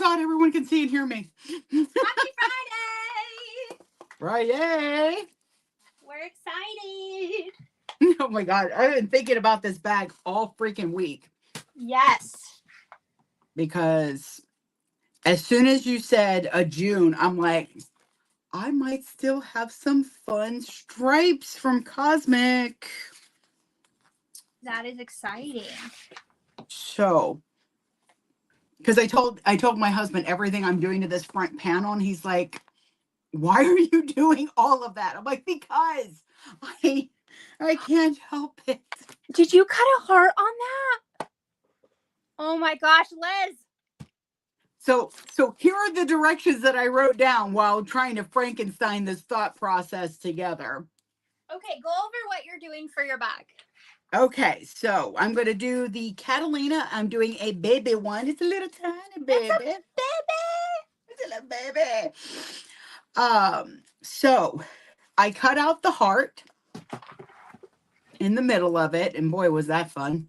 God, everyone can see and hear me. Happy Friday! Friday. We're excited. Oh my God. I've been thinking about this bag all freaking week. Yes. Because as soon as you said a June, I'm like, I might still have some fun stripes from Cosmic. That is exciting. So, because I told my husband everything I'm doing to this front panel, and he's like, why are you doing all of that? I'm like, because I can't help it. Did you cut a heart on that? Oh my gosh, Liz. So here are the directions that I wrote down while trying to Frankenstein this thought process together. Okay, go over what you're doing for your bag. Okay, so I'm going to do the Catalina. I'm doing a baby one. It's a little tiny baby. It's a baby. It's a little baby. So I cut out the heart in the middle of it, and boy, was that fun.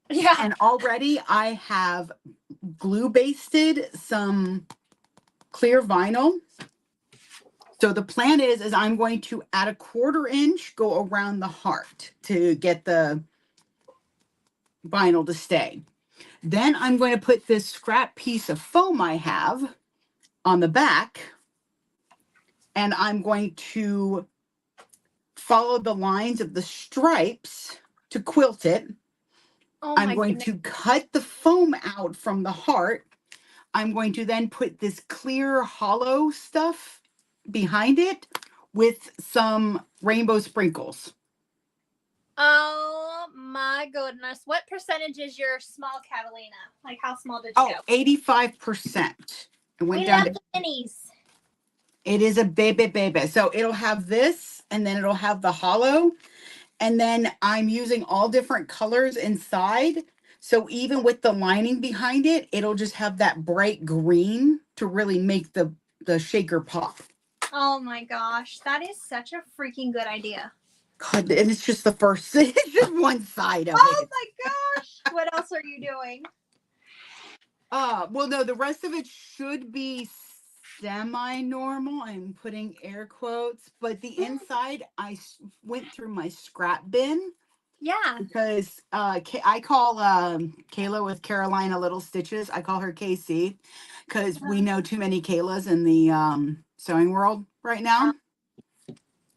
Yeah. And already I have glue basted some clear vinyl. So the plan is I'm going to add a 1/4 inch, go around the heart to get the vinyl to stay. Then I'm going to put this scrap piece of foam I have on the back, and I'm going to follow the lines of the stripes to quilt it. Oh I'm my going goodness. to cut the foam out from the heart. I'm going to then put this clear hollow stuff behind it with some rainbow sprinkles. Oh my goodness. What percentage is your small Catalina? Like how small did you go? 85%. It went We down love to, the minis. it is a baby. So it'll have this, and then it'll have the hollow. And then I'm using all different colors inside. So even with the lining behind it, it'll just have that bright green to really make the shaker pop. Oh my gosh. That is such a freaking good idea. God, and it's just the first, it's just one side of Oh it. my gosh. What else are you doing? Well, no, the rest of it should be semi-normal. I'm putting air quotes, but the inside, I went through my scrap bin. Yeah. Because I call Kayla with Carolina Little Stitches, I call her KC, because we know too many Kaylas in the sewing world right now.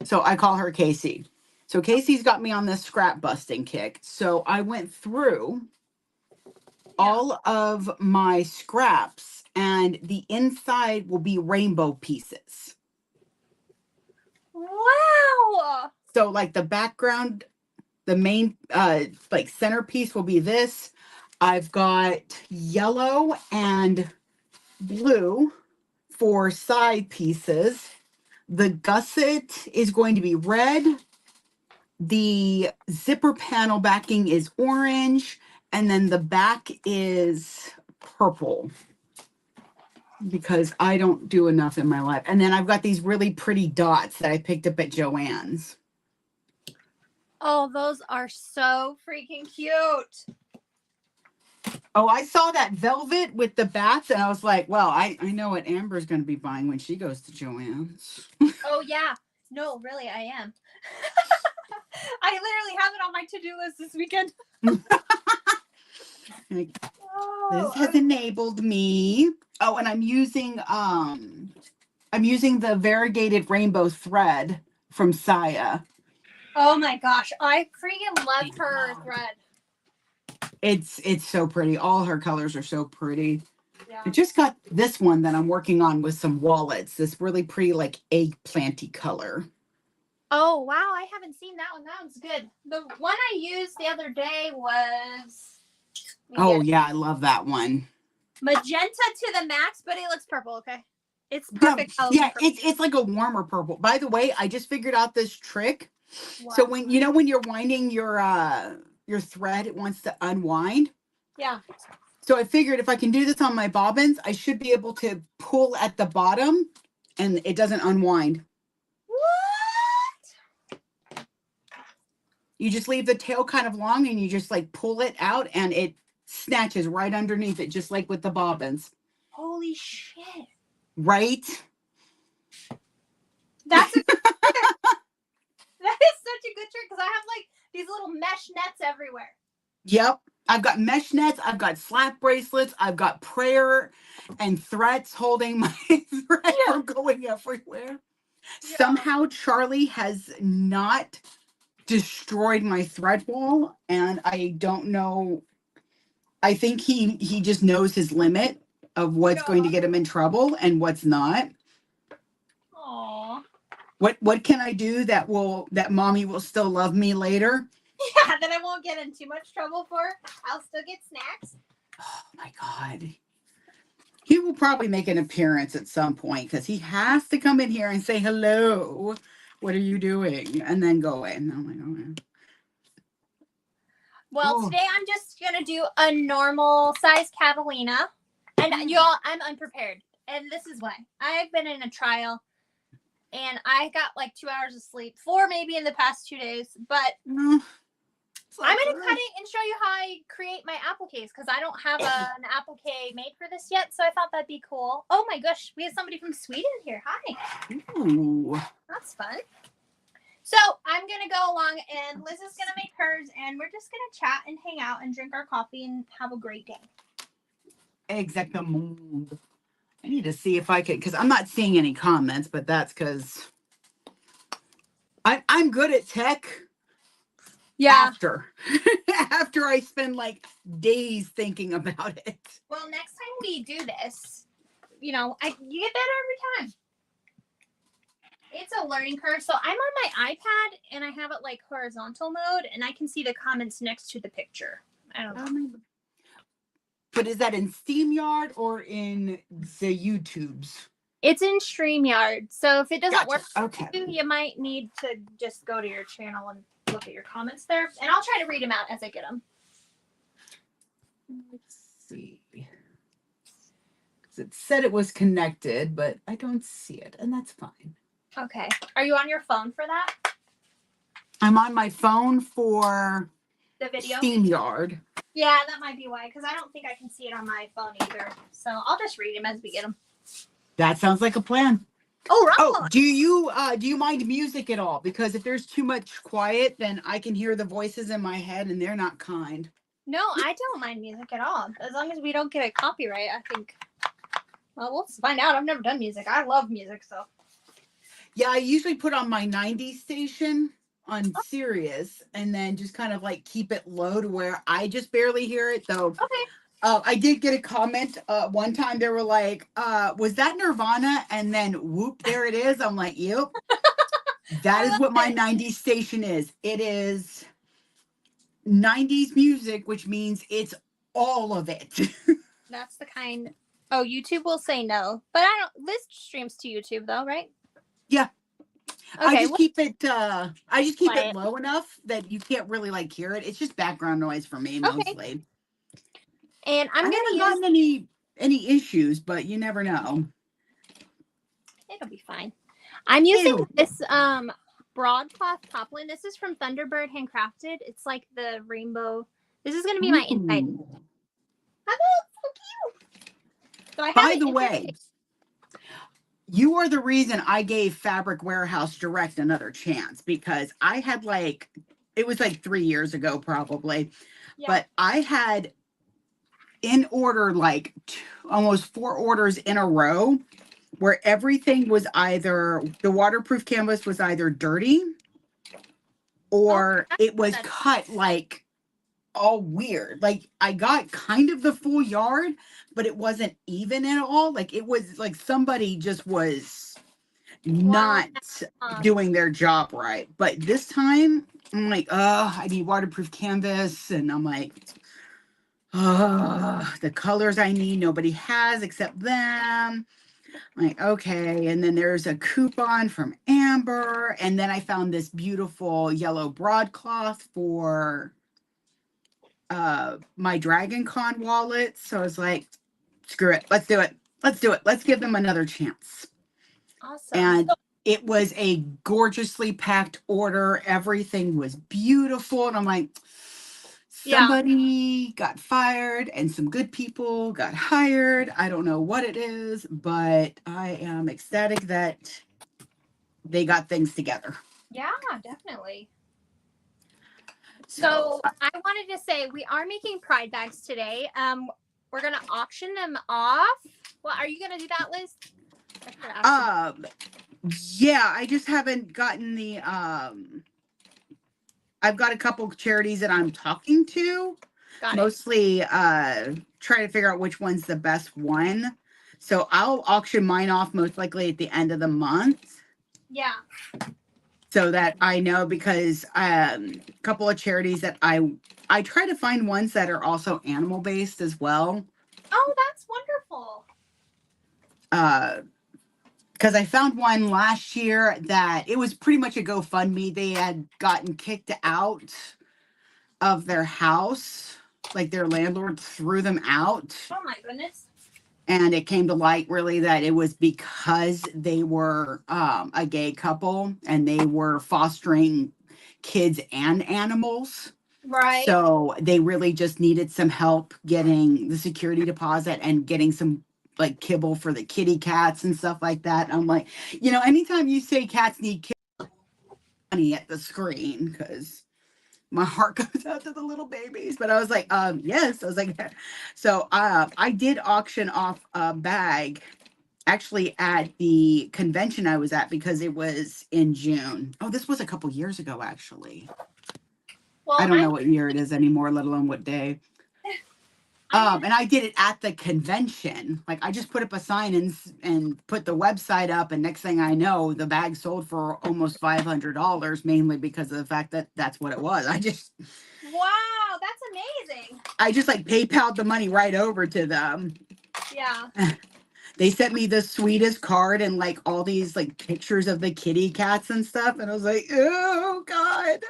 So I call her Casey. So Casey's got me on this scrap busting kick. So I went through all of my scraps, and the inside will be rainbow pieces. Wow. So like the background, the main like centerpiece will be this. I've got yellow and blue for side pieces. The gusset is going to be red. The zipper panel backing is orange, and then the back is purple, because I don't do enough in my life. And then I've got these really pretty dots that I picked up at Joann's. Oh, those are so freaking cute. Oh, I saw that velvet with the bats, and I was like, well, I know what Amber's going to be buying when she goes to Joann's. Oh, yeah. No, really, I am. I literally have it on my to-do list this weekend. Like, this has enabled me. Oh, and I'm using the variegated rainbow thread from Saya. Oh my gosh, I freaking love her thread. It's so pretty. All her colors are so pretty. Yeah. I just got this one that I'm working on with some wallets. This really pretty, like, eggplanty color. Oh wow, I haven't seen that one. That one's good. The one I used the other day was Oh yeah, I love that one. Magenta to the max, but it looks purple. Okay, it's perfect. Yeah, it's like a warmer purple. By the way, I just figured out this trick. Wow. So when you're winding your thread, it wants to unwind. Yeah. So I figured if I can do this on my bobbins, I should be able to pull at the bottom, and it doesn't unwind. What? You just leave the tail kind of long, and you just like pull it out, and it snatches right underneath it, just like with the bobbins. Holy shit. Right? That's a good trick. That is such a good trick because I have like these little mesh nets everywhere. Yep. I've got mesh nets. I've got slap bracelets. I've got prayer and threats holding my thread from going everywhere. Yeah. Somehow Charlie has not destroyed my thread wall, and I don't know. I think he just knows his limit of what's going to get him in trouble and what's not. Aww. What can I do that mommy will still love me later? Yeah, that I won't get in too much trouble for. I'll still get snacks. Oh my God. He will probably make an appearance at some point because he has to come in here and say hello. What are you doing? And then go in. Oh my God. Well, today I'm just going to do a normal size Catalina. And y'all, I'm unprepared. And this is why. I've been in a trial and I got like 2 hours of sleep, 4 maybe in the past 2 days. But I'm going to cut it and show you how I create my appliques because I don't have an applique made for this yet. So I thought that'd be cool. Oh my gosh, we have somebody from Sweden here. Hi. Ooh. That's fun. So I'm going to go along and Liz is going to make hers and we're just going to chat and hang out and drink our coffee and have a great day. Exactamente. I need to see if I can, because I'm not seeing any comments, but that's because I'm good at tech. Yeah. After I spend like days thinking about it. Well, next time we do this, you get better every time. It's a learning curve. So I'm on my iPad and I have it like horizontal mode and I can see the comments next to the picture. I don't know. But is that in SteamYard or in the YouTubes? It's in StreamYard. So if it doesn't work, okay, you might need to just go to your channel and look at your comments there. And I'll try to read them out as I get them. Let's see. It said it was connected, but I don't see it, and that's fine. Okay. Are you on your phone for that? I'm on my phone for the video SteamYard. Yeah, that might be why, because I don't think I can see it on my phone either. So I'll just read them as we get them. That sounds like a plan. Oh, right. Oh, do you mind music at all? Because if there's too much quiet, then I can hear the voices in my head, and they're not kind. No, I don't mind music at all. As long as we don't get a copyright, I think. Well, we'll find out. I've never done music. I love music, so. Yeah, I usually put on my 90s station on Sirius and then just kind of like keep it low to where I just barely hear it, though. Okay. I did get a comment one time. They were like, was that Nirvana? And then whoop, there it is. I'm like, yep. That is what my 90s station is. It is 90s music, which means it's all of it. That's the kind. Oh, YouTube will say no. But I don't. This streams to YouTube, though, right? Yeah. Okay, I just keep it low enough that you can't really like hear it. It's just background noise for me mostly. And I'm I haven't gotten any issues, but you never know. It'll be fine. I'm using this broadcloth poplin. This is from Thunderbird Handcrafted. It's like the rainbow. This is going to be my inside. How so cute. So I have By the way, you are the reason I gave Fabric Warehouse Direct another chance, because I had it was like 3 years ago probably, but I had in order almost 4 orders in a row where everything was either, the waterproof canvas was either dirty or it was cut like all weird. Like I got kind of the full yard, but it wasn't even at all. Like it was like somebody just was not doing their job right. But this time I'm like, I need waterproof canvas. And I'm like, the colors I need, nobody has except them. I'm like, okay. And then there's a coupon from Amber. And then I found this beautiful yellow broadcloth for my Dragon Con wallet. So I was like, screw it. Let's do it. Let's give them another chance. Awesome. And it was a gorgeously packed order. Everything was beautiful. And I'm like, Yeah. Somebody got fired and some good people got hired. I don't know what it is, but I am ecstatic that they got things together. Yeah, definitely. So I wanted to say we are making pride bags today. We're gonna auction them off. Well, are you gonna do that, Liz? Yeah, I just haven't gotten the I've got a couple charities that I'm talking to. Mostly try to figure out which one's the best one. So I'll auction mine off most likely at the end of the month. Yeah. So that I know, because a couple of charities that I try to find ones that are also animal based as well. Oh, that's wonderful. Because I found one last year that it was pretty much a GoFundMe. They had gotten kicked out of their house, like their landlord threw them out. Oh my goodness. And it came to light really that it was because they were a gay couple and they were fostering kids and animals. Right. So they really just needed some help getting the security deposit and getting some like kibble for the kitty cats and stuff like that. I'm like, anytime you say cats need money at the screen, because my heart goes out to the little babies. But I was like, yes. I was like, so I did auction off a bag actually at the convention I was at, because it was in June. Oh, this was a couple years ago, actually. Well, I don't know what year it is anymore, let alone what day. And I did it at the convention. Like, I just put up a sign and put the website up, and next thing I know, the bag sold for almost $500, mainly because of the fact that that's what it was. Wow, that's amazing. I just like PayPal'd the money right over to them. Yeah. They sent me the sweetest card and like all these like pictures of the kitty cats and stuff. And I was like, oh God.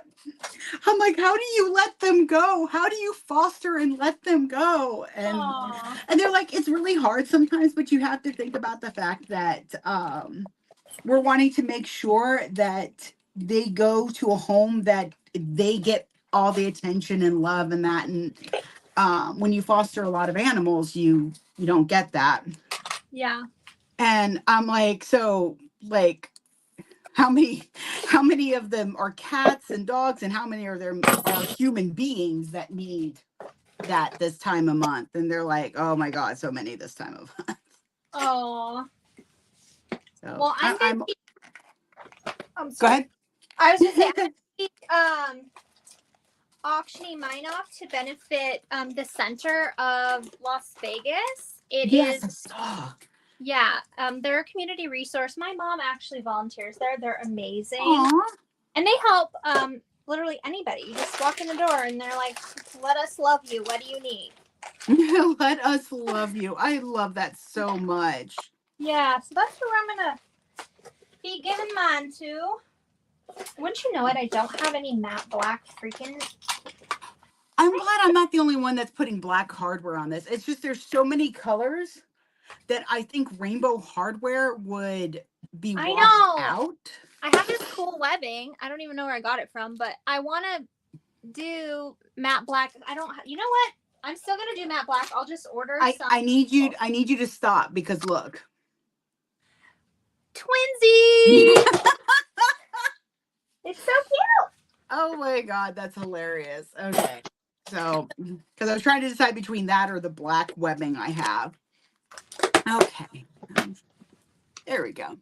I'm like, how do you let them go? How do you foster and let them go? And they're like, it's really hard sometimes, but you have to think about the fact that we're wanting to make sure that they go to a home that they get all the attention and love and that. And when you foster a lot of animals, you don't get that. Yeah. And I'm like, so like, how many of them are cats and dogs, and how many are human beings that need that this time of month? And they're like, oh my God, so many this time of month. Oh. So, well, I'm go ahead. I was just saying, auctioning mine off to benefit the center of Las Vegas. Yes, I saw. Yeah, they're a community resource. My mom actually volunteers there. They're amazing. Aww. And they help literally anybody. You just walk in the door and they're like, let us love you. What do you need? Let us love you. I love that so much. Yeah, so that's who I'm going to be giving mine to. Wouldn't you know it, I don't have any matte black freaking... I'm glad I'm not the only one that's putting black hardware on this. It's just there's so many colors that I think rainbow hardware would be washed out. I have this cool webbing. I don't even know where I got it from, but I want to do matte black. You know what? I'm still going to do matte black. I'll just order some. I need you to stop, because look. Twinsies! It's so cute. Oh my God, that's hilarious. Okay. So, because I was trying to decide between that or the black webbing I have. Okay. There we go.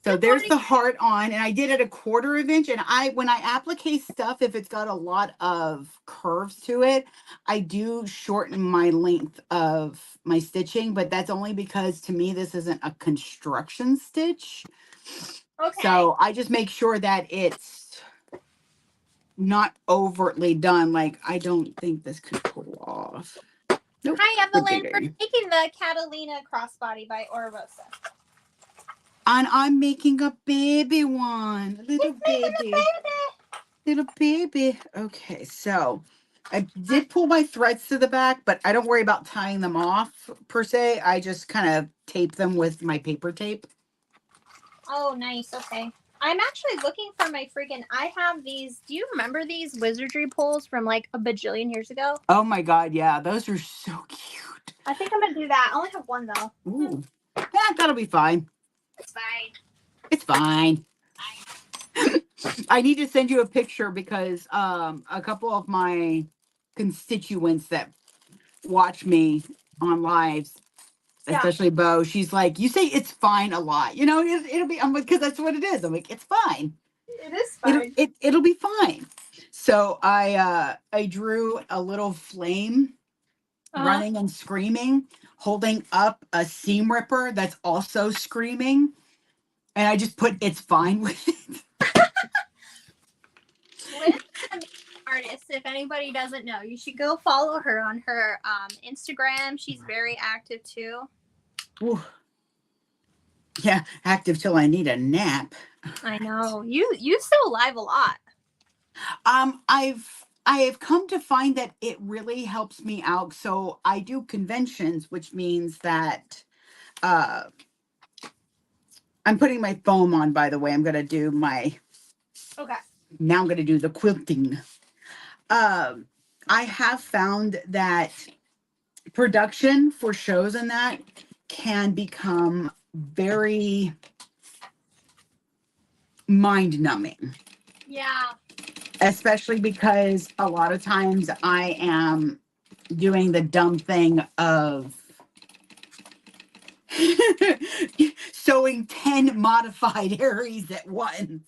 So there's the heart on, and I did it 1/4 inch. And when I applique stuff, if it's got a lot of curves to it, I do shorten my length of my stitching, but that's only because to me, this isn't a construction stitch. Okay. So I just make sure that it's not overtly done. Like, I don't think this could pull off. Nope. Hi, Evelyn. We're making the Catalina crossbody by Orvosa. And I'm making a baby one. Little baby. Okay, so I did pull my threads to the back, but I don't worry about tying them off per se. I just kind of tape them with my paper tape. Oh, nice. Okay. I'm actually looking for my freaking. I have these. Do you remember these wizardry poles from like a bajillion years ago? Oh my God, yeah, those are so cute. I think I'm gonna do that. I only have one though. Ooh, yeah, that'll be fine. It's fine. It's fine. I need to send you a picture because a couple of my constituents that watch me on lives, Yeah. especially Bo, she's like, "You say it's fine a lot, it'll be." I'm like, "Because that's what it is." I'm like, "It's fine. It is It'll fine. it'll be fine." So I drew a little flame running and screaming, holding up a seam ripper that's also screaming, and I just put "it's fine" with it. Liz is an artist. If anybody doesn't know, you should go follow her on her Instagram. She's very active too. Ooh. Yeah, active till I need a nap. I know you still live a lot. I have come to find that it really helps me out. So I do conventions, which means that uh I'm putting my foam on, by the way. I'm gonna do my Okay. now I'm gonna do the quilting. I have found that production for shows and that can become very mind numbing. Yeah. Especially because a lot of times I am doing the dumb thing of sewing 10 modified Aries at once.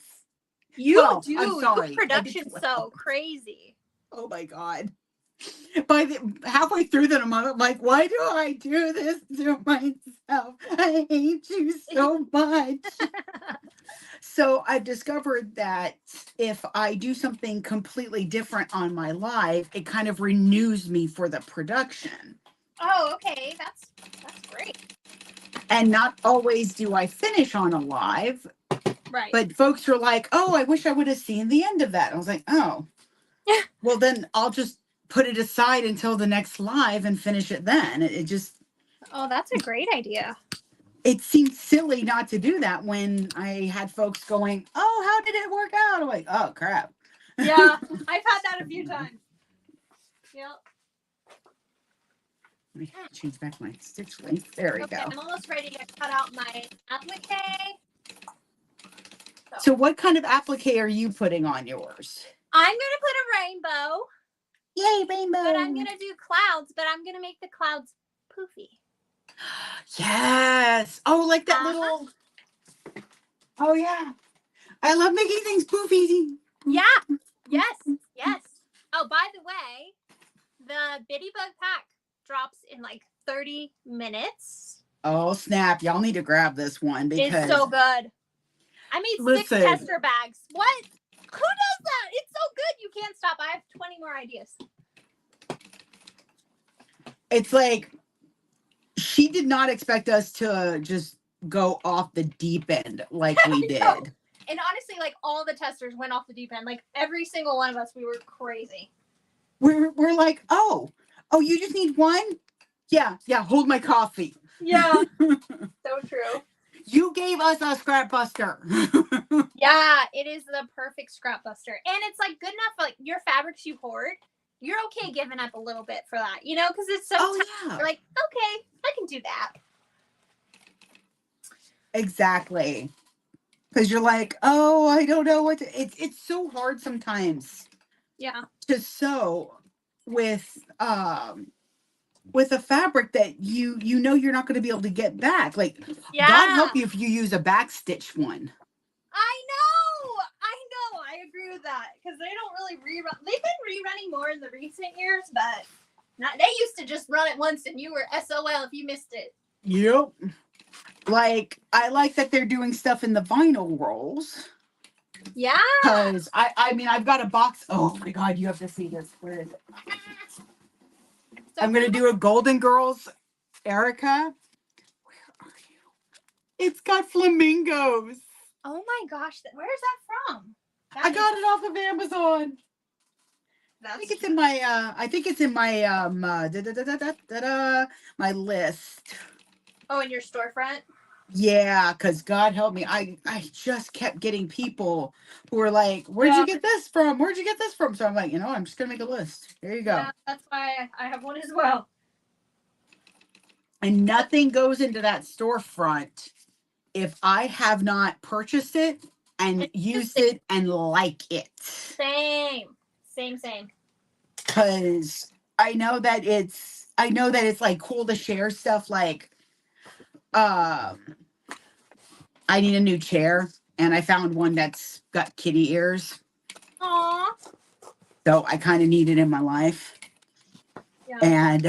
You 12, do. I'm Your sorry. I did production's 12. so crazy. Oh my God. By the halfway through that, I'm like, why do I do this to myself? I hate you so much. So I've discovered that if I do something completely different on my live, it kind of renews me for the production. Oh, okay. That's great. And not always do I finish on a live, Right. but folks are like, "Oh, I wish I would have seen the end of that." I was like, "Oh, well, then I'll just put it aside until the next live and finish it then." It just, Oh, that's a great idea. it seems silly not to do that when I had folks going, "Oh, how did it work out?" I'm like, "Oh, crap." Yeah, I've had that a few times. Yep. Let me change back my stitch length. There we Okay, go. I'm almost ready to cut out my applique. So what kind of applique are you putting on yours? I'm gonna put a rainbow. Yay, rainbow. But I'm gonna do clouds, but I'm gonna make the clouds poofy. Yes. Oh, like that little. Oh yeah. I love making things poofy. Yeah. Yes. Yes. Oh, by the way, the Bitty Bug pack drops in like 30 minutes. Oh snap! Y'all need to grab this one because it's so good. I made 6 tester bags. What? Who does that? It's so good. You can't stop. I have 20 more ideas. It's like she did not expect us to just go off the deep end like we did. And honestly, like all the testers went off the deep end. Like every single one of us, we were crazy. We're like, oh, you just need one? Yeah, hold my coffee. Yeah. So true. You gave us a scrap buster. Yeah, it is the perfect scrap buster. And it's like good enough for like your fabrics you hoard. You're okay giving up a little bit for that, because it's so yeah. You're like, okay, I can do that. Exactly. Because you're like, oh, I don't know what to, it's so hard sometimes. Yeah. To sew with a fabric that you you're not going to be able to get back. Like, yeah. God help you if you use a back stitch one. I know. I agree with that because they don't really rerun. They've been rerunning more in the recent years, but they used to just run it once and you were SOL if you missed it. Yep. Like, I like that they're doing stuff in the vinyl rolls. Yeah. Because I mean, I've got a box. Oh my God, you have to see this. Where is it? So I'm going to do a Golden Girls, Erica. Where are you? It's got flamingos. Oh my gosh. Where is that from? I got it off of Amazon. I think it's in my my list. Oh, in your storefront? Yeah, because God help me. I just kept getting people who were like, where'd Yeah. you get this from? Where'd you get this from? So I'm like, I'm just gonna make a list. There you go. Yeah, that's why I have one as well. And nothing goes into that storefront if I have not purchased it and And used it and like it. same, same. Because I know that it's like cool to share stuff like um I need a new chair and I found one that's got kitty ears. Aw, So I kind of need it in my life. yeah, And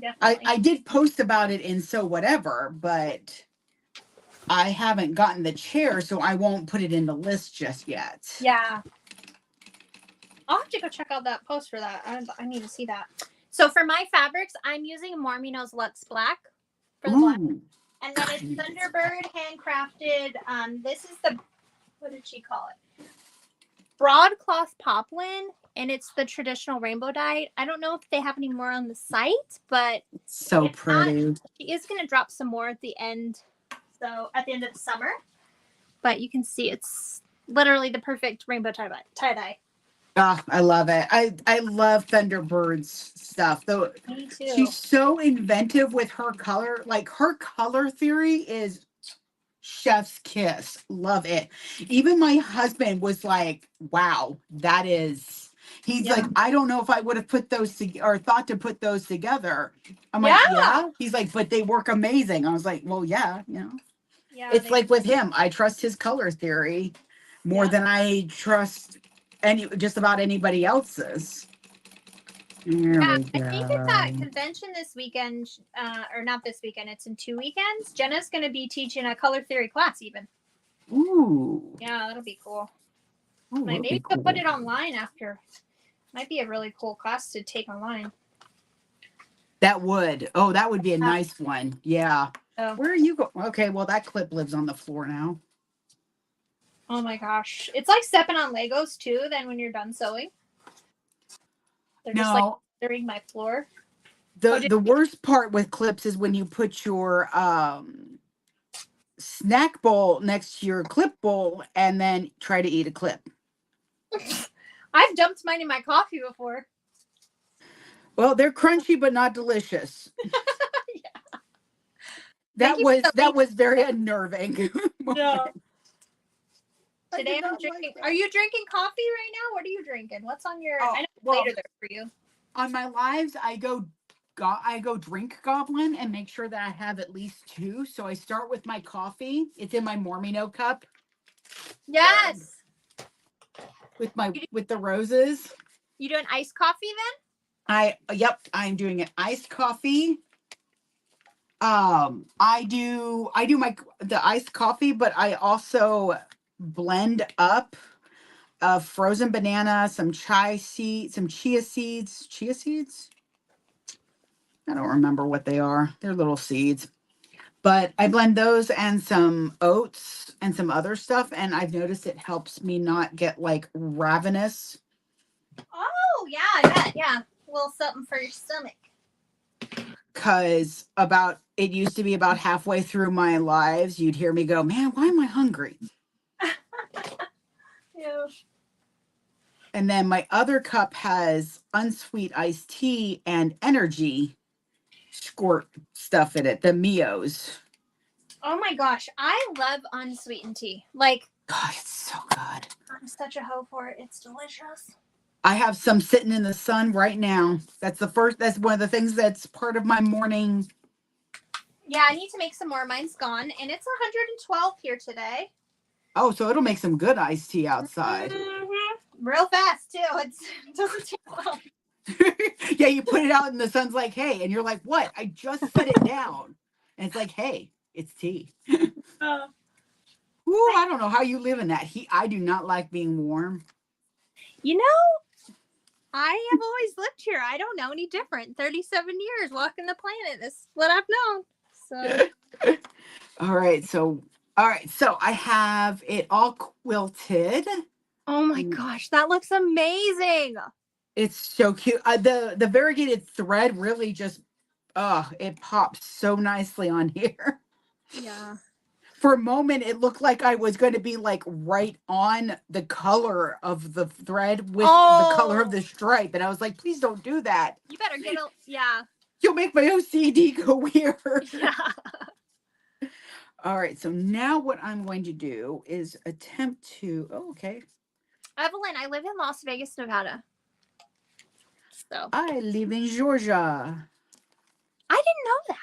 definitely. I did post about it in So Whatever, but I haven't gotten the chair, so I won't put it in the list just yet. Yeah, I'll have to go check out that post for that. I need to see that. So for my fabrics, I'm using Mormino's Luxe Black for the black, Ooh, and then God, it's I need to get Thunderbird handcrafted. This is the, what did she call it? Broadcloth poplin, and it's the traditional rainbow dye. I don't know if they have any more on the site, but so if not, pretty. she is going to drop some more at the end. So at the end of the summer, but you can see it's literally the perfect rainbow tie dye. Oh, I love it. I love Thunderbird's stuff. Though Me too. she's so inventive with her color. Like her color theory is chef's kiss. Love it. Even my husband was like, "Wow, that is." He's Yeah. like, "I don't know if I would have put those or thought to put those together." I'm Yeah. like, "Yeah." He's like, "But they work amazing." I was like, "Well, yeah, Yeah. It's like with him, I trust his color theory more Yeah. than I trust just about anybody else's. There Yeah. we I think it's at go. convention this weekend, or not this weekend. It's in 2 weekends. Jenna's going to be teaching a color theory class, even. Ooh, Yeah, that'll be cool. oh, Like that'll maybe be we'll put cool. it online after. Might be a really cool class to take online. That would be a nice one. Yeah. So, Where are you going? Okay, well, that clip lives on the floor now. oh my gosh, it's like stepping on Legos too. Then when you're done sewing, they're just like No, clearing my floor. Oh, the worst part with clips is when you put your snack bowl next to your clip bowl and then try to eat a clip. I've dumped mine in my coffee before. Well, they're crunchy but not delicious. Yeah. Thank That you for was the that link. was very unnerving. Yeah. I Today did I'm not drinking. like Are that. you drinking coffee right now? What are you drinking? What's on your? Oh, I know it's well, later there for you. on my lives, I go drink goblin and make sure that I have at least two. So I start with my coffee. It's in my Mormino cup Yes. You do, with the roses. you doing iced coffee I'm doing an iced coffee. I do my the iced coffee, but I also blend up a frozen banana, some some chia seeds. Chia seeds? I don't remember what they are. They're little seeds. But I blend those and some oats and some other stuff, and I've noticed it helps me not get like ravenous. then? Oh yeah, I bet. Yeah, a little something for your stomach. Cause about it used to be about halfway through my lives, you'd hear me go, "Man, why am I hungry?" Yeah. And then my other cup has unsweet iced tea and energy squirt stuff in it, the Mios. Oh my gosh, I love unsweetened tea. Like God, it's so good. I'm such a hoe for it. It's delicious. I have some sitting in the sun right now. That's one of the things that's part of my morning. Yeah, I need to make some more. Mine's gone, and it's 112 here today. Oh, so it'll make some good iced tea outside. Mm-hmm. Real fast too. It doesn't take long. Yeah, you put it out and the sun's like, "Hey," and you're like, "What? I just set it down." And it's like, "Hey, it's tea." Uh, Ooh, I don't know how you live in that heat. I do not like being warm. you know, I have always lived here. I don't know any different. 37 years walking the planet is what I've known. So All right, so I have it all quilted. oh my gosh, that looks amazing. It's so cute. The variegated thread really just it pops so nicely on here. Yeah. For a moment, it looked like I was going to be like right on the color of the thread with the color of the stripe. And I was like, please don't do that. You better get a, yeah. You'll make my OCD go weird. Yeah. All right. So now what I'm going to do is attempt to, oh, okay. Evelyn, I live in Las Vegas, Nevada. So I live in Georgia. I didn't know that.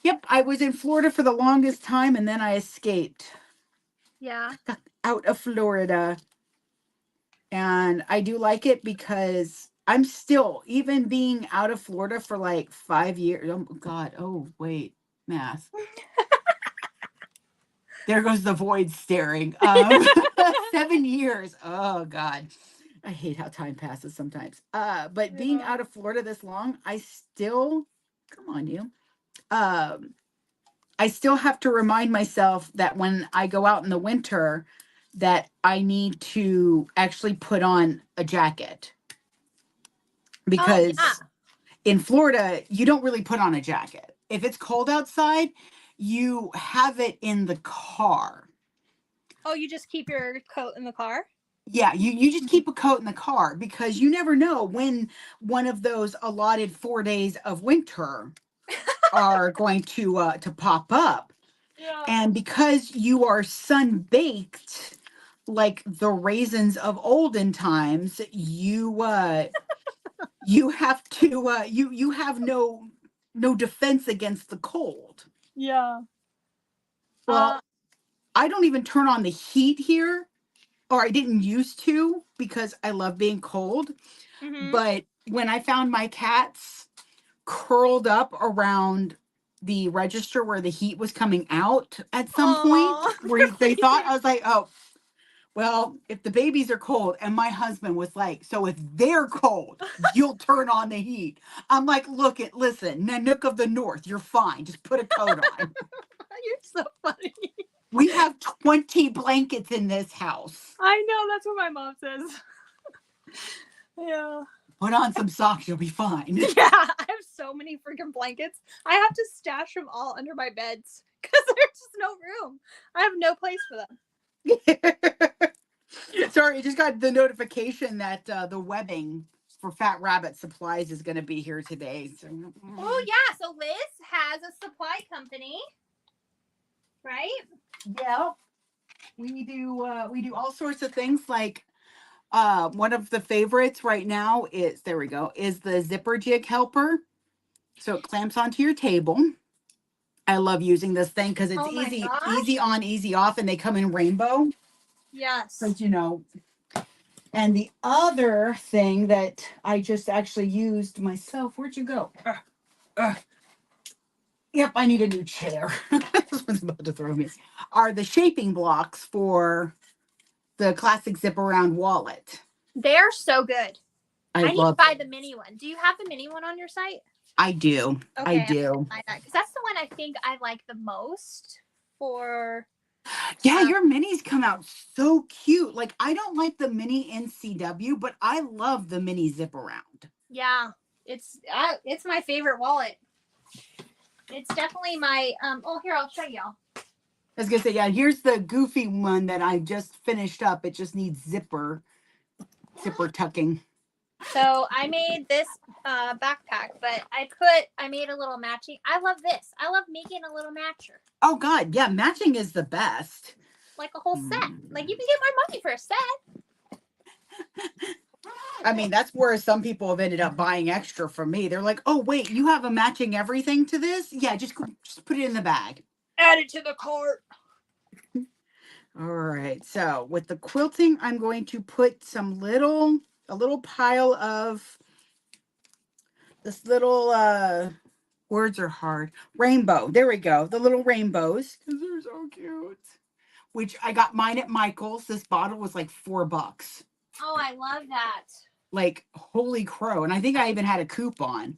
Yep. I was in Florida for the longest time and then I escaped. Yeah. Got out of Florida. And I do like it because I'm still, even being out of Florida for like 5 years. Oh, God. Oh, wait. Math. There goes the void staring. 7 years. Oh, God. I hate how time passes sometimes. But being out of Florida this long, I still, come on, you. I still have to remind myself that when I go out in the winter, that I need to actually put on a jacket. Because in Florida, you don't really put on a jacket. If it's cold outside, you have it in the car. Oh, you just keep your coat in the car? Yeah, you just keep a coat in the car because you never know when one of those allotted 4 days of winter are going to pop up. Yeah. And because you are sun-baked like the raisins of olden times, you have to you have no defense against the cold. Yeah. Well, I don't even turn on the heat here, or I didn't used to because I love being cold. Mm-hmm. But when I found my cats curled up around the register where the heat was coming out at some point, where they thought, I was like, oh, well, if the babies are cold, and my husband was like, so if they're cold, you'll turn on the heat. I'm like, listen, Nanook of the North, you're fine. Just put a coat on. You're so funny. We have 20 blankets in this house. I know, that's what my mom says. Yeah. Put on some socks, you'll be fine. Yeah, I have so many freaking blankets. I have to stash them all under my beds because there's just no room. I have no place for them. Sorry, I just got the notification that the webbing for Fat Rabbit Supplies is going to be here today. So. Oh yeah, so Liz has a supply company, right? Yeah, we do all sorts of things. Like one of the favorites right now is the zipper jig helper. So it clamps onto your table. I love using this thing because it's easy on, easy off, and they come in rainbow. Yes. But and the other thing that I just actually used myself, where'd you go? Yep, I need a new chair. This one's about to throw me. Are the shaping blocks for the classic zip around wallet. They're so good. I need to love buy the mini one. Do you have the mini one on your site? I do. Okay, I do. Because that's the one I think I like the most for. Yeah, your minis come out so cute. Like, I don't like the mini NCW, but I love the mini zip around. Yeah, it's my favorite wallet. It's definitely my here, I'll show y'all. I was gonna say, yeah, here's the goofy one that I just finished up. It just needs zipper tucking. So I made this backpack, but I made a little matching. I love this. I love making a little matcher. Oh God, yeah, matching is the best. Like a whole set. Like you can get more money for a set. I mean, that's where some people have ended up buying extra from me. They're like, oh wait, you have a matching everything to this? Yeah, just put it in the bag. Add it to the cart. All right. So with the quilting, I'm going to put a little pile of this little words are hard. Rainbow. There we go. The little rainbows. Because they're so cute. Which I got mine at Michael's. This bottle was like $4. Oh, I love that. Like, holy crow. And I think I even had a coupon.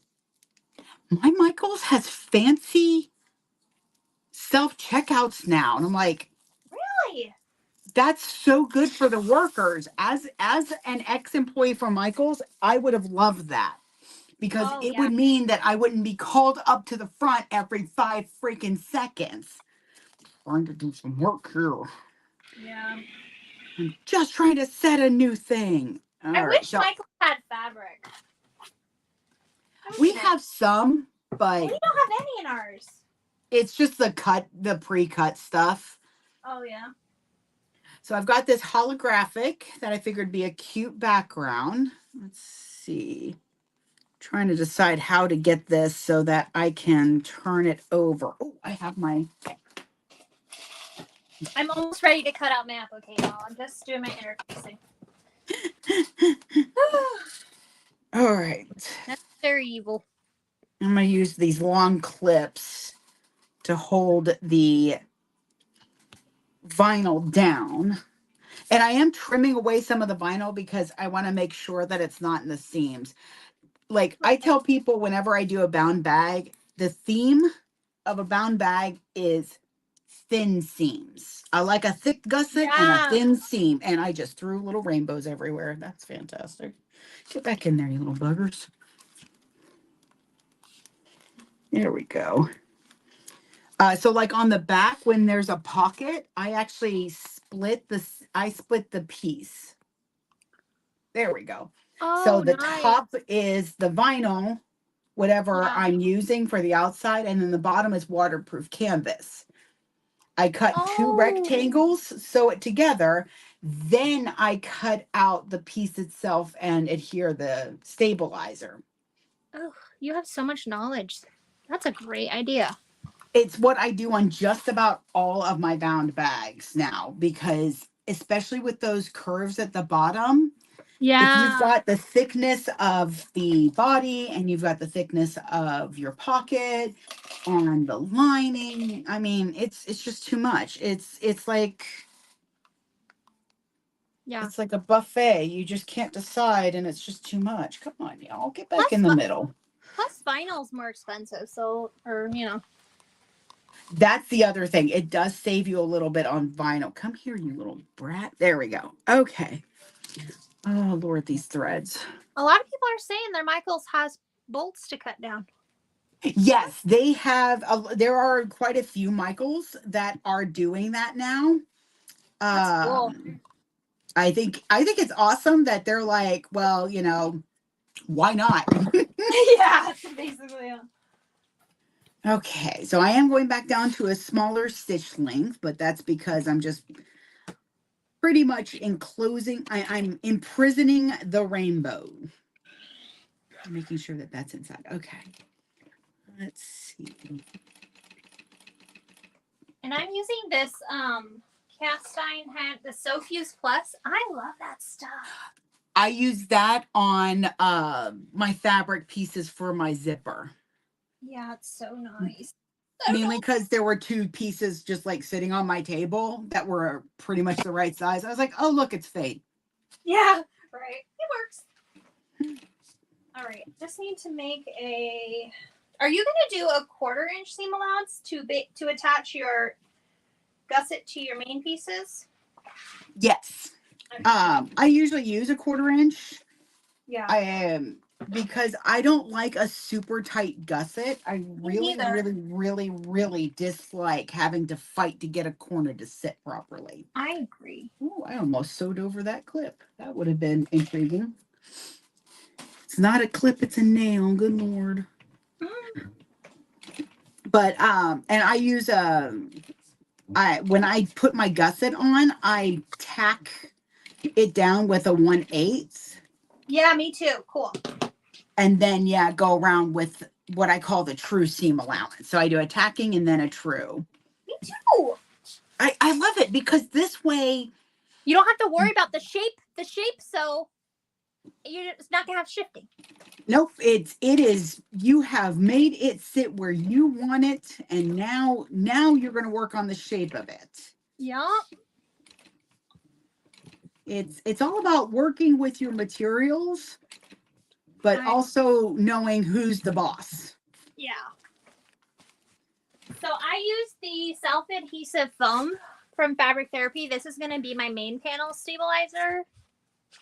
My Michael's has fancy self-checkouts now. And I'm like, really? That's so good for the workers. As an ex-employee from Michael's, I would have loved that. because Oh, it yeah. would mean that I wouldn't be called up to the front every 5 freaking seconds. Trying to do some work here. Yeah. I'm just trying to set a new thing. All I right, wish so Michael had fabric. we have some, but We don't have any in ours. it's just the pre-cut stuff. Oh, yeah. So I've got this holographic that I figured would be a cute background. Let's see. Trying to decide how to get this so that I can turn it over. Oh, I have my... I'm almost ready to cut out my applique now. I'm just doing my interfacing. All right. That's very evil. I'm going to use these long clips to hold the vinyl down. And I am trimming away some of the vinyl because I want to make sure that it's not in the seams. Like I tell people whenever I do a bound bag, the theme of a bound bag is thin seams. I like a thick gusset and a thin seam. And I just threw little rainbows everywhere. That's fantastic. Get back in there, you little buggers. There we go. So like on the back, when there's a pocket, I actually split the piece. There we go. So Oh, the nice. top is the vinyl, whatever Yeah. I'm using for the outside, and then the bottom is waterproof canvas. I cut 2 rectangles, sew it together, then I cut out the piece itself and adhere the stabilizer. Oh, you have so much knowledge. That's a great idea. It's what I do on just about all of my bound bags now, because especially with those curves at the bottom, if you've got the thickness of the body and you've got the thickness of your pocket and the lining, I mean, it's just too much. It's like it's like a buffet. You just can't decide, and it's just too much. Come on, y'all, get back in the middle. Plus, vinyl's more expensive, so That's the other thing. It does save you a little bit on vinyl. Come here, you little brat. There we go. Okay. Oh, Lord, these threads. A lot of people are saying their Michaels has bolts to cut down. Yes, they have. There are quite a few Michaels that are doing that now. That's cool. I think it's awesome that they're like, well, why not? Yeah, basically. Yeah. Okay, so I am going back down to a smaller stitch length, but that's because I'm just pretty much I'm imprisoning the rainbow. Making sure that that's inside. Okay. Let's see. And I'm using this cast iron hat, the Sofuse Plus. I love that stuff. I use that on my fabric pieces for my zipper. Yeah, it's so nice. Mainly because there were 2 pieces just like sitting on my table that were pretty much the right size. I was like, oh, look, it's fate. Yeah, right. It works. All right. Just need to make a... Are you going to do a 1/4 inch seam allowance to attach your gusset to your main pieces? Yes. Okay. I usually use a 1/4 inch. Yeah. I am because I don't like a super tight gusset. I really dislike having to fight to get a corner to sit properly. I agree. Oh, I almost sewed over that clip. That would have been intriguing. It's not a clip, it's a nail. Good Lord. But and I use when I put my gusset on, I tack it down with a 1/8. Yeah, me too. Cool. And then go around with what I call the true seam allowance. So I do a tacking and then a true. Me too. I love it because this way you don't have to worry about the shape, so it's not gonna have shifting. Nope, it is you have made it sit where you want it, and now you're going to work on the shape of it. Yeah. It's all about working with your materials, but also knowing who's the boss. Yeah. So I use the self-adhesive foam from Fabric Therapy. This is going to be my main panel stabilizer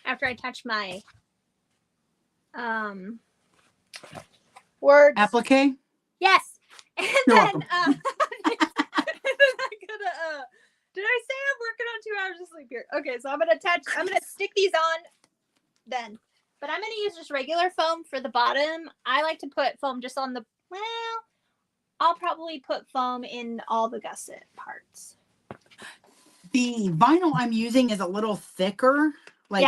after I touch my Words. Applique? Yes. And You're then welcome. and then I gotta did I say I'm working on 2 hours of sleep here? Okay, so I'm gonna stick these on then. But I'm gonna use just regular foam for the bottom. I like to put foam just on the I'll probably put foam in all the gusset parts. The vinyl I'm using is a little thicker. Like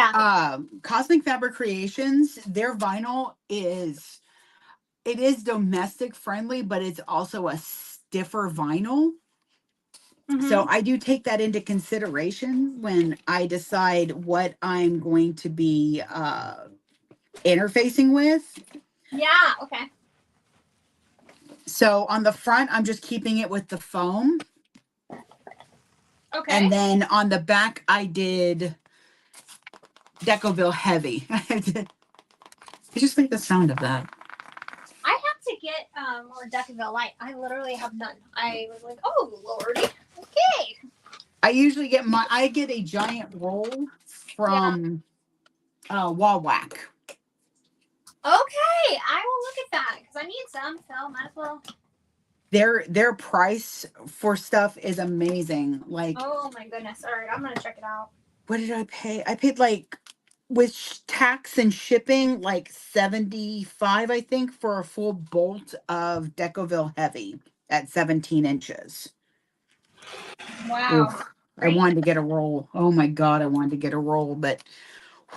Cosmic Fabric Creations, their vinyl is domestic friendly, but it's also a stiffer vinyl. So I do take that into consideration when I decide what I'm going to be interfacing with. Yeah, okay. So on the front, I'm just keeping it with the foam. Okay. And then on the back, I did Decoville Heavy. I just like the sound of that. I have to get more Decoville Light. I literally have none. I was like, oh lordy. Okay. I usually get a giant roll from Wall Whack. Okay, I will look at that because I need some, so might as well. Their price for stuff is amazing. Like, oh my goodness. All right, I'm gonna check it out. What did I pay? I paid like with tax and shipping like 75, I think, for a full bolt of Decoville Heavy at 17 inches. Wow. Oof. I wanted to get a roll. Oh my God, I wanted to get a roll, but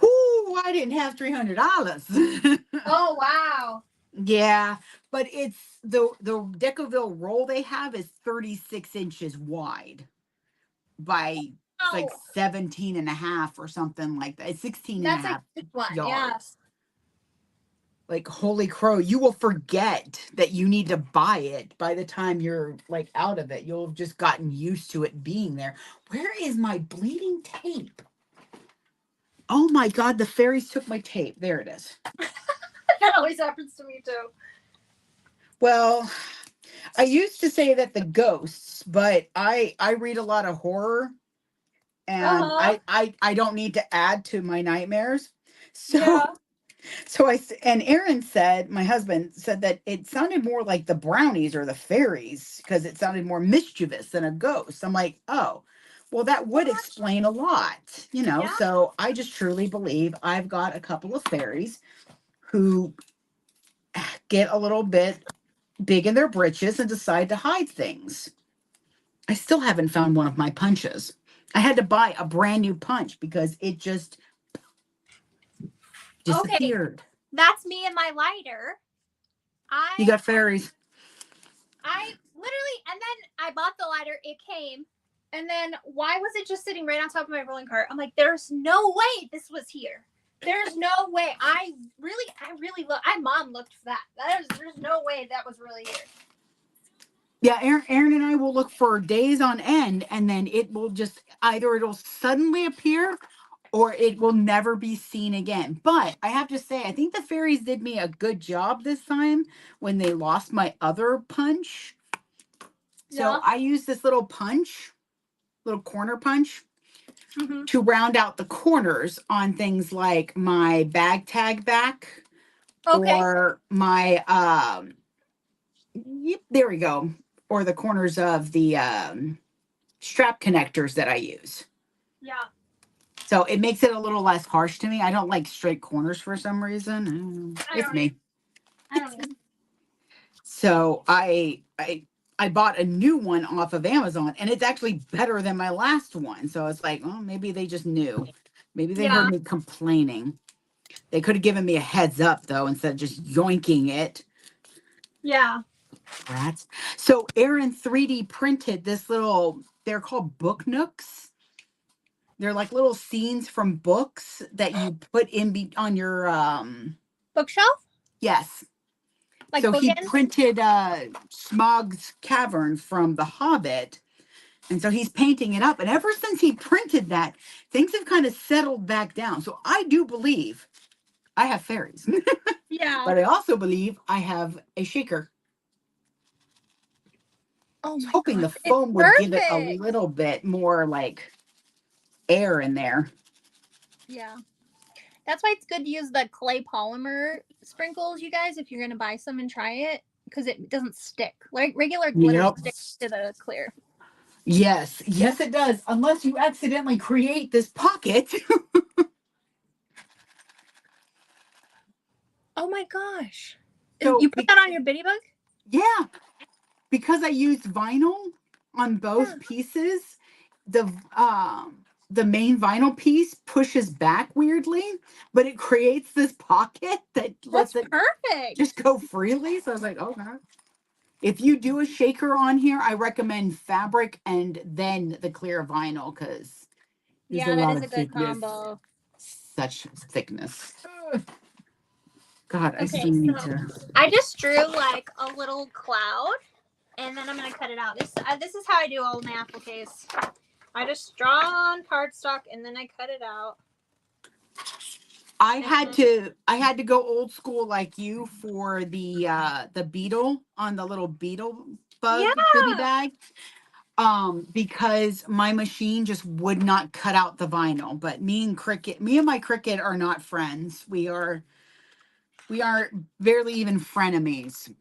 whoo, I didn't have $300. Oh wow. Yeah, but it's the Decoville roll they have is 36 inches wide by like 17 and a half or something like that. It's 16 and a That's half a good one. yards. Yeah. Like, holy crow, you will forget that you need to buy it by the time you're like out of it. You'll have just gotten used to it being there. Where is my bleeding tape? Oh my God, the fairies took my tape. There it is. That always happens to me too. Well, I used to say that the ghosts, but I read a lot of horror and I don't need to add to my nightmares. So and Aaron said, my husband said that it sounded more like the brownies or the fairies because it sounded more mischievous than a ghost. I'm like, oh, well, that would explain a lot, Yeah. So I just truly believe I've got a couple of fairies who get a little bit big in their britches and decide to hide things. I still haven't found one of my punches. I had to buy a brand new punch because it just disappeared. That's me and my lighter. You got fairies. I literally, and then I bought the lighter. It came, and then why was it just sitting right on top of my rolling cart? I'm like, there's no way this was here. There's no way. I really look. Mom looked for that. There's no way that was really here. Yeah, Aaron and I will look for days on end, and then it will just either it'll suddenly appear or it will never be seen again. But I have to say, I think the fairies did me a good job this time when they lost my other punch. So I used this little punch, little corner punch, to round out the corners on things like my bag tag back or my yep, there we go. Or the corners of the strap connectors that I use. Yeah. So it makes it a little less harsh to me. I don't like straight corners for some reason. It's me. I don't know. So I bought a new one off of Amazon, and it's actually better than my last one. So it's like, oh, maybe they just knew. Maybe they heard me complaining. They could have given me a heads up though, instead of just yoinking it. Yeah. Rats. So Aaron 3D printed this little, they're called book nooks. They're like little scenes from books that you put in on your bookshelf. Yes. Like so bookends? He printed Smaug's cavern from The Hobbit. And so he's painting it up. And ever since he printed that, things have kind of settled back down. So I do believe I have fairies. Yeah. But I also believe I have a shaker. Oh my Hoping God. the foam would give it a little bit more like air in there. Yeah. That's why it's good to use the clay polymer sprinkles, you guys, if you're gonna buy some and try it, because it doesn't stick. Like regular glitter Yep. sticks to the clear. Yes. Yes, it does. Unless you accidentally create this pocket. Oh my gosh. So You put that on your bitty bug? yeah, because I used vinyl on both Yeah. pieces, the main vinyl piece pushes back weirdly, but it creates this pocket that lets That's it perfect. just go freely. So I was like, okay. If you do a shaker on here, I recommend fabric and then the clear vinyl because there's a Yeah, that lot is of a good thickness. combo. Such thickness. Ugh. God, I Okay, still need so to. I just drew like a little cloud, and then I'm gonna cut it out. This is how I do all my appliques. I just draw on cardstock and then I cut it out. I had to go old school like you for the beetle on the little beetle bug goodie Yeah. bag. Because my machine just would not cut out the vinyl. But me and my Cricut are not friends. We are barely even frenemies.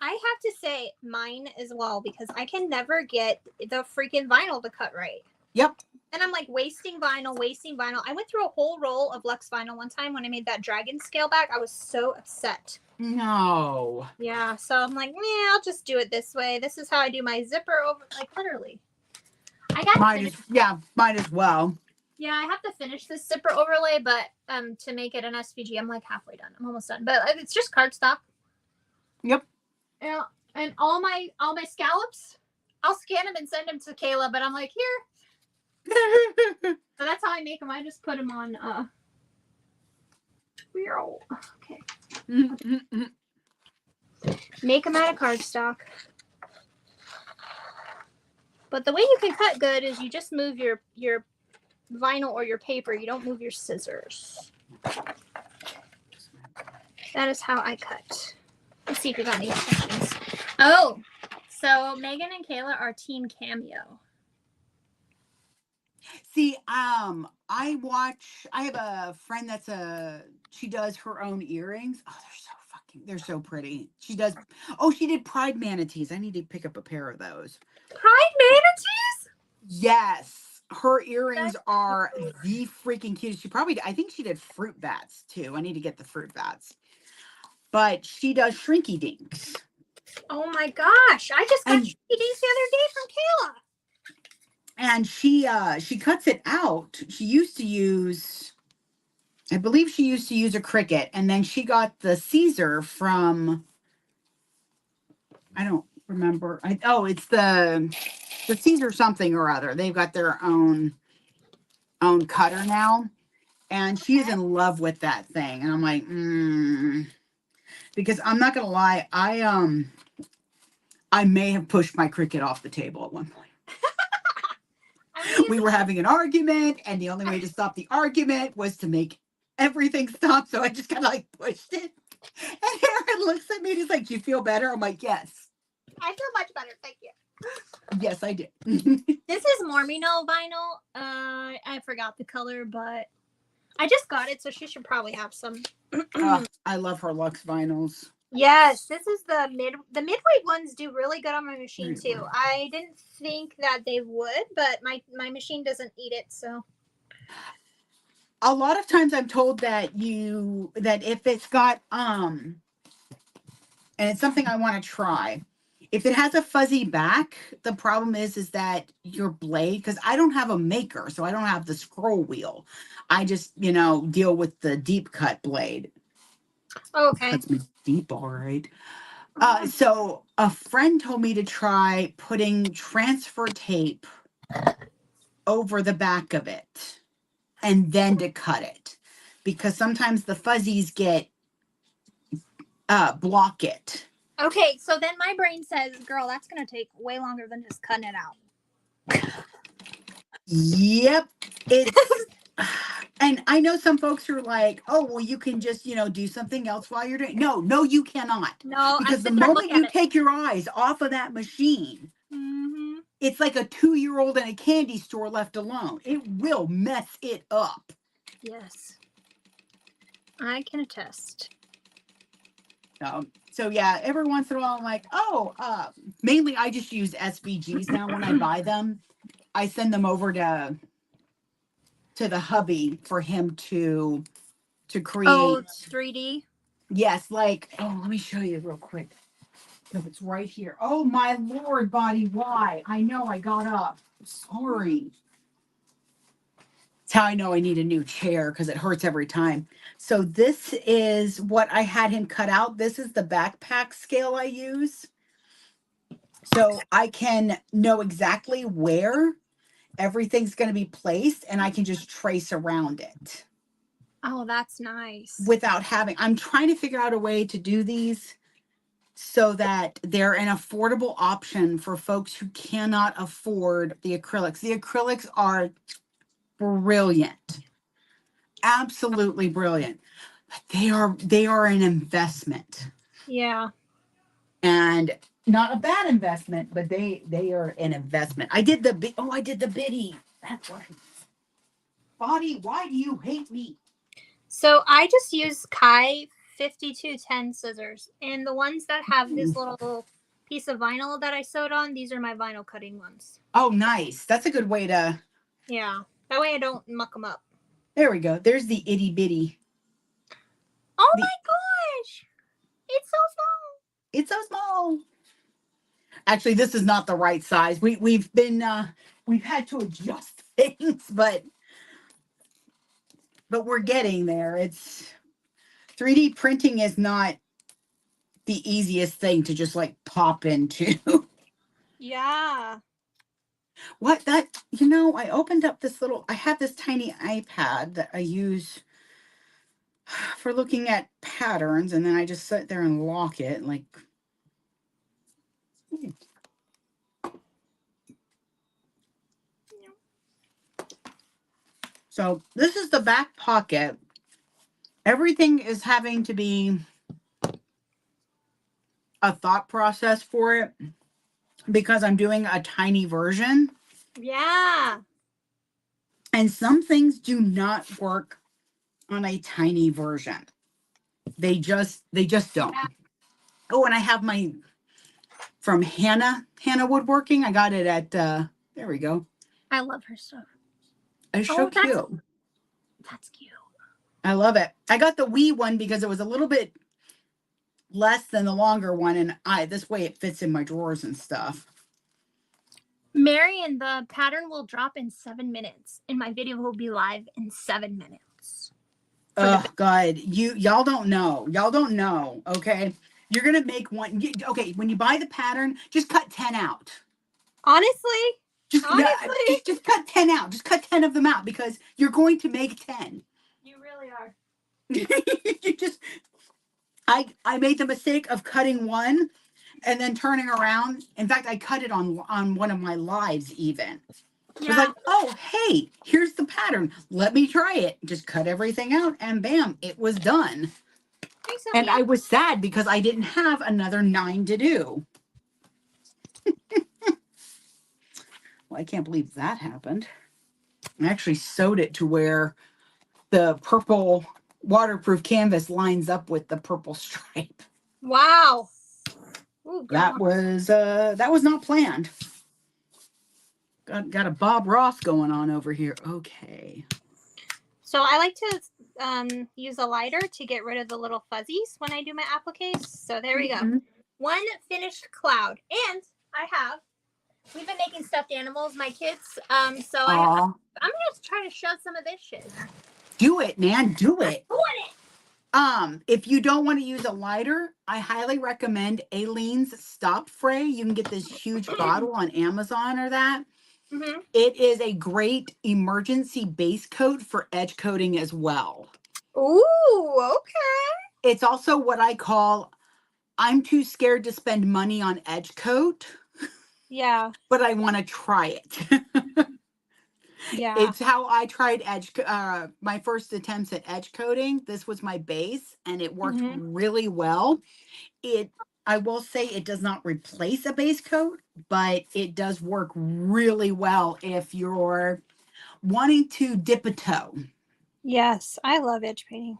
I have to say mine as well because I can never get the freaking vinyl to cut right. Yep. And I'm like wasting vinyl, wasting vinyl. I went through a whole roll of Lux vinyl one time when I made that dragon scale back. I was so upset. No. Yeah, so I'm like, yeah, I'll just do it this way. This is how I do my zipper over, like literally. I got might as well. Yeah, I have to finish this zipper overlay, but to make it an SVG, I'm like halfway done. I'm almost done, but it's just cardstock. Yep. Yeah, and all my scallops, I'll scan them and send them to Kayla. But I'm like, here. So that's how I make them. I just put them on. Okay. Make them out of cardstock. But the way you can cut good is you just move your vinyl or your paper. You don't move your scissors. That is how I cut. Let's see if we got any questions. Oh, so Megan and Kayla are Team Cameo. See, I have a friend she does her own earrings. Oh, they're so pretty. She did Pride manatees. I need to pick up a pair of those. Pride manatees? Yes. Her earrings are the freaking cutest. I think she did fruit bats too. I need to get the fruit bats. But she does shrinky dinks. Oh my gosh. I just got shrinky dinks the other day from Kayla. And she cuts it out. I believe she used to use a Cricut, and then she got the Caesar from, I don't remember. It's the Caesar something or other. They've got their own cutter now, and she's in love with that thing. And I'm like, because I'm not gonna lie, I may have pushed my Cricut off the table at one point. We were having an argument, and the only way to stop the argument was to make everything stop. So I just kind of like pushed it. And Aaron looks at me and he's like, "Do you feel better?" I'm like, "Yes." I feel much better. Thank you. Yes, I did. This is Mormino vinyl. I forgot the color, but I just got it, so she should probably have some. I love her Lux vinyls. Yes, this is the midweight ones do really good on my machine too. I didn't think that they would, but my machine doesn't eat it, so. A lot of times I'm told that if it's got and it's something I want to try. If it has a fuzzy back, the problem is that your blade, because I don't have a maker, so I don't have the scroll wheel. I just, deal with the deep cut blade. Okay. Cuts me deep, all right. So a friend told me to try putting transfer tape over the back of it and then to cut it, because sometimes the fuzzies block it. Okay, so then my brain says, girl, that's going to take way longer than just cutting it out. Yep. It's and I know some folks are like, "Oh, well, you can just, do something else while you're doing." No, you cannot. No, because the moment you take your eyes off of that machine, it's like a 2-year-old in a candy store left alone. It will mess it up. Yes. I can attest. So yeah, every once in a while I'm like, oh, mainly I just use SVGs now when I buy them. I send them over to the hubby for him to create. 3D. Yes, like, oh, let me show you real quick. No, it's right here. Oh my Lord, body, why? I know I got up. Sorry. It's how I know I need a new chair because it hurts every time. So this is what I had him cut out. This is the backpack scale I use. So I can know exactly where everything's going to be placed and I can just trace around it. Oh, that's nice. Without having, I'm trying to figure out a way to do these so that they're an affordable option for folks who cannot afford the acrylics. The acrylics are brilliant. Absolutely brilliant. But they are an investment. Yeah. And not a bad investment, but they are an investment. I did the biddy. That's right. Body, why do you hate me? So I just use Kai 5210 scissors, and the ones that have this little piece of vinyl that I sewed on, these are my vinyl cutting ones. Oh, nice. That's a good way to. Yeah, that way I don't muck them up. There we go. There's the itty bitty. Oh my gosh, it's so small. It's so small. Actually, this is not the right size. We've had to adjust things, but we're getting there. It's 3D printing is not the easiest thing to just like pop into. Yeah. What I opened up this I have this tiny iPad that I use for looking at patterns, and then I just sit there and lock it like. So this is the back pocket. Everything is having to be a thought process for it because I'm doing a tiny version. Yeah. And some things do not work on a tiny version. They just don't. Oh, and I have my from Hannah Woodworking. I got it at there we go. I love her stuff. It's so cute. That's cute. I love it. I got the wee one because it was a little bit less than the longer one, and this way it fits in my drawers and stuff. Marion, the pattern will drop in 7 minutes, and my video will be live in 7 minutes. Oh God, y'all don't know. Y'all don't know. Okay, you're gonna make one. Okay, when you buy the pattern, just cut 10 out. Honestly, just cut 10 out. Just cut 10 of them out because you're going to make 10. You really are. You just, I made the mistake of cutting one and then turning around. In fact, I cut it on one of my lives even. Yeah. I was like, oh, hey, here's the pattern. Let me try it. Just cut everything out and bam, it was done. Thanks, and I was sad because I didn't have another 9 to do. Well, I can't believe that happened. I actually sewed it to where the purple waterproof canvas lines up with the purple stripe. Wow. Ooh, that was not planned. Got a Bob Ross going on over here. Okay. So I like to use a lighter to get rid of the little fuzzies when I do my appliques. So there we go. One finished cloud. And we've been making stuffed animals, my kids. I'm going to try to show some of this shit. Do it, man. Do it. I'm doing it. If you don't want to use a lighter, I highly recommend Aileen's Stop Fray. You can get this huge bottle on Amazon or that. Mm-hmm. It is a great emergency base coat for edge coating as well. Ooh, okay. It's also what I call, I'm too scared to spend money on edge coat. Yeah. But I want to try it. Yeah. It's how I tried my first attempts at edge coating. This was my base and it worked really well. I will say it does not replace a base coat, but it does work really well if you're wanting to dip a toe. Yes, I love edge painting.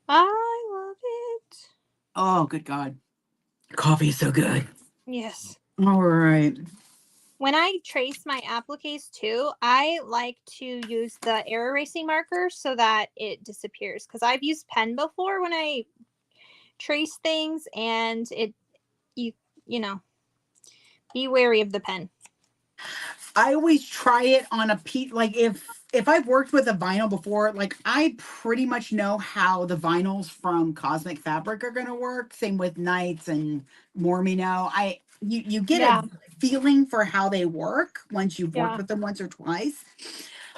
I love it. Oh, good God. Coffee is so good. Yes. All right. When I trace my appliques too, I like to use the air erasing marker so that it disappears. Because I've used pen before when I trace things, and you you know, be wary of the pen. I always try it on a piece. Like if I've worked with a vinyl before, like I pretty much know how the vinyls from Cosmic Fabric are going to work. Same with Knights and Mormino. You get a Yeah. feeling for how they work once you've worked Yeah. with them once or twice.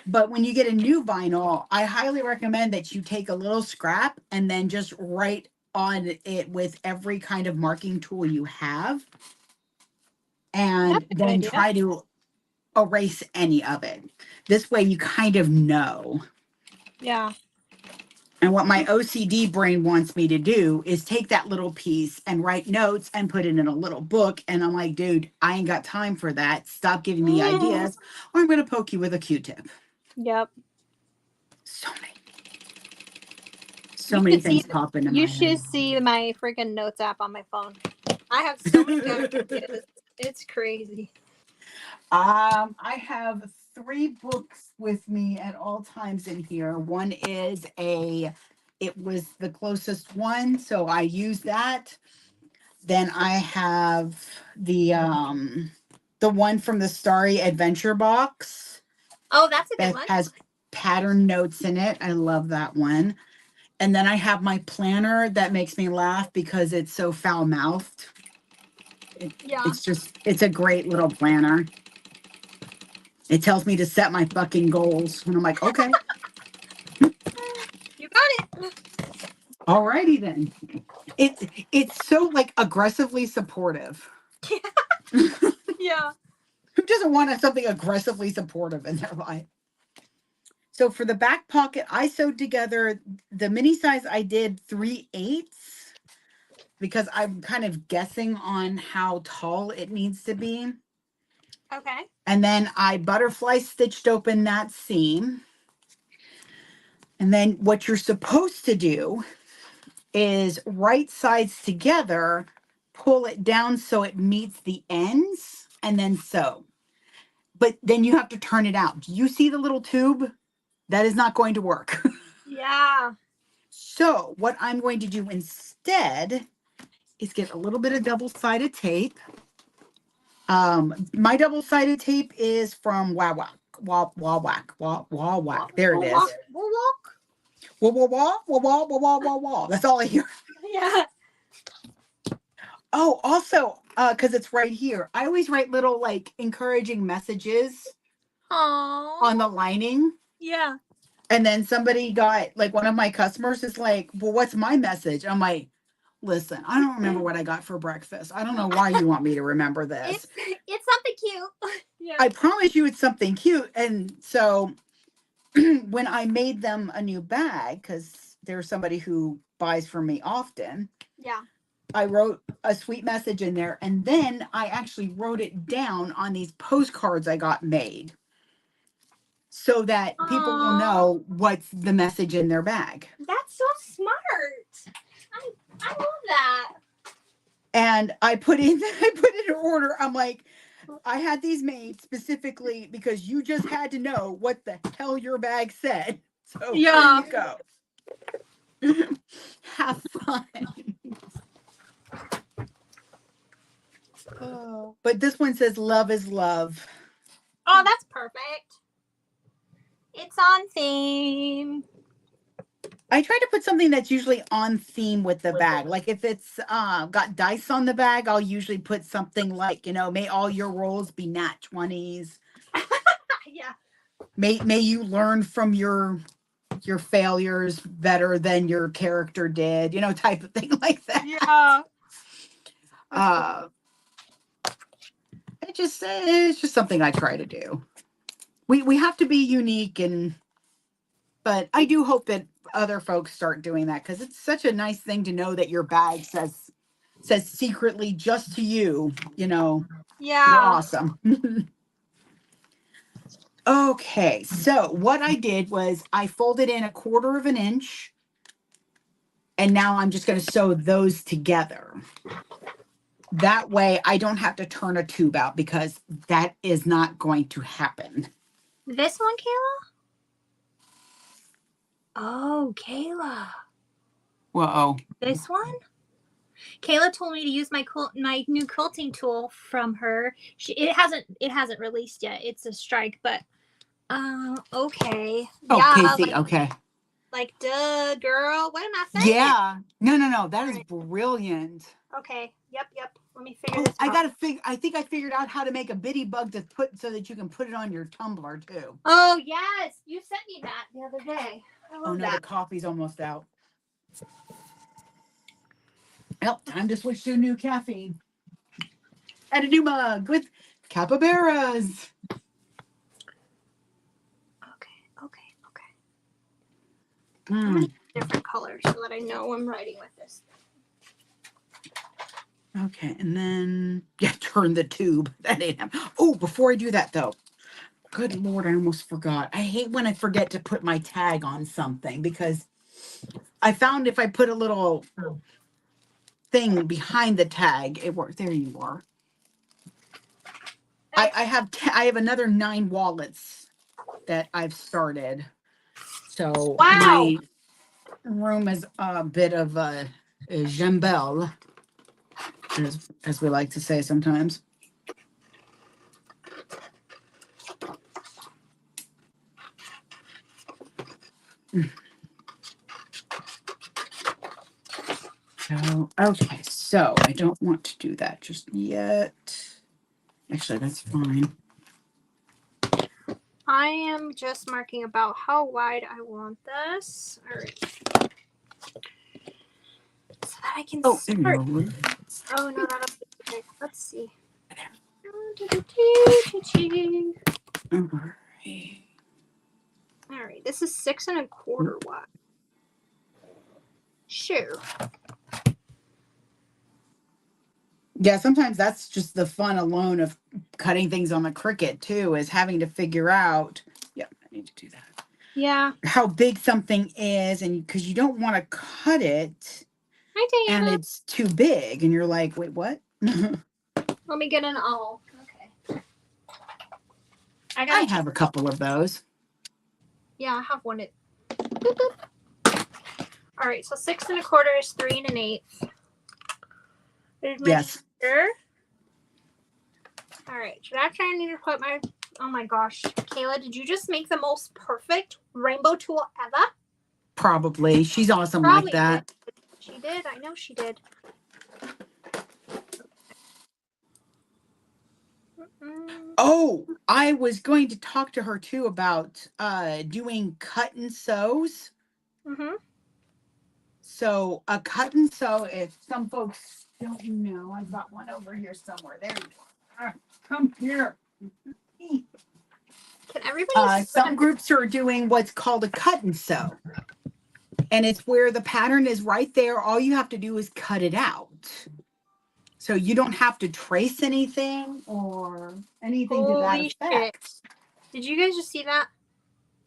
But when you get a new vinyl, I highly recommend that you take a little scrap and then just write on it with every kind of marking tool you have, That's and a good then idea. try to erase any of it. This way you kind of know. Yeah. And what my OCD brain wants me to do is take that little piece and write notes and put it in a little book. And I'm like, dude, I ain't got time for that. Stop giving me ideas, or I'm going to poke you with a Q-tip. Yep. So many, so You many should see. things pop into You my should head. see my freaking notes app on my phone. I have so many ideas. It's crazy. I have 3 books with me at all times in here. One is it was the closest one, so I use that. Then I have the one from the Starry Adventure box Oh, that's a good that one. has pattern notes in it. I love that one. And then I have my planner that makes me laugh because it's so foul-mouthed. Yeah. It's a great little planner. It tells me to set my fucking goals. And I'm like, okay, You got it. alrighty then. It's so like aggressively supportive. Yeah. Who doesn't want something aggressively supportive in their life? So for the back pocket, I sewed together the mini size. I did 3/8 because I'm kind of guessing on how tall it needs to be. Okay. And then I butterfly stitched open that seam. And then what you're supposed to do is right sides together, pull it down so it meets the ends, and then sew. But then you have to turn it out. Do you see the little tube? That is not going to work. Yeah. So what I'm going to do instead is get a little bit of double-sided tape. My double-sided tape is from Wah Wah. Wah Wah Whack. Wah Wah Whack. There it is. We'll walk. Wah Wah Wah Wah Wah Wah Wah Wah Wah. That's all I hear. Yeah. Oh, also, because it's right here, I always write little like encouraging messages Aww. on the lining. Yeah. And then somebody got like one of my customers is like, well, what's my message? I'm like, listen, I don't remember what I got for breakfast. I don't know why you want me to remember this. It's something cute. Yeah. I promise you it's something cute. And so when I made them a new bag, because there's somebody who buys from me often, Yeah. I wrote a sweet message in there. And then I actually wrote it down on these postcards I got made so that people will Aww. know what's the message in their bag. That's so smart. I love that. And I put in an order. I'm like, I had these made specifically because you just had to know what the hell your bag said. So Yeah. there you go. Have fun. Oh, but this one says love is love. Oh, that's perfect. It's on theme. I try to put something that's usually on theme with the bag. Like if it's got dice on the bag, I'll usually put something like, may all your rolls be nat 20s. Yeah. May you learn from your failures better than your character did, type of thing like that. Yeah. It's just something I try to do. We have to be unique, but I do hope that other folks start doing that because it's such a nice thing to know that your bag says secretly just to you, Yeah. you're awesome. Okay, so what I did was I folded in 1/4 of an inch And now I'm just going to sew those together. That way I don't have to turn a tube out because that is not going to happen. This one, Kayla? Oh, Kayla. Whoa. This one? Kayla told me to use my new quilting tool from her. It hasn't released yet. It's a strike, but okay. Oh, Yeah, Casey, okay. Like, duh, girl. What am I saying? Yeah. No. That is brilliant. Okay. Yep. Let me figure this out. I think I figured out how to make a bitty bug to put so that you can put it on your tumbler too. Oh, yes. You sent me that the other day. I love that. The coffee's almost out. Well, time to switch to a new caffeine. And a new mug with capybaras. Okay. Mm. I'm gonna different colors so that I know I'm writing with this. Okay, and then turn the tube. That ain't him. Oh, before I do that though, good Lord, I almost forgot. I hate when I forget to put my tag on something because I found if I put a little thing behind the tag, it works. There you are. I have another 9 wallets that I've started. So my room is a bit of a jambelle, as we like to say sometimes. So, okay, so I don't want to do that just yet. Actually, that's fine. I am just marking about how wide I want this. All right. So that I can start. Oh, no, that'll be big. Let's see. All right. This is 6 1/4 wide. Sure. Yeah, sometimes that's just the fun alone of cutting things on the Cricut too, is having to figure out, I need to do that. Yeah. How big something is, and because you don't want to cut it and it's too big, and you're like, wait, what? Let me get an awl. Okay. I have a couple of those. Yeah, I have one. Boop, boop. All right, so 6 1/4 is 3 1/8. There's my Yes. finger. All right, should I actually need to put my? Oh my gosh, Kayla, did you just make the most perfect rainbow tool ever? Probably. She's awesome like that. She did. I know she did. Oh, I was going to talk to her too about doing cut and sews. Mm-hmm. So a cut and sew, if some folks don't know, I've got one over here somewhere. There you are. Come here. Can everybody? Some groups are doing what's called a cut and sew. And it's where the pattern is right there. All you have to do is cut it out. So you don't have to trace anything or anything to that effect. Shit. Did you guys just see that?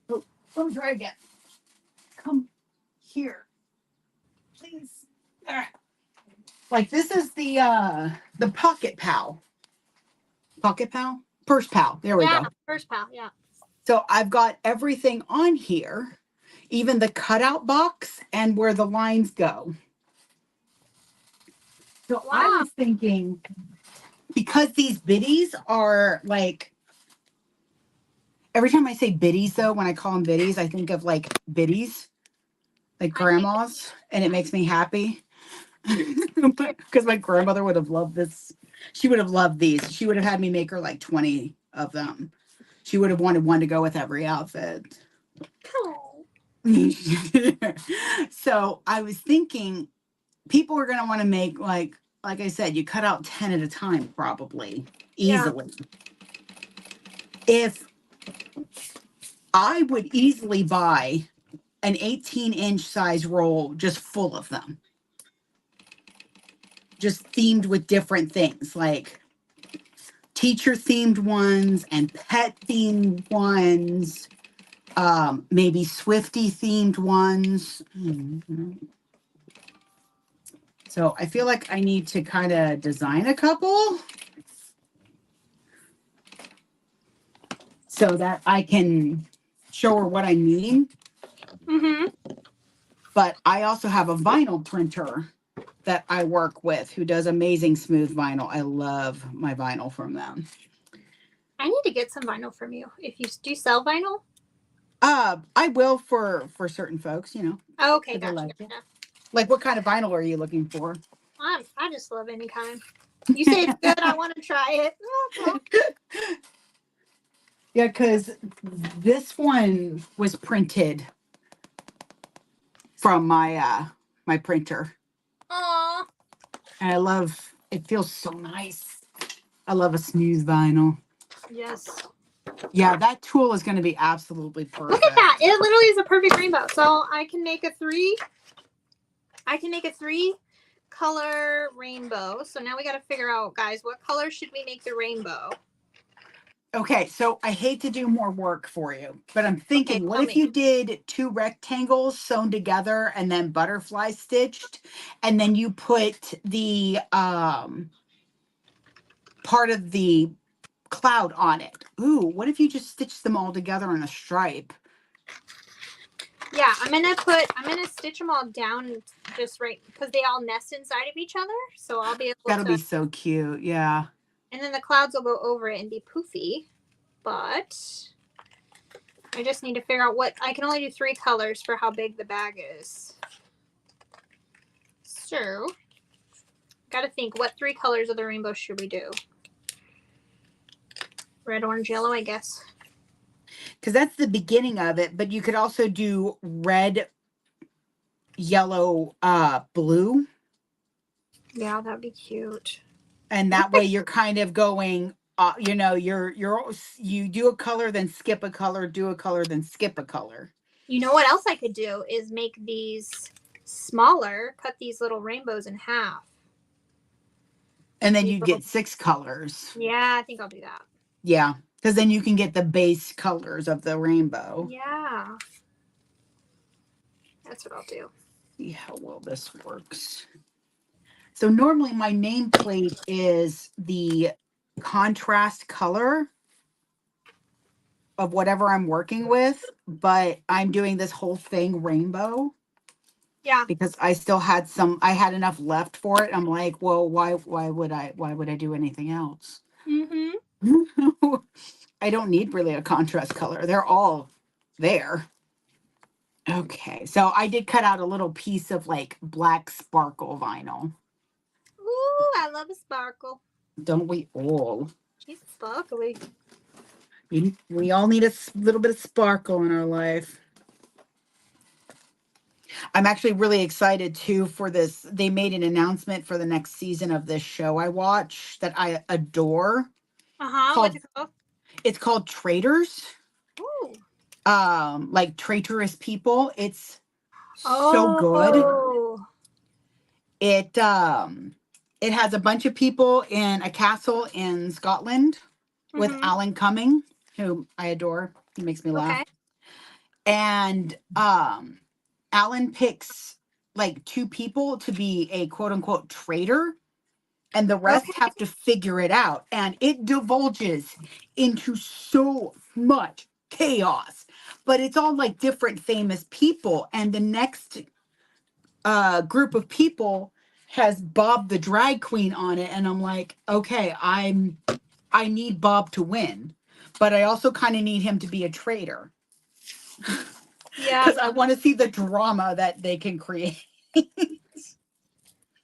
Oh, let me try again. Come here. Please. Like this is the Pocket Pal. Pocket Pal? Purse Pal. There we go. Purse Pal, yeah. So I've got everything on here, even the cutout box and where the lines go. So I was thinking, because these biddies are like, every time I say biddies though, when I call them biddies, I think of like biddies, like grandmas, and it makes me happy. Because my grandmother would have loved this. She would have loved these. She would have had me make her like 20 of them. She would have wanted one to go with every outfit. Oh. So I was thinking people are going to want to make like I said, you cut out 10 at a time, probably easily. Yeah. If I would easily buy an 18-inch size roll just full of them. Just themed with different things like teacher themed ones and pet themed ones, maybe Swifty themed ones. So I feel like I need to kind of design a couple so that I can show her what I mean. Mm-hmm. But I also have a vinyl printer that I work with who does amazing smooth vinyl. I love my vinyl from them. I need to get some vinyl from you. If you do sell vinyl? I will for certain folks, you know. Oh, okay, If they gotcha. like it. Gotcha. Like what kind of vinyl are you looking for? I just love any kind. You say it's good, I want to try it. Yeah, because this one was printed from my printer. Aw. And I love it, feels so nice. I love a smooth vinyl. Yes. Yeah, that tool is going to be absolutely perfect. Look at that. It literally is a perfect rainbow. So I can make a three color rainbow. So now we got to figure out, guys, what color should we make the rainbow? Okay, so I hate to do more work for you, but I'm thinking, what tell if me. you did 2 rectangles sewn together and then butterfly stitched, and then you put the part of the cloud on it? Ooh, what if you just stitch them all together in a stripe? Yeah, I'm gonna stitch them all down just right because they all nest inside of each other. So I'll be able That'll to. be so cute. Yeah. And then the clouds will go over it and be poofy. But I just need to figure out what I can only do 3 colors for how big the bag is. So, got to think, what 3 colors of the rainbow should we do? Red, orange, yellow, I guess. Because that's the beginning of it, but you could also do red, yellow, blue. Yeah, that'd be cute. And that way you're kind of going, you know, you do a color, then skip a color, do a color, then skip a color. You know what else I could do is make these smaller, cut these little rainbows in half. And then you get 6 colors. Yeah, I think I'll do that. Yeah, because then you can get the base colors of the rainbow. Yeah. That's what I'll do. See how well this works. So normally my nameplate is the contrast color of whatever I'm working with, but I'm doing this whole thing rainbow. Yeah. Because I still had I had enough left for it. I'm like, well, why would I do anything else? Mm-hmm. I don't need really a contrast color. They're all there. Okay, so I did cut out a little piece of like black sparkle vinyl. Ooh, I love a sparkle. Don't we all? She's sparkly. We all need a little bit of sparkle in our life. I'm actually really excited too for this. They made an announcement for the next season of this show I watch that I adore. What's it called? It's called Traitors. Ooh. Like traitorous people. It's so good. It has a bunch of people in a castle in Scotland with Alan Cumming, who I adore. He makes me laugh. And Alan picks like 2 people to be a quote unquote traitor, and the rest have to figure it out. And it divulges into so much chaos, but it's all like different famous people. And the next group of people has Bob the drag queen on it. And I'm like, okay, I need Bob to win, but I also kind of need him to be a traitor. Yeah. Because I want to see the drama that they can create.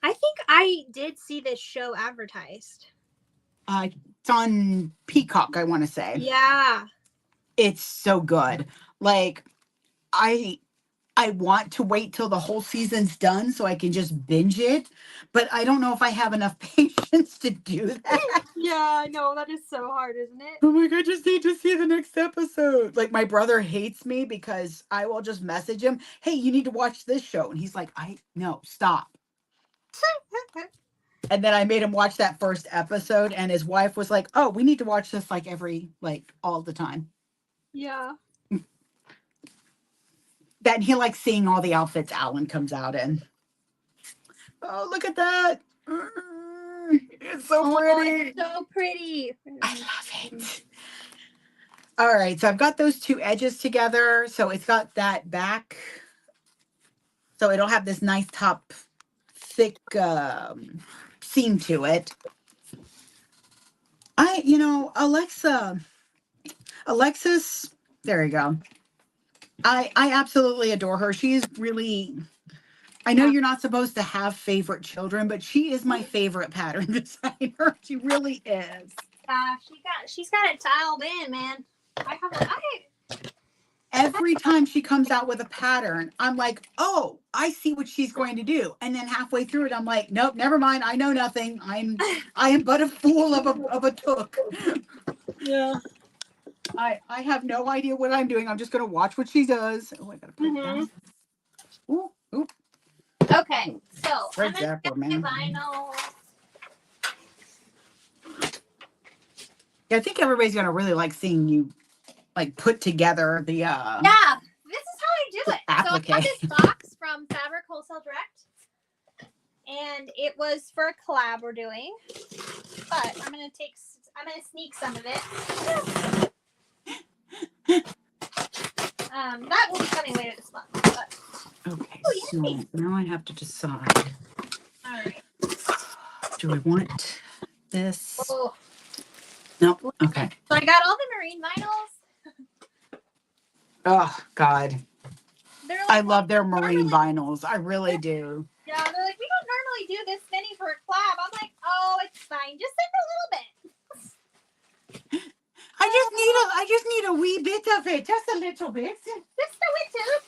I think I did see this show advertised. It's on Peacock, I want to say. Yeah. It's so good. Like, I want to wait till the whole season's done so I can just binge it, but I don't know if I have enough patience to do that. Yeah, I know. That is so hard, isn't it? I'm like, I just need to see the next episode. Like, my brother hates me because I will just message him, hey, you need to watch this show. And he's like, no, stop. And then I made him watch that first episode, and his wife was like, oh, we need to watch this like all the time. Yeah. That he likes seeing all the outfits Alan comes out in. Oh, look at that. It's so pretty. It's so pretty. I love it. All right, so I've got those two edges together. So it's got that back. So it'll have this nice top, thick seam to it. Alexis, there you go. I absolutely adore her. She's really, I know you're not supposed to have favorite children, but she is my favorite pattern designer. She really is. Yeah, she's got it dialed in, man. Every time she comes out with a pattern, I'm like, oh, I see what she's going to do. And then halfway through it, I'm like, nope, never mind. I know nothing. I am but a fool of a took. Yeah. I have no idea what I'm doing. I'm just gonna watch what she does. Oh, I gotta put it down. Ooh, ooh. Okay, so I'm Red gonna Zapper, get man. vinyl. Yeah, I think everybody's gonna really like seeing you like put together the Yeah, this is how I do it. applique. So I got this box from Fabric Wholesale Direct, and it was for a collab we're doing. But I'm gonna sneak some of it. That will be coming later this month. But... Okay, so now I have to decide. All right. Do I want this? Oh. Nope. Okay. So I got all the marine vinyls. Oh God. They're like, I love their marine vinyls. I really do. Yeah, they're like, we don't normally do this many for a collab. I'm like, oh, it's fine. Just send a little bit. I just need a wee bit of it. Just a little bit. Just a little.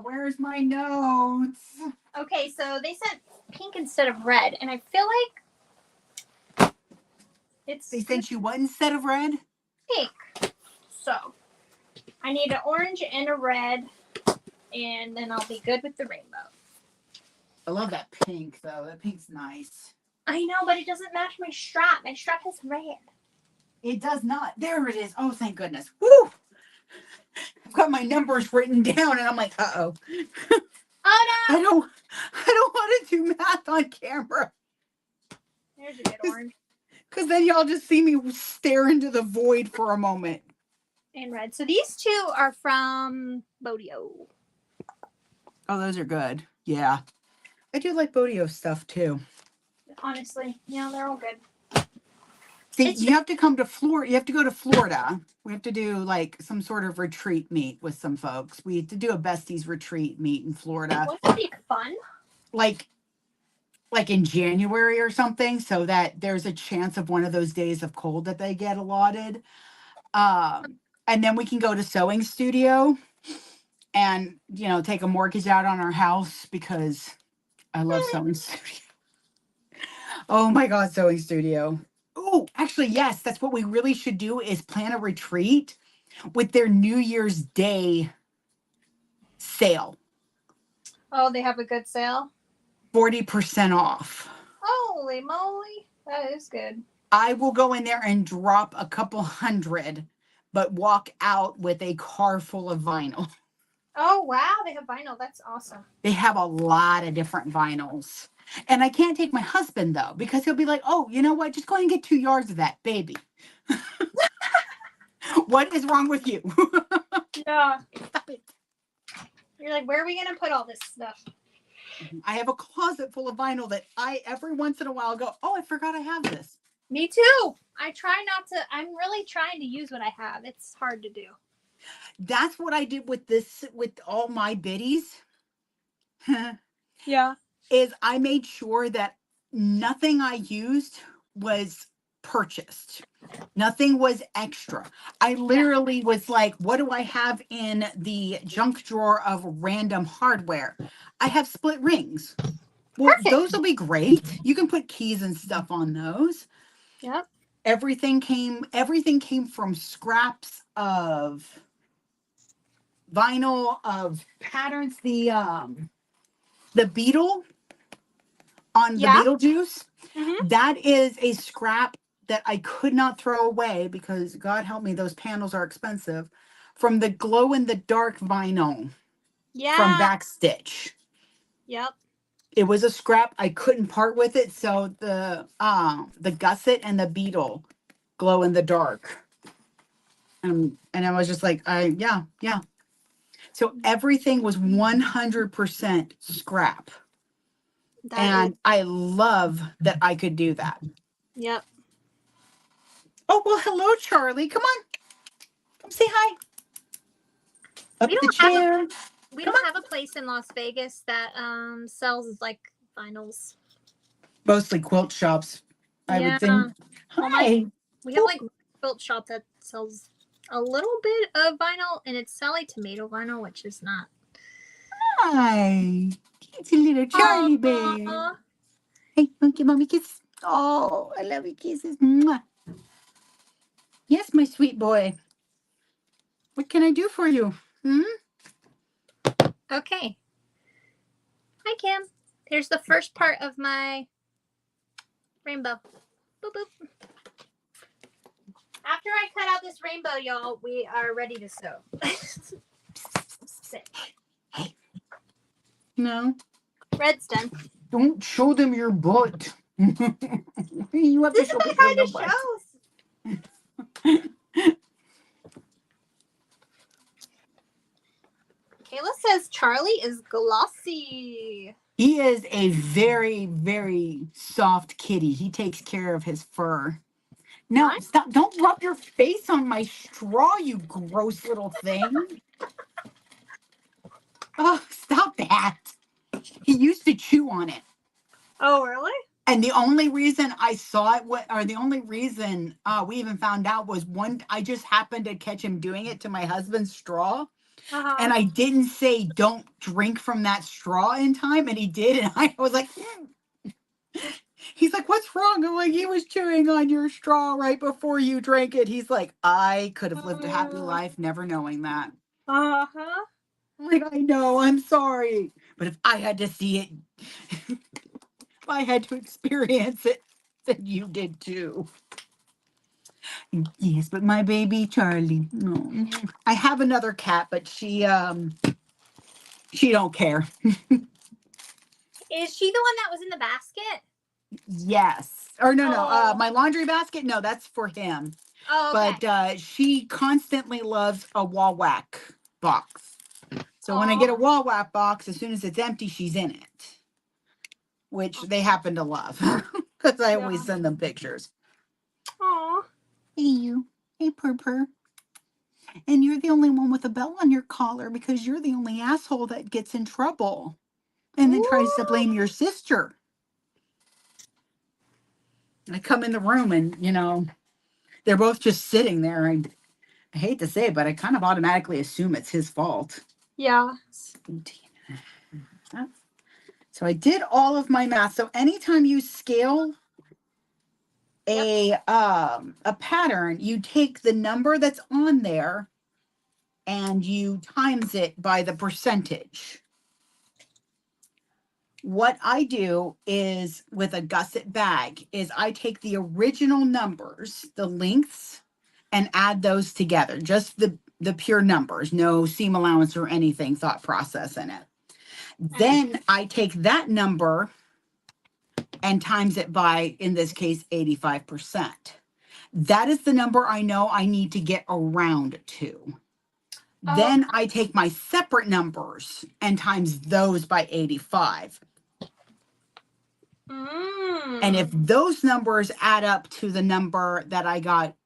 Where's my notes? Okay, so they sent pink instead of red, and I feel like They sent you what instead of red? pink. So I need an orange and a red, and then I'll be good with the rainbow. I love that pink though. That pink's nice. I know, but it doesn't match my strap. My strap is red. It does not. There it is. Oh, thank goodness. Woo! I've got my numbers written down, and I'm like, uh-oh. Oh no! I don't want to do math on camera. There's a good orange. Because then y'all just see me stare into the void for a moment. And red. So these two are from Bodio. Oh, those are good. Yeah. I do like Bodio stuff too. Honestly, yeah, they're all good. See, you have to come to Florida. You have to go to Florida. We have to do like some sort of retreat meet with some folks. We have to do a besties retreat meet in Florida. Wouldn't that be fun? Like in January or something, so that there's a chance of one of those days of cold that they get allotted. And then we can go to sewing studio and, take a mortgage out on our house because I love sewing studio. Oh my God, sewing studio. Oh, actually, yes, that's what we really should do is plan a retreat with their New Year's Day sale. Oh, they have a good sale? 40% off. Holy moly. That is good. I will go in there and drop a couple hundred, but walk out with a car full of vinyl. Oh, wow. They have vinyl. That's awesome. They have a lot of different vinyls. And I can't take my husband, though, because he'll be like, oh, you know what? Just go ahead and get 2 yards of that, baby. What is wrong with you? Yeah. You're like, where are we going to put all this stuff? I have a closet full of vinyl that every once in a while go, oh, I forgot I have this. Me too. I try not to. I'm really trying to use what I have. It's hard to do. That's what I did with all my biddies. Yeah. Is I made sure that nothing I used was purchased. Nothing was extra. I literally was like, what do I have in the junk drawer of random hardware? I have split rings. Well, Perfect. Those will be great. You can put keys and stuff on those. Yep. Everything came from scraps of vinyl, of patterns. The beetle on the Beetlejuice. Mm-hmm. That is a scrap that I could not throw away because God help me, those panels are expensive. From the glow in the dark vinyl. Yeah. from Backstitch. Yep. It was a scrap. I couldn't part with it, so the gusset and the beetle glow in the dark. And I was just like, yeah. So everything was 100% scrap. And I love that I could do that. Yep. Oh, well, hello, Charlie. Come on. Come say hi. Up We the don't have chair. We don't have a place in Las Vegas that sells like vinyls. Mostly quilt shops, I would think. Hi. We have like a quilt shop that sells a little bit of vinyl, and it's Sally Tomato vinyl, which is not. Hi. It's a little Charlie bear. Aw. Hey, want to give mommy a kiss? Oh, I love your kisses. Mwah. Yes, my sweet boy. What can I do for you? Okay. Hi, Kim. Here's the first part of my rainbow. Boop, boop. After I cut out this rainbow, y'all, we are ready to sew. Sit. Hey. No. Red's done. Don't show them your butt. You have This to is show my people kind your of butt. shows. Kayla says Charlie is glossy. He is a very, very soft kitty. He takes care of his fur. No, What? stop. Don't rub your face on my straw, you gross little thing. Oh, stop that. He used to chew on it. Oh, really? And the only reason I saw it, or the only reason we even found out was I just happened to catch him doing it to my husband's straw. Uh-huh. And I didn't say, don't drink from that straw in time. And he did. And I was like, He's like, what's wrong? I'm like, he was chewing on your straw right before you drank it. He's like, I could have lived a happy life never knowing that. Uh-huh. I'm like, I know, I'm sorry. But if I had to see it, if I had to experience it, then you did too. Yes, but my baby Charlie. No. I have another cat, but she don't care. Is she the one that was in the basket? Yes. Or no. Oh. My laundry basket, no, that's for him. Oh, okay. But she constantly loves a wall whack box. So when I get a wall whack box, as soon as it's empty, she's in it, which they happen to love because I always send them pictures. Aw. Hey, you. Hey, Purr. And you're the only one with a bell on your collar because you're the only asshole that gets in trouble and then tries to blame your sister. I come in the room and, they're both just sitting there. I hate to say it, but I kind of automatically assume it's his fault. Yeah. So I did all of my math. So anytime you scale a pattern, you take the number that's on there and you times it by the percentage. What I do is with a gusset bag is I take the original numbers, the lengths, and add those together. Just the pure numbers, no seam allowance or anything thought process in it. Then I take that number and times it by, in this case, 85%. That is the number I know I need to get around to. Then I take my separate numbers and times those by 85. And if those numbers add up to the number that I got,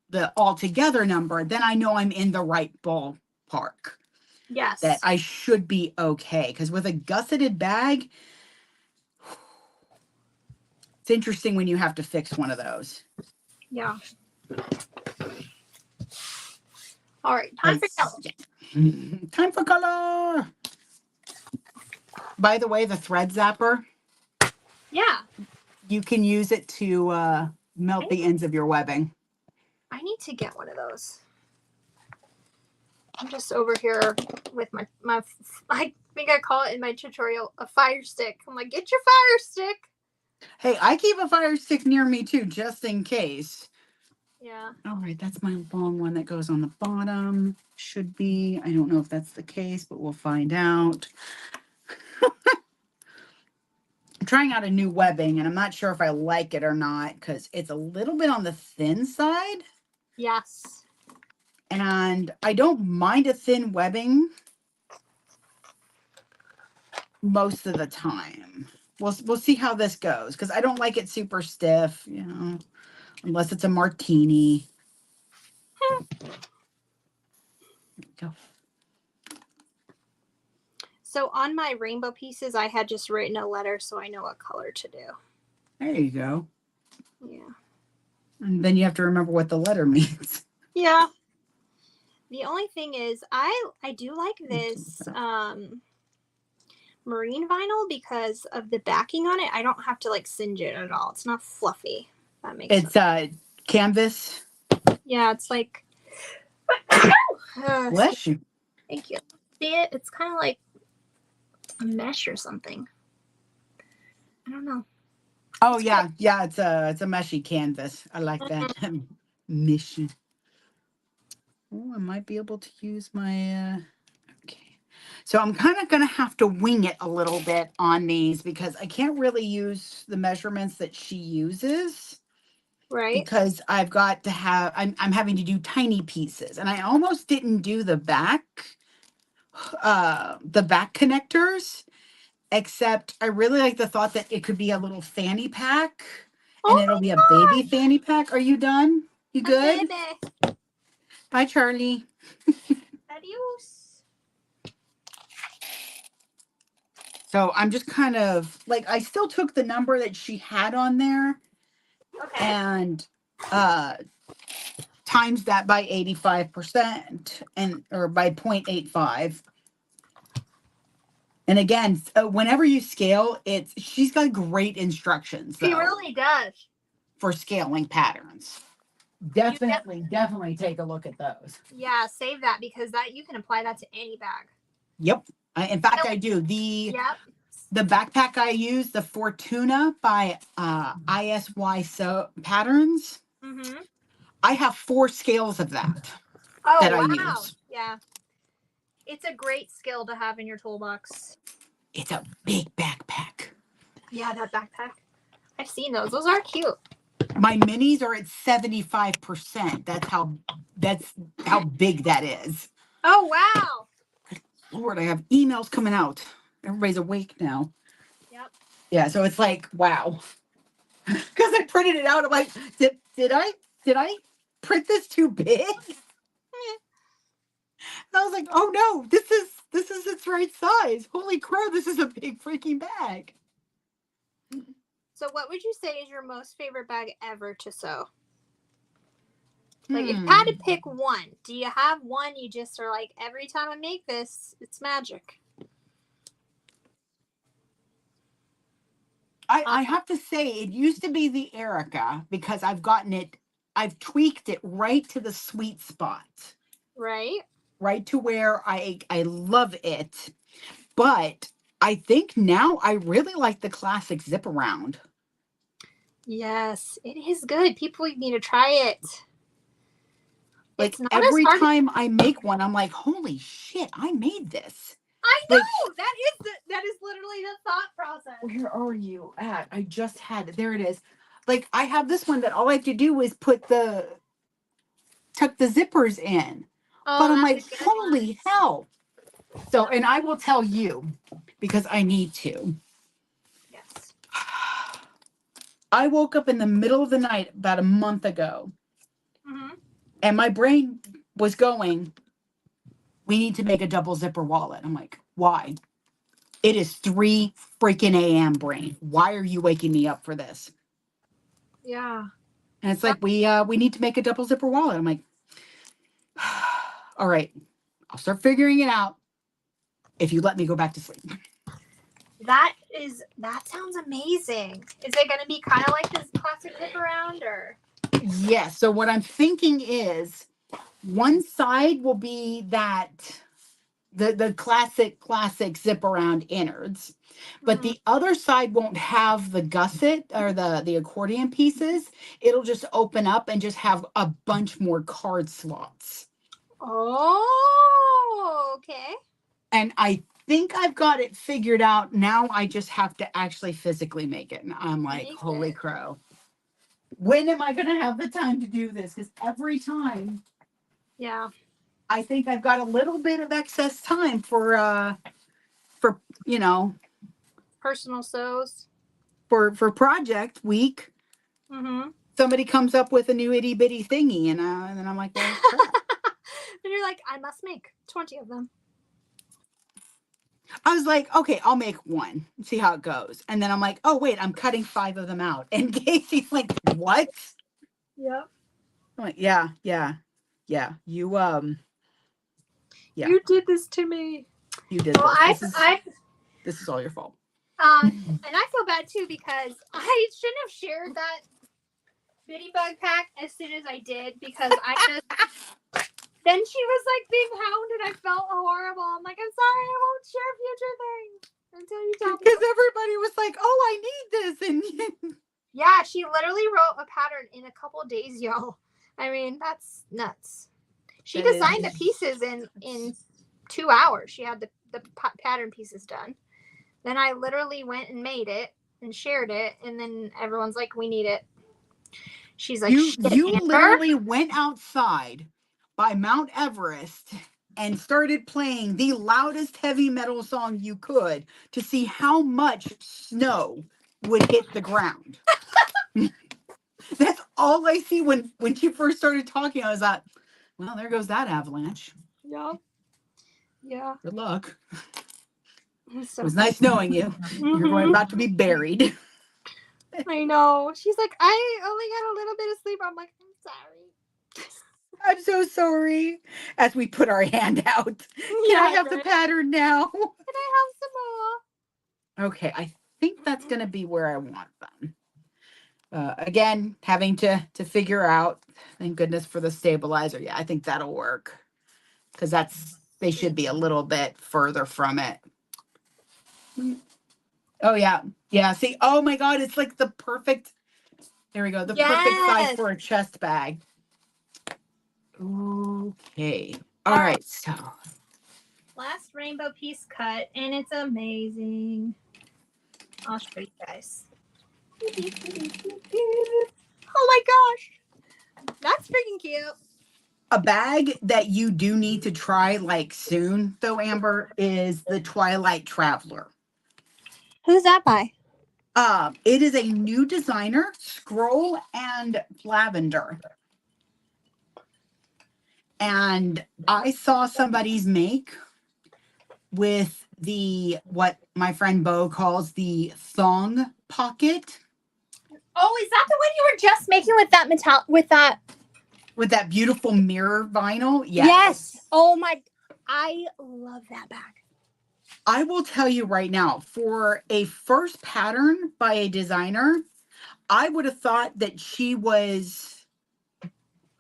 the altogether number, then I know I'm in the right ballpark. Yes. That I should be okay. Because with a gusseted bag, it's interesting when you have to fix one of those. Yeah. All right. Time for color. Time for color. By the way, the thread zapper. Yeah. You can use it to melt the ends of your webbing. I need to get one of those. I'm just over here with my I think I call it in my tutorial a fire stick. I'm like, get your fire stick. Hey, I keep a fire stick near me too, just in case. Yeah. All right, that's my long one that goes on the bottom. Should be. I don't know if that's the case, but we'll find out. I'm trying out a new webbing, and I'm not sure if I like it or not because it's a little bit on the thin side. Yes. And I don't mind a thin webbing most of the time. We'll see how this goes because I don't like it super stiff, you know, unless it's a martini. Here we go. So on my rainbow pieces, I had just written a letter so I know what color to do. There you go. Yeah. And then you have to remember what the letter means. Yeah. The only thing is I do like this marine vinyl because of the backing on it. I don't have to like singe it at all. It's not fluffy. That makes sense. It's canvas. Yeah, it's like Bless you. Thank you. See it? It's kind of like a mesh or something. I don't know. Oh yeah, yeah. It's a meshy canvas. I like that. Meshy. Oh, I might be able to use my. Okay, so I'm kind of gonna have to wing it a little bit on these because I can't really use the measurements that she uses. Right. Because I've got to have. I'm having to do tiny pieces, and I almost didn't do the back connectors. Except I really like the thought that it could be a little fanny pack and Oh it'll my be a gosh. baby fanny pack. Are you done? You good? Baby. Bye, Charlie. Adios. So I'm just kind of like, I still took the number that she had on there Okay. and times that by 85% or by 0.85. And again, whenever you scale, she's got great instructions. She though, really does. for scaling patterns. Definitely take a look at those. Yeah, save that because you can apply that to any bag. Yep. In fact, I do. The backpack I use, the Fortuna by ISY Patterns. Mm-hmm. I have 4 scales of that. Oh, that wow. I use. Yeah. It's a great skill to have in your toolbox. It's a big backpack. Yeah, that backpack. I've seen those. Those are cute. My minis are at 75%. That's how big that is. Oh, wow. Lord, I have emails coming out. Everybody's awake now. Yep. Yeah, so it's like, wow. Because I printed it out. I'm like, did I print this too big? I was like, oh no, this is its right size. Holy crap, this is a big freaking bag. So what would you say is your most favorite bag ever to sew? Like if you had to pick one, do you have one you just are like, every time I make this, it's magic? I have to say, it used to be the Erica because I've tweaked it right to the sweet spot. Right. Right to where I love it. But I think now I really like the classic zip around. Yes, it is good. People need to try it. Like every time I make one, I'm like, holy shit, I made this. I know. Like, that is literally the thought process. Where are you at? I just had it. There it is. Like I have this one that all I have to do is tuck the zippers in. Oh, but I'm like, holy hell. So, and I will tell you because I need to. Yes. I woke up in the middle of the night about a month ago. Mm-hmm. And my brain was going, we need to make a double zipper wallet. I'm like, why? It is 3 freaking a.m. brain. Why are you waking me up for this? Yeah. And it's like, we need to make a double zipper wallet. I'm like, all right, I'll start figuring it out if you let me go back to sleep. That sounds amazing. Is it going to be kind of like this classic zip around or? Yes. So what I'm thinking is one side will be that the classic zip around innards. But the other side won't have the gusset or the accordion pieces. It'll just open up and just have a bunch more card slots. Oh, okay. And I think I've got it figured out. Now I just have to actually physically make it. And I'm like, holy crow. When am I going to have the time to do this? Because every time, yeah, I think I've got a little bit of excess time for personal sews. For project week. Mm-hmm. Somebody comes up with a new itty bitty thingy, and then I'm like, well, crap. And you're like, I must make 20 of them. I was like, okay, I'll make one, see how it goes. And then I'm like, oh wait, I'm cutting 5 of them out. And Casey's like, what? Yep. I'm like, yeah. You You did this to me. You did this. This is all your fault. And I feel bad too because I shouldn't have shared that bitty bug pack as soon as I did because I just then she was like being hounded. I felt horrible. I'm like, I'm sorry, I won't share future things until you tell me. Because everybody was like, oh, I need this. And yeah, she literally wrote a pattern in a couple of days, y'all. I mean, that's nuts. She designed the pieces in 2 hours. She had the pattern pieces done. Then I literally went and made it and shared it. And then everyone's like, we need it. She's like, you literally went outside by Mount Everest and started playing the loudest heavy metal song you could to see how much snow would hit the ground. That's all I see when she first started talking. I was like, well, there goes that avalanche. Yeah. Yeah. Good luck. So it was nice knowing you. Mm-hmm. You're about to be buried. I know. She's like, I only got a little bit of sleep. I'm like, I'm sorry. I'm so sorry. As we put our hand out. Can I have the pattern now? Can I have some more? Okay, I think that's going to be where I want them. Again, having to figure out, thank goodness for the stabilizer. Yeah, I think that'll work. Because they should be a little bit further from it. Oh, yeah. Yeah, see, oh my God, it's like the perfect, there we go, the perfect size for a chest bag. Okay. All right, so. Last rainbow piece cut, and it's amazing. I'll show you guys. Oh my gosh. That's freaking cute. A bag that you do need to try like soon, though, Amber, is the Twilight Traveler. Who's that by? It is a new designer, Scroll and Lavender. And I saw somebody's make with what my friend Bo calls the thong pocket. Oh, is that the one you were just making with that beautiful mirror vinyl? Yes. Oh my, I love that bag. I will tell you right now, for a first pattern by a designer, I would have thought that she was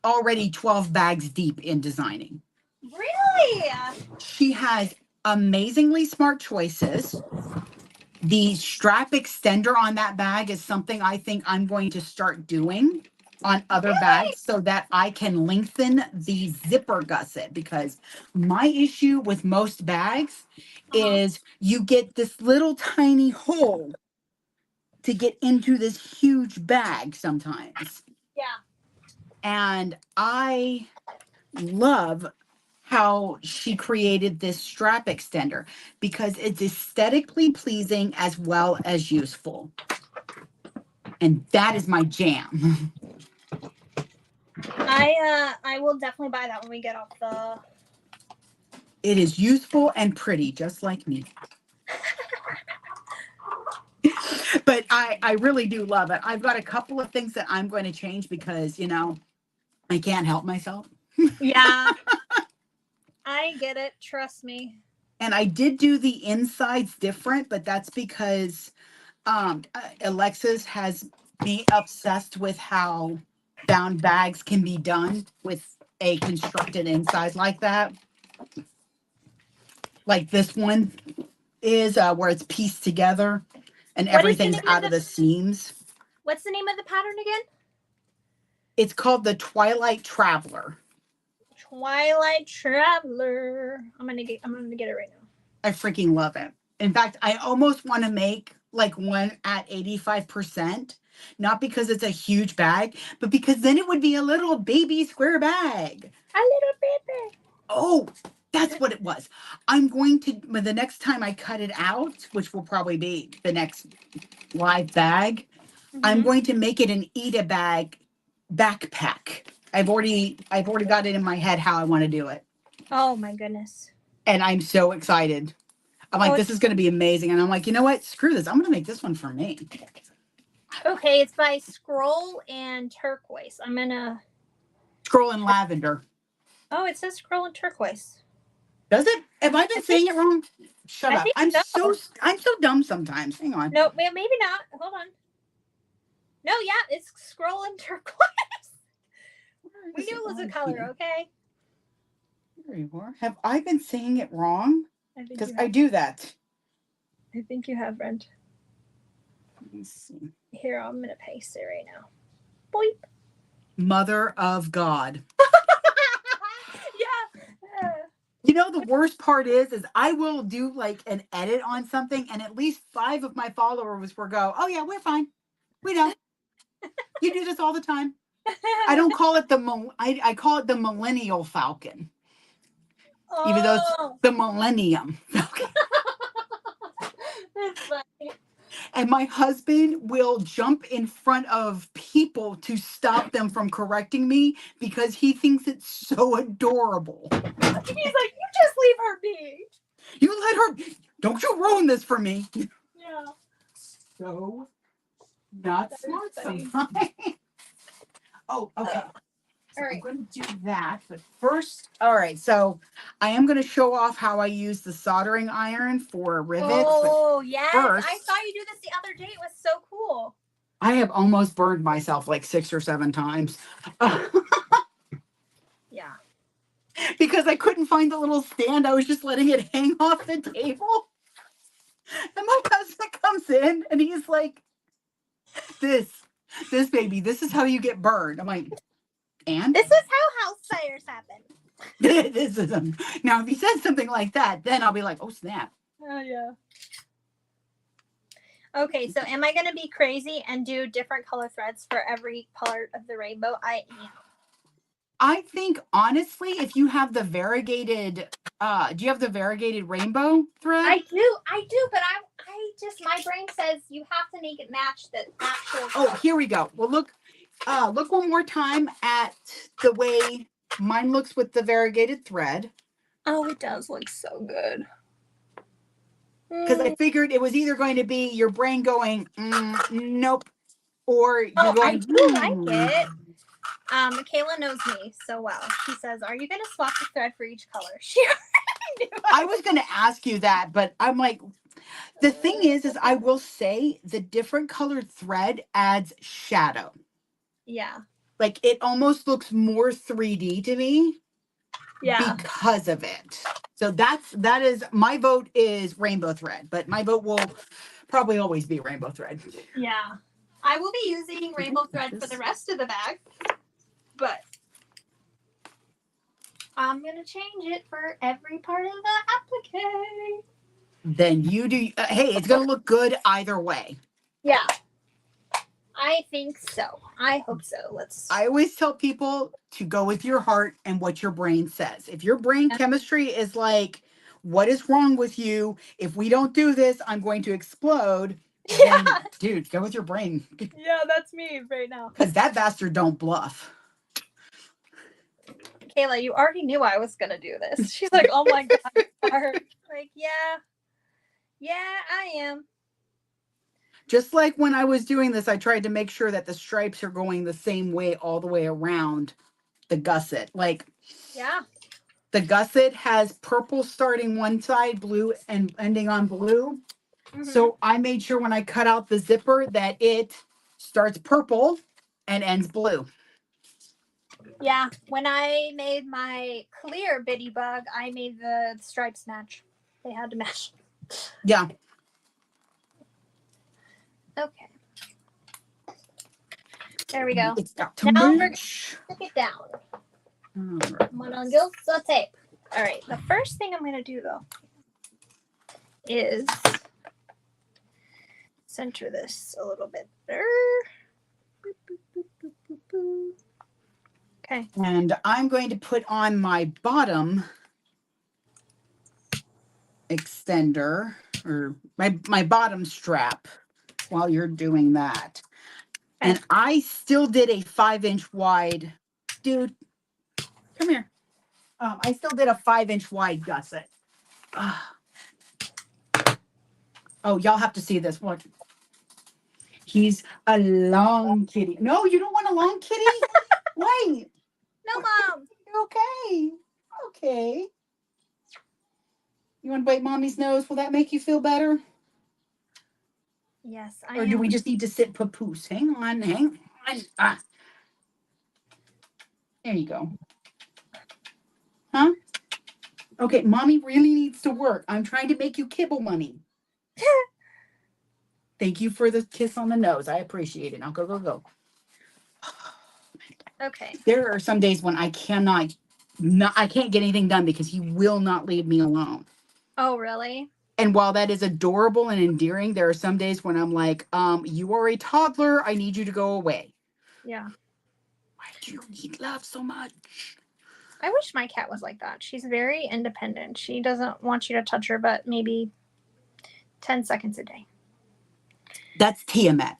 already 12 bags deep in designing. Really? She has amazingly smart choices. The strap extender on that bag is something I think I'm going to start doing on other bags so that I can lengthen the zipper gusset, because my issue with most bags is you get this little tiny hole to get into this huge bag sometimes. Yeah. And I love how she created this strap extender because it's aesthetically pleasing as well as useful. And that is my jam. I will definitely buy that when we get off the. It is useful and pretty, just like me. But I really do love it. I've got a couple of things that I'm going to change because, I can't help myself. Yeah. I get it. Trust me. And I did do the insides different, but that's because Alexis has me obsessed with how bound bags can be done with a constructed inside like that. like this one is, where it's pieced together and What is the everything's name out of of the seams. What's the name of the pattern again? It's called the Twilight Traveler. Twilight Traveler. I'm gonna get it right now. I freaking love it. In fact, I almost want to make like one at 85%, not because it's a huge bag, but because then it would be a little baby square bag. A little baby. Oh, that's what it was. I'm going to, the next time I cut it out, which will probably be the next live bag, I'm going to make it an eat a bag backpack. I've already got it in my head how I want to do it. Oh my goodness. And I'm so excited. I'm like, this is going to be amazing. And I'm like, you know what? Screw this. I'm going to make this one for me. Okay, it's by Scroll and Turquoise. I'm gonna Scroll in lavender. Oh, it says Scroll and Turquoise. Does it? Have I been saying it wrong? Shut up. I'm so. so dumb sometimes. Hang on. No, maybe not. Hold on. No, yeah, it's Scroll and Turquoise. We knew it was a color, okay? There you are. Have I been saying it wrong? Because I do that. I think you have, Brent. Let me see. Here, I'm going to paste it right now. Boop. Mother of God. Yeah. You know, the worst part is I will do like an edit on something and at least 5 of my followers will go, oh yeah, we're fine. We know. You do this all the time. I don't call it I call it the Millennial Falcon. Oh. Even though it's the Millennium Falcon. That's funny. And my husband will jump in front of people to stop them from correcting me because he thinks it's so adorable. He's like, you just leave her be. You let her, don't you ruin this for me. Yeah. So not smart sometimes. Oh, okay. So I'm going to do that, but first, all right. So I am going to show off how I use the soldering iron for rivets. Oh, yes. First, I saw you do this the other day. It was so cool. I have almost burned myself like 6 or 7 times. Yeah. Because I couldn't find the little stand. I was just letting it hang off the table. And my husband comes in and he's like, this baby, this is how you get burned. I'm like, and this is how house fires happen. This is now if he says something like that, then I'll be like, oh snap. Oh yeah. Okay, so am I gonna be crazy and do different color threads for every part of the rainbow? I am. I think honestly, if you have the variegated, do you have the variegated rainbow thread? I do, but I just my brain says you have to make it match the actual. Oh, here we go. Well, look one more time at the way mine looks with the variegated thread. Oh, it does look so good. Because I figured it was either going to be your brain going, nope, or you're going, I do like it. Michaela knows me so well. She says, are you going to swap the thread for each color? She already knew. I was going to ask you that, but I'm like, the thing is I will say the different colored thread adds shadow. Yeah. Like it almost looks more 3D to me. Yeah. Because of it. So that is my vote is rainbow thread, but my vote will probably always be rainbow thread. Yeah. I will be using rainbow thread for the rest of the bag, but I'm going to change it for every part of the applique. Then you do, hey, it's going to look good either way. Yeah. I think so. I hope so. I always tell people to go with your heart and what your brain says. If your brain chemistry is like, what is wrong with you? If we don't do this, I'm going to explode. Yeah. Then, dude, go with your brain. Yeah, that's me right now. Because that bastard don't bluff. Kayla, you already knew I was going to do this. She's like, oh my God. Like, yeah, I am. Just like when I was doing this, I tried to make sure that the stripes are going the same way all the way around the gusset. Like, yeah, the gusset has purple starting one side, blue and ending on blue. Mm-hmm. So I made sure when I cut out the zipper that it starts purple and ends blue. Yeah, when I made my clear bitty bug, I made the stripes match. They had to match. Yeah. Okay. There we go. It's got to Now we're match. Stick it down. All right. I'm gonna go the tape. All right. The first thing I'm gonna do though is center this a little bit better. Okay. And I'm going to put on my bottom extender or my bottom strap while you're doing that. Okay. And I still did a 5-inch wide, dude, come here. I still did a 5-inch wide gusset. Oh, y'all have to see this one. He's a long kitty. No, you don't want a long kitty? Wait. No, Mom. Okay. Okay. You want to bite mommy's nose? Will that make you feel better? Yes, Or do we just need to sit papoose? Hang on, hang on. Ah. There you go. Huh? Okay, mommy really needs to work. I'm trying to make you kibble money. Thank you for the kiss on the nose. I appreciate it. Now go, go, go. Okay. There are some days when I can't get anything done because he will not leave me alone. Oh, really? And while that is adorable and endearing, there are some days when I'm like, you are a toddler. I need you to go away. Yeah. Why do you need love so much? I wish my cat was like that. She's very independent. She doesn't want you to touch her, but maybe 10 seconds a day. That's Tiamat.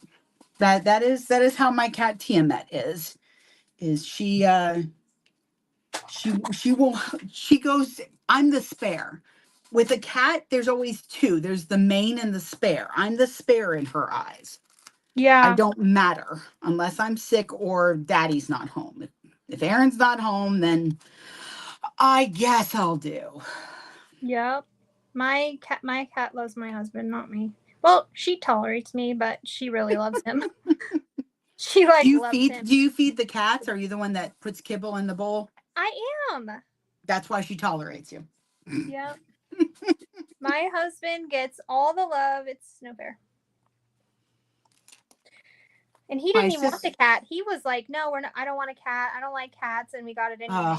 That is how my cat Tiamat is. She goes, I'm the spare. With a cat, there's always two. There's the main and the spare. I'm the spare in her eyes. Yeah. I don't matter unless I'm sick or daddy's not home. If Aaron's not home, then I guess I'll do. Yep. My cat loves my husband, not me. Well, she tolerates me, but she really loves him. She loves him. Do you feed the cats? Are you the one that puts kibble in the bowl? I am. That's why she tolerates you. Yep. My husband gets all the love. It's no fair. And he didn't even want the cat. He was like, "No, I don't want a cat. I don't like cats," and we got it anyway.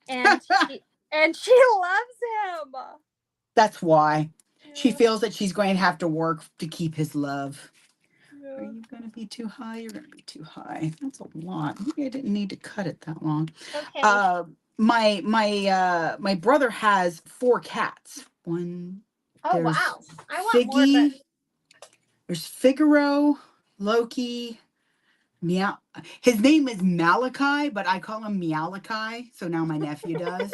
And she loves him. That's why. Yeah. She feels that she's going to have to work to keep his love. Yeah. Are you going to be too high? You're going to be too high. That's a lot. Maybe I didn't need to cut it that long. Okay. My brother has 4 cats. One. Oh, wow. I want more. There's Figaro, Loki, Meow. His name is Malachi, but I call him Meowlachi. So now my nephew does.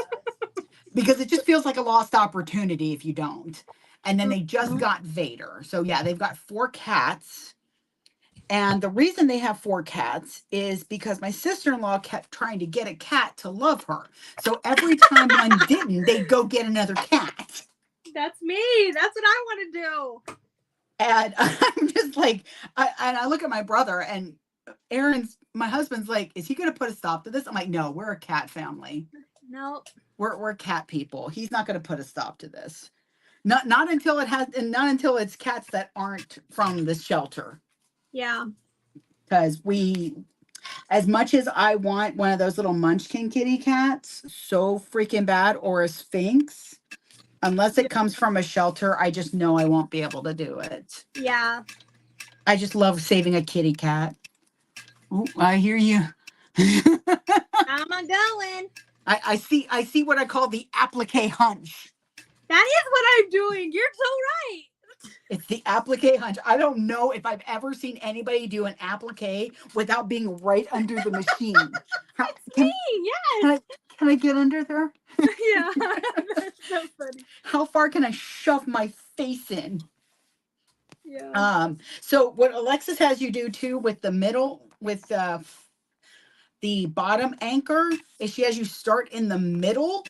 Because it just feels like a lost opportunity if you don't. And then they just got Vader. So yeah, they've got 4 cats. And the reason they have 4 cats is because my sister-in-law kept trying to get a cat to love her. So every time one didn't, they'd go get another cat. That's me. That's what I want to do. And I'm just like, I look at my brother and my husband's like, is he going to put a stop to this? I'm like, no, we're a cat family. No. We're cat people. He's not going to put a stop to this. Not until it's cats that aren't from the shelter. Yeah. Because as much as I want one of those little munchkin kitty cats so freaking bad, or a Sphinx, unless it comes from a shelter, I just know I won't be able to do it. Yeah. I just love saving a kitty cat. Oh, I hear you. I'm going. I see what I call the applique hunch. That is what I'm doing. You're so right. It's the applique hunch. I don't know if I've ever seen anybody do an applique without being right under the machine. It's me, yes. Can I get under there? Yeah, that's so funny. How far can I shove my face in? Yeah. So what Alexis has you do too with the middle, with the bottom anchor, is she has you start in the middle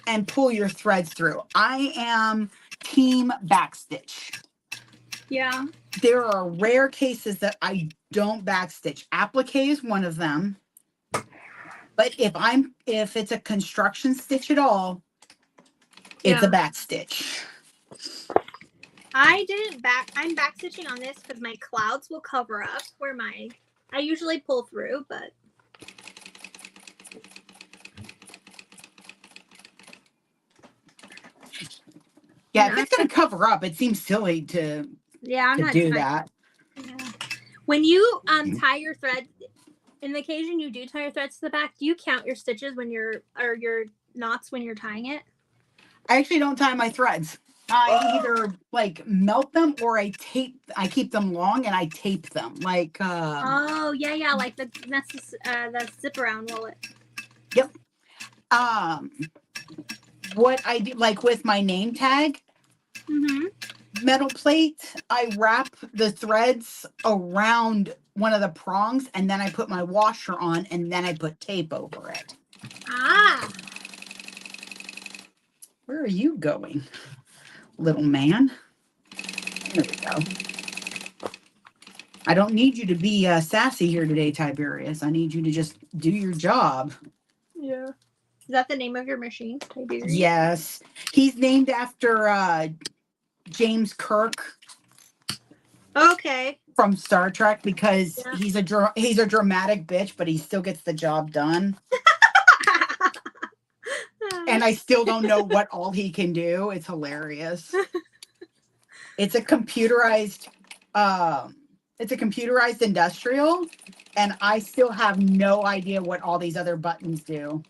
and pull your threads through. I am team backstitch. Yeah. There are rare cases that I don't backstitch. Applique is one of them. But if it's a construction stitch at all, it's a backstitch. I'm back stitching on this because my clouds will cover up where I usually pull through, but. Yeah, if it's going to cover up, it seems silly to do that. Yeah. When you tie your thread, in the occasion you do tie your threads to the back, do you count your stitches your knots when you're tying it? I actually don't tie my threads. I either like melt them or I keep them long and I tape them. Like oh yeah, like the zip around wallet. Yep. What I do, like with my name tag, metal plate, I wrap the threads around one of the prongs and then I put my washer on and then I put tape over it. Ah. Where are you going, little man? There we go. I don't need you to be sassy here today, Tiberius. I need you to just do your job. Yeah. Is that the name of your machine, Tiberius? Yes. He's named after James Kirk. Okay. From Star Trek because he's a dramatic bitch, but he still gets the job done. And I still don't know what all he can do. It's hilarious. It's a computerized industrial, and I still have no idea what all these other buttons do.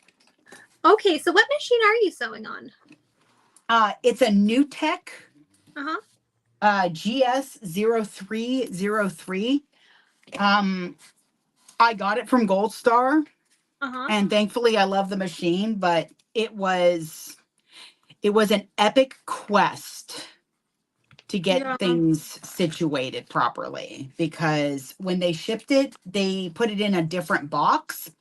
Okay, so what machine are you sewing on? It's a New Tech. Uh-huh. GS0303. I got it from Gold Star. And thankfully I love the machine, but it was an epic quest to get things situated properly, because when they shipped it, they put it in a different box.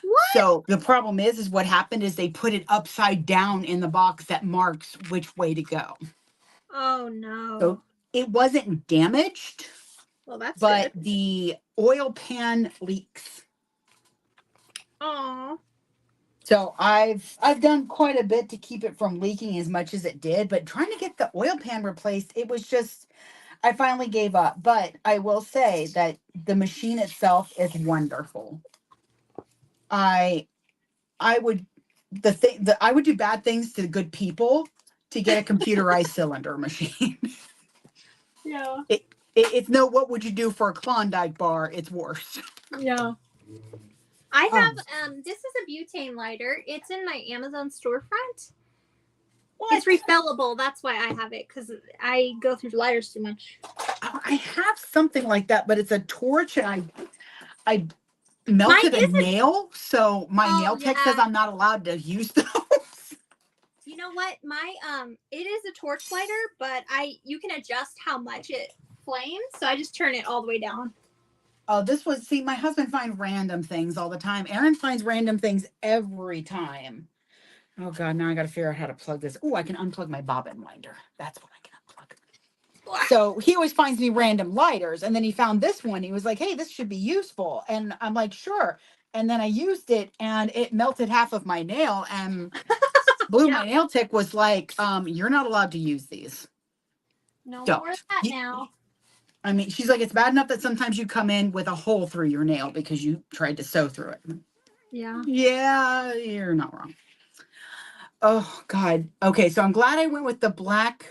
What? So the problem is what happened is they put it upside down in the box that marks which way to go. Oh no. So it wasn't damaged. Well, that's but good. The oil pan leaks. Oh. So I've done quite a bit to keep it from leaking as much as it did, but trying to get the oil pan replaced, it was just, I finally gave up. But I will say that the machine itself is wonderful. I would I would do bad things to good people to get a computerized cylinder machine. Yeah. It's no what would you do for a Klondike bar? It's worse. Yeah. I have this is a butane lighter. It's in my Amazon storefront. What? It's refillable. That's why I have it, because I go through lighters too much. Oh, I have something like that, but it's a torch, and I melted a nail, so my nail tech says I'm not allowed to use those. You know what? My it is a torch lighter, but you can adjust how much it flames, so I just turn it all the way down. Oh, my husband finds random things all the time. Aaron finds random things every time. Oh God, now I got to figure out how to plug this. Oh, I can unplug my bobbin winder. That's what I can unplug. So he always finds me random lighters, and then he found this one. He was like, "Hey, this should be useful," and I'm like, "Sure." And then I used it, and it melted half of my nail, and my nail tech was like, "You're not allowed to use these. No more of that now." I mean, she's like, it's bad enough that sometimes you come in with a hole through your nail because you tried to sew through it. Yeah. Yeah, you're not wrong. Oh, God. Okay, so I'm glad I went with the black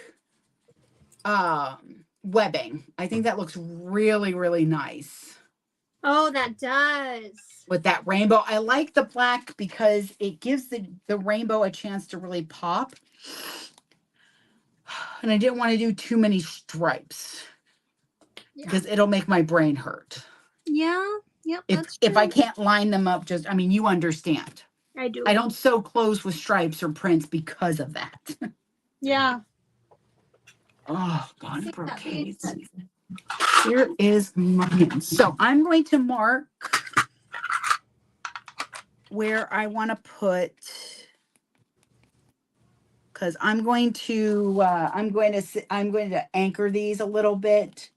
webbing. I think that looks really, really nice. Oh, that does. With that rainbow. I like the black because it gives the rainbow a chance to really pop. And I didn't want to do too many stripes. Because it'll make my brain hurt. Yeah. Yep. If I can't line them up, you understand. I do. I don't sew clothes with stripes or prints because of that. Yeah. Oh, God, brocades. Here is mine. So I'm going to mark where I want to put, because I'm going to anchor these a little bit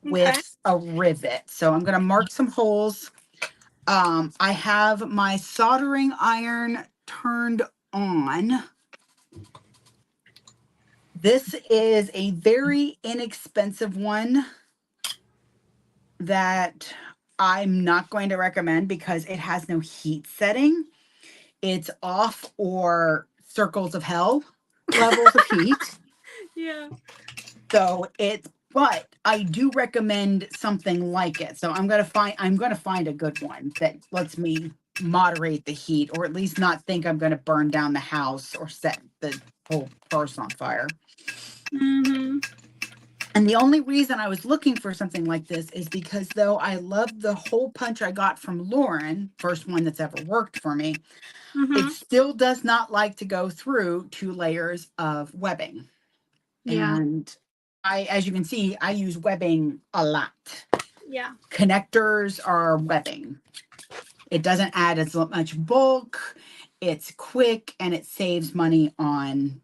with a rivet. So I'm going to mark some holes. I have my soldering iron turned on. This is a very inexpensive one that I'm not going to recommend because it has no heat setting. It's off or circles of hell levels of heat. Yeah. But I do recommend something like it. So I'm going to find a good one that lets me moderate the heat, or at least not think I'm going to burn down the house or set the whole house on fire. Mm-hmm. And the only reason I was looking for something like this is because though I love the hole punch I got from Lauren, first one that's ever worked for me, it still does not like to go through 2 layers of webbing. Yeah. And as you can see, I use webbing a lot. Yeah. Connectors are webbing. It doesn't add as much bulk. It's quick and it saves money on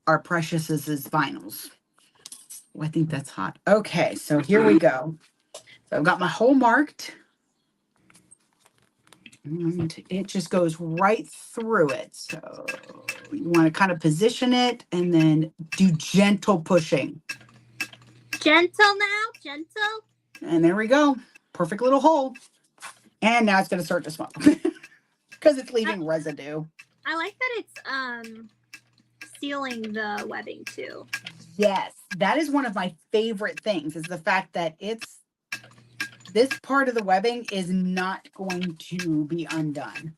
our precious vinyls. Oh, I think that's hot. Okay, so here we go. So I've got my hole marked. And it just goes right through it. So you want to kind of position it and then do gentle pushing. Gentle now, gentle. And there we go. Perfect little hole. And now it's going to start to smoke because it's leaving residue. I like that it's sealing the webbing too. Yes, that is one of my favorite things is the fact that this part of the webbing is not going to be undone.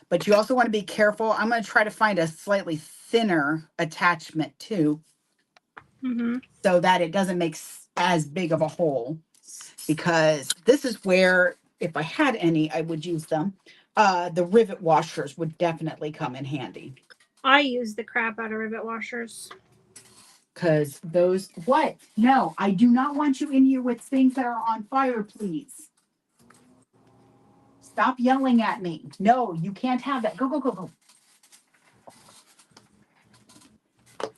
But you also want to be careful. I'm going to try to find a slightly thinner attachment too, so that it doesn't make as big of a hole, because this is where, if I had any, I would use them. The rivet washers would definitely come in handy. I use the crap out of rivet washers. Because those, what? No, I do not want you in here with things that are on fire, please. Stop yelling at me. No, you can't have that. Go, go, go, go.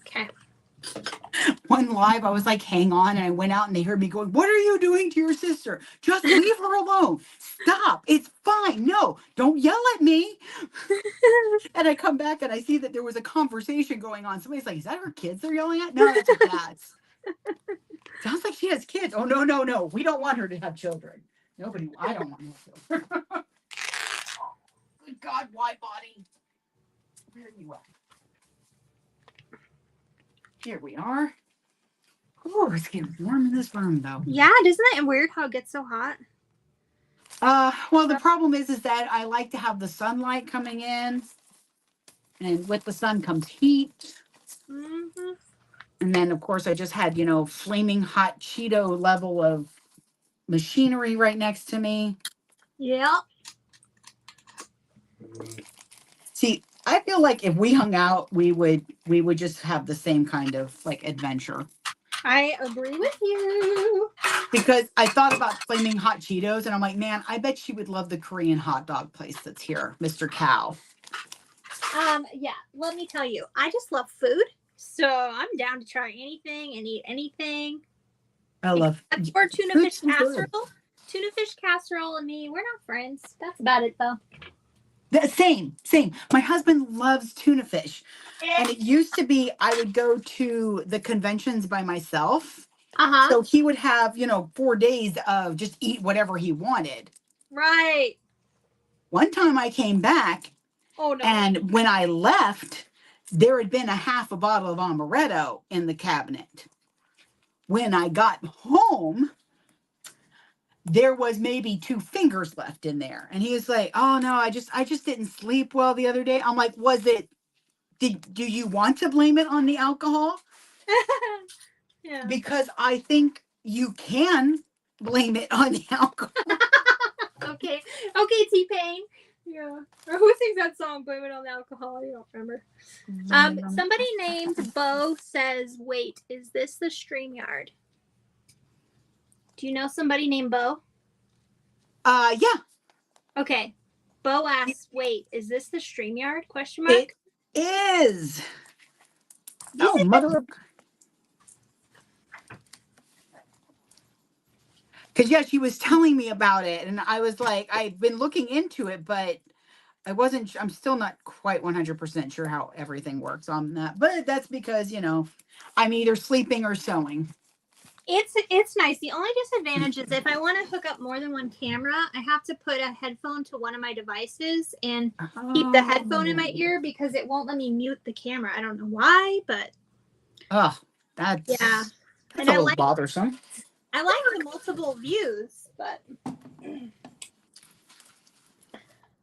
Okay. One live, I was like, hang on. And I went out and they heard me going, what are you doing to your sister? Just leave her alone. Stop. It's fine. No, don't yell at me. And I come back and I see that there was a conversation going on. Somebody's like, is that her kids they're yelling at? No, that's her dad's. Sounds like she has kids. Oh, no, no, no. We don't want her to have children. I don't want her to. Good God, why, body? Where are you at? Here we are. Oh, it's getting warm in this room, though. Yeah, isn't it weird how it gets so hot? Well, the problem is that I like to have the sunlight coming in, and with the sun comes heat. And then, of course, I just had, flaming hot Cheeto level of machinery right next to me. Yeah. See, I feel like if we hung out, we would just have the same kind of like adventure. I agree with you. Because I thought about flaming hot Cheetos, and I'm like, man, I bet she would love the Korean hot dog place that's here, Mr. Cow. Yeah, let me tell you, I just love food, so I'm down to try anything and eat anything. I love for tuna fish casserole. Good. Tuna fish casserole and me, we're not friends. That's about it, though. Same. My husband loves tuna fish. And it used to be I would go to the conventions by myself. So he would have, 4 days of just eat whatever he wanted. Right. One time I came back. Oh, no. And when I left, there had been a half a bottle of amaretto in the cabinet. When I got home, there was maybe 2 fingers left in there. And he was like, oh no, I just didn't sleep well the other day. I'm like, do you want to blame it on the alcohol? Yeah. Because I think you can blame it on the alcohol. Okay, T-Pain. Yeah. Or who sings that song, Blame It on the Alcohol? I don't remember. Somebody named Bo says, wait, is this the StreamYard? Do you know somebody named Bo? Yeah. Okay. Bo asks, wait, is this the StreamYard? Question mark? It is. Oh, mother of... Because, yeah, she was telling me about it. And I was like, I've been looking into it, but I'm still not quite 100% sure how everything works on that, but that's because, I'm either sleeping or sewing. It's nice. The only disadvantage is if I want to hook up more than one camera, I have to put a headphone to one of my devices and keep the headphone in my ear because it won't let me mute the camera. I don't know why, but that's yeah. That's a little bothersome. I like the multiple views, but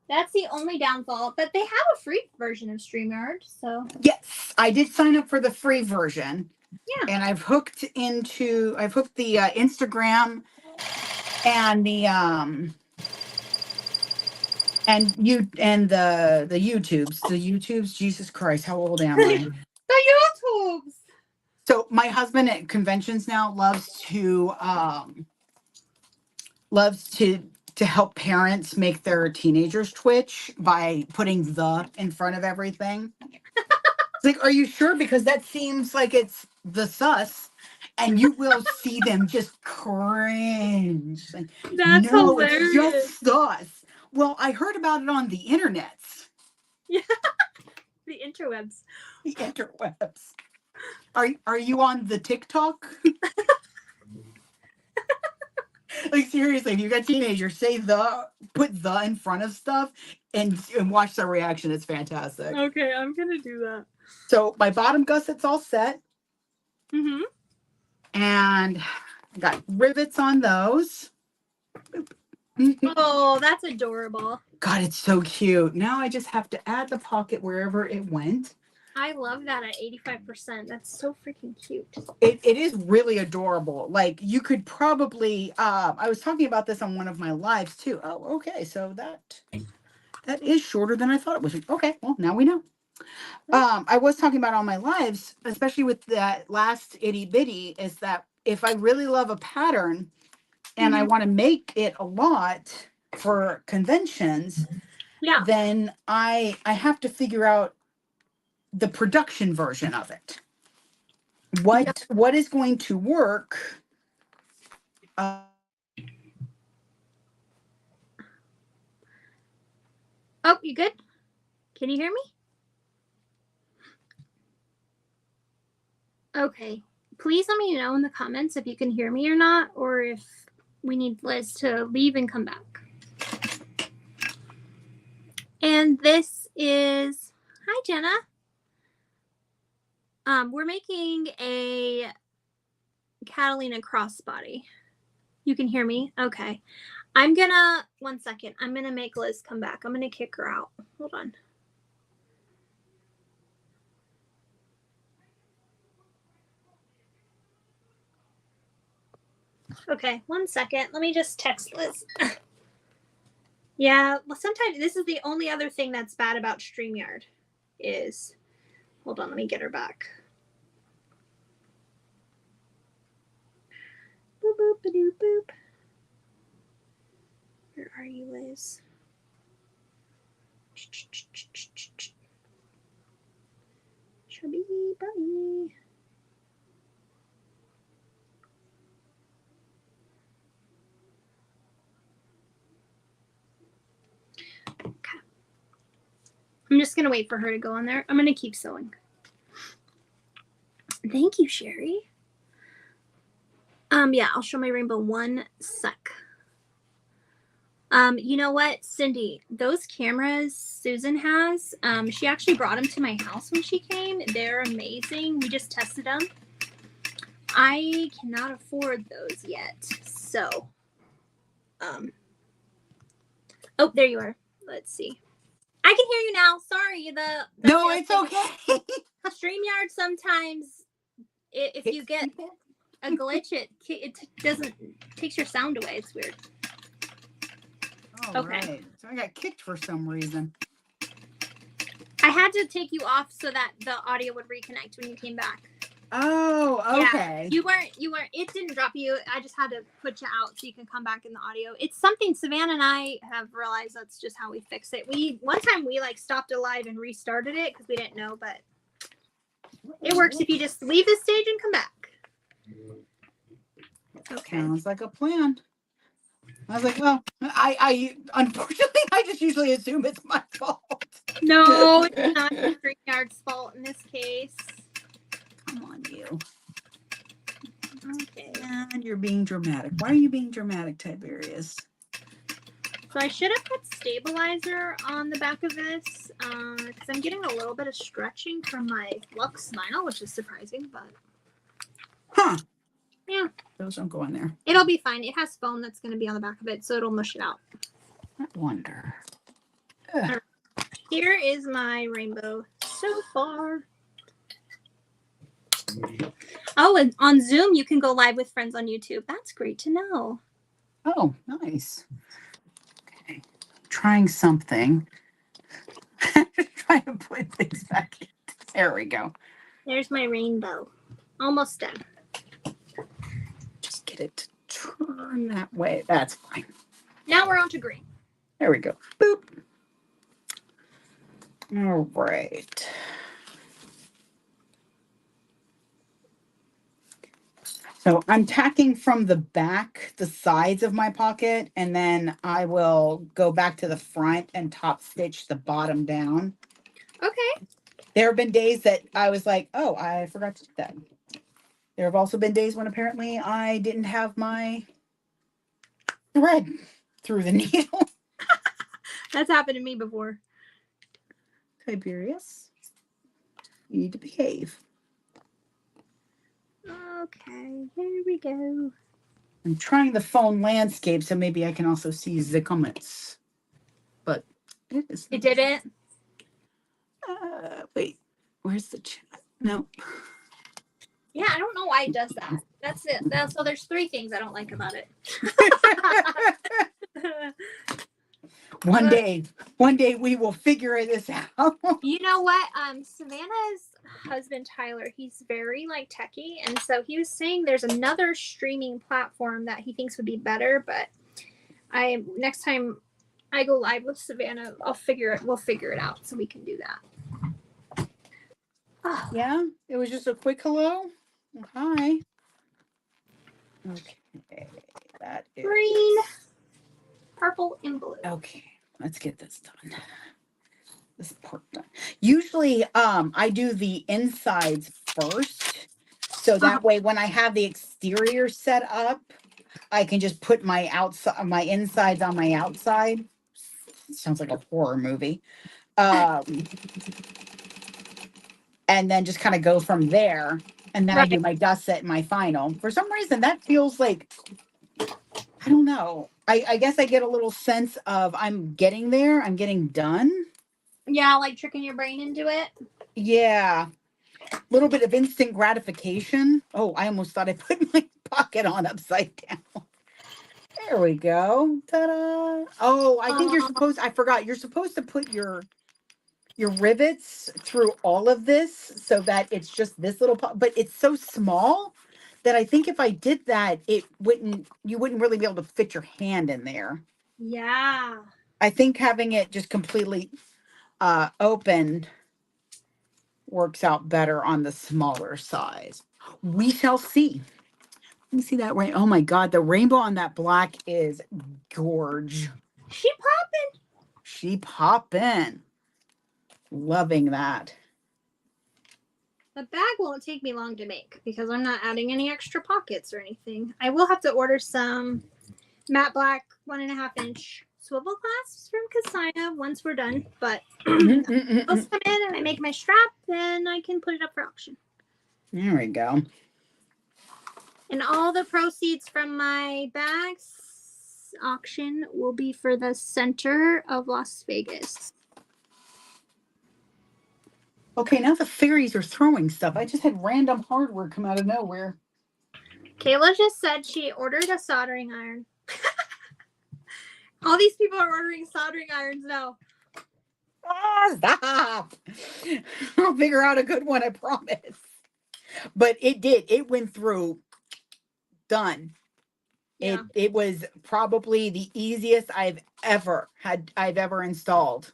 that's the only downfall. But they have a free version of StreamYard, so yes, I did sign up for the free version. Yeah. And I've hooked the Instagram and the YouTubes. Jesus Christ, how old am I? The YouTubes. So my husband at conventions now loves to help parents make their teenagers twitch by putting the in front of everything. It's like, are you sure? Because that seems like it's the sus. And you will see them just cringe. Like, That's no, hilarious. it's just sus. Well, I heard about it on the internet. Yeah. The interwebs. The interwebs. Are you on the TikTok? Like, seriously, if you got teenagers, put the in front of stuff and watch their reaction. It's fantastic. Okay, I'm gonna do that. So my bottom gusset's all set. Mm-hmm. And I got rivets on those. Oh, that's adorable. God, it's so cute. Now I just have to add the pocket wherever it went. I love that at 85%. That's so freaking cute. It is really adorable. Like, you could probably, I was talking about this on one of my lives too. Oh, okay. So that is shorter than I thought it was. Okay, well, now we know. I was talking about on my lives, especially with that last itty bitty, is that if I really love a pattern and I want to make it a lot for conventions, then I have to figure out the production version of it. What is going to work? Oh, you good? Can you hear me? Okay. Please let me know in the comments if you can hear me or not, or if we need Liz to leave and come back. And this is, hi Jenna. We're making a Catalina crossbody. You can hear me? Okay. One second. I'm gonna make Liz come back. I'm gonna kick her out. Hold on. Okay, 1 second. Let me just text Liz. Yeah, well, sometimes this is the only other thing that's bad about StreamYard is, hold on, let me get her back. Boop, boop, ba-doop, boop. Where are you, Liz? Chubby bunny. Okay. I'm just going to wait for her to go on there. I'm going to keep sewing. Thank you, Sherry. Yeah, I'll show my rainbow 1 sec. You know what, Cindy, those cameras Susan has, she actually brought them to my house when she came. They're amazing. We just tested them. I cannot afford those yet. So, oh, there you are. Let's see. I can hear you now. Sorry. No, it's okay. StreamYard sometimes, if you get a glitch, it takes your sound away. It's weird. Oh, okay. Right. So I got kicked for some reason. I had to take you off so that the audio would reconnect when you came back. Oh, okay. Yeah, you weren't, it didn't drop you. I just had to put you out so you can come back in the audio. It's something Savannah and I have realized that's just how we fix it. One time we like stopped it live and restarted it because we didn't know, but it works if you just leave the stage and come back. Okay. Sounds like a plan. I was like, well, I unfortunately, I just usually assume it's my fault. No, it's not StreamYard's fault in this case. Come on, you. Okay. And you're being dramatic. Why are you being dramatic, Tiberius? So I should have put stabilizer on the back of this because I'm getting a little bit of stretching from my Lux vinyl, which is surprising, but Huh. yeah. Those don't go in there. It'll be fine. It has foam that's going to be on the back of it, so it'll mush it out. I wonder. Right. Here is my rainbow so far. Oh, and on Zoom, you can go live with friends on YouTube. That's great to know. Oh, nice. Okay. Trying something. Trying to put things back in. There we go. There's my rainbow. Almost done. Just get it to turn that way. That's fine. Now we're on to green. There we go. Boop. All right. So I'm tacking from the back, the sides of my pocket, and then I will go back to the front and top stitch the bottom down. Okay. There have been days that I was like, oh, I forgot to do that. There have also been days when apparently I didn't have my thread through the needle. That's happened to me before. Tiberius, you need to behave. Okay, here we go. I'm trying the phone landscape, so maybe I can also see the comments. But it is. It didn't? Wait, where's the chat? No. Yeah, I don't know why it does that. That's it. So there's 3 things I don't like about it. One day we will figure this out. You know what? Savannah's husband Tyler, he's very like techie, and so he was saying there's another streaming platform that he thinks would be better. But next time I go live with Savannah, we'll figure it out so we can do that. Oh. Yeah, it was just a quick hello. Hi. Okay, that is Green, purple, and blue. okay. Let's get this done. This part done. Usually, I do the insides first, so that way when I have the exterior set up, I can just put my insides on my outside. Sounds like a horror movie. And then just kind of go from there. And then I do my dust set and my final. For some reason, that feels like, I don't know. I guess I get a little sense of I'm getting there. I'm getting done. Yeah, like tricking your brain into it. Yeah. A little bit of instant gratification. Oh, I almost thought I put my pocket on upside down. There we go. Ta-da. Oh, I think I forgot. You're supposed to put your rivets through all of this so that it's just this little, but it's so small that I think if I did that, you wouldn't really be able to fit your hand in there. Yeah. I think having it just completely open works out better on the smaller size. We shall see. Let me see that rain. Oh my God, the rainbow on that black is gorge. She poppin'. Loving that. The bag won't take me long to make because I'm not adding any extra pockets or anything. I will have to order some matte black 1.5 inch swivel clasps from Kasaya once we're done. But those come in and I make my strap, then I can put it up for auction. There we go. And all the proceeds from my bags auction will be for the center of Las Vegas. Okay, now the fairies are throwing stuff. I just had random hardware come out of nowhere. Kayla just said she ordered a soldering iron. All these people are ordering soldering irons now. Oh, stop. I'll figure out a good one, I promise. But it did. It went through. Done. Yeah. It was probably the easiest I've ever installed.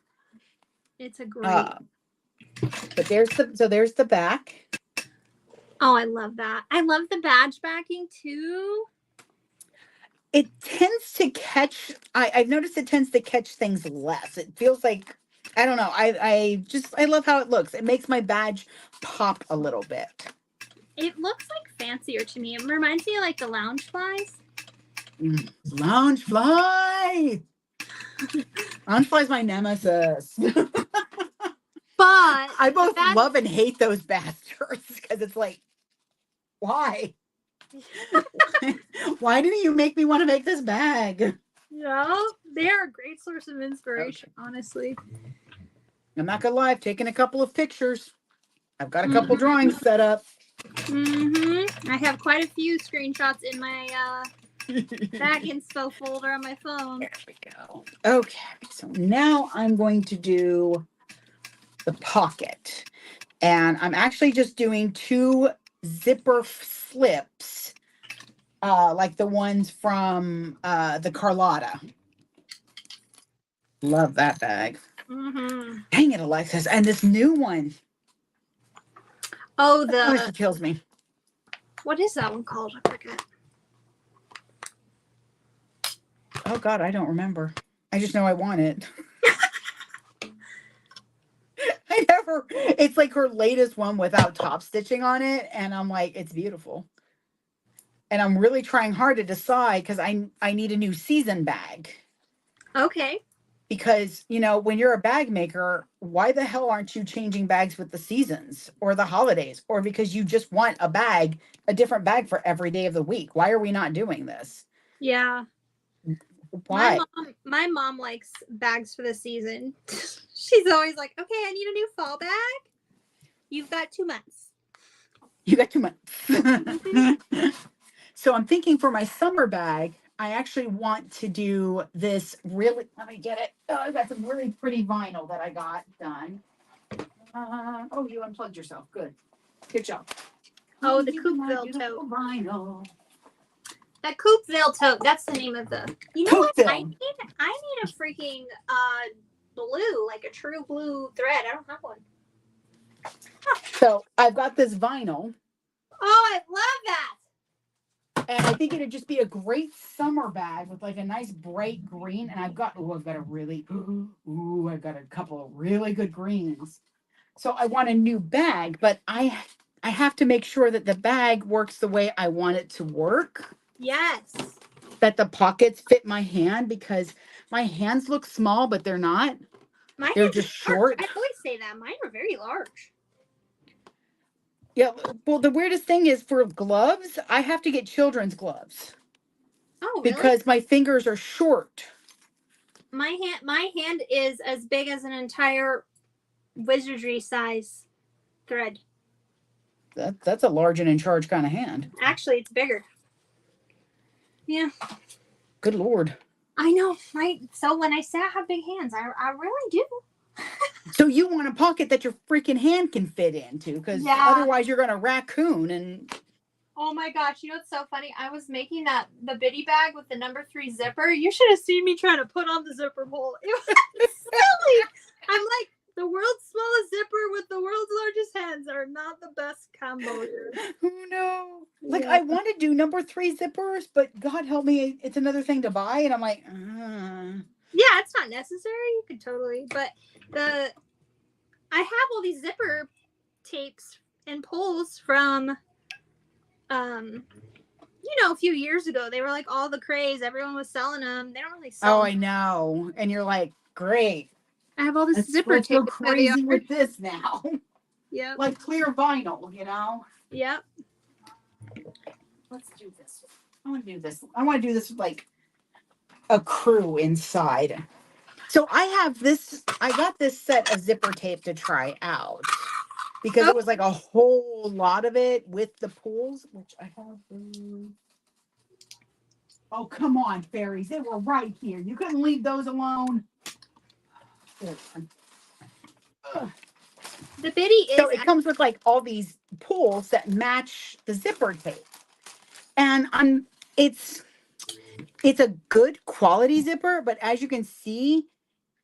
It's a great. But there's the back. Oh, I love that. I love the badge backing too. It tends to catch, I've noticed it tends to catch things less. It feels like, I don't know. I love how it looks. It makes my badge pop a little bit. It looks like fancier to me. It reminds me of like the lounge flies. Lounge fly. Lounge fly's my nemesis. But I both love and hate those bastards because it's like, why? Why didn't you make me want to make this bag? Yeah, they are a great source of inspiration, honestly. I'm not gonna lie, I've taken a couple of pictures. I've got a couple drawings set up. I have quite a few screenshots in my bag inspo folder on my phone. There we go. Okay, so now I'm going to do the pocket. And I'm actually just doing 2 zipper slips, like the ones from the Carlotta. Love that bag. Dang it, Alexis. And this new one. Oh, she kills me. What is that one called? I forget. Oh, God, I don't remember. I just know I want it. It's like her latest one without top stitching on it. And I'm like, it's beautiful. And I'm really trying hard to decide because I need a new season bag. Okay. Because, you know, when you're a bag maker, why the hell aren't you changing bags with the seasons or the holidays? Or because you just want a different bag for every day of the week? Why are we not doing this? Yeah. Why? My mom likes bags for the season. She's always like, okay, I need a new fall bag. You've got 2 months. You got 2 months. So I'm thinking for my summer bag, I actually want to do this really, let me get it. Oh, I got some really pretty vinyl that I got done. Oh, you unplugged yourself. Good. Good job. Oh, the Coopville tote. Vinyl. That Coopville tote. That's the name of the. You know what? I need a freaking blue, like a true blue thread. I don't have one. So I've got this vinyl. Oh, I love that. And I think it'd just be a great summer bag with like a nice bright green. And I've got a couple of really good greens. So I want a new bag, but I have to make sure that the bag works the way I want it to work. Yes. That the pockets fit my hand because my hands look small, but they're not. They're just short. I always say that. Mine are very large. Yeah, well, the weirdest thing is for gloves, I have to get children's gloves. Oh, really? Because my fingers are short. My hand is as big as an entire wizardry size thread. That's a large and in charge kind of hand. Actually, it's bigger. Yeah. Good Lord. I know, right? So when I say I have big hands, I really do. So you want a pocket that your freaking hand can fit into, because otherwise you're going to raccoon and. Oh my gosh, you know what's so funny? I was making the biddy bag with the number 3 zipper. You should have seen me trying to put on the zipper hole. It was silly. I'm like, the world's smallest zipper with the world's largest hands are not the best combo here. Oh no. Like I want to do number 3 zippers, but God help me, it's another thing to buy. And I'm like, Yeah, it's not necessary. You could totally, but I have all these zipper tapes and pulls from a few years ago. They were like all the craze. Everyone was selling them. They don't really sell them. I know. And you're like, great. I have all this zipper tape. Let's go crazy with this now. Yeah. Like clear vinyl, you know? Yep. Let's do this. I want to do this. I want to do this with like a crew inside. So I got this set of zipper tape to try out because it was like a whole lot of it with the pulls, which I have. Oh, come on, fairies. They were right here. You couldn't leave those alone. The biddy is. So it comes with like all these pulls that match the zipper tape. And it's a good quality zipper, but as you can see,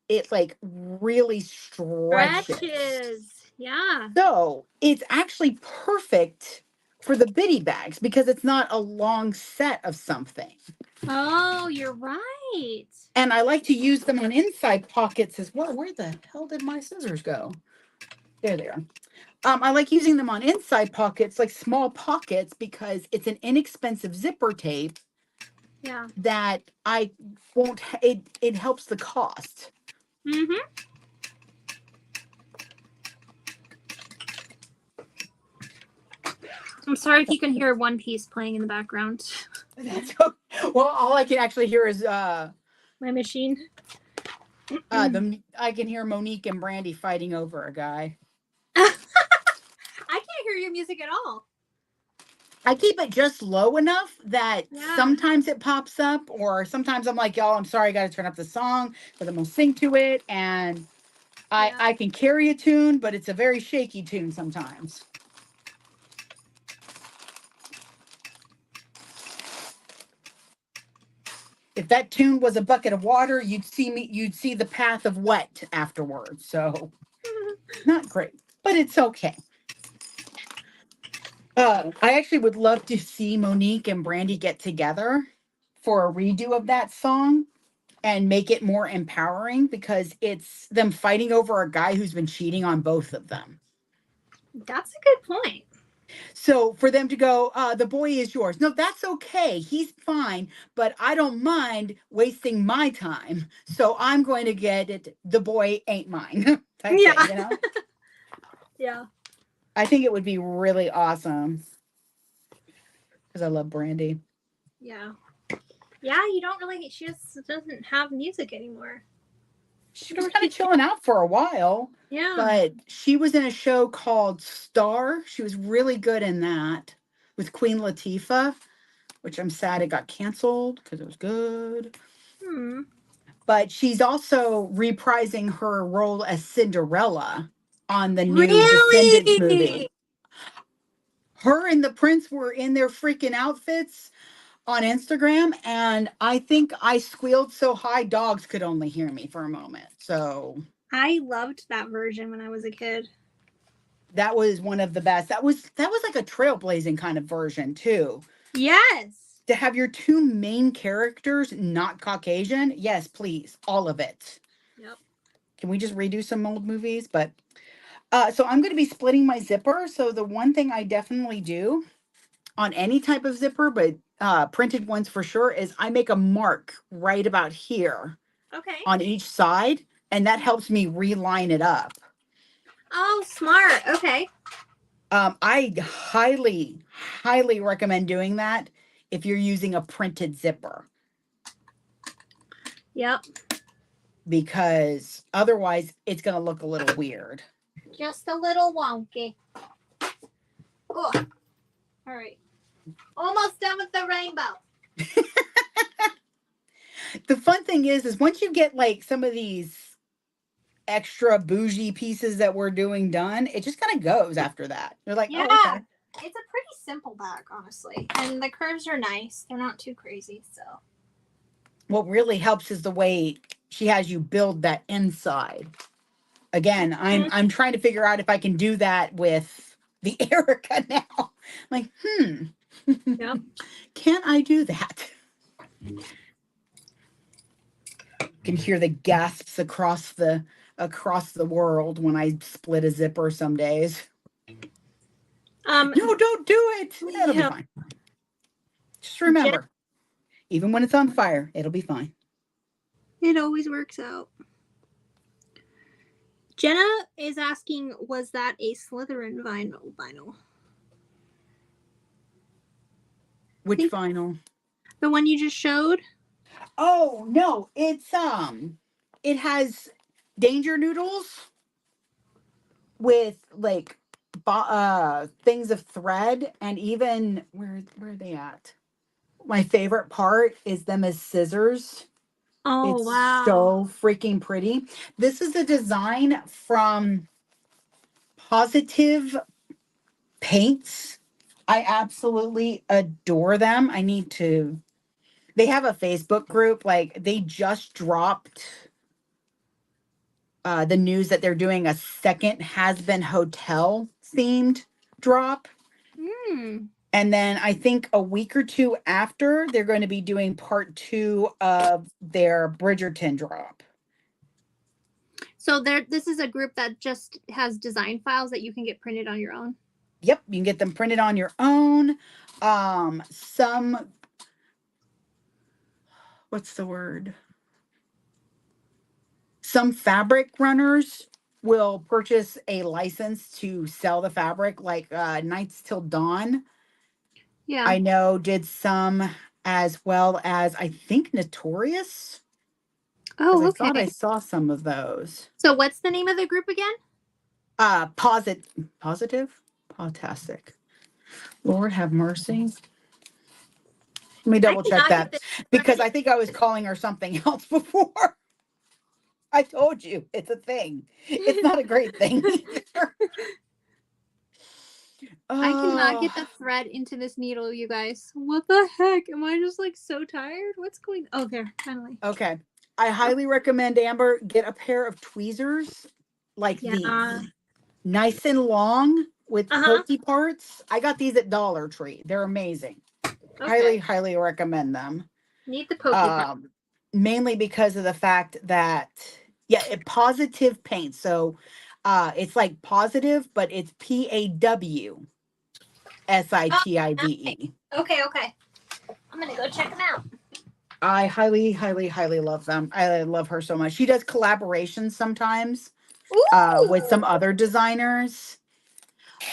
it like really stretches. Yeah. So it's actually perfect for the bitty bags because it's not a long set of something. Oh, you're right. And I like to use them on inside pockets as well. Where the hell did my scissors go? There they are. I like using them on inside pockets, like small pockets, because it's an inexpensive zipper tape. Yeah. That I won't. It helps the cost. Mm-hmm. I'm sorry if you can hear One Piece playing in the background. That's okay. Well, all I can actually hear is my machine. I can hear Monique and Brandy fighting over a guy. I can't hear your music at all. I keep it just low enough that Yeah. sometimes it pops up, or sometimes I'm like, y'all, I'm sorry, I got to turn up the song, but I'm gonna sing to it, and I can carry a tune, but it's a very shaky tune sometimes. If that tune was a bucket of water, you'd see the path of wet afterwards. So not great, but it's okay. I actually would love to see Monique and Brandy get together for a redo of that song and make it more empowering because it's them fighting over a guy who's been cheating on both of them. That's a good point. So for them to go, the boy is yours. No, that's okay. He's fine, but I don't mind wasting my time. So I'm going to get it. The boy ain't mine. Type Yeah. thing, you know? Yeah. I think it would be really awesome. Because I love Brandy. Yeah. Yeah, you don't really, she just doesn't have music anymore. She was kind of chilling out for a while. Yeah. But she was in a show called Star. She was really good in that with Queen Latifah, which I'm sad it got canceled because it was good. But she's also reprising her role as Cinderella on the new Descendants movie. Her and the prince were in their freaking outfits on Instagram, and I think I squealed so high dogs could only hear me for a moment. So I loved that version when I was a kid. That was one of the best. That was like a trailblazing kind of version too. Yes. To have your two main characters not Caucasian, yes, please, all of it. Yep. Can we just redo some old movies? But so I'm going to be splitting my zipper. So the one thing I definitely do on any type of zipper, but printed ones for sure, is I make a mark right about here. Okay. On each side, and that helps me reline it up. Oh, smart. Okay. I highly, highly recommend doing that if you're using a printed zipper. Yep. Because otherwise, it's going to look a little weird. Just a little wonky. Oh. All right. Almost done with the rainbow. The fun thing is once you get like some of these extra bougie pieces that we're doing done, it just kind of goes after that. You're like, yeah. Oh, okay. It's a pretty simple bag, honestly. And the curves are nice. They're not too crazy, so. What really helps is the way she has you build that inside. Again, I'm trying to figure out if I can do that with the Erica now. Like, Yep. Can I do that? Can hear the gasps across the world when I split a zipper some days. No, don't do it. It'll be fine. Just remember, even when it's on fire, it'll be fine. It always works out. Jenna is asking, was that a Slytherin vinyl? Which vinyl? The one you just showed? Oh, no. It's it has Danger Noodles with like things of thread, and even where are they at? My favorite part is them as scissors. Oh, it's wow. so freaking pretty. This is a design from Positive Paints. I absolutely adore them. They have a Facebook group. Like, they just dropped the news that they're doing a second Has Been Hotel themed drop. And then I think a week or two after, they're going to be doing part 2 of their Bridgerton drop. So this is a group that just has design files that you can get printed on your own. Yep, you can get them printed on your own. What's the word? Some fabric runners will purchase a license to sell the fabric, like Nights Till Dawn. Yeah. I know did some, as well as I think Notorious. Oh, I okay. thought I saw some of those. So what's the name of the group again? Positive? Fantastic. Lord have mercy. Let me double check that, because I think I was calling her something else before. I told you, it's a thing. It's not a great thing either. I cannot get the thread into this needle, you guys. What the heck? Am I just like so tired? What's going? Oh, there, finally. Okay. I highly recommend, Amber, get a pair of tweezers like these. Nice and long with pokey parts. I got these at Dollar Tree. They're amazing. Okay. Highly recommend them. Need the pokey part. Mainly because of the fact that, it positive paint. So it's like positive, but it's PAWSITIVE. Okay. I'm gonna go check them out. I highly love them. I love her so much. She does collaborations sometimes with some other designers.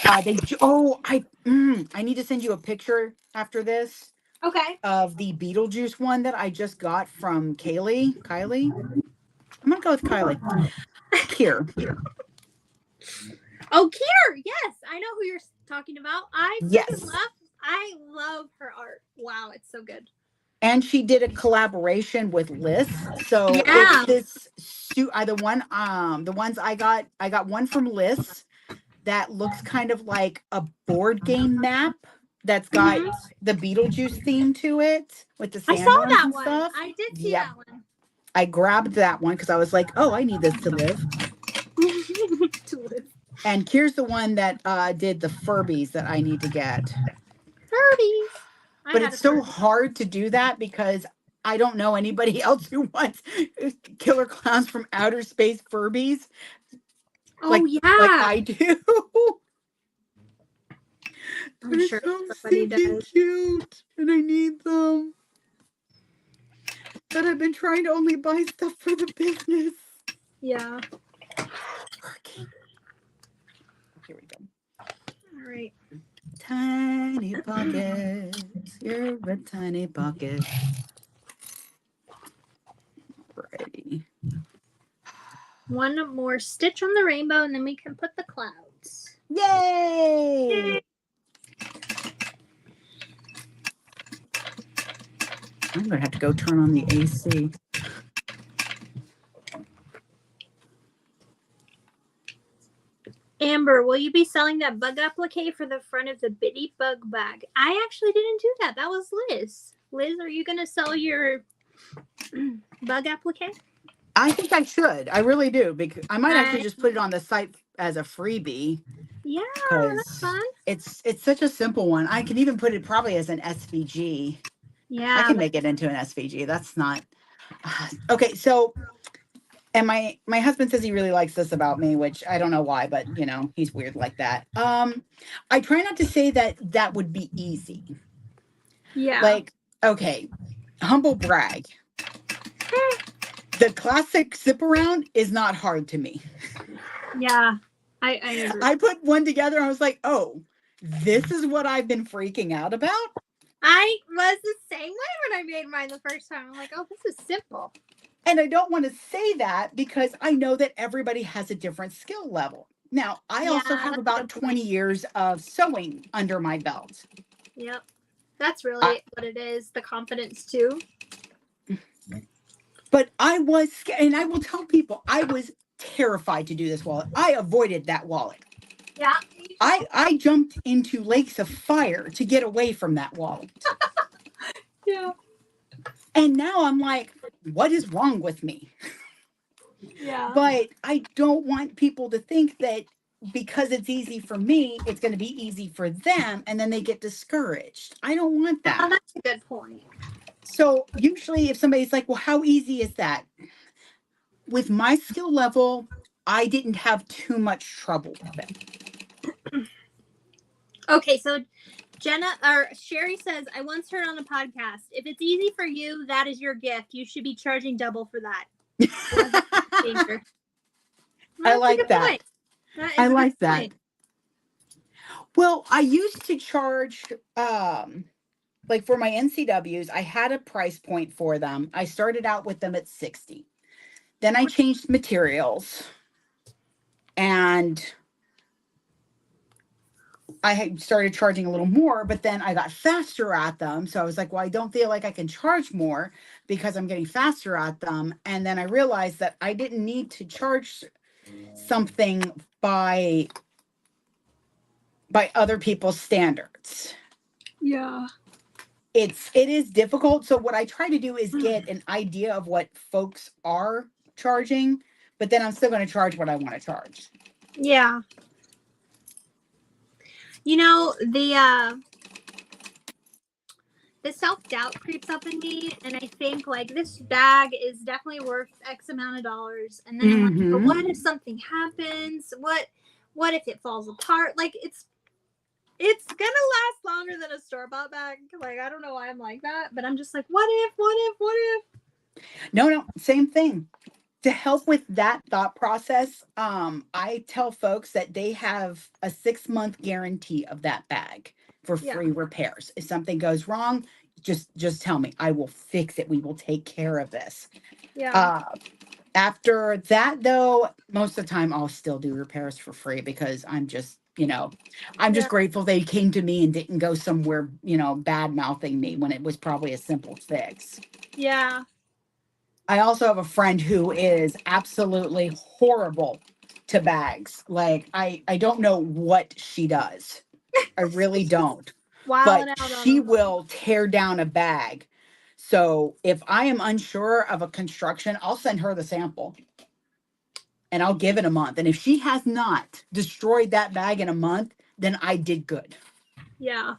I need to send you a picture after this. Okay. Of the Beetlejuice one that I just got from Kylie. I'm gonna go with Kylie. Kier. Oh, Kier. Yes, I know who you're talking about. I love her art. Wow, it's so good. And she did a collaboration with Liz. So it's this the ones I got one from Liz that looks kind of like a board game map that's got the Beetlejuice theme to it with the sandworms and stuff. I did see that one. I grabbed that one because I was like, oh, I need this to live. And here's the one that did the Furbies that I need to get. Furbies. But it's so hard to do that because I don't know anybody else who wants Killer Clowns from Outer Space Furbies. Like I do. I'm sure so stinking cute, and I need them. But I've been trying to only buy stuff for the business. Yeah. Working. Here we go. All right. Tiny pockets. You're a tiny pocket. Alrighty. One more stitch on the rainbow, and then we can put the clouds. Yay! I'm gonna have to go turn on the AC. Amber, will you be selling that bug applique for the front of the Bitty Bug bag? I actually didn't do that. That was Liz. Liz, are you going to sell your bug applique? I think I should. I really do, because I might actually just put it on the site as a freebie. Yeah, that's fun. It's such a simple one. I can even put it probably as an SVG. Yeah. I can make it into an SVG. That's not okay. So, and my husband says he really likes this about me, which I don't know why, but he's weird like that. I try not to say that would be easy. Yeah. Like, okay, humble brag. The classic zip around is not hard to me. Yeah, I agree. I put one together. I was like, oh, this is what I've been freaking out about. I was the same way when I made mine the first time. I'm like, oh, this is simple. And I don't want to say that because I know that everybody has a different skill level. Now, I also have about 20 years of sewing under my belt. Yep. That's really what it is, the confidence too. But I was scared, and I will tell people, I was terrified to do this wallet. I avoided that wallet. Yeah. I jumped into lakes of fire to get away from that wallet. Yeah. And now I'm like, what is wrong with me? Yeah. But I don't want people to think that because it's easy for me, it's going to be easy for them, and then they get discouraged. I don't want that. Oh, that's a good point. So usually if somebody's like, well, how easy is that? With my skill level, I didn't have too much trouble with it. Okay, so Sherry says, I once heard on a podcast, if it's easy for you, that is your gift. You should be charging double for that. I like that. I like that. Well, I used to charge, like for my NCWs, I had a price point for them. I started out with them at 60. Then I changed materials and I had started charging a little more, but then I got faster at them. So I was like, well, I don't feel like I can charge more because I'm getting faster at them. And then I realized that I didn't need to charge something by other people's standards. Yeah. It is difficult. So what I try to do is get an idea of what folks are charging, but then I'm still going to charge what I want to charge. Yeah. You know, the self-doubt creeps up in me, and I think like this bag is definitely worth X amount of dollars, and then I'm like, but what if something happens? What if it falls apart? Like it's gonna last longer than a store-bought bag. Like I don't know why I'm like that, but I'm just like, what if? No, same thing. To help with that thought process, I tell folks that they have a 6-month guarantee of that bag for free repairs. If something goes wrong, just tell me. I will fix it. We will take care of this. Yeah. After that, though, most of the time I'll still do repairs for free because I'm just, I'm just grateful they came to me and didn't go somewhere, bad mouthing me when it was probably a simple fix. Yeah. I also have a friend who is absolutely horrible to bags. Like I don't know what she does. I really don't. But she will tear down a bag. So if I am unsure of a construction, I'll send her the sample and I'll give it a month. And if she has not destroyed that bag in a month, then I did good. Yeah.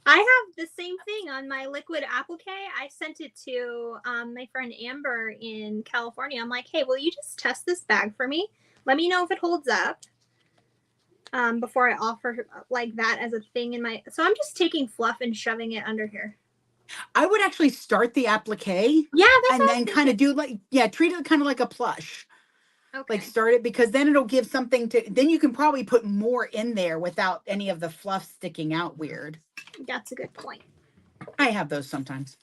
I have the same thing on my liquid applique. I sent it to my friend Amber in California. I'm like, hey, will you just test this bag for me? Let me know if it holds up before I offer like that as a thing in my. So I'm just taking fluff and shoving it under here. I would actually start the applique. Yeah, and then kind of do treat it kind of like a plush. Okay. Like start it because then it'll give something to. Then you can probably put more in there without any of the fluff sticking out weird. That's a good point. I have those sometimes.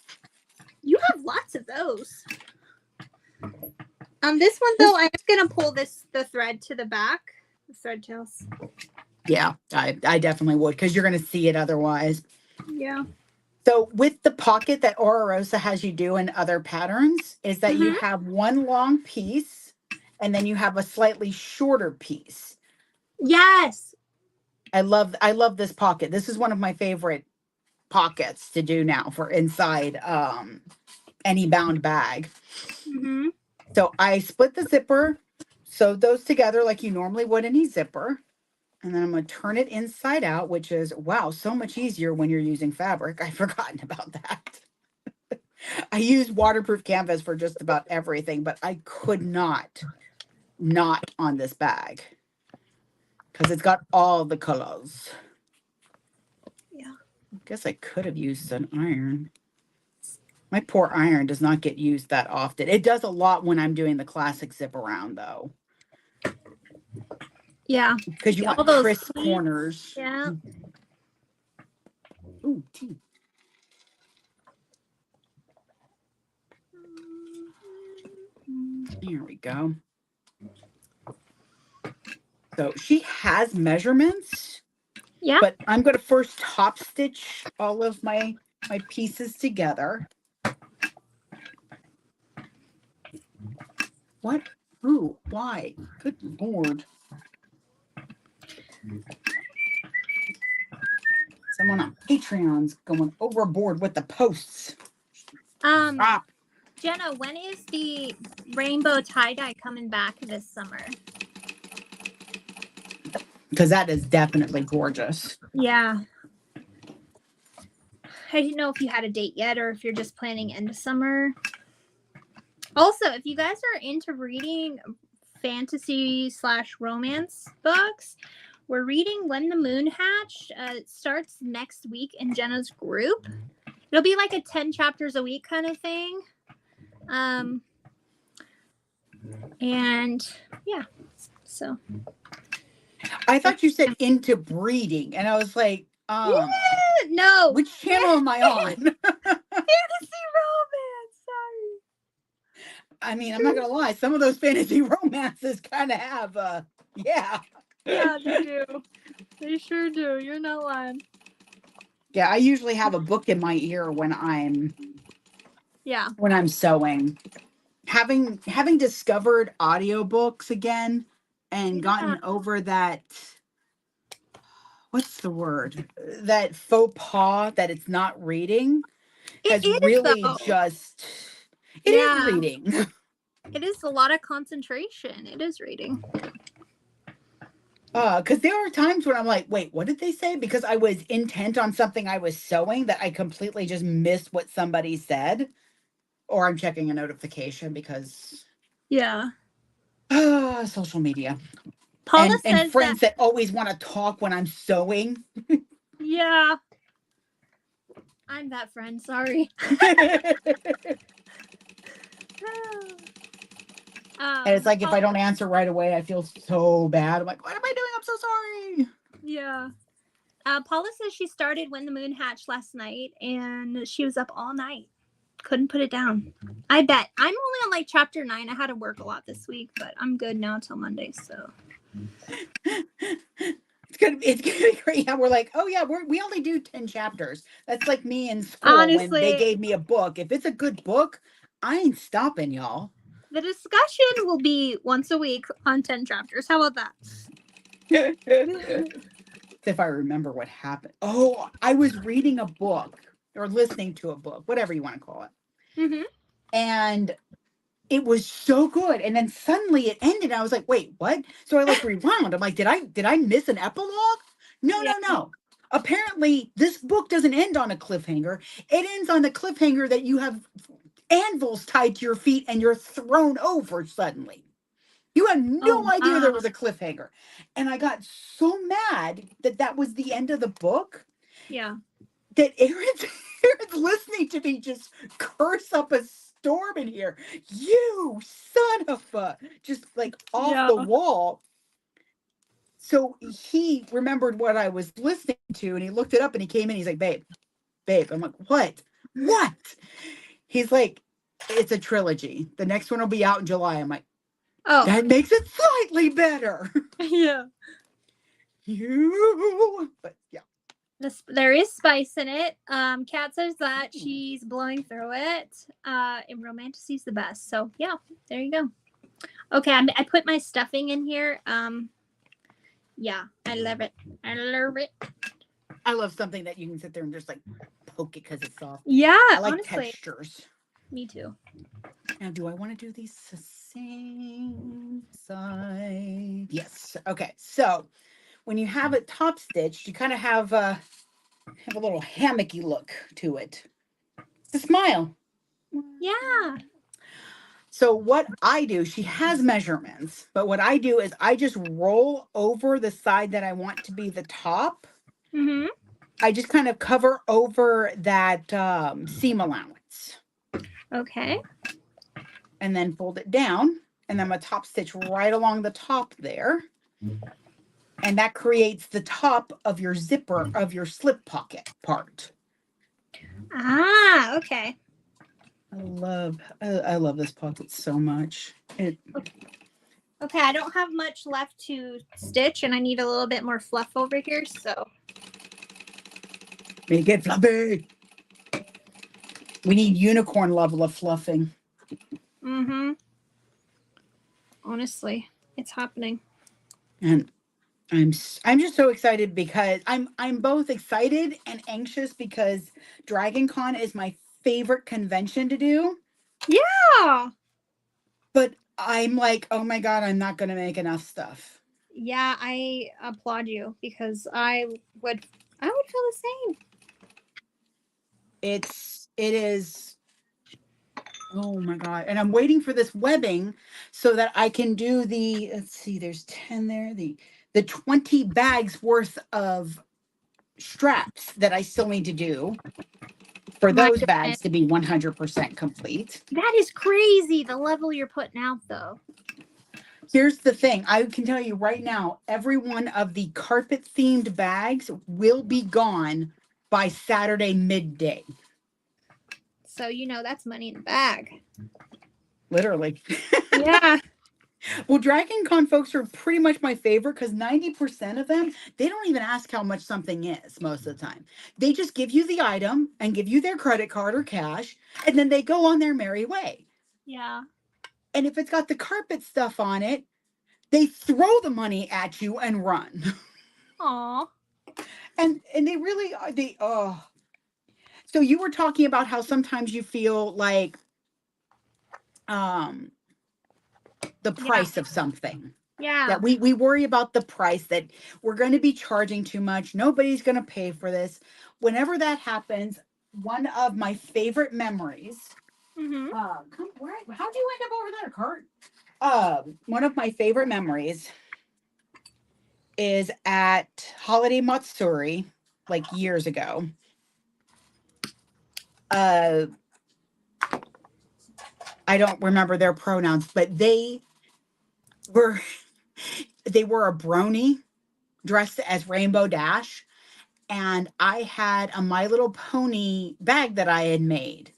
You have lots of those. This one though, I'm just gonna pull the thread to the back. The thread tails. Yeah, I definitely would because you're gonna see it otherwise. Yeah. So with the pocket that Ora Rosa has you do in other patterns is that you have one long piece and then you have a slightly shorter piece. Yes. I love this pocket. This is one of my favorite pockets to do now for inside any bound bag. So I split the zipper, sewed those together like you normally would any zipper. And then I'm going to turn it inside out, which is, wow, so much easier when you're using fabric. I'd forgotten about that. I use waterproof canvas for just about everything, but I could not on this bag because it's got all the colors. Yeah. I guess I could have used an iron. My poor iron does not get used that often. It does a lot when I'm doing the classic zip around, though. Yeah. Because you want crisp corners. Yeah. Ooh, tea. There we go. So she has measurements. Yeah. But I'm going to first top stitch all of my pieces together. What? Who? Why? Good Lord. Someone on Patreon's going overboard with the posts. Stop. Jenna, when is the rainbow tie-dye coming back this summer? because that is definitely gorgeous. Yeah. I didn't know if you had a date yet or if you're just planning end of summer. Also, if you guys are into reading fantasy/romance books, we're reading When the Moon Hatched. It starts next week in Jenna's group. It'll be like a 10 chapters a week kind of thing. And yeah, so. I thought you said into breeding, and I was like, no. Which channel am I on? Fantasy romance, sorry. I mean, I'm not gonna lie, some of those fantasy romances kind of have, yeah. Yeah, they do. They sure do. You're not lying. Yeah, I usually have a book in my ear when I'm sewing. Having discovered audiobooks again and gotten over that, what's the word? That faux pas that it's not reading has really just it is reading. It is a lot of concentration. It is reading. Because there are times when I'm like, wait, what did they say? Because I was intent on something I was sewing that I completely just missed what somebody said. Or I'm checking a notification because social media. Paula and says friends that always want to talk when I'm sewing. Yeah. I'm that friend, sorry. And it's like, if I don't answer right away, I feel so bad. I'm like, what am I doing? I'm so sorry. Yeah. Paula says she started When the Moon Hatched last night and she was up all night. Couldn't put it down. I bet. I'm only on like chapter 9. I had to work a lot this week, but I'm good now till Monday, so. It's gonna be great. Yeah, we're like, oh yeah, we only do 10 chapters. That's like me in school. Honestly, when they gave me a book. If it's a good book, I ain't stopping, y'all. The discussion will be once a week on 10 chapters. How about that? If I remember what happened. Oh, I was reading a book or listening to a book, whatever you want to call it. Mm-hmm. And it was so good. And then suddenly it ended. I was like, wait, what? So I like rewound. I'm like, did I miss an epilogue? No. Apparently this book doesn't end on a cliffhanger. It ends on the cliffhanger that you have anvils tied to your feet and you're thrown over suddenly. You had no idea there was a cliffhanger. And I got so mad that was the end of the book. Yeah. That Aaron's listening to me just curse up a storm in here. You son of a, just like off the wall. So he remembered what I was listening to and he looked it up and he came in. He's like, babe. I'm like, what? He's like, it's a trilogy. The next one will be out in July. I'm like, that makes it slightly better. Yeah. But yeah. There is spice in it. Kat says that she's blowing through it. And Romanticy's the best. So yeah, there you go. Okay, I put my stuffing in here. Yeah, I love it. I love something that you can sit there and just like poke it because it's soft. Yeah, I like honestly, textures. Me too. Now, do I want to do these the same side? Yes. Okay. So when you have it top stitched, you kind of have a little hammocky look to it. It's a smile. Yeah. So what I do, she has measurements, but what I do is I just roll over the side that I want to be the top. Mm-hmm. I just kind of cover over that seam allowance. Okay. And then fold it down, and then I'm going to top stitch right along the top there. And that creates the top of your zipper of your slip pocket part. Okay. I love this pocket so much. Okay, I don't have much left to stitch, and I need a little bit more fluff over here, so. Make it fluffy. We need unicorn level of fluffing. Mm-hmm. Honestly, it's happening. And I'm just so excited because I'm both excited and anxious because Dragon Con is my favorite convention to do. Yeah. But I'm like, oh my God, I'm not going to make enough stuff. Yeah, I applaud you because I would feel the same. It is, oh my God. And I'm waiting for this webbing so that I can do the, let's see, there's 10 there, the 20 bags worth of straps that I still need to do for My those goodness. bags to be 100% complete. That is crazy, the level you're putting out, though. Here's the thing. I can tell you right now, every one of the carpet themed bags will be gone by Saturday midday. So, that's money in the bag. Literally. Yeah. Well, Dragon Con folks are pretty much my favorite because 90% of them, they don't even ask how much something is most of the time. They just give you the item and give you their credit card or cash, and then they go on their merry way. Yeah. And if it's got the carpet stuff on it, they throw the money at you and run. Aw. And they really are, they, oh. So you were talking about how sometimes you feel like um the Yeah. price of something. Yeah. That we worry about the price, that we're going to be charging too much. Nobody's going to pay for this. Whenever that happens, one of my favorite memories, Mm-hmm. how'd you end up over there, Kurt? One of my favorite memories is at Holiday Matsuri, like years ago. I don't remember their pronouns, but were they were a brony dressed as Rainbow Dash, and I had a My Little Pony bag that I had made.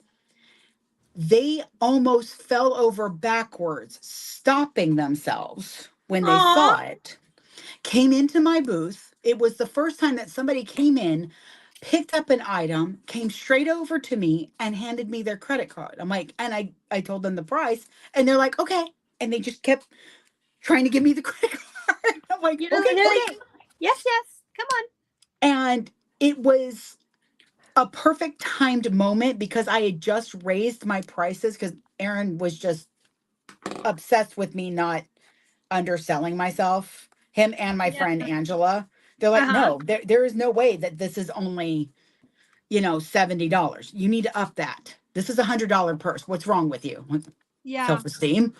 They almost fell over backwards, stopping themselves when they Aw. saw it. Came into my booth. It was the first time that somebody came in, picked up an item, came straight over to me and handed me their credit card. I'm like, and I told them the price, and they're like, okay. And they just kept trying to give me the credit card. I'm like, You're okay, like, okay. yes, come on. And it was a perfect timed moment because I had just raised my prices because Aaron was just obsessed with me not underselling myself. Him and my Yeah. friend Angela. They're like, Uh-huh. no, there is no way that this is only, $70. You need to up that. This is $100 purse. What's wrong with you? Yeah. Self-esteem,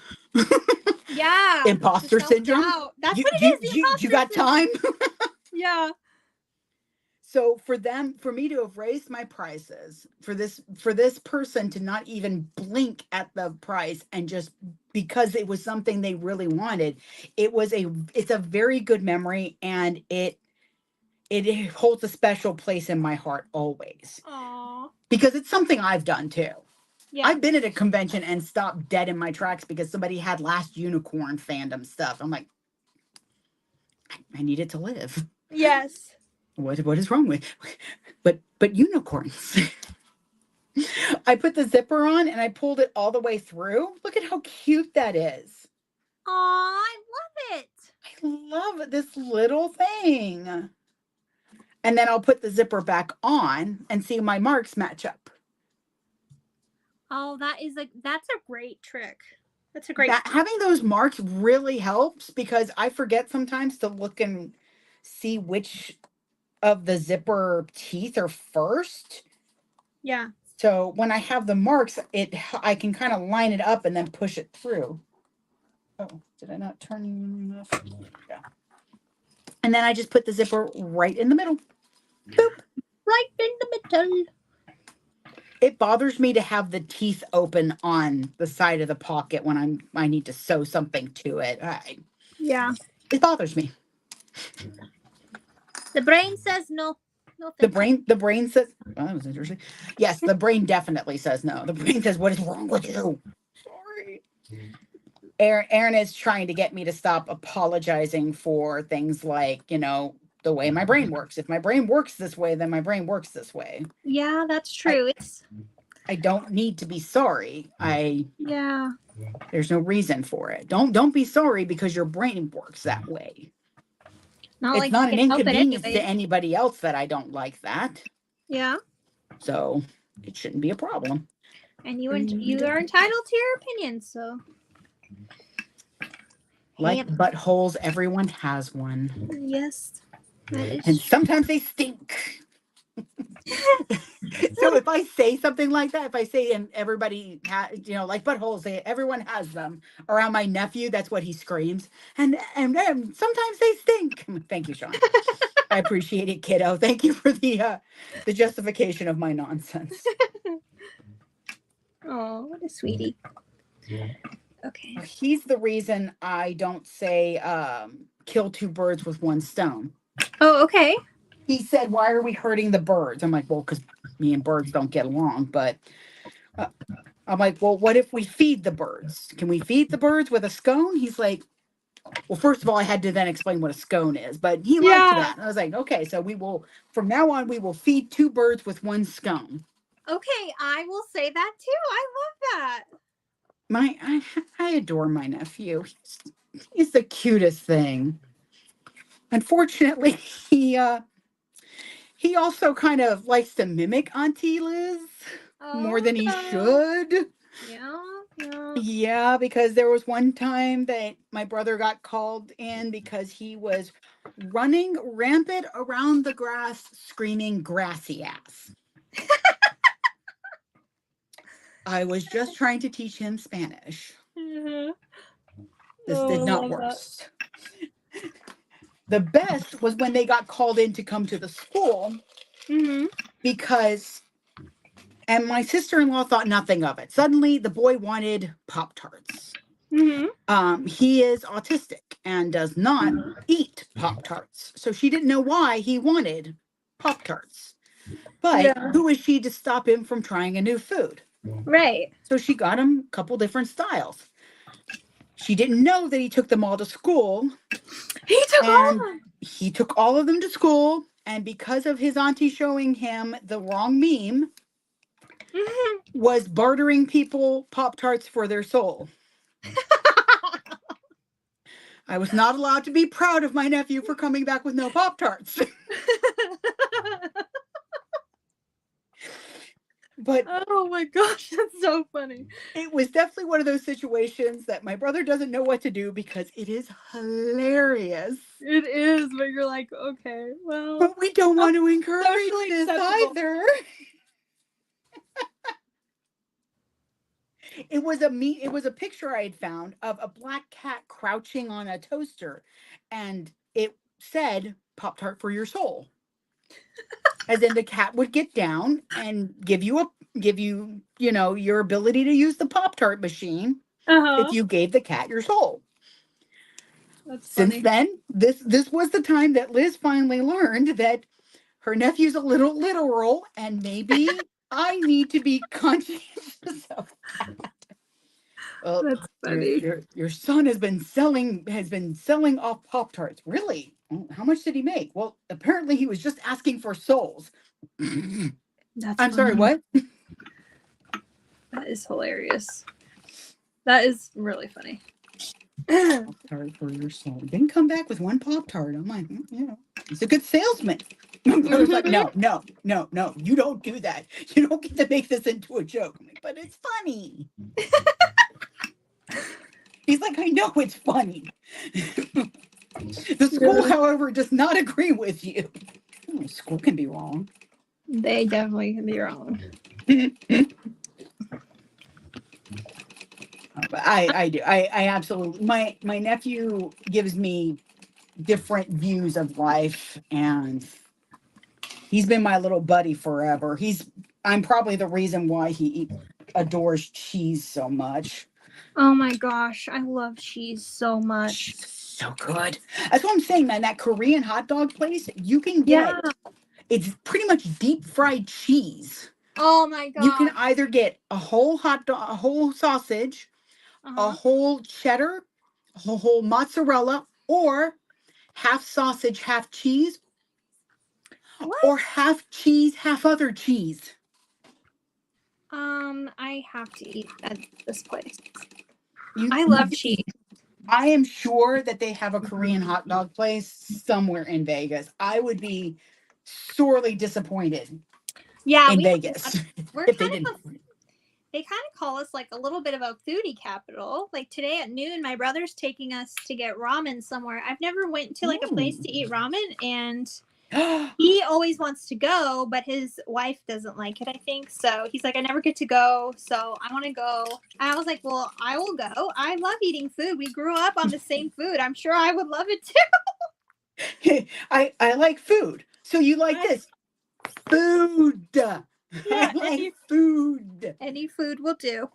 Yeah. The imposter syndrome. self-doubt. That's You, what it you, is, the you, you imposter got syndrome. time? Yeah. So for me to have raised my prices, for this person to not even blink at the price and just because it was something they really wanted, it's a very good memory, and it holds a special place in my heart always Aw. because it's something I've done too. Yeah. I've been at a convention and stopped dead in my tracks because somebody had Last Unicorn fandom stuff. I'm like, I need it to live. Yes. What is wrong with but unicorns? I put the zipper on and I pulled it all the way through. Look at how cute that is. Aw, I love it. I love this little thing. And then I'll put the zipper back on and see my marks match up. Oh, that's a great trick. That's a great That having those marks really helps because I forget sometimes to look and see which of the zipper teeth are first. Yeah. So when I have the marks, I can kind of line it up and then push it through. Oh, did I not turn you enough? Yeah. And then I just put the zipper right in the middle. Boop. Right in the middle. It bothers me to have the teeth open on the side of the pocket when I need to sew something to it. Yeah. It bothers me. The brain says no. No The thank you. brain says, oh, that was interesting. Yes, the brain definitely says no. The brain says, what is wrong with you? Sorry. Aaron is trying to get me to stop apologizing for things like, the way my brain works. If my brain works this way, then my brain works this way. Yeah, that's I, true. I don't need to be sorry. Yeah. There's no reason for it. Don't be sorry because your brain works that way. Not It's like you not an can help it inconvenience to anyways. anybody else that I don't like that. Yeah. So it shouldn't be a problem. And you are entitled to your opinion, so. Like Ham. buttholes, everyone has one. Yes. That is And sometimes they stink. So if I say something like that, if I say and everybody like buttholes, everyone has them around my nephew, that's what he screams. And sometimes they stink. Thank you, Sean. I appreciate it, kiddo. Thank you for the justification of my nonsense. Oh, what a sweetie. Okay. He's the reason I don't say kill two birds with one stone. Oh, okay. He said, "Why are we hurting the birds?" I'm like, "Well, because me and birds don't get along." But I'm like, "Well, what if we feed the birds? Can we feed the birds with a scone?" He's like, "Well, first of all, I had to then explain what a scone is," but he liked that. I was like, "Okay, so we will from now on we will feed two birds with one scone." Okay, I will say that too. I love that. I adore my nephew. He's the cutest thing. Unfortunately, he also kind of likes to mimic Auntie Liz more than he should. Yeah. Yeah, because there was one time that my brother got called in because he was running rampant around the grass screaming grassy ass. I was just trying to teach him Spanish. Mm-hmm. This did not work. The best was when they got called in to come to the school because, and my sister-in-law thought nothing of it. Suddenly, the boy wanted Pop-Tarts. He is autistic and does not eat Pop-Tarts. So she didn't know why he wanted Pop-Tarts. But who is she to stop him from trying a new food? Right. So she got him a couple different styles. She didn't know that he took them all to school. He took all of them to school. And because of his auntie showing him the wrong meme, was bartering people Pop-Tarts for their soul. I was not allowed to be proud of my nephew for coming back with no Pop-Tarts. But oh my gosh, that's so funny. It was definitely one of those situations that my brother doesn't know what to do because it is hilarious. It is, but you're like, okay, well. But we don't want to encourage this either. It was a picture I had found of a black cat crouching on a toaster, and it said "Pop-Tart for your soul." As in the cat would get down and give you your ability to use the Pop-Tart machine if you gave the cat your soul. That's funny. Since then, this was the time that Liz finally learned that her nephew's a little literal and maybe I need to be conscientious of that. Well, that's funny. Your son has been selling off Pop-Tarts. Really? How much did he make? Well, apparently he was just asking for souls. I'm sorry, what? That is hilarious. That is really funny. Pop-Tart for your soul. Didn't come back with one Pop-Tart. I'm like, he's a good salesman. My brother's like, no, you don't do that. You don't get to make this into a joke. I'm like, but it's funny. He's like, I know it's funny. The school, however, does not agree with you. School can be wrong. They definitely can be wrong. But I do. I absolutely. My nephew gives me different views of life, and he's been my little buddy forever. I'm probably the reason why he adores cheese so much. Oh my gosh, I love cheese so much. So good. That's what I'm saying, man. That Korean hot dog place, you can get it's pretty much deep fried cheese. Oh my god. You can either get a whole hot dog, a whole sausage, a whole cheddar, a whole mozzarella, or half sausage, half cheese, or half cheese, half other cheese. I have to eat at this place. I love cheese. I am sure that they have a Korean hot dog place somewhere in Vegas. I would be sorely disappointed in Vegas if they didn't. they kind of call us like a little bit of a foodie capital. Like today at noon, my brother's taking us to get ramen somewhere. I've never went to like a place to eat ramen, and he always wants to go, but his wife doesn't like it, I think. So he's like, I never get to go, so I want to go. And I was like, well, I will go. I love eating food. We grew up on the same food. I'm sure I would love it too. I like food. So you like this? Food. Yeah, I like food. Any food will do.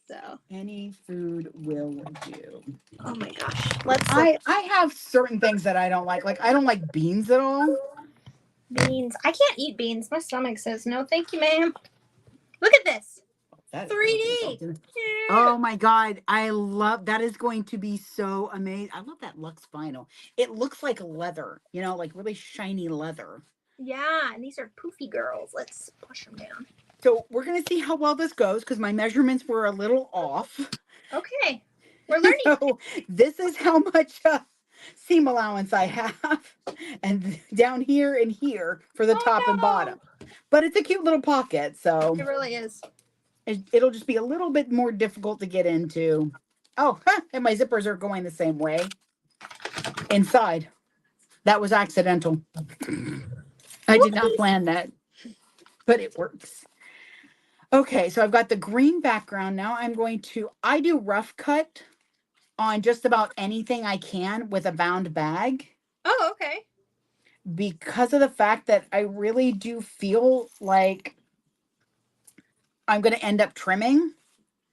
So Any food will do. oh my gosh. Let's I have certain things that I don't like. Like I don't like beans at all. beans. I can't eat beans. My stomach says no, thank you, ma'am. Look at this. That is 3D. Oh my God. I love that is going to be so amazing. I love that Lux vinyl. It looks like leather, you know, like really shiny leather. Yeah, and these are poofy girls. Let's push them down. So we're going to see how well this goes because my measurements were a little off. Okay. We're learning. So this is how much seam allowance I have. And down here and here for the top and bottom. But it's a cute little pocket. So It really is. it'll just be a little bit more difficult to get into. Oh, and my zippers are going the same way. Inside. That was accidental. I did not plan that. But it works. Okay, so I've got the green background. Now I do rough cut on just about anything I can with a bound bag. Oh, okay. Because of the fact that I really do feel like I'm going to end up trimming.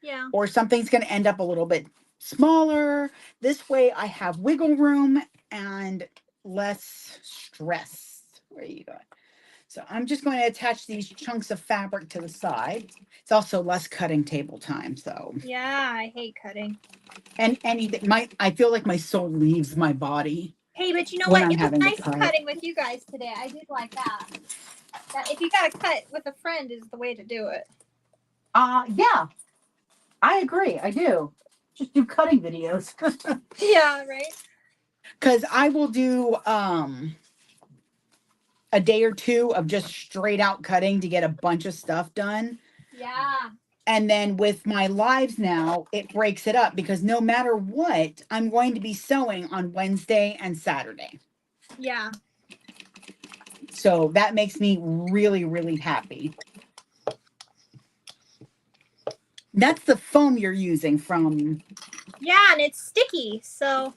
Yeah. Or something's going to end up a little bit smaller. This way I have wiggle room and less stress. Where are you going? So I'm just going to attach these chunks of fabric to the side. It's also less cutting table time. So Yeah, I hate cutting. and anything, I feel like my soul leaves my body. Hey, but you know when what? I'm It was having to nice cut. cutting with you guys today. I did like that. That if you got to cut with a friend is the way to do it. Yeah, I agree. I do. Just do cutting videos. Yeah, right. Because I will do a day or two of just straight out cutting to get a bunch of stuff done. Yeah. And then with my lives now, it breaks it up because no matter what, I'm going to be sewing on Wednesday and Saturday. Yeah. So that makes me really, really happy. That's the foam you're using from. Yeah, and it's sticky. So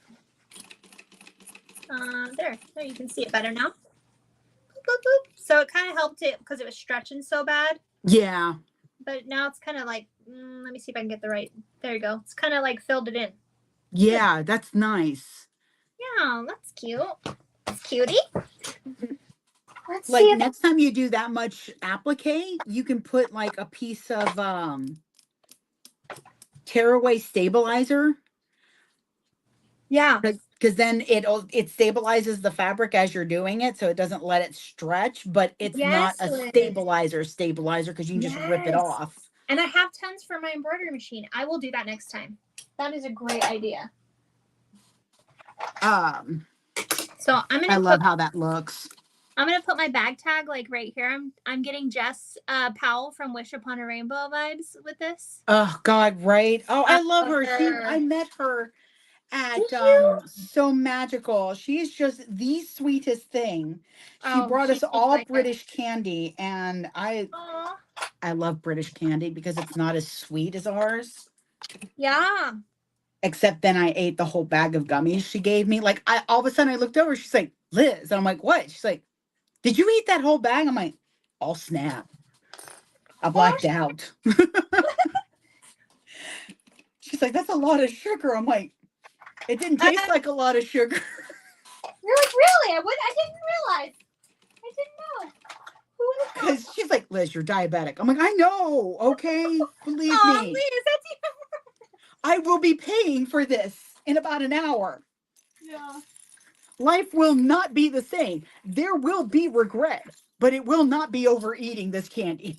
there you can see it better now. Boop, boop, boop. So it kind of helped it because it was stretching so bad. Yeah. But now it's kind of like, let me see if I can get the right. There you go. It's kind of like filled it in. Yeah, that's nice. Yeah, that's cute. That's cutie. Let's Like see if next time you do that much applique, you can put like a piece of tearaway stabilizer. Yeah. Because then it stabilizes the fabric as you're doing it, so it doesn't let it stretch, but it's not a stabilizer because you can just rip it off. And I have tons for my embroidery machine. I will do that next time. That is a great idea. So I love how that looks. I'm gonna put my bag tag like right here. I'm getting Jess Powell from Wish Upon a Rainbow vibes with this. Oh God, right? Oh, I love her. I met her at So Magical. She's just the sweetest thing. She brought us all British candy, and I love British candy because it's not as sweet as ours. Yeah. Except then I ate the whole bag of gummies she gave me. Like all of a sudden I looked over, she's like, Liz. And I'm like, what? She's like, did you eat that whole bag? I'm like, oh snap. I blacked out. She's like, that's a lot of sugar. I'm like, it didn't taste like a lot of sugar. You're like, really? I didn't realize. I didn't know. Because she's like, Liz, you're diabetic. I'm like, I know. Okay. Believe me. Liz, that's even... I will be paying for this in about an hour. Yeah. Life will not be the same. There will be regret, but it will not be overeating this candy.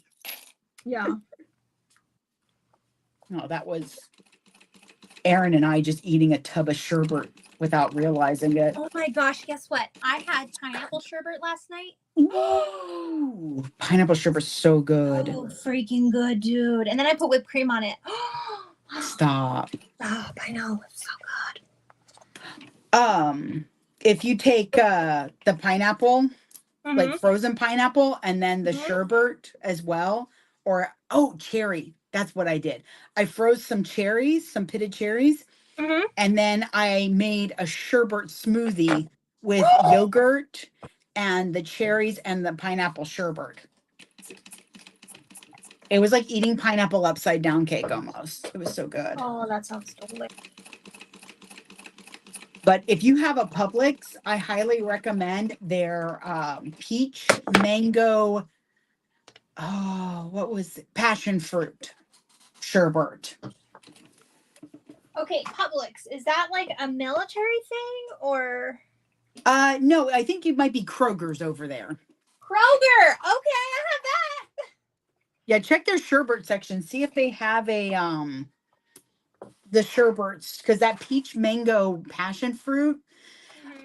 Yeah. No, that was Aaron and I just eating a tub of sherbet without realizing it. Oh my gosh, guess what? I had pineapple sherbet last night. Ooh, pineapple sherbet's so good. Oh, freaking good, dude. And then I put whipped cream on it. Stop. Oh, I know. It's so If you take the pineapple, good. like frozen pineapple, and then the sherbet as well, or cherry. That's what I did. I froze some cherries, some pitted cherries, and then I made a sherbet smoothie with yogurt and the cherries and the pineapple sherbet. It was like eating pineapple upside down cake almost. It was so good. Oh, that sounds delicious. But if you have a Publix, I highly recommend their peach mango. Oh, what was it? Passion fruit sherbet. Okay, Publix. Is that like a military thing or? No, I think it might be Kroger's over there. Kroger. Okay, I have that. Yeah, check their sherbet section. See if they have a the sherbets, because that peach mango passion fruit,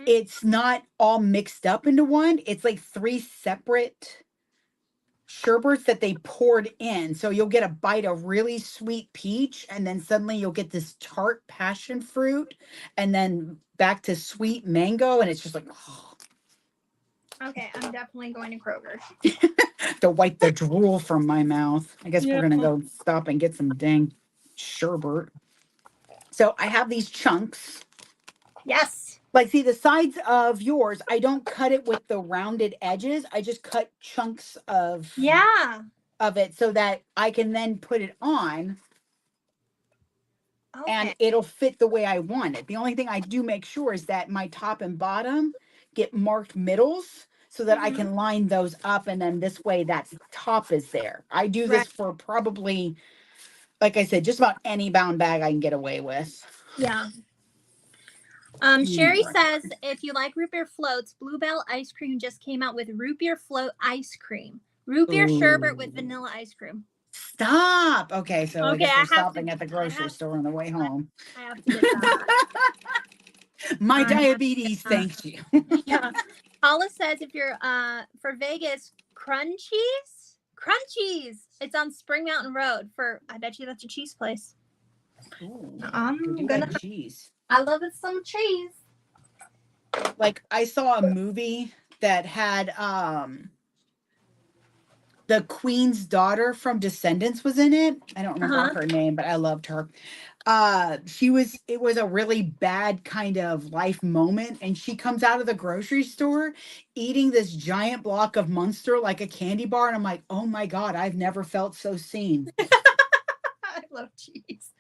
it's not all mixed up into one. It's like 3 separate sherbets that they poured in. So you'll get a bite of really sweet peach, and then suddenly you'll get this tart passion fruit, and then back to sweet mango, and it's just like, oh. Okay, I'm definitely going to Kroger. To wipe the drool from my mouth. I guess we're gonna go stop and get some dang sherbet. So I have these chunks. Yes. Like, see, the sides of yours, I don't cut it with the rounded edges. I just cut chunks of it so that I can then put it on and it'll fit the way I want it. The only thing I do make sure is that my top and bottom get marked middles so that I can line those up, and then this way that top is there. I do this for probably, like I said, just about any bound bag I can get away with. Yeah. Sherry says, if you like root beer floats, Bluebell ice cream just came out with root beer float ice cream. Root beer sherbet with vanilla ice cream. Stop. Okay, so I guess we're stopping at the grocery store on the way home. I have to get that. My diabetes thanks you. Yeah. Paula says, if you're for Vegas, Crunchies. It's on Spring Mountain Road. I bet you that's a cheese place. Ooh, I'm gonna like cheese. I love it some cheese. Like, I saw a movie that had the Queen's daughter from Descendants was in it. I don't remember her name, but I loved her. It was a really bad kind of life moment, and she comes out of the grocery store eating this giant block of Munster like a candy bar, and I'm like, oh my God, I've never felt so seen. I love cheese.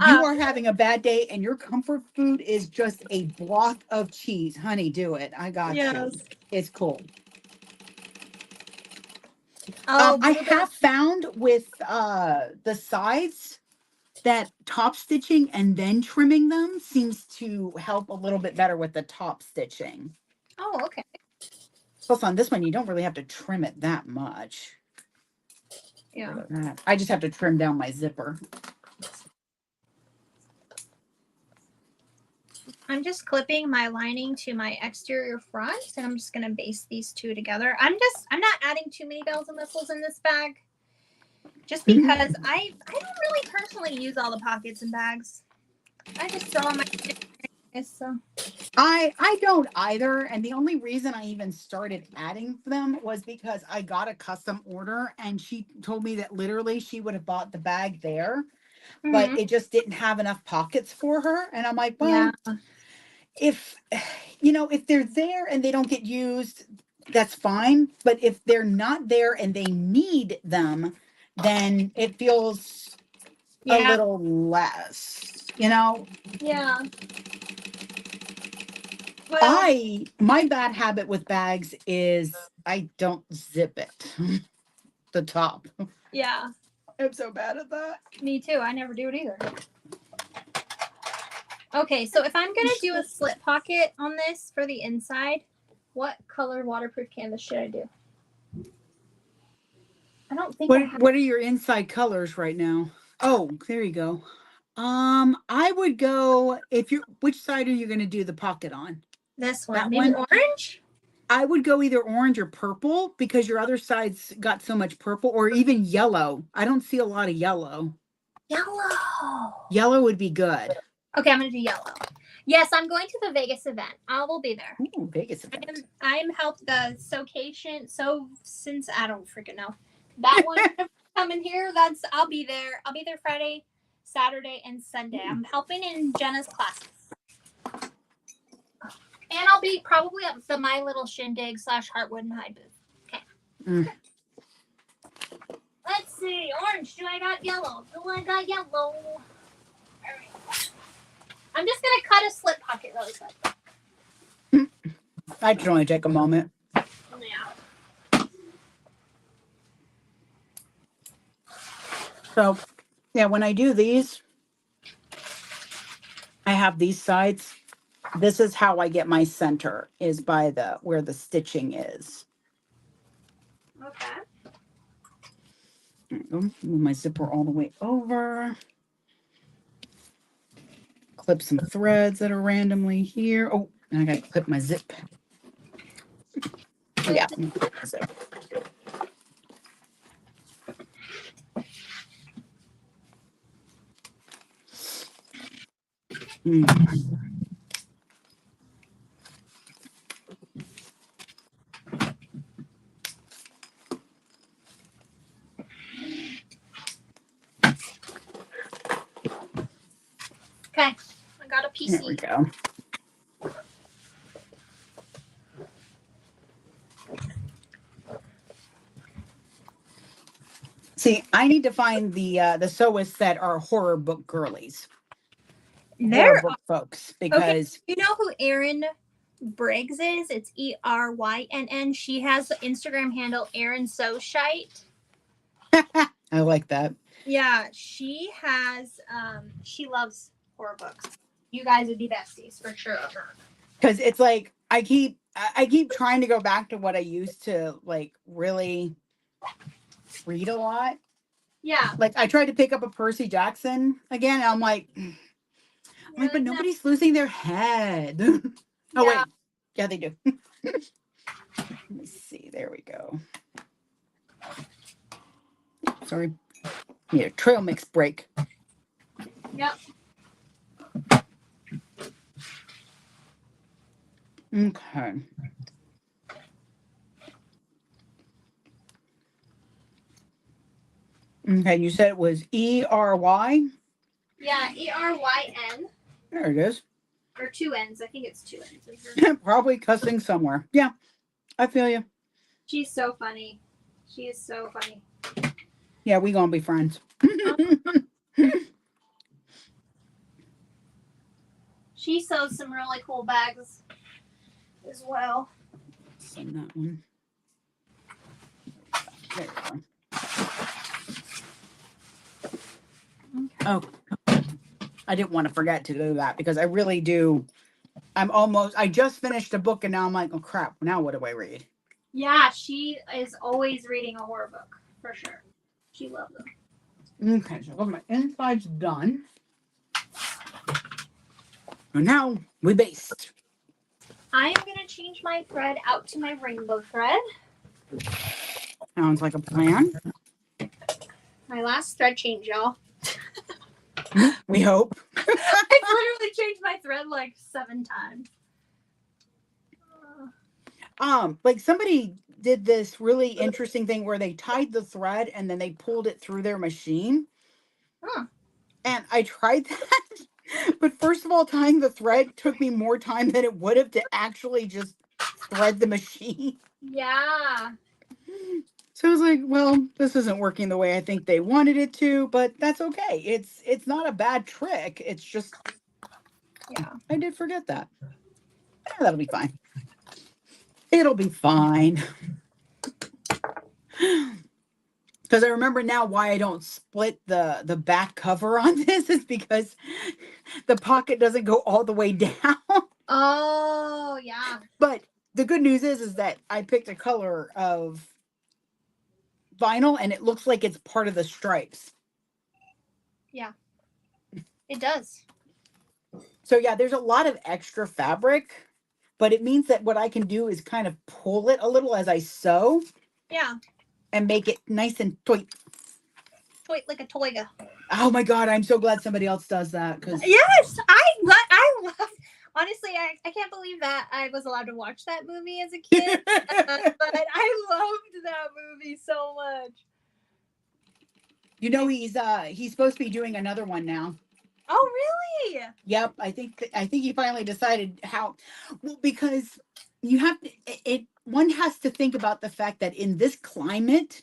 You are having a bad day and your comfort food is just a block of cheese. Honey, do it. I got you. It's cool. I have found with the sides that top stitching and then trimming them seems to help a little bit better with the top stitching. Oh, okay. Plus on this one, you don't really have to trim it that much. Yeah. I just have to trim down my zipper. I'm just clipping my lining to my exterior front, and I'm just going to baste these two together. I'm not adding too many bells and whistles in this bag, just because I don't really personally use all the pockets and bags. I just throw on my so. I don't either, and the only reason I even started adding them was because I got a custom order, and she told me that literally she would have bought the bag there, but it just didn't have enough pockets for her, and I'm like, well, if they're there and they don't get used, that's fine, but if they're not there and they need them, then it feels a little less, Yeah. Well, my bad habit with bags is I don't zip it. The top. Yeah. I'm so bad at that. Me too. I never do it either. Okay, so if I'm going to do a slip pocket on this for the inside, what color waterproof canvas should I do? I don't think What are your inside colors right now? Oh, there you go. I would go if you're. Which side are you going to do the pocket on? This one, That maybe one? orange. I would go either orange or purple because your other side's got so much purple, or even yellow. I don't see a lot of yellow. Yellow. Yellow would be good. Okay, I'm gonna do yellow. Yes, I'm going to the Vegas event. I will be there. Ooh, Vegas event. I'm helped the Socation. So since I don't freaking know that one coming here, I'll be there. I'll be there Friday, Saturday, and Sunday. I'm helping in Jenna's classes. And I'll be probably at the My Little Shindig / Heartwood and Hyde booth. Okay. Let's see. Orange. Do I got yellow? Do I got yellow? All right. I'm just going to cut a slip pocket really quick. I can only take a moment. Yeah. So, yeah, when I do these, I have these sides. This is how I get my center, is by where the stitching is. Okay. There we go. Move my zipper all the way over. Clip some threads that are randomly here. Oh, and I got to clip my zip. Yeah. Zip. Okay. I got a PC. There we go. See, I need to find the sewists that are horror book girlies. Horror book folks, because you know who Erin Briggs is? It's ERYNN. She has the Instagram handle Erin So Shite. I like that. Yeah, she has she loves horror books. You guys would be besties for sure. Because it's like I keep trying to go back to what I used to like really read a lot. Yeah. Like I tried to pick up a Percy Jackson again, and I'm like, but nobody's losing their head. Oh wait, yeah, they do. Let me see. There we go. Sorry. Yeah, trail mix break. Yep. Okay. Okay, you said it was ERY? Yeah, ERYN. There it is. Or 2 N's. I think it's 2 N's. Probably cussing somewhere. Yeah, I feel you. She's so funny. She is so funny. Yeah, we gonna be friends. She sews some really cool bags as well. Send that one. There you go. Oh, I didn't want to forget to do that because I really do. I just finished a book and now I'm like, oh crap, now what do I read? Yeah, she is always reading a horror book for sure. She loves them. Okay, so my inside's done. And now we baste. I'm going to change my thread out to my rainbow thread. Sounds like a plan. My last thread change, y'all. We hope. I've literally changed my thread like 7 times. Like somebody did this really interesting thing where they tied the thread and then they pulled it through their machine. Huh. And I tried that. But first of all, tying the thread took me more time than it would have to actually just thread the machine. Yeah. So I was like, well, this isn't working the way I think they wanted it to, but that's okay. It's not a bad trick. It's just, Yeah. I did forget that. That'll be fine. It'll be fine. Because I remember now why I don't split the back cover on this is because the pocket doesn't go all the way down. Oh, yeah. But the good news is that I picked a color of vinyl and it looks like it's part of the stripes. Yeah. It does. So yeah, there's a lot of extra fabric, but it means that what I can do is kind of pull it a little as I sew. Yeah. And make it nice and tight. Toy like a toiga. Oh my God, I'm so glad somebody else does that. Yes, I love. Honestly, I can't believe that I was allowed to watch that movie as a kid, but I loved that movie so much. You know, he's supposed to be doing another one now. Oh, really? Yep, I think he finally decided how. Well, because you have to, one has to think about the fact that in this climate,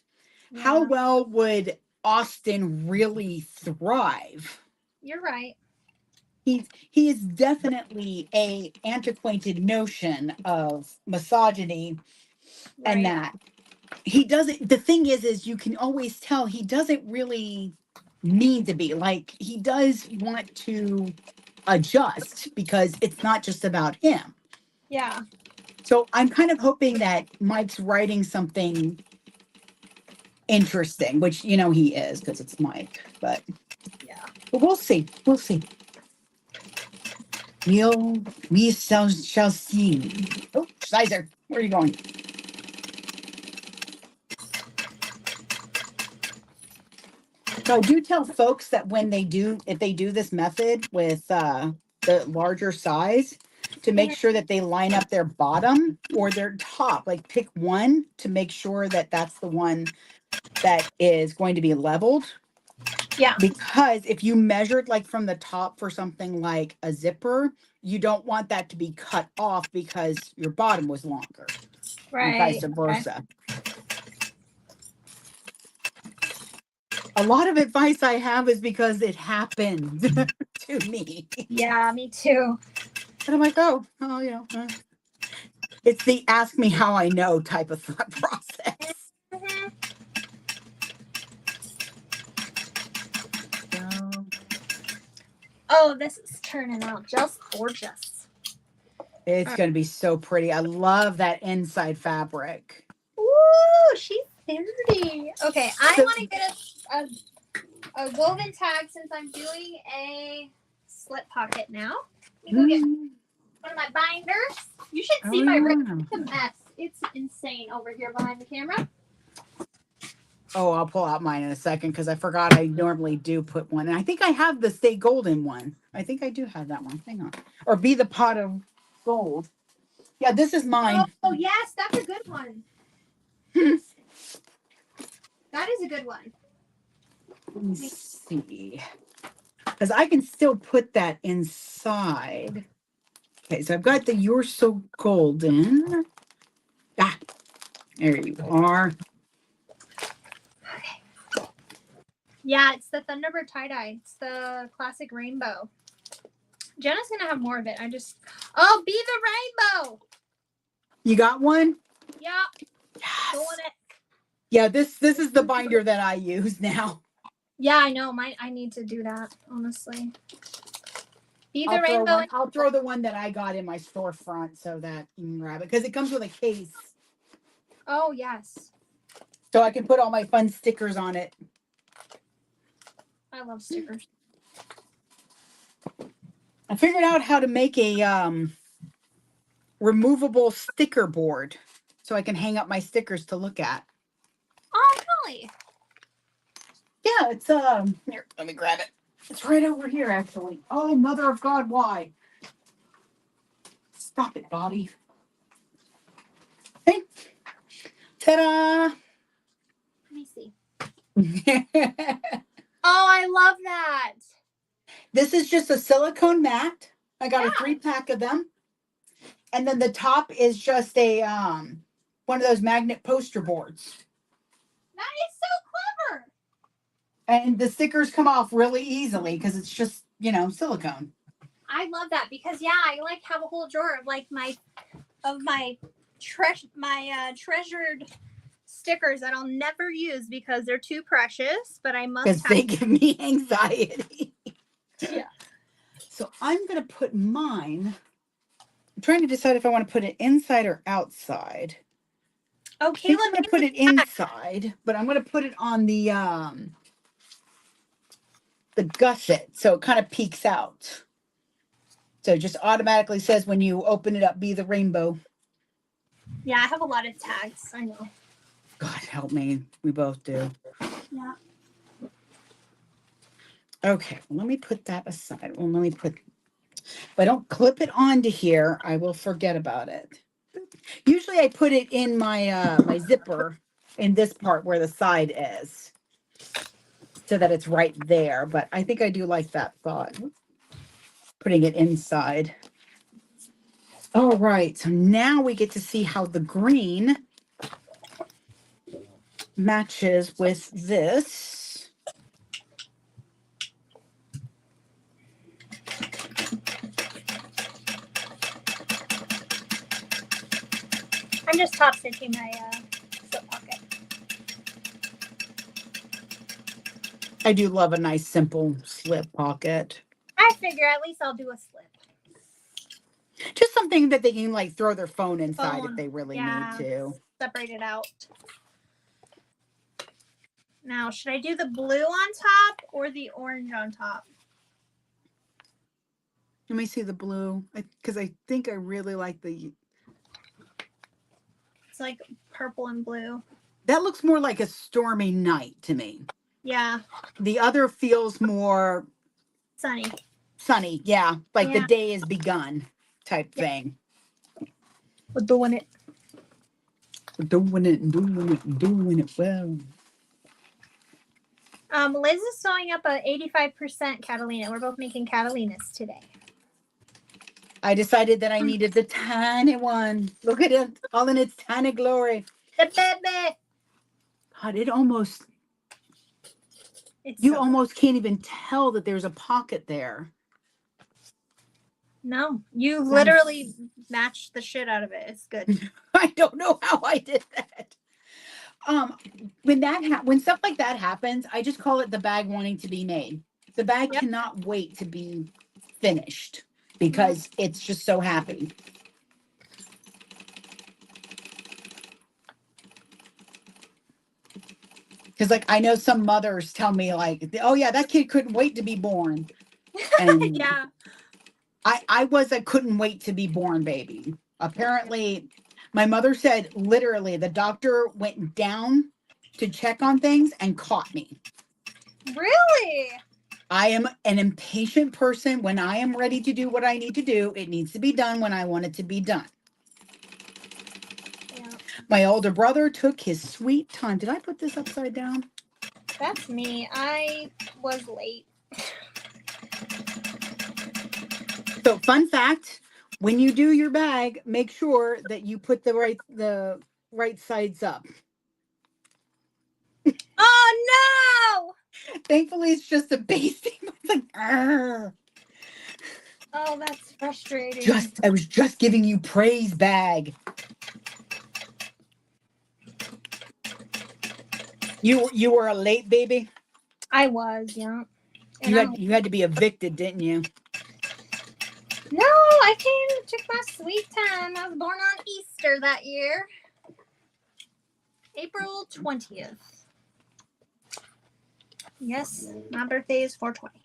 how well would Austin really thrive? You're right. He is definitely a antiquated notion of misogyny, and that he doesn't. The thing is you can always tell he doesn't really mean to be. Like, he does want to adjust because it's not just about him. Yeah. So I'm kind of hoping that Mike's writing something interesting, which you know he is because it's Mike. But Yeah. But we'll see. We'll see. We shall see. Oh, Sizer, where are you going? So I do tell folks that if they do this method with the larger size, to make sure that they line up their bottom or their top, like pick one to make sure that that's the one that is going to be leveled. Yeah. Because if you measured like from the top for something like a zipper, you don't want that to be cut off because your bottom was longer. And vice versa. A lot of advice I have is because it happened to me. Yeah, me too. And I'm like, oh, you know, it's the ask me how I know type of thought process. Mm-hmm. Oh, this is turning out just gorgeous. It's going to be so pretty. I love that inside fabric. Ooh, she's 30. Okay, I want to get a woven tag since I'm doing a slip pocket now. Let me go get one of my binders. You should see my room. It's a mess. It's insane over here behind the camera. Oh, I'll pull out mine in a second because I forgot I normally do put one. And I think I have the Stay Golden one. I think I do have that one. Hang on. Or Be the Pot of Gold. Yeah, this is mine. Oh yes, that's a good one. That is a good one. Let me see. Because I can still put that inside. Okay, so I've got the You're So Golden. Ah, there you are. Okay. Yeah, it's the Thunderbird tie-dye. It's the classic rainbow. Jenna's going to have more of it. Oh, Be the Rainbow. You got one? Yeah. Yes. Doing it. Yeah, this is the binder that I use now. Yeah, I know. I need to do that, honestly. Be the Rainbow. I'll throw the one that I got in my storefront so that you can grab it because it comes with a case. Oh, yes. So I can put all my fun stickers on it. I love stickers. I figured out how to make a removable sticker board so I can hang up my stickers to look at. Oh, really? Yeah, it's here, let me grab it. It's right over here actually. Oh, mother of God, why? Stop it, Bobby. Hey. Ta-da! Let me see. Oh, I love that. This is just a silicone mat. I got a 3-pack of them. And then the top is just a one of those magnet poster boards. That is so clever. And the stickers come off really easily because it's just, you know, silicone. I love that because I like have a whole drawer of like my treasured stickers that I'll never use because they're too precious, but I must have. Because they give me anxiety. Yeah. So I'm going to put mine. I'm trying to decide if I want to put it inside or outside. Okay, I'm going to put it inside, but I'm going to put it on the the gusset, so it kind of peeks out. So it just automatically says when you open it up, be the rainbow. Yeah, I have a lot of tags. I know. God help me. We both do. Yeah. Okay, well, let me put that aside. Well, let me put, if I don't clip it onto here, I will forget about it. Usually I put it in my my zipper in this part where the side is, so that it's right there. But I think I do like that thought. Putting it inside. All right, so now we get to see how the green matches with this. I'm just top stitching my slip pocket. I do love a nice simple slip pocket. I figure at least I'll do a slip. Just something that they can like throw their phone inside if Phone. they really Yeah. need to. Separate it out. Now, should I do the blue on top or the orange on top? Let me see the blue, because I think I really like the. It's like purple and blue. That looks more like a stormy night to me. Yeah. The other feels more Sunny. sunny. Yeah, like the Yeah. day has begun type Yep. thing. We're doing it. We're doing it and doing it and doing it well. Liz is sewing up a 85% Catalina. We're both making Catalinas today. I decided that I needed the tiny one. Look at it, all in its tiny glory. The baby. God, it almost, It's you so almost can't even tell that there's a pocket there. No, you literally matched the shit out of it. It's good. I don't know how I did that. When stuff like that happens, I just call it the bag wanting to be made. The bag Yep. cannot wait to be finished because it's just so happy. Because like I know some mothers tell me like, oh yeah, that kid couldn't wait to be born. And Yeah. I was a couldn't wait to be born baby. Apparently, my mother said literally the doctor went down to check on things and caught me. Really? I am an impatient person. When I am ready to do what I need to do, it needs to be done when I want it to be done. Yeah. My older brother took his sweet time. Did I put this upside down? That's me. I was late. So, fun fact, when you do your bag, make sure that you put the right sides up. Oh no! Thankfully, it's just a basic. It's like, argh. Oh, that's frustrating. I was just giving you praise, bag. You were a late baby. I was, yeah. And You had to be evicted, didn't you? No, I took my sweet time. I was born on Easter that year. April 20th. Yes, my birthday is 420.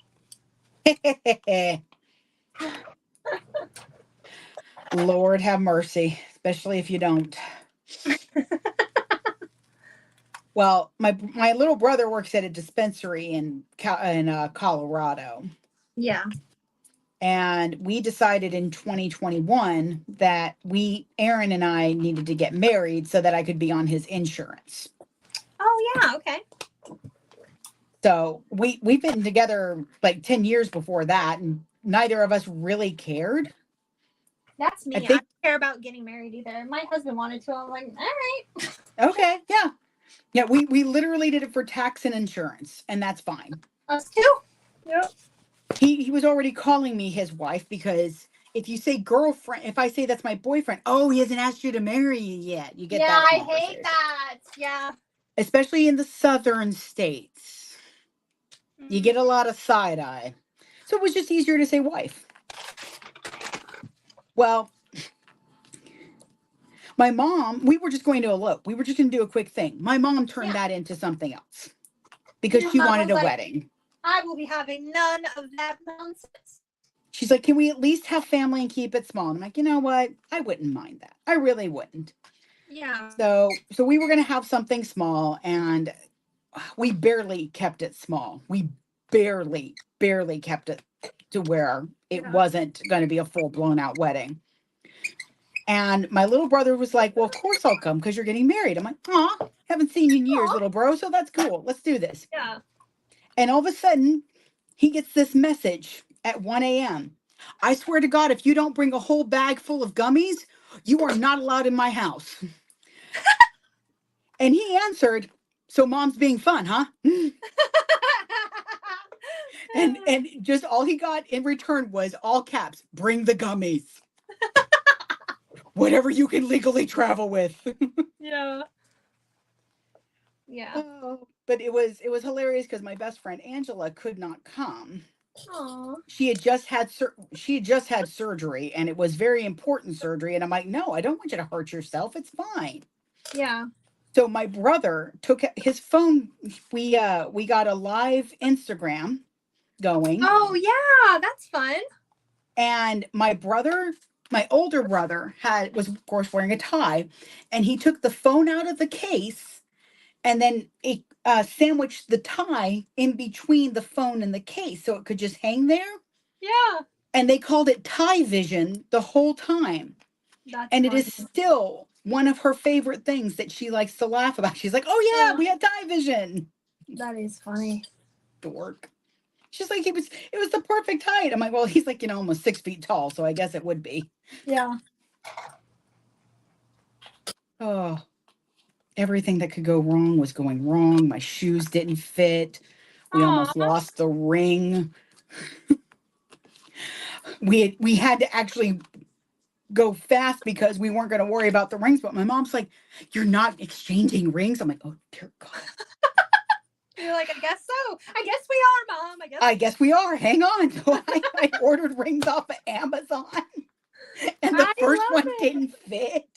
Lord have mercy, especially if you don't. Well, my little brother works at a dispensary in Colorado. Yeah. And we decided in 2021 that Aaron and I needed to get married so that I could be on his insurance. Oh yeah, okay. So we've been together like 10 years before that, and neither of us really cared. That's me. I don't care about getting married either. My husband wanted to. I'm like, all right. Okay, yeah. Yeah, we literally did it for tax and insurance, and that's fine. Us too. Yep. He was already calling me his wife because if you say girlfriend, if I say that's my boyfriend, oh, he hasn't asked you to marry you yet. You get that. Yeah, I hate that. Yeah. Especially in the southern states. You get a lot of side eye. So it was just easier to say wife. Well, my mom, we were just going to elope. We were just going to do a quick thing. My mom turned that into something else because she wanted a wedding. I will be having none of that nonsense. She's like, can we at least have family and keep it small? And I'm like, you know what? I wouldn't mind that. I really wouldn't. Yeah. So we were going to have something small, and we barely kept it small. We barely kept it to where it wasn't going to be a full blown out wedding. And my little brother was like, well, of course I'll come because you're getting married. I'm like, aw, haven't seen you in years, little bro. So that's cool. Let's do this. Yeah. And all of a sudden, he gets this message at 1 a.m. I swear to God, if you don't bring a whole bag full of gummies, you are not allowed in my house. And he answered, so mom's being fun, huh? And just all he got in return was all caps, bring the gummies. Whatever you can legally travel with. Yeah. Yeah. But it was hilarious because my best friend Angela could not come. Aww. She had just had surgery, and it was very important surgery. And I'm like, no, I don't want you to hurt yourself. It's fine. Yeah. So my brother took his phone. We got a live Instagram going. Oh yeah, that's fun. And my older brother was of course wearing a tie, and he took the phone out of the case and then it sandwiched the tie in between the phone and the case so it could just hang there. Yeah. And they called it tie vision the whole time. That's and funny. It is still one of her favorite things that she likes to laugh about. She's like, oh yeah, we had tie vision. That is funny. Dork. She's like, it was the perfect height. I'm like, well, he's like, almost 6 feet tall, so I guess it would be. Yeah. Oh, everything that could go wrong was going wrong. My shoes didn't fit. We almost lost the ring. We had to actually go fast because we weren't going to worry about the rings. But my mom's like, you're not exchanging rings? I'm like, oh, dear God. You're like, I guess so. I guess we are, Mom. I guess we are. Hang on. So I ordered rings off of Amazon. And the first one didn't fit.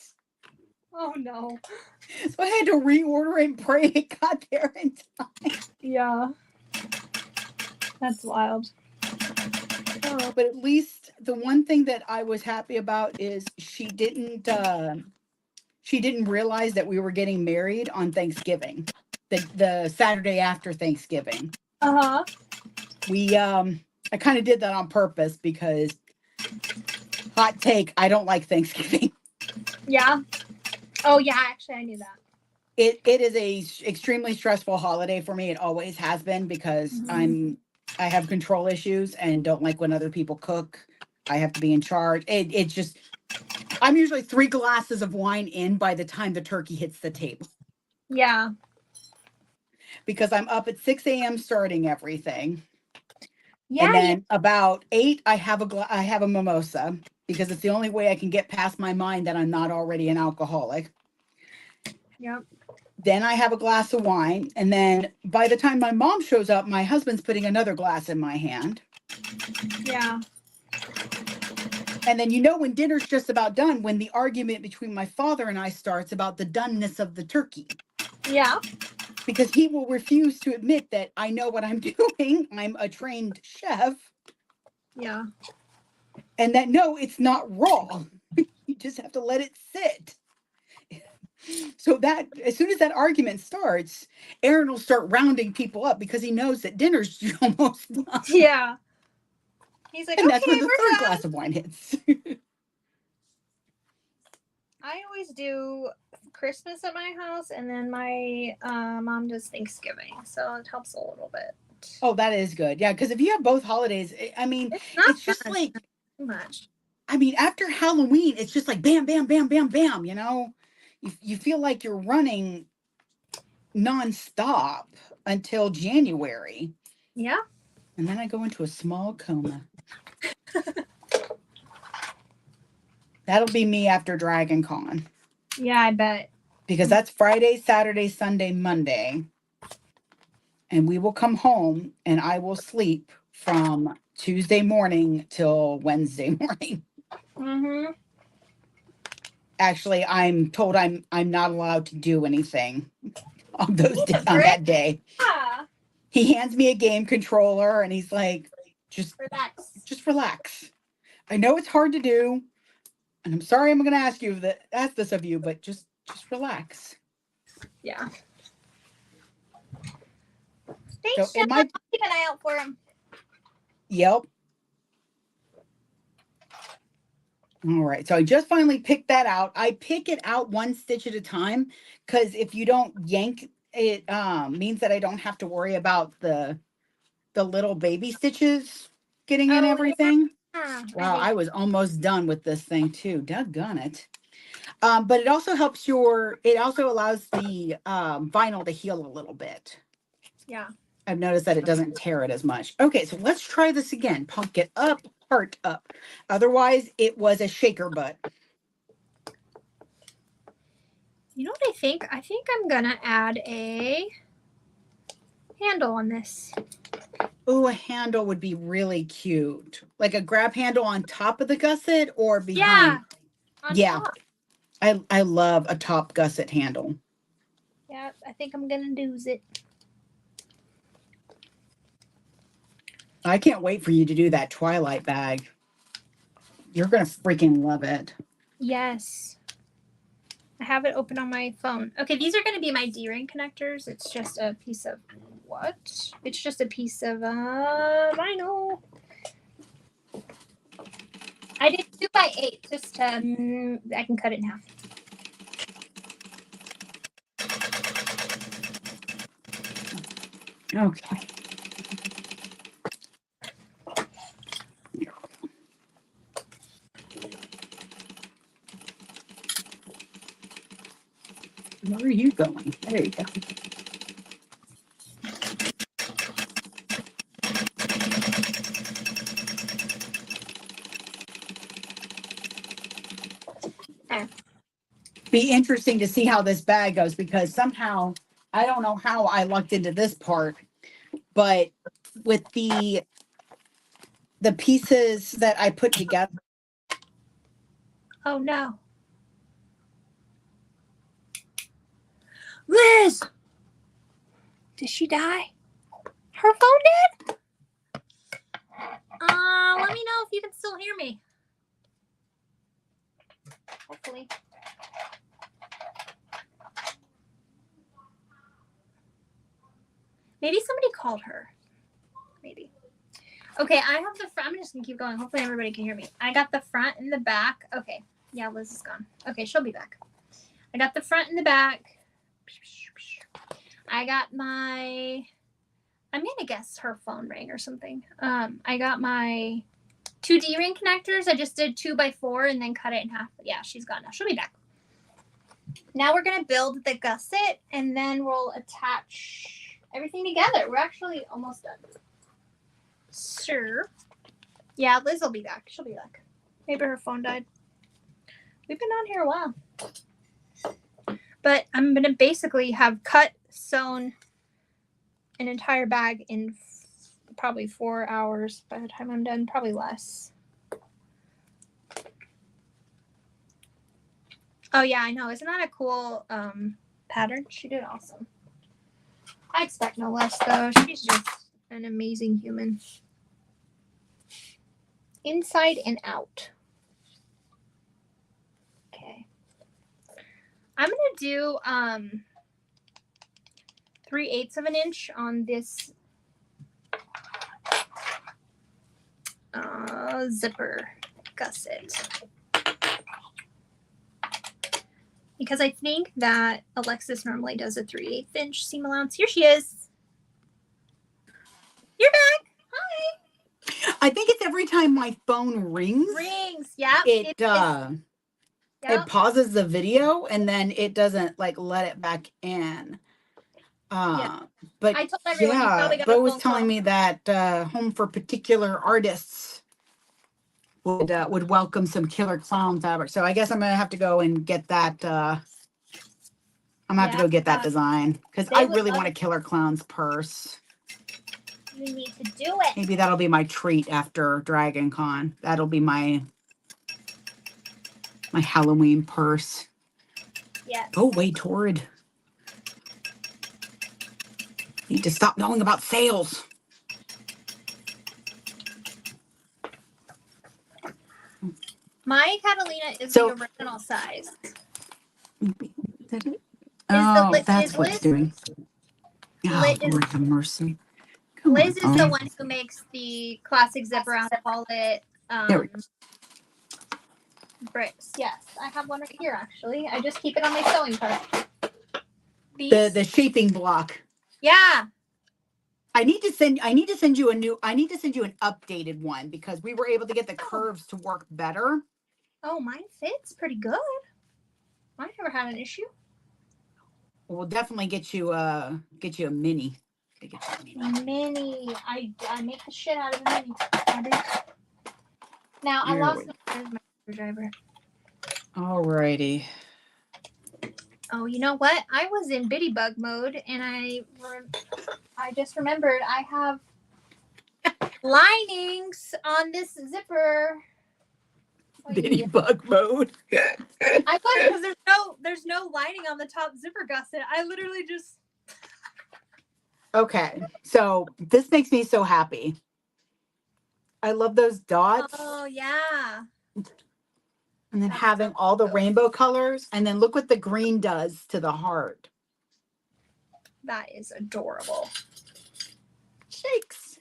Oh, no. So I had to reorder and pray it got there in time. Yeah. That's wild. Oh, but at least the one thing that I was happy about is she didn't realize that we were getting married on Thanksgiving, the Saturday after Thanksgiving. Uh-huh. I kind of did that on purpose because, hot take, I don't like Thanksgiving. Yeah. Oh yeah, actually I knew that. It is a extremely stressful holiday for me. It always has been because I have control issues and don't like when other people cook. I have to be in charge. It's just, I'm usually 3 glasses of wine in by the time the turkey hits the table. Yeah. Because I'm up at 6 a.m. starting everything. Yeah. And then about 8, I have a mimosa because it's the only way I can get past my mind that I'm not already an alcoholic. Yep. Then I have a glass of wine. And then by the time my mom shows up, my husband's putting another glass in my hand. Yeah. And then when dinner's just about done, when the argument between my father and I starts about the doneness of the turkey. Yeah. Because he will refuse to admit that I know what I'm doing. I'm a trained chef. Yeah. And that, no, it's not raw. You just have to let it sit. So that as soon as that argument starts, Aaron will start rounding people up because he knows that dinner's almost done. Yeah. He's like, and okay, that's when the we're third done. glass of wine hits. I always do Christmas at my house, and then my mom does Thanksgiving, so it helps a little bit. Oh, that is good. Yeah, because if you have both holidays, I mean, it's just like too much. I mean, after Halloween, it's just like bam, bam, bam, bam, bam. You feel like you're running nonstop until January. Yeah. And then I go into a small coma. That'll be me after Dragon Con. Yeah, I bet. Because that's Friday, Saturday, Sunday, Monday. And we will come home and I will sleep from Tuesday morning till Wednesday morning. Mm-hmm. Actually, I'm told I'm not allowed to do anything on that day. Yeah. He hands me a game controller and he's like, Relax. just relax. I know it's hard to do, and I'm sorry I'm going to ask this of you, but just relax. Yeah. So Thanks, Jenna. I'll keep an eye out for him. Yep. All right. So I just finally picked that out. I pick it out one stitch at a time because if you don't yank it, means that I don't have to worry about the little baby stitches getting in everything. Yeah. Wow, I was almost done with this thing too. Doggone it. But it also it also allows the vinyl to heal a little bit. Yeah. I've noticed that it doesn't tear it as much. Okay, so let's try this again. Punk it up, heart up. Otherwise, it was a shaker butt. You know what I think? I think I'm going to add a handle on this. Oh, a handle would be really cute. Like a grab handle on top of the gusset or behind. Yeah. Top. I love a top gusset handle. Yeah, I think I'm going to do it. I can't wait for you to do that Twilight bag. You're going to freaking love it. Yes. I have it open on my phone. Okay, these are going to be my D-ring connectors. It's just a piece of what? It's just a piece of vinyl. I did 2x8 just to, I can cut it in half. Okay. Where are you going? There you go. Be interesting to see how this bag goes because somehow I don't know how I lucked into this part, but with the pieces that I put together. Oh no. Liz! Did she die? Her phone did? Let me know if you can still hear me. Hopefully. Maybe somebody called her. Maybe. Okay, I have the front. I'm just going to keep going. Hopefully everybody can hear me. I got the front and the back. Okay. Yeah, Liz is gone. Okay, she'll be back. I got the front and the back. I got my... I'm going to guess her phone rang or something. I got my 2 D-ring connectors. I just did 2x4 and then cut it in half. But yeah, she's gone now. She'll be back. Now we're going to build the gusset and then we'll attach everything together. We're actually almost done. Sure. Yeah, Liz will be back. She'll be back. Maybe her phone died. We've been on here a while. But I'm going to basically have cut, sewn an entire bag in probably 4 hours by the time I'm done. Probably less. Oh, yeah, I know. Isn't that a cool pattern? She did awesome. I expect no less, though. She's just an amazing human. Inside and out. Okay. I'm going to do 3/8 of an inch on this zipper gusset. Because I think that Alexis normally does a 3/8 inch seam allowance. Here she is. You're back. Hi. I think it's every time my phone rings. Yeah. It pauses the video and then it doesn't like let it back in. But I told everyone you probably got Bo a was phone telling call. me that Home for Particular Artists would welcome some killer clown fabric. So I guess I'm gonna have to go and get that. I'm gonna have to go get that design because I really want a Killer Clowns purse. You need to do it. Maybe that'll be my treat after Dragon Con. That'll be my Halloween purse. Yes. Oh wait, Torrid. Need to stop knowing about sales. My Catalina is So- the original size. Oh, Liz- that's is what it's Liz- doing. Oh, Liz- Lord have mercy. Come Liz on, is the phone. one who makes the classic zip around wallet There we go. bricks. Yes, I have one right here actually. I just keep it on my sewing cart. The shaping block. Yeah. I need to send you an updated one because we were able to get the curves to work better. Oh, mine fits pretty good. I never had an issue. We'll definitely get you a mini. Mini. I make the shit out of the mini. Now I lost my screwdriver. Alrighty. Oh, you know what? I was in bitty bug mode, and I just remembered I have linings on this zipper. Oh, Bitty bug mode. I was because there's no lining on the top zipper gusset. I literally just. Okay, so this makes me so happy. I love those dots. Oh yeah. And then having all the rainbow colors, and then look what the green does to the heart. That is adorable. Shakes.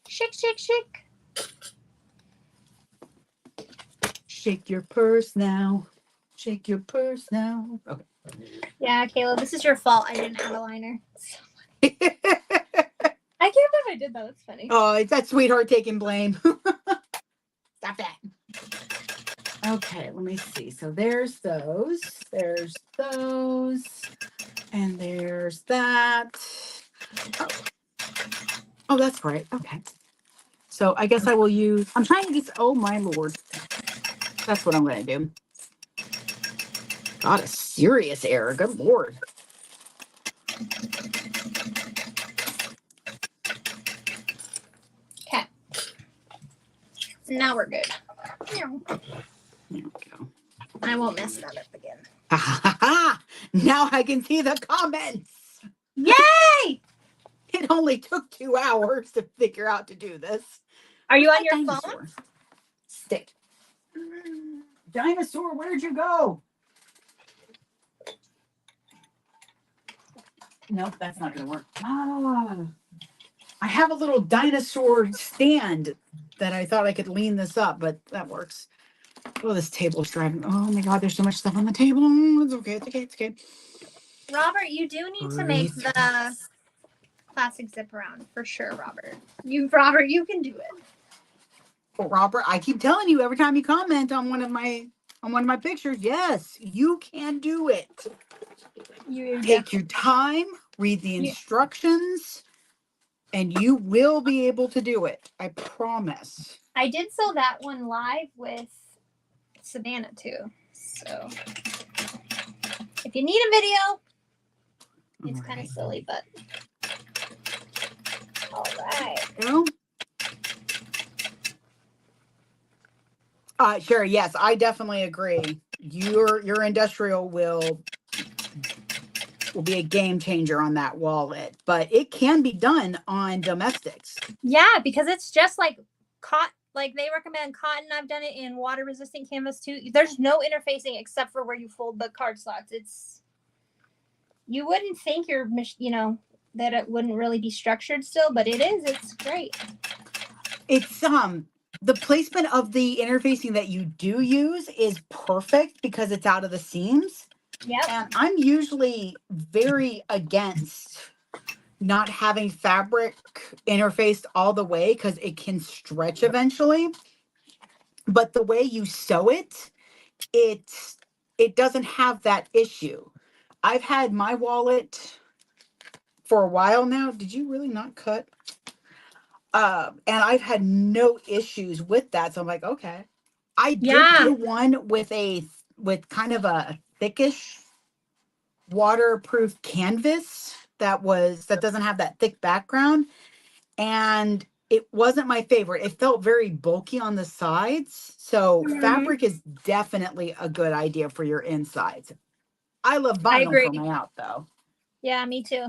Shake, shake, shake. Shake your purse now. Shake your purse now. Okay. Yeah, Kayla, this is your fault. I didn't have a liner. I can't believe I did that. That's funny. Oh, it's that sweetheart taking blame. Stop that. Okay, let me see. So there's those, and there's that. Oh, that's great. Okay. So I guess I will use, I'm trying to get, oh my Lord. That's what I'm going to do. Got a serious error. Good Lord. Okay. Now we're good. There we go. I won't mess that up again. Ha ha ha! Now I can see the comments. Yay! It only took 2 hours to figure out to do this. Are you on your Dinosaur. phone? Stick. Dinosaur, where'd you go? Nope, that's not going to work. I have a little dinosaur stand that I thought I could lean this up, but that works. Oh, this table's driving. Oh my God, there's so much stuff on the table. It's okay. It's okay. It's okay. Robert, you do need to make the classic zip around for sure, Robert. Robert, you can do it. Well, Robert, I keep telling you every time you comment on one of my pictures, yes, you can do it. Take your time, read the instructions, and you will be able to do it. I promise. I did sew that one live with Savannah too. So if you need a video, it's kind of silly, but all right. Go. Sure. Yes, I definitely agree. Your industrial will be a game changer on that wallet, but it can be done on domestics. Yeah, because it's just like cotton. Like they recommend cotton. I've done it in water resistant canvas too. There's no interfacing except for where you fold the card slots. You wouldn't think that it wouldn't really be structured still, but it is. It's great. It's the placement of the interfacing that you do use is perfect because it's out of the seams. Yep. And I'm usually very against not having fabric interfaced all the way because it can stretch eventually. But the way you sew it, it doesn't have that issue. I've had my wallet for a while now. Did you really not cut? And I've had no issues with that. So I'm like, okay. I did do one with kind of a thickish waterproof canvas that doesn't have that thick background. And it wasn't my favorite. It felt very bulky on the sides. So fabric is definitely a good idea for your insides. I love vinyl for my out though. Yeah, me too.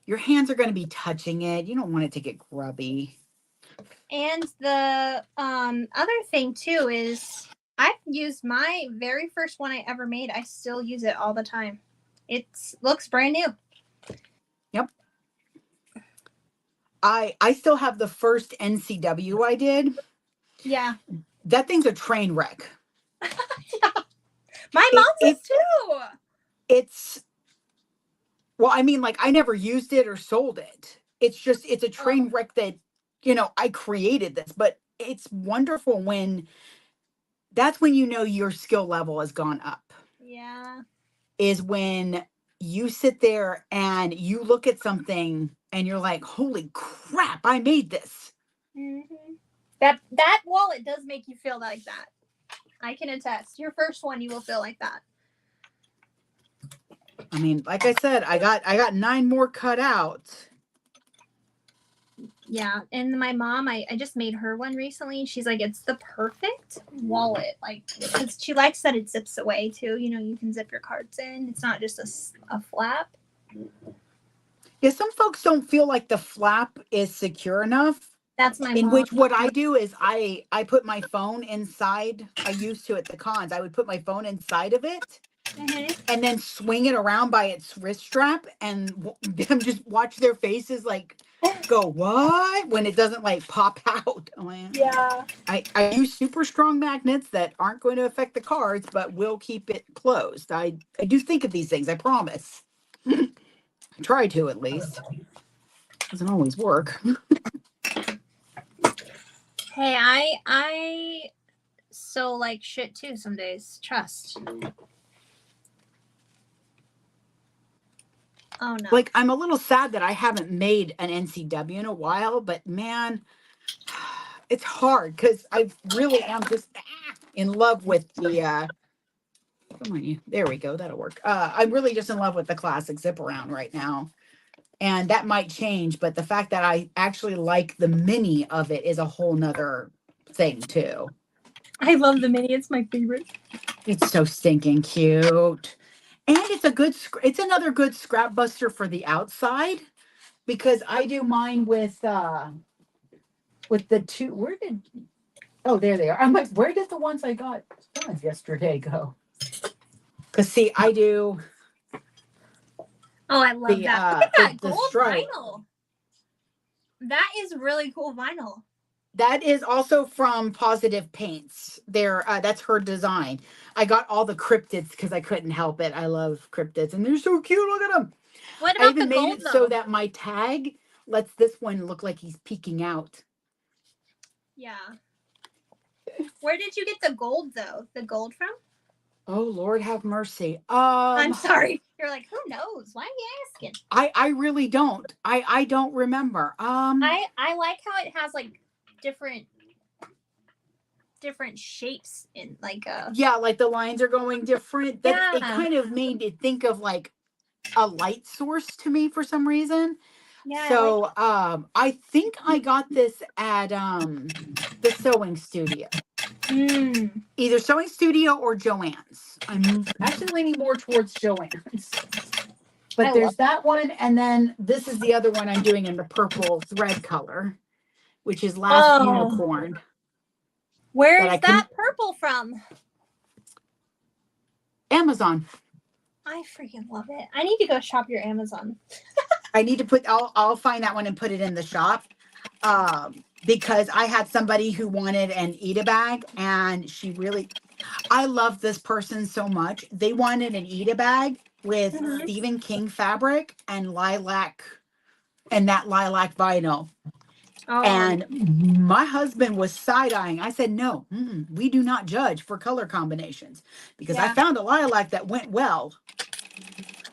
your hands are going to be touching it. You don't want it to get grubby. And the other thing too is I've used my very first one I ever made. I still use it all the time. It looks brand new. Yep. I still have the first NCW I did. Yeah. That thing's a train wreck. My mom's is too. It's, well, I mean, like, I never used it or sold it. It's just, it's a train wreck that, you know, I created this, but it's wonderful when, that's when you know your skill level has gone up. Yeah. Is when you sit there and you look at something and you're like, holy crap, I made this. Mm-hmm. That wallet does make you feel like that. I can attest. Your first one, you will feel like that. I mean, like I said, I got 9 more cut out. Yeah, and my mom, I just made her one recently. She's like, it's the perfect wallet, like, because she likes that it zips away too. You know, you can zip your cards in. It's not just a flap. Yeah, some folks don't feel like the flap is secure enough. That's my In mom. which what I do is I put my phone inside. I used to at the cons. I would put my phone inside of it. Mm-hmm. And then swing it around by its wrist strap and them just watch their faces like go, what? When it doesn't like pop out. Yeah. I use super strong magnets that aren't going to affect the cards, but will keep it closed. I do think of these things, I promise. I try to at least. Doesn't always work. Hey, I sew like shit too some days. Trust. Oh no. Like, I'm a little sad that I haven't made an NCW in a while, but man, it's hard because I really am just in love with the come on, you. There we go. That'll work. I'm really just in love with the classic zip around right now. And that might change, but the fact that I actually like the mini of it is a whole nother thing too. I love the mini. It's my favorite. It's so stinking cute. And it's a good, it's another good scrap buster for the outside because I do mine with the two, oh, there they are. I'm like, where did the ones I got yesterday go? Because see, I do. Oh, I love that. Look at that the gold stripe. vinyl. That is really cool vinyl. That is also from Positive Paints. There, that's her design. I got all the cryptids because I couldn't help it. I love cryptids, and they're so cute. Look at them. What I about even the made gold it though? so that my tag lets this one look like he's peeking out. Yeah. Where did you get the gold though? The gold from? Oh Lord, have mercy. I'm sorry. You're like, who knows? Why are you asking? I really don't. I don't remember. I like how it has like different shapes in like yeah, like the lines are going different. That yeah. it kind of made it think of like a light source to me for some reason. Yeah. So I think I got this at the sewing studio. Either sewing studio or Joann's. I'm actually leaning more towards Joann's. But there's that one, and then this is the other one I'm doing in the purple thread color, which is Last Unicorn. Where is that purple from? Amazon. I freaking love it. I need to go shop your Amazon. I need to put, I'll find that one and put it in the shop. Because I had somebody who wanted an Eda bag, and she really, I love this person so much. They wanted an Eda bag with Stephen King fabric and lilac, and that lilac vinyl. Oh. And my husband was side-eyeing. I said, no, we do not judge for color combinations, because I found a lilac that went well.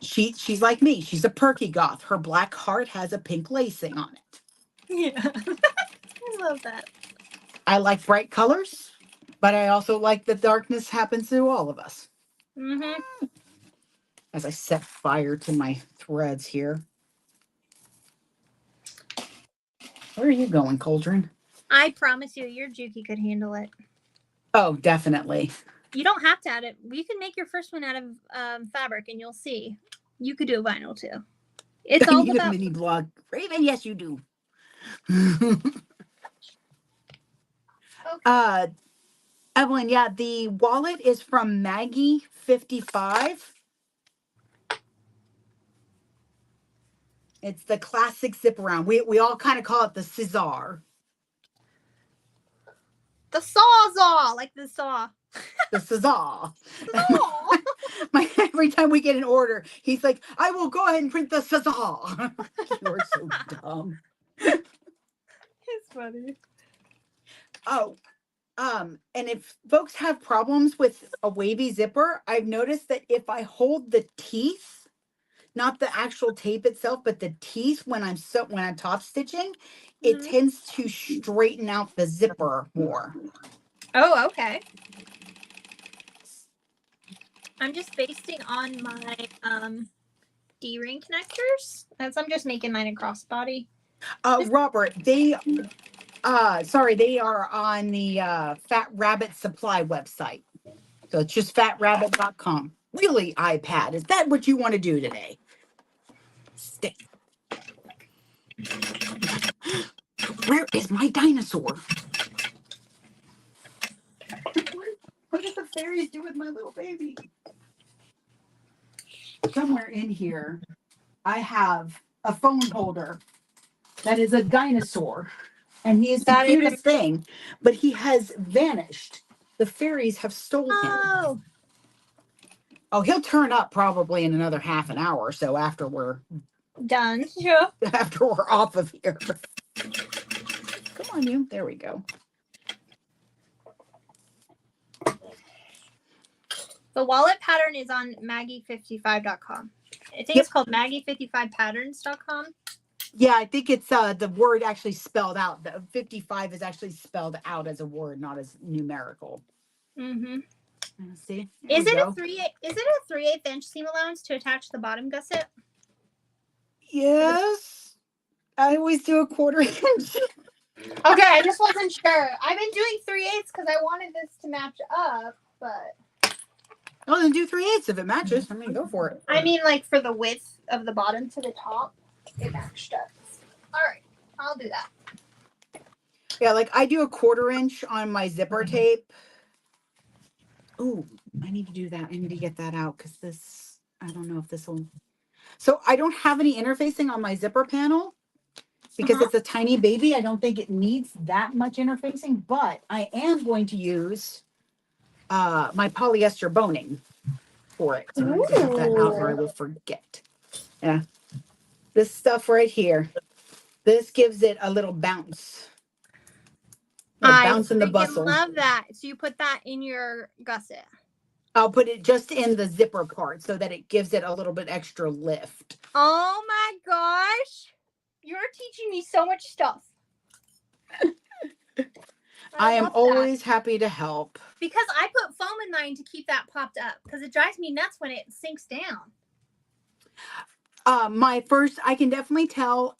She's like me. She's a perky goth. Her black heart has a pink lacing on it. Yeah. I love that. I like bright colors, but I also like that darkness happens to all of us. As I set fire to my threads here. Where are you going, Cauldron? I promise you, your Juki could handle it. Oh, definitely. You don't have to add it. You can make your first one out of fabric, and you'll see. You could do a vinyl too. It's I all need a about. mini blog. Raven, yes, you do. Okay. Evelyn, yeah, the wallet is from Maggie 55. It's the classic zip around. We all kind of call it the scissor. The sawzall, like the saw. The scissor. Saw. Every time we get an order, he's like, I will go ahead and print the scissor. You're so dumb. It's funny. Oh, and if folks have problems with a wavy zipper, I've noticed that if I hold the teeth, not the actual tape itself, but the teeth when I'm top stitching, it Mhm. tends to straighten out the zipper more. Oh, okay. I'm just basting on my D-ring connectors as I'm just making mine a crossbody. Robert, they are on the Fat Rabbit Supply website. So it's just fatrabbit.com. Really, iPad, is that what you want to do today? Stay. Where is my dinosaur? What does the fairies do with my little baby? Somewhere in here, I have a phone holder that is a dinosaur. And he is the cutest thing, but he has vanished. The fairies have stolen him. Oh, he'll turn up probably in another half an hour or so after we're done. Sure. After we're off of here. Come on, you. There we go. The wallet pattern is on Maggie55.com. I think it's called Maggie55patterns.com. Yeah, I think it's the word actually spelled out. The 55 is actually spelled out as a word, not as numerical. Mm-hmm. See? Is it a 3/8 inch seam allowance to attach the bottom gusset? Yes. I always do a 1/4 inch. Okay, I just wasn't sure. I've been doing 3/8 because I wanted this to match up, but Oh, then do 3/8 if it matches. I mean, go for it. I mean, like for the width of the bottom to the top, it matched up. All right, I'll do that. Yeah, like I do a 1/4 inch on my zipper tape. Oh, I need to do that. I need to get that out because this, I don't know if this will. So I don't have any interfacing on my zipper panel because it's a tiny baby. I don't think it needs that much interfacing, but I am going to use my polyester boning for it. So I'm going to get that out or I will forget. Yeah. This stuff right here. This gives it a little bounce. Bounce in the bustle. I love that. So you put that in your gusset. I'll put it just in the zipper part so that it gives it a little bit extra lift. Oh my gosh. You're teaching me so much stuff. I am always happy to help. Because I put foam in mine to keep that popped up because it drives me nuts when it sinks down. I can definitely tell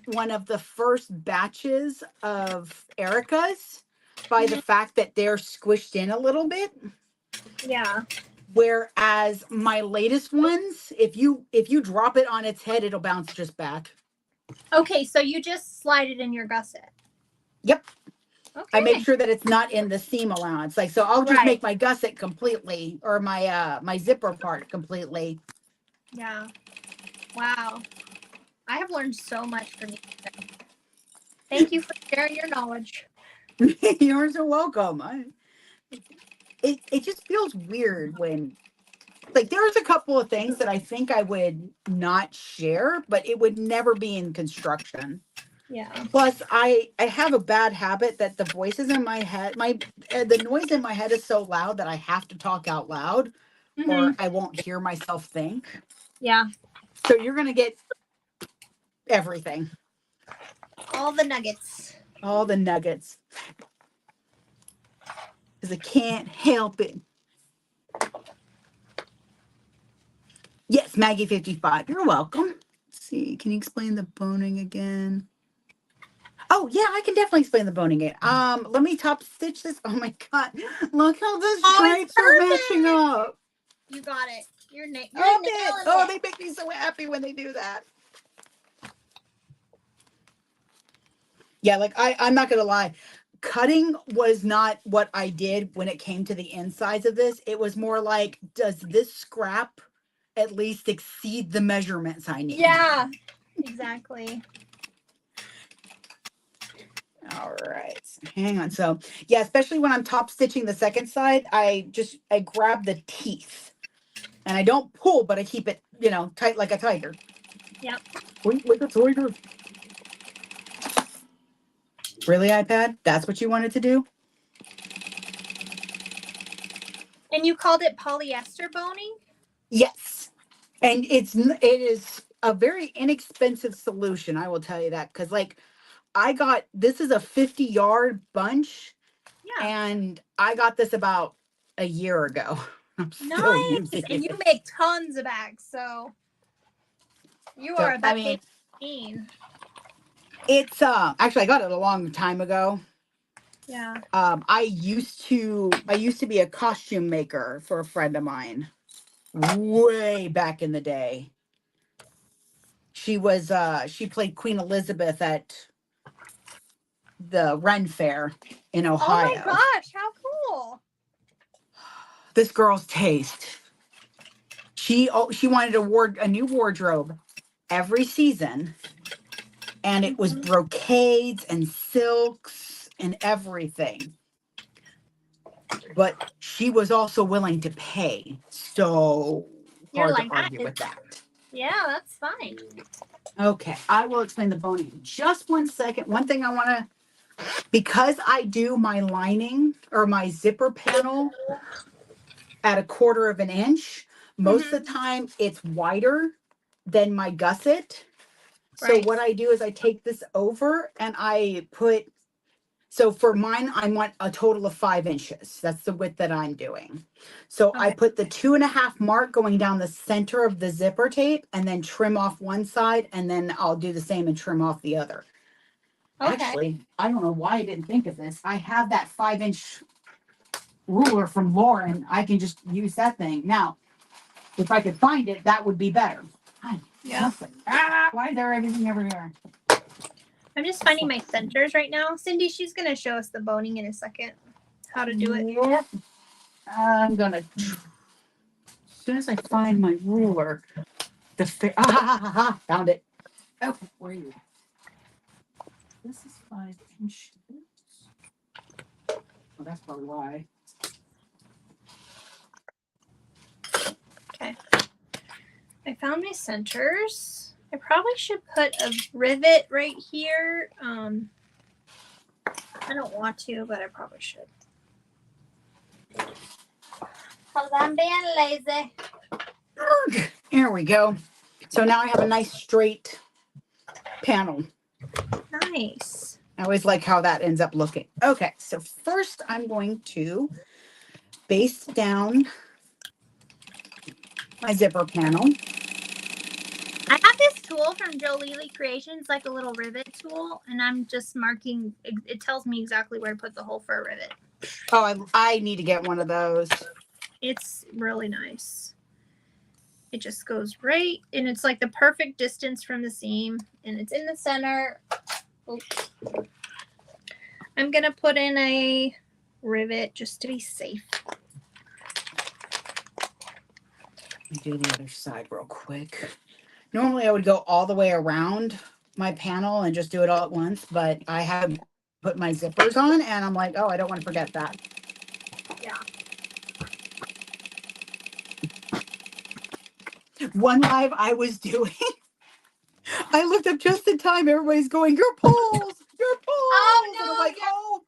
one of the first batches of Erica's by the fact that they're squished in a little bit. Yeah. Whereas my latest ones, if you drop it on its head, it'll bounce just back. Okay, so you just slide it in your gusset. Yep. Okay. I make sure that it's not in the seam allowance. Like, so I'll just make my gusset completely or my my zipper part completely. Yeah. Wow. I have learned so much from you today. Thank you for sharing your knowledge. You're so welcome. It just feels weird when, like, there's a couple of things that I think I would not share, but it would never be in construction. Yeah. Plus, I have a bad habit that the voices in my head, the noise in my head is so loud that I have to talk out loud, or I won't hear myself think. Yeah. So you're gonna get everything. All the nuggets. All the nuggets. Because I can't help it. Yes, Maggie 55. You're welcome. Let's see. Can you explain the boning again? Oh, yeah, I can definitely explain the boning again. Let me top stitch this. Oh my god. Look how the stripes are matching up. You got it. You're nailing Oh, they make me so happy when they do that. Yeah, like I'm not gonna lie. Cutting was not what I did when it came to the insides of this. It was more like, does this scrap at least exceed the measurements I need? Yeah, exactly. All right, so hang on. So yeah, especially when I'm top stitching the second side, I grab the teeth and I don't pull, but I keep it, tight like a tiger. Yep. Wait, like a tiger. Really, iPad? That's what you wanted to do? And you called it polyester boning? Yes. And it is a very inexpensive solution, I will tell you that. Because like this is a 50-yard bunch, Yeah. and I got this about a year ago. I'm still Nice. using And you it. make tons of bags, so you are a bag machine. It's actually I got it a long time ago. Yeah. I used to be a costume maker for a friend of mine way back in the day. She played Queen Elizabeth at the Ren Fair in Oh my Ohio. gosh, how cool. This girl's taste. She wanted a new wardrobe every season, and it was brocades and silks and everything. But she was also willing to pay. So You're hard to like, argue with that. yeah, that's fine. Okay, I will explain the boning in just 1 second. One thing I want to, because I do my lining or my zipper panel at 1/4 of an inch, most of the time it's wider than my gusset. So Right. what I do is I take this over and so for mine, I want a total of 5 inches. That's the width that I'm doing. So I Okay. put the 2.5 mark going down the center of the zipper tape and then trim off one side, and then I'll do the same and trim off the other. Okay. Actually, I don't know why I didn't think of this. I have that 5-inch ruler from Lauren. I can just use that thing. Now, if I could find it, that would be better. Yeah. Why is there everything everywhere? I'm just finding my centers right now. Cindy, she's going to show us the boning in a second. How to do it. Yep. I'm going to, as soon as I find my ruler, found it. Okay, where are you at? This is 5 inches. Well, that's probably why. Okay. I found my centers. I probably should put a rivet right here. I don't want to, but I probably should. Because I'm being lazy. Here we go. So now I have a nice straight panel. Nice. I always like how that ends up looking. Okay, so first I'm going to baste down my zipper panel. I have this tool from Jolili Creations, like a little rivet tool, and I'm just marking. It tells me exactly where to put the hole for a rivet. Oh, I need to get one of those. It's really nice. It just goes right, and it's like the perfect distance from the seam, and it's in the center. Oops. I'm gonna put in a rivet just to be safe. Let me do the other side real quick. Normally I would go all the way around my panel and just do it all at once, but I haven't put my zippers on and I'm like, oh, I don't want to forget that. Yeah. One live I was doing, I looked up just in time. Everybody's going, your poles, your poles. Oh, no, and I'm like, yeah. oh,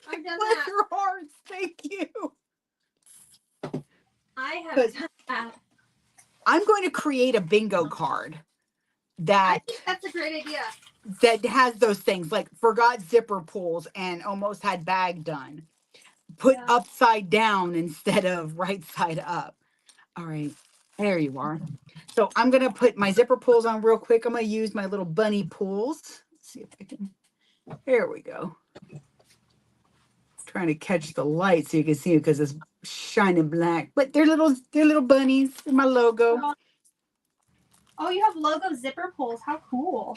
I've done bless that. your hearts. Thank you. I have done that. I'm going to create a bingo card I that think that's a great idea. has those things like forgot zipper pulls and almost had bag done. Put upside down instead of right side up. All right, there you are. So I'm gonna put my zipper pulls on real quick. I'm gonna use my little bunny pulls. Let's see if I can. There we go. Trying to catch the light so you can see it because it's shining black. But they're little bunnies. They're my logo. Oh, you have logo zipper pulls. How cool.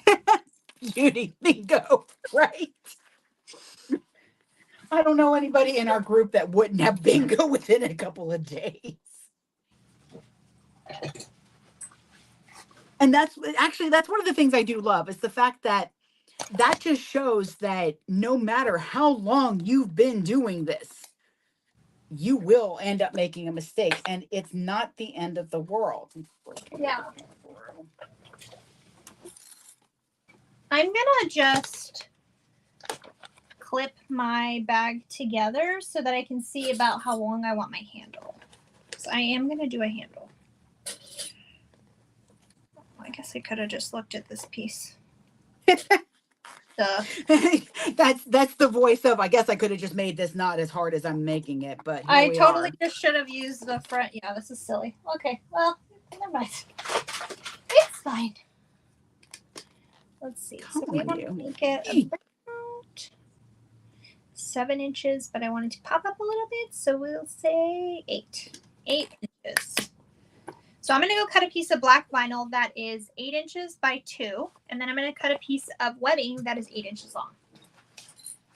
beauty bingo, right? I don't know anybody in our group that wouldn't have bingo within a couple of days. And that's one of the things I do love is the fact that just shows that no matter how long you've been doing this, you will end up making a mistake, and it's not the end of the world. Yeah. I'm gonna just clip my bag together so that I can see about how long I want my handle. So I am gonna do a handle. I guess I could have just looked at this piece. Duh. That's the voice of, I guess I could have just made this not as hard as I'm making it, but here I we totally are. just should have used the front. Yeah, this is silly. Okay, well, never mind. It's fine. Let's see. So we want to make it about 7 inches, but I want it to pop up a little bit, so we'll say 8 inches. So I'm going to go cut a piece of black vinyl that is 8 inches by 2, and then I'm going to cut a piece of webbing that is 8 inches long.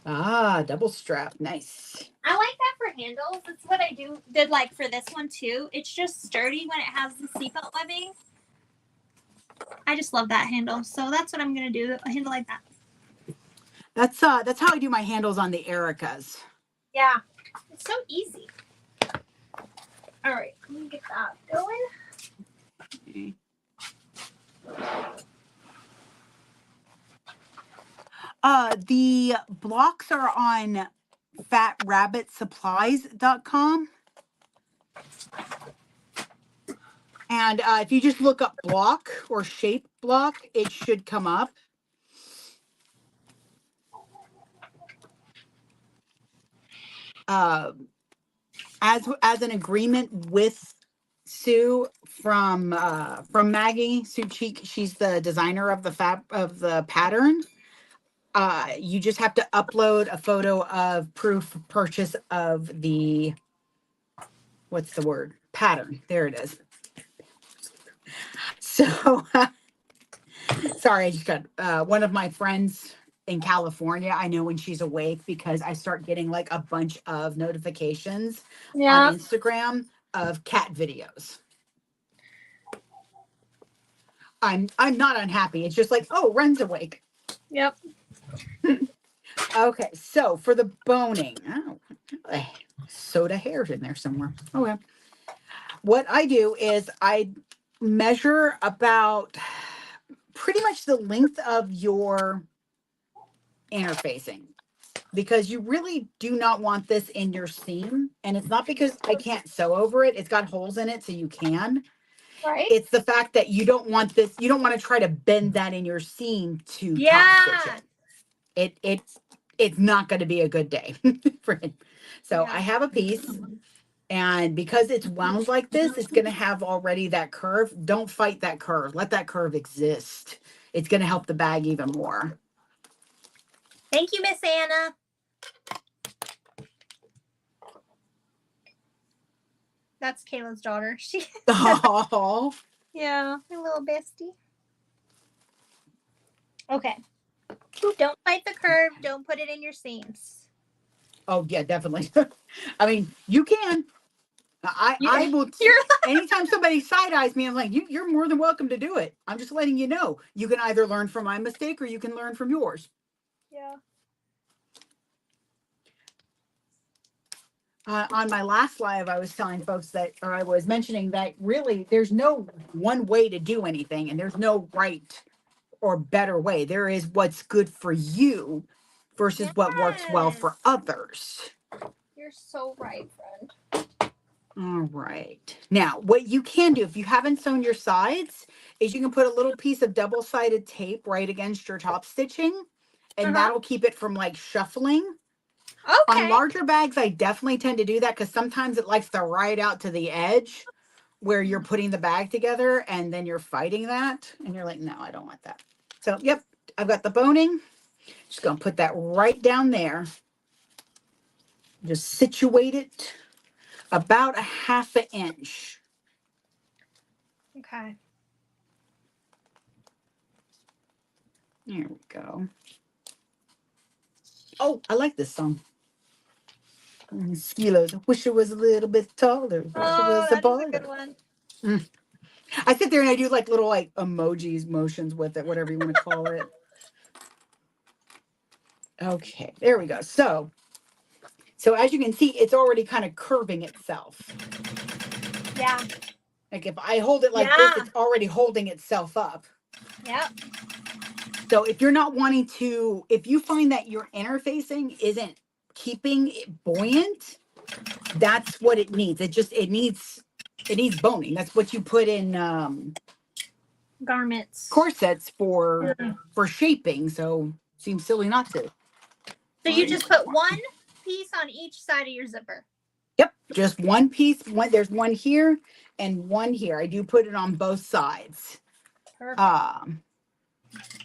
Ah, double strap. Nice. I like that for handles. That's what I did like for this one too. It's just sturdy when it has the seatbelt webbing. I just love that handle. So that's what I'm going to do, a handle like that. That's how I do my handles on the Ericas. Yeah, it's so easy. All right, let me get that going. Okay. The blocks are on fatrabbitsupplies.com. And if you just look up block or shape block, it should come up. As an agreement with Sue from Maggie Sue Cheek, she's the designer of the pattern. You just have to upload a photo of proof of purchase of the, what's the word? Pattern. There it is. So, sorry, I just got one of my friends in California. I know when she's awake because I start getting like a bunch of notifications on Instagram of cat videos. I'm not unhappy. It's just like, oh, Ren's awake. Yep. Okay, so for the boning, soda hairs in there somewhere. Oh yeah. What I do is I measure about pretty much the length of your interfacing, because you really do not want this in your seam. And it's not because I can't sew over it. It's got holes in it so you can. Right. It's the fact that you don't want this, you don't want to try to bend that in your seam to top stitch it. It's not going to be a good day for it. So I have a piece, and because it's wound like this, it's going to have already that curve. Don't fight that curve. Let that curve exist. It's going to help the bag even more. Thank you, Miss Anna. That's Kayla's daughter. She. Oh. Yeah, my little bestie. Okay. Don't fight the curve. Don't put it in your seams. Oh yeah, definitely. I mean, you can. I will. Anytime somebody side eyes me, I'm like, you're more than welcome to do it. I'm just letting you know. You can either learn from my mistake or you can learn from yours. Yeah. On my last live, I was telling folks that, or I was mentioning that really there's no one way to do anything, and there's no right or better way. There is what's good for you versus what works well for others. You're so right, friend. All right. Now, what you can do if you haven't sewn your sides is you can put a little piece of double-sided tape right against your top stitching, and that'll keep it from like shuffling. Okay. On larger bags, I definitely tend to do that because sometimes it likes to ride out to the edge where you're putting the bag together, and then you're fighting that, and you're like, no, I don't want that. So, yep, I've got the boning. Just going to put that right down there. Just situate it about a 1/2 inch. Okay. There we go. Oh, I like this song. Skilos. I wish it was a little bit taller. Wish it Oh, was a that is a good baller. one. I sit there and I do like little like emojis, motions with it, whatever you want to call it. Okay, there we go. So as you can see, it's already kind of curving itself. Yeah. Like if I hold it like this, it's already holding itself up. Yep. So if you're not wanting to, if you find that your interfacing isn't keeping it buoyant, that's what it needs. It needs boning. That's what you put in Garments. corsets for shaping. So seems silly not to. So you just put one piece on each side of your zipper. Yep, just one piece. There's one here and one here. I do put it on both sides. Perfect.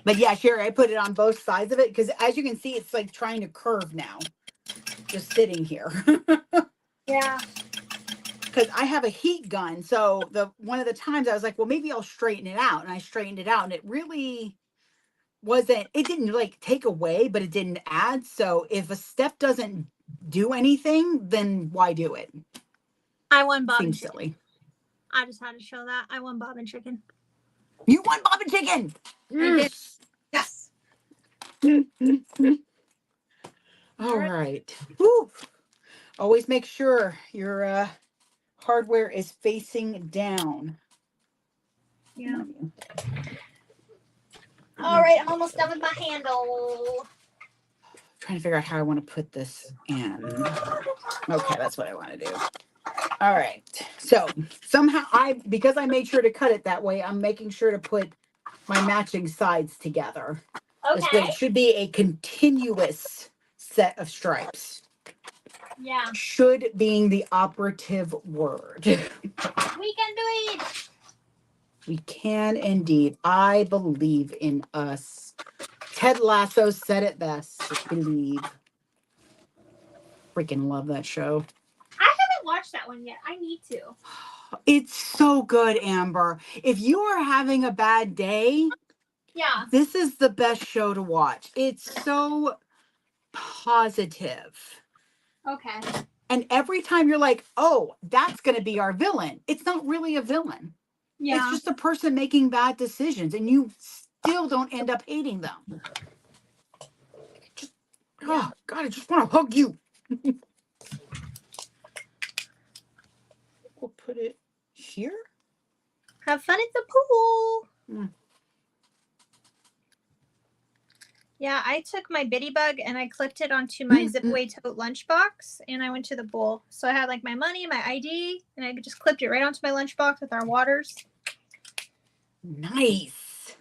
But yeah, Sherry, I put it on both sides of it because as you can see, it's like trying to curve now, just sitting here. Yeah. Because I have a heat gun. So one of the times I was like, well, maybe I'll straighten it out. And I straightened it out and it really it didn't like take away, but it didn't add. So if a step doesn't do anything, then why do it? I won Bob and Seems Chicken. silly. I just had to show that. I won Bob and Chicken. You won Bob and Chicken. Yes. Yes. All right. Woo. Always make sure your hardware is facing down. Yeah. All right, I'm almost done with my handle. Trying to figure out how I want to put this in. Okay, that's what I want to do. All right. So somehow because I made sure to cut it that way, I'm making sure to put my matching sides together. Okay. This way it should be a continuous set of stripes. Yeah. Should being the operative word. We can do it. We can indeed. I believe in us. Ted Lasso said it best. Believe. Freaking love that show. I haven't watched that one yet. I need to. It's so good, Amber. If you are having a bad day, yeah, this is the best show to watch. It's so positive. Okay. And every time you're like, oh, that's going to be our villain. It's not really a villain. Yeah. It's just a person making bad decisions and you still don't end up hating them. Oh, God, I just want to hug you. We'll put it here. Have fun at the pool. Yeah, I took my bitty bug and I clipped it onto my zip-away tote lunchbox and I went to the pool. So I had like my money, my ID, and I just clipped it right onto my lunchbox with our waters. Nice.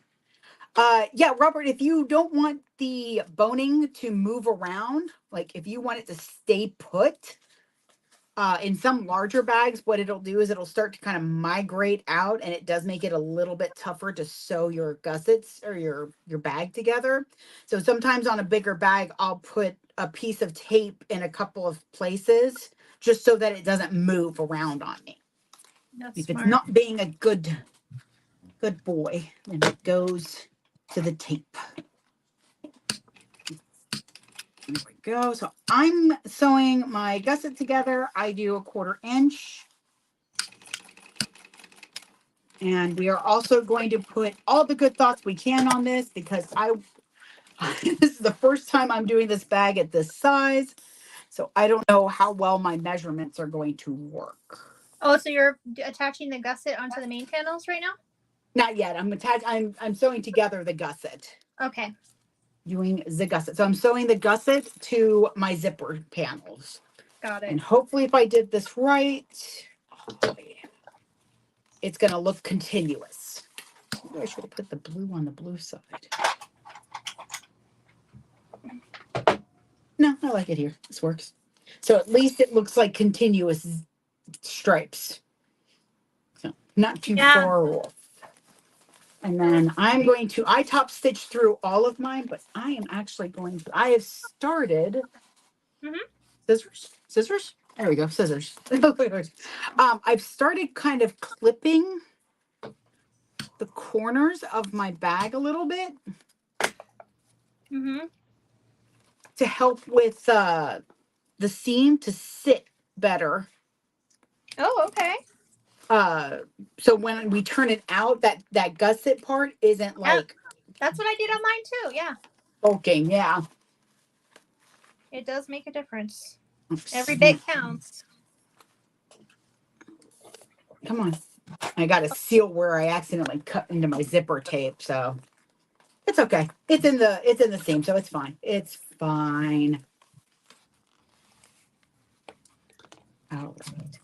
Yeah, Robert, if you don't want the boning to move around, like if you want it to stay put, in some larger bags, what it'll do is it'll start to kind of migrate out and it does make it a little bit tougher to sew your gussets or your bag together. So sometimes on a bigger bag, I'll put a piece of tape in a couple of places just so that it doesn't move around on me. That's if smart. It's not being a good boy, then it goes to the tape. There we go. So I'm sewing my gusset together. I do a 1/4 inch. And we are also going to put all the good thoughts we can on this because this is the first time I'm doing this bag at this size. So I don't know how well my measurements are going to work. Oh, so you're attaching the gusset onto the main panels right now? Not yet. I'm sewing together the gusset. Okay. Doing the gusset. So I'm sewing the gusset to my zipper panels. Got it. And hopefully if I did this right, it's going to look continuous. Maybe I should have put the blue on the blue side. No, I like it here. This works. So at least it looks like continuous stripes. So not too far off. And then I top stitch through all of mine, but I am actually I have started, scissors. There we go. Scissors. I've started kind of clipping the corners of my bag a little bit. to help with the seam to sit better. Oh, okay. So when we turn it out, that gusset part isn't like that's what I did on mine too. Yeah. bulking. Yeah. It does make a difference. Every bit counts. Come on. I got a seal where I accidentally cut into my zipper tape, so it's okay. It's in the seam, so it's fine. It's fine. All right.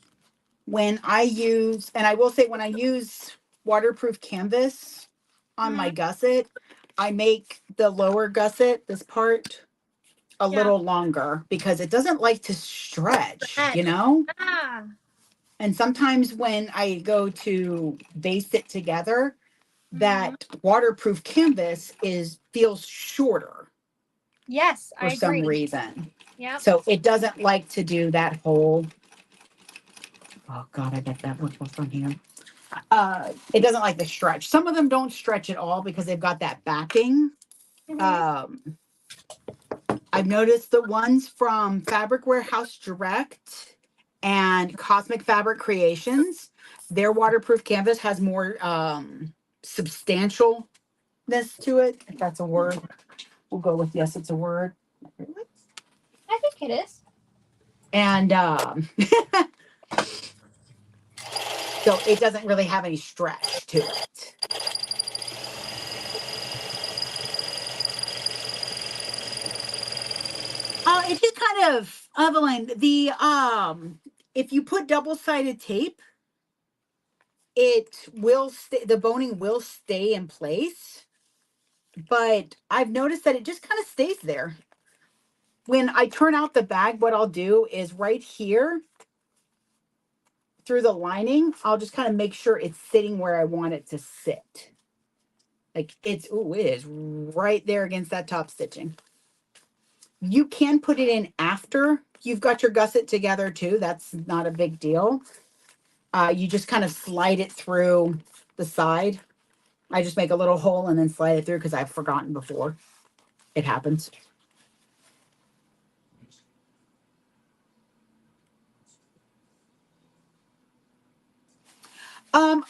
When I use, and I will say when I use waterproof canvas on my gusset, I make the lower gusset, this part, a little longer because it doesn't like to stretch, you know? Ah. And sometimes when I go to baste it together, that waterproof canvas feels shorter. Yes, I agree. For some reason. Yeah. So it doesn't like to do that whole. Oh God, I bet that was from here. It doesn't like the stretch. Some of them don't stretch at all because they've got that backing. I've noticed the ones from Fabric Warehouse Direct and Cosmic Fabric Creations, their waterproof canvas has more substantialness to it, if that's a word. We'll go with yes, it's a word. I think it is. And so it doesn't really have any stretch to it. It just kind of, Evelyn, if you put double-sided tape, it will stay, the boning will stay in place, but I've noticed that it just kind of stays there. When I turn out the bag, what I'll do is right here through the lining, I'll just kind of make sure it's sitting where I want it to sit. Like it is right there against that top stitching. You can put it in after you've got your gusset together too. That's not a big deal. You just kind of slide it through the side. I just make a little hole and then slide it through because I've forgotten before. It happens. Where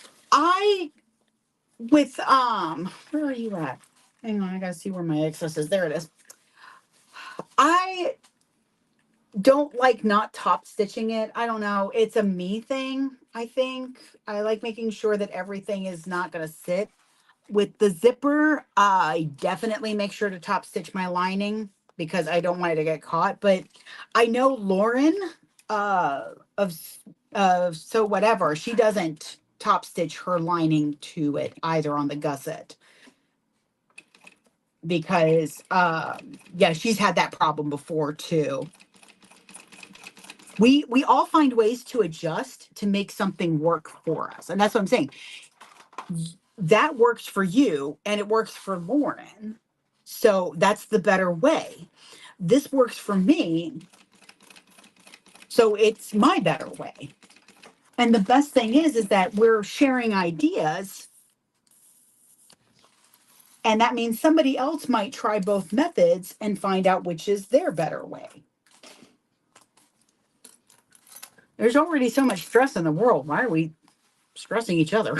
are you at? Hang on, I gotta see where my excess is. There it is. I don't like not top stitching it. I don't know. It's a me thing, I think. I like making sure that everything is not gonna sit. With the zipper, I definitely make sure to top stitch my lining because I don't want it to get caught. But I know Lauren of So Whatever, she doesn't top stitch her lining to it either on the gusset because yeah, she's had that problem before too. We all find ways to adjust to make something work for us, and that's what I'm saying. That works for you and it works for Lauren, so that's the better way. This works for me, so it's my better way. And the best thing is that we're sharing ideas. And that means somebody else might try both methods and find out which is their better way. There's already so much stress in the world. Why are we stressing each other?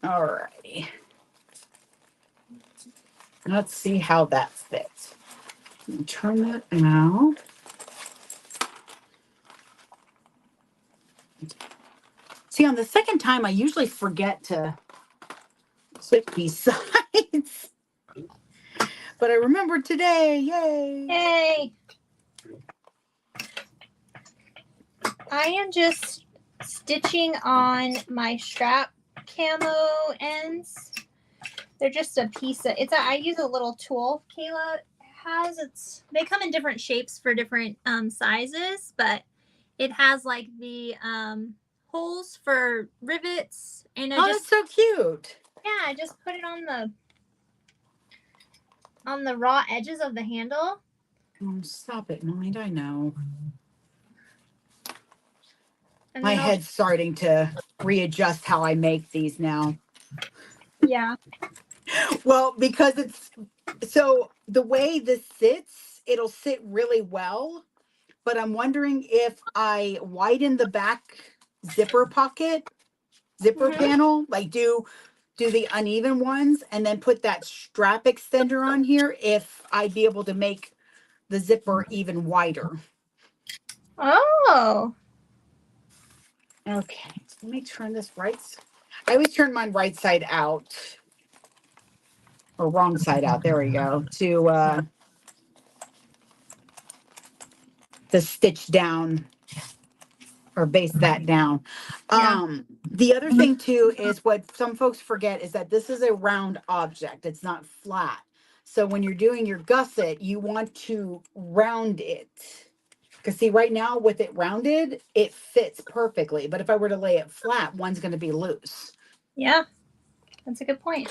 All righty. Let's see how that fits. Turn that out. See, on the second time, I usually forget to flip these sides. But I remembered today. Yay. Yay. I am just stitching on my strap camo ends. They're just a piece of I use a little tool Kayla has. They come in different shapes for different sizes, but it has like the holes for rivets, and that's so cute. Yeah, I just put it on the raw edges of the handle. Oh, stop it, mind. I know. My head's starting to readjust how I make these now. Yeah. Well, because it's so the way this sits, it'll sit really well. But I'm wondering if I widen the back zipper pocket, zipper Hmm. panel, like do the uneven ones and then put that strap extender on here, if I'd be able to make the zipper even wider. Oh. Okay, let me turn this right. I always turn mine right side out or wrong side out. There we go. To stitch down or base that down. Yeah. The other thing too is what some folks forget is that this is a round object. It's not flat. So when you're doing your gusset, you want to round it. Because see, right now with it rounded, it fits perfectly. But if I were to lay it flat, one's going to be loose. Yeah. That's a good point.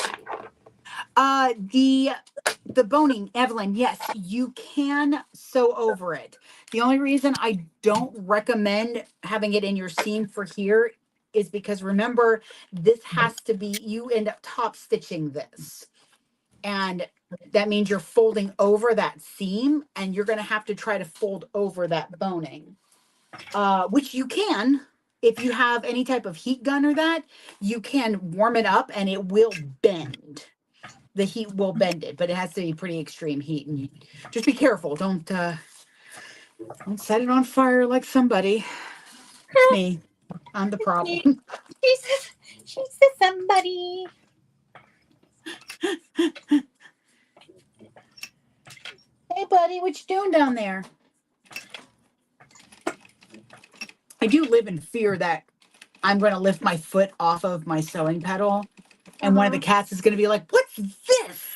The boning, Evelyn, yes, you can sew over it. The only reason I don't recommend having it in your seam for here is because remember, this has to be, you end up top stitching this. And that means you're folding over that seam and you're going to have to try to fold over that boning, which you can. If you have any type of heat gun or that, you can warm it up and it will bend. The heat will bend it, but it has to be pretty extreme heat. And just be careful. Don't set it on fire like somebody. It's me. I'm the She problem. she's somebody. Hey, buddy, what you doing down there? I do live in fear that I'm going to lift my foot off of my sewing pedal, and one of the cats is going to be like, "What's this?"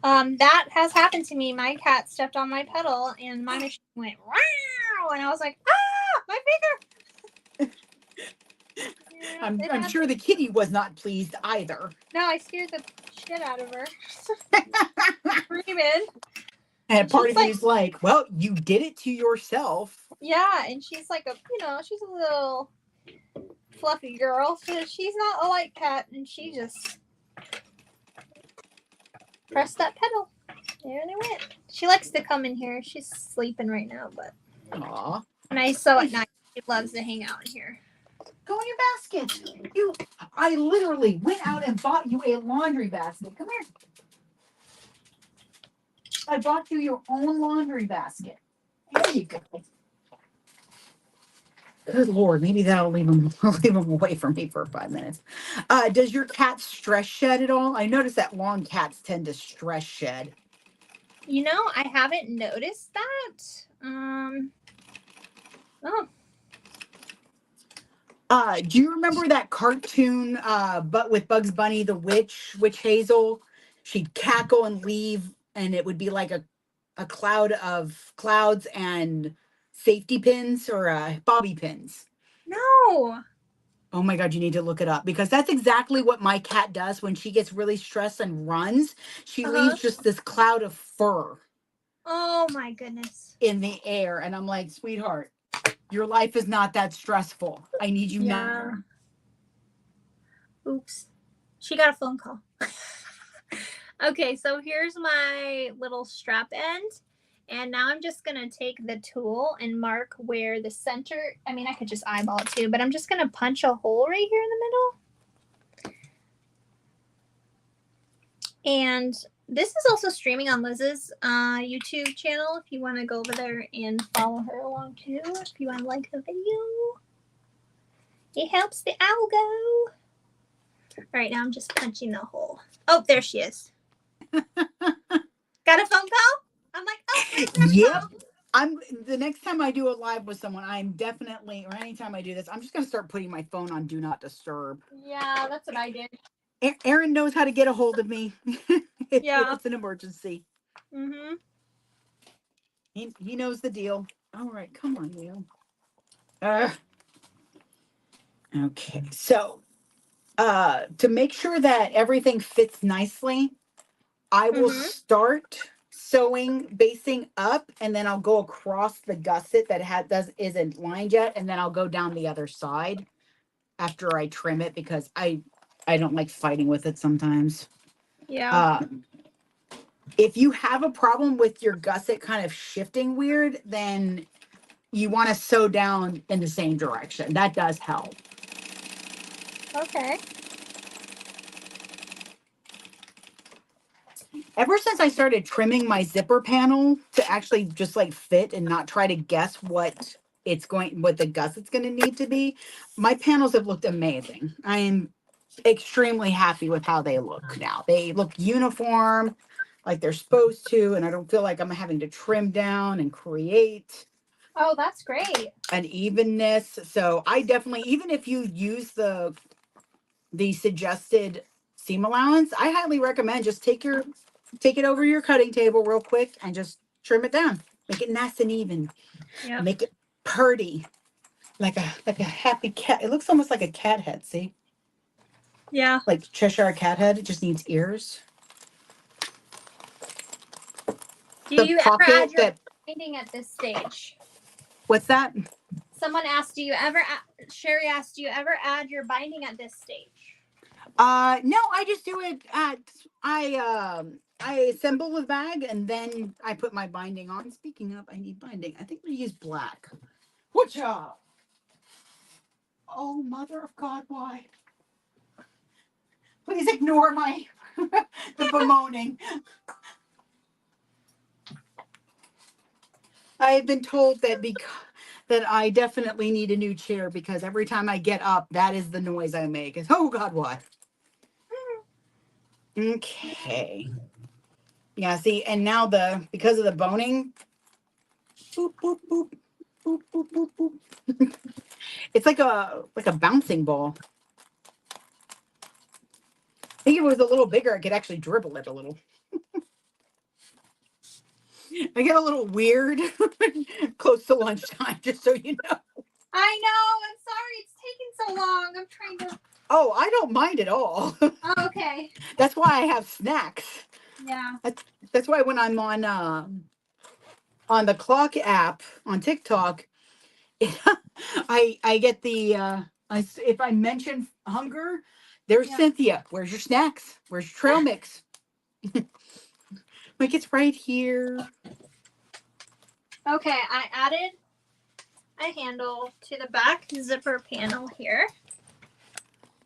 That has happened to me. My cat stepped on my pedal and my machine went wow, and I was like, ah, my finger. Yeah, I'm sure the kitty was not pleased either. No, I scared the shit out of her. Screaming. And part She's of you's like, "Well, you did it to yourself." yeah, and she's like she's a little fluffy girl. So she's not a light cat, and she just pressed that pedal. There they went. She likes to come in here. She's sleeping right now, but Aw. when I sew at night, she loves to hang out in here. Go in your basket. I literally went out and bought you a laundry basket. Come here. I bought you your own laundry basket. There you go. Good Lord, maybe that'll leave him, leave him away from me for 5 minutes. Does your cat stress shed at all? I noticed that long cats tend to stress shed. I haven't noticed that. Oh. Do you remember that cartoon, but with Bugs Bunny, the Witch Hazel? She'd cackle and leave, and it would be like a cloud of clouds and safety pins or bobby pins. No. Oh my God, you need to look it up because that's exactly what my cat does when she gets really stressed and runs. She leaves just this cloud of fur Oh my goodness. in the air. And I'm like, sweetheart, your life is not that stressful. I need you not. Yeah. Oops. She got a phone call. Okay, so here's my little strap end. And now I'm just going to take the tool and mark where the center, I could just eyeball it too, but I'm just going to punch a hole right here in the middle. And this is also streaming on Liz's YouTube channel if you want to go over there and follow her along too, if you want to like the video. It helps the algo. All right, now I'm just punching the hole. Oh, there she is. Got a phone call? I'm like, oh, yep. The next time I do a live with someone, I'm definitely, or anytime I do this, I'm just going to start putting my phone on do not disturb. Yeah, that's what I did. Aaron knows how to get a hold of me if it's an emergency. Mm-hmm. He knows the deal. All right, come on, Leo. Okay, so to make sure that everything fits nicely, I will start sewing, basting up, and then I'll go across the gusset that isn't lined yet, and then I'll go down the other side after I trim it because I I don't like fighting with it sometimes. Yeah. If you have a problem with your gusset kind of shifting weird, then you want to sew down in the same direction. That does help. Okay. Ever since I started trimming my zipper panel to actually just like fit and not try to guess what the gusset's going to need to be, my panels have looked amazing. I am extremely happy with how they look now. They look uniform, like they're supposed to, and I don't feel like I'm having to trim down and create Oh, that's great. an evenness. So I definitely, even if you use the suggested seam allowance, I highly recommend just take it over your cutting table real quick and just trim it down. Make it nice and even. Yeah. Make it purty. Like a happy cat. It looks almost like a cat head, see? Yeah. Like Cheshire cat head. It just needs ears. Do The you ever pocket add your that binding at this stage? what's that? Someone asked, Sherry asked, do you ever add your binding at this stage? No, I just do it at I assemble the bag and then I put my binding on. Speaking of, I need binding. I think we use black. What's up? Oh, mother of God, why? Please ignore my the bemoaning. I have been told that I definitely need a new chair because every time I get up, that is the noise I make. Is oh God, what? Okay. Yeah, see, and now because of the boning, boop, boop, boop, boop, boop, boop, boop. It's like a bouncing ball. I think if it was a little bigger, I could actually dribble it a little. I get a little weird close to lunchtime, just so you know. I know. I'm sorry. It's taking so long. I'm trying to. Oh, I don't mind at all. Oh, okay. That's why I have snacks. Yeah. That's why when I'm on the clock app on TikTok, I get if I mention hunger, there's Yeah. Cynthia. Where's your snacks? Where's your trail mix? Like it's right here. Okay. I added a handle to the back zipper panel here.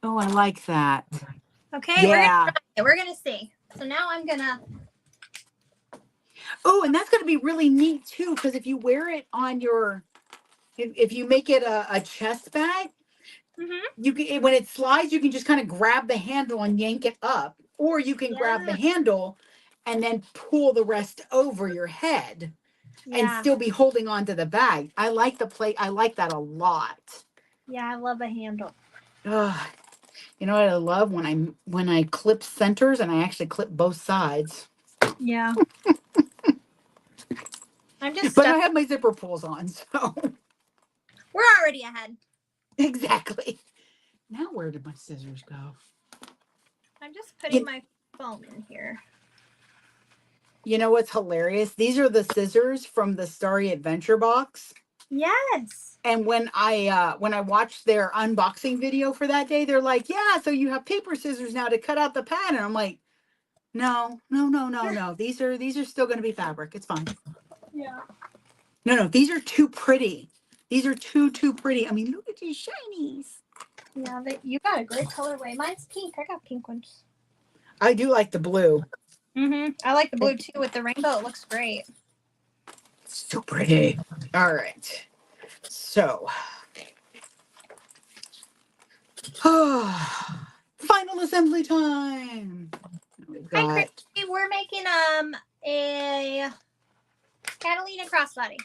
Oh, I like that. Okay. Yeah. We're gonna see. So now I'm gonna. Oh, and that's going to be really neat too, because if you wear it on if you make it a chest bag, you can, when it slides, you can just kind of grab the handle and yank it up, or you can grab the handle and then pull the rest over your head and still be holding on to the bag. I like I like that a lot. Yeah, I love a handle. Ugh. You know what I love when I clip centers and I actually clip both sides. Yeah. I'm just. But I have my zipper pulls on, so We're already ahead. exactly. Now where did my scissors go? I'm just putting my phone in here. You know what's hilarious? These are the scissors from the Starry Adventure box. Yes. And when I watched their unboxing video for that day, they're like, "Yeah, so you have paper scissors now to cut out the pattern." I'm like, "No, no, no, no, no. These are still going to be fabric. It's fine." Yeah. No, these are too pretty. These are too pretty. I mean, look at these shinies. Yeah, you got a great colorway. Mine's pink. I got pink ones. I do like the blue. I like the blue too with the rainbow. It looks great. So pretty. All right. So, final assembly time. Hi, Christy. We're making a Catalina crossbody.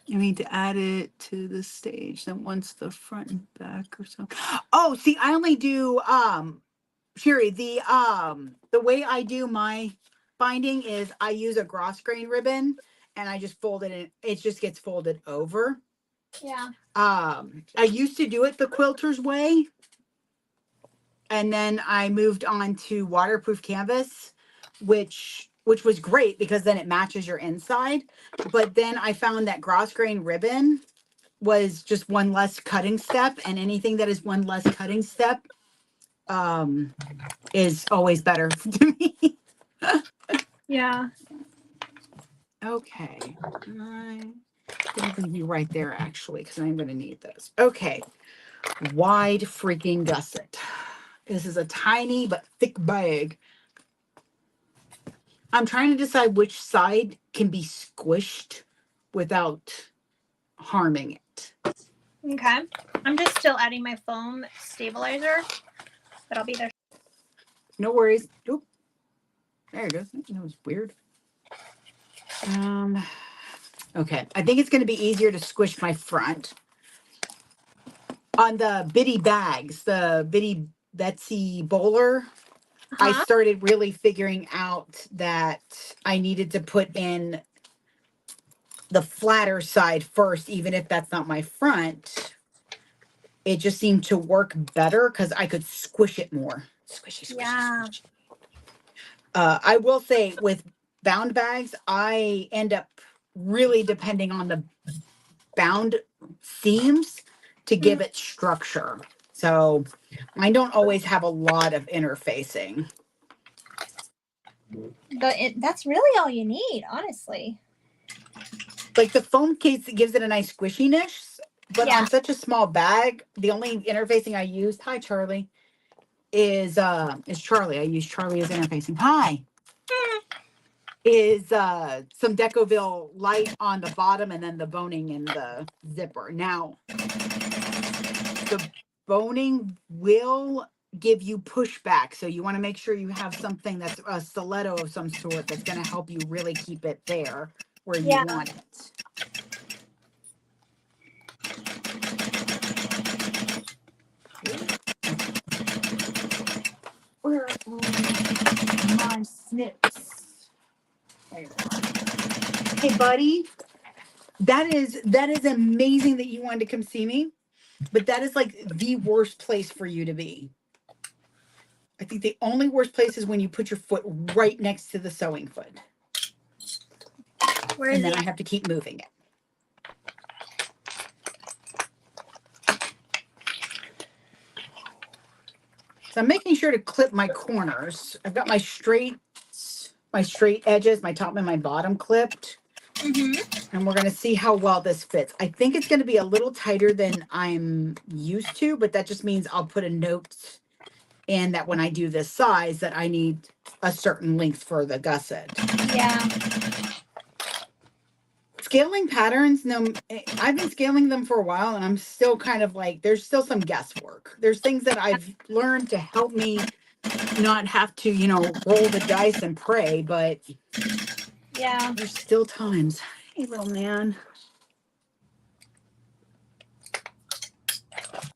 You need to add it to the stage. Then once the front and back or something. Oh, see, I only do Sherry, the way I do my binding is I use a gross grain ribbon and I just fold it in. It just gets folded over. Yeah. I used to do it the quilter's way. And then I moved on to waterproof canvas, which was great because then it matches your inside. But then I found that gross grain ribbon was just one less cutting step, and anything that is one less cutting step is always better to me. Yeah. Okay. I'm going to be right there actually, because I'm going to need those. Okay. Wide freaking gusset. This is a tiny but thick bag. I'm trying to decide which side can be squished without harming it. Okay. I'm just still adding my foam stabilizer, but I'll be there. No worries. Oop. There it goes. That was weird. Okay. I think it's going to be easier to squish my front. On the bitty bags, the bitty Betsy Bowler, I started really figuring out that I needed to put in the flatter side first, even if that's not my front. It just seemed to work better because I could squish it more. Squishy. Squish. I will say with bound bags, I end up really depending on the bound seams to give it structure. So I don't always have a lot of interfacing. That's really all you need, honestly. Like the foam case gives it a nice squishiness, but on such a small bag, the only interfacing I used, hi Charlie, is Charlie. I use Charlie as interfacing. Hi. Is some Decoville light on the bottom and then the boning in the zipper. Now, the boning will give you pushback, so you want to make sure you have something that's a stiletto of some sort that's going to help you really keep it there where you want it. Where are my snips? Hey, buddy, that is amazing that you wanted to come see me, but that is like the worst place for you to be. I think the only worst place is when you put your foot right next to the sewing foot. Where is and then it? I have to keep moving it. So I'm making sure to clip my corners. I've got my straight edges, my top and my bottom clipped. And we're going to see how well this fits. I think it's going to be a little tighter than I'm used to, but that just means I'll put a note in that when I do this size that I need a certain length for the gusset. Yeah. Scaling patterns, no, I've been scaling them for a while and I'm still kind of like, there's still some guesswork. There's things that I've learned to help me not have to, you know, roll the dice and pray, but yeah, there's still times. Hey, little man.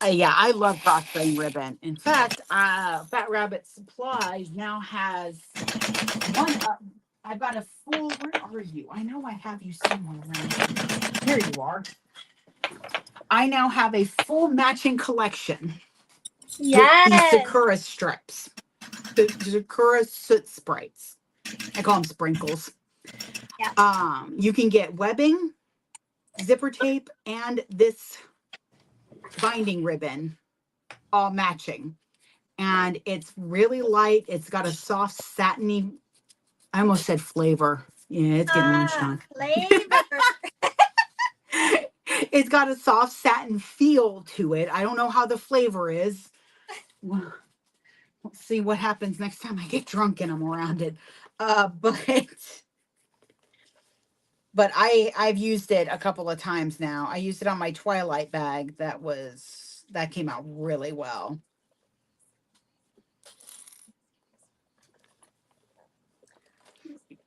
Yeah, I love cross-grain ribbon. In fact, Fat Rabbit Supplies now has one up. I've got a full, where are you? I know I have you somewhere around here. Here you are. I now have a full matching collection. Yes. With these Sakura strips. The Sakura soot sprites. I call them sprinkles. Yeah. You can get webbing, zipper tape, and this binding ribbon all matching. And it's really light. It's got a soft satiny, I almost said flavor. Yeah, it's getting lunchtime. Flavor. It's got a soft satin feel to it. I don't know how the flavor is. Let's see what happens next time I get drunk and I'm around it. But I've used it a couple of times now. I used it on my Twilight bag. That came out really well.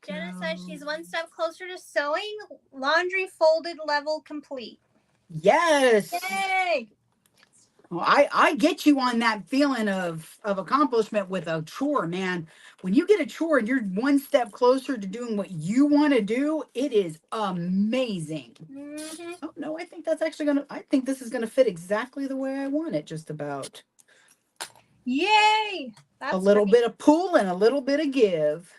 Jenna says she's one step closer to sewing. Laundry folded level complete. Yes. Yay. Well, I get you on that feeling of accomplishment with a chore, man. When you get a chore and you're one step closer to doing what you want to do, it is amazing. Mm-hmm. Oh no, I think this is gonna fit exactly the way I want it, just about. Yay! That's a little bit of pull and a little bit of give.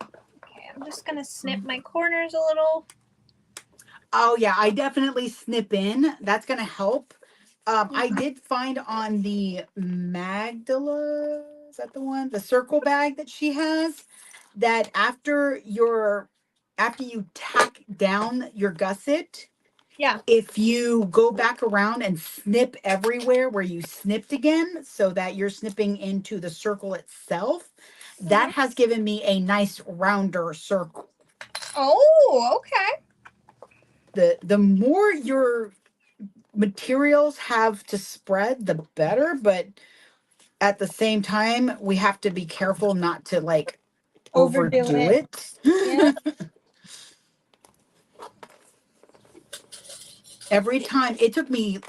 Okay, I'm just gonna snip my corners a little. Oh yeah, I definitely snip in. That's gonna help. I Mhm. did find on the Magdala, is that the one? The circle bag that she has, that after you tack down your gusset, Yeah. if you go back around and snip everywhere where you snipped again, so that you're snipping into the circle itself, that Mhm. has given me a nice rounder circle. Oh, okay. The more your materials have to spread, the better, but at the same time, we have to be careful not to like Overdo overdo it. it. Yeah. Every time it took me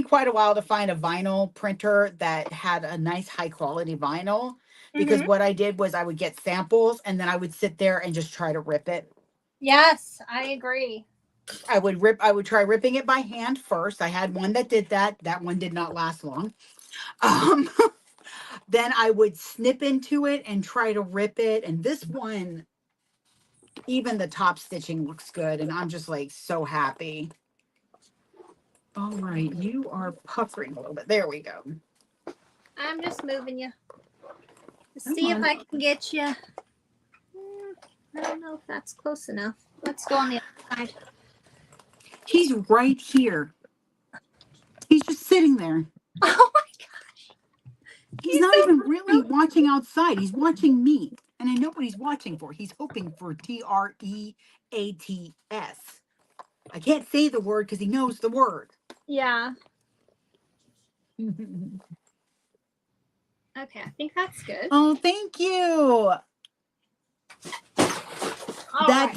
quite a while to find a vinyl printer that had a nice high quality vinyl, because Mhm. what I did was I would get samples and then I would sit there and just try to rip it. Yes, I agree. I would try ripping it by hand first. I had one that did that. That one did not last long. Um then I would snip into it and try to rip it. And this one, even the top stitching looks good. And I'm just like so happy. All right, you are puckering a little bit. There we go. I'm just moving you. Come See if on. I can get you. I don't know if that's close enough. Let's go on the other side. He's right here. He's just sitting there. Oh my gosh. He's He's not so even really cute. watching outside. He's watching me. And I know what he's watching for. He's hoping for TREATS. I can't say the word because he knows the word. Yeah. Okay, I think that's good. Oh, thank you. All That right.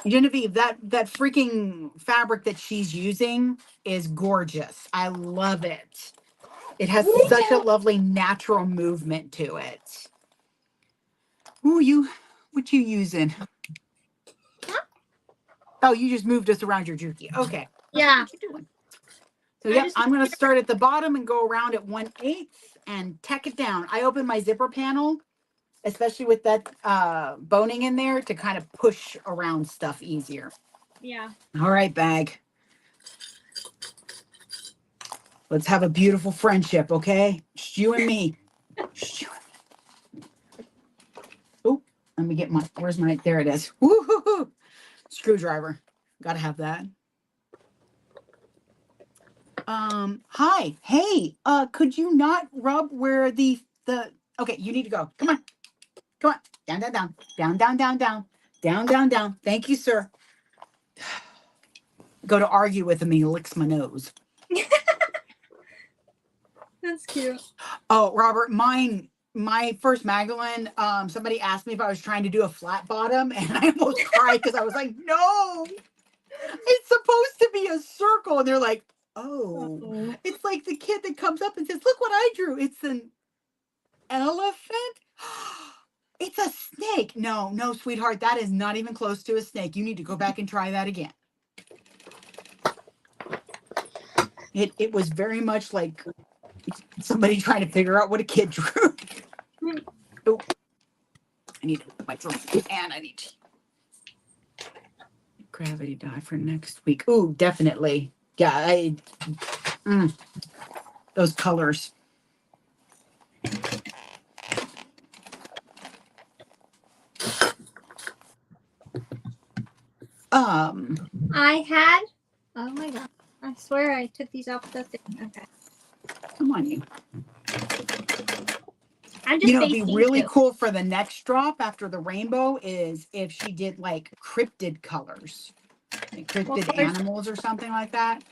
Genevieve, that freaking fabric that she's using is gorgeous. I love it. It has Me such a too. lovely natural movement to it. What you using? Huh? Oh, you just moved us around your juki. Okay. I was like, Yeah. what you doing? So I yep, just I'm gonna start at the bottom and go around at 1/8 and tack it down. I open my zipper panel, especially with that boning in there, to kind of push around stuff easier. yeah. All right, bag. Let's have a beautiful friendship, okay? Just you and me. Just you and me. Oh, let me get where's my, there it is. Woo-hoo-hoo. Screwdriver. Gotta have that. Hi. Hey, could you not rub where okay, you need to go. Come on. Come on. Down, down, down. Down, down, down, down. Down, down, down. Thank you, sir. Go to argue with him, he licks my nose. That's cute. Oh, Robert, my first Magdalene, somebody asked me if I was trying to do a flat bottom, and I almost cried because I was like, no, it's supposed to be a circle. And they're like, oh, Oh. it's like the kid that comes up and says, look what I drew. It's an elephant. It's a snake. No, no, sweetheart, that is not even close to a snake. You need to go back and try that again. It was very much like somebody trying to figure out what a kid drew. Oh, I need to put my drawing and I need to gravity die for next week. Ooh, definitely. Yeah, those colors. I had. Oh my god! I swear I took these off the thing. Okay. Come on, you. I'm You just know, it'd be facing really you. cool for the next drop after the rainbow is if she did like cryptid colors, like What cryptid colors? animals or something like that,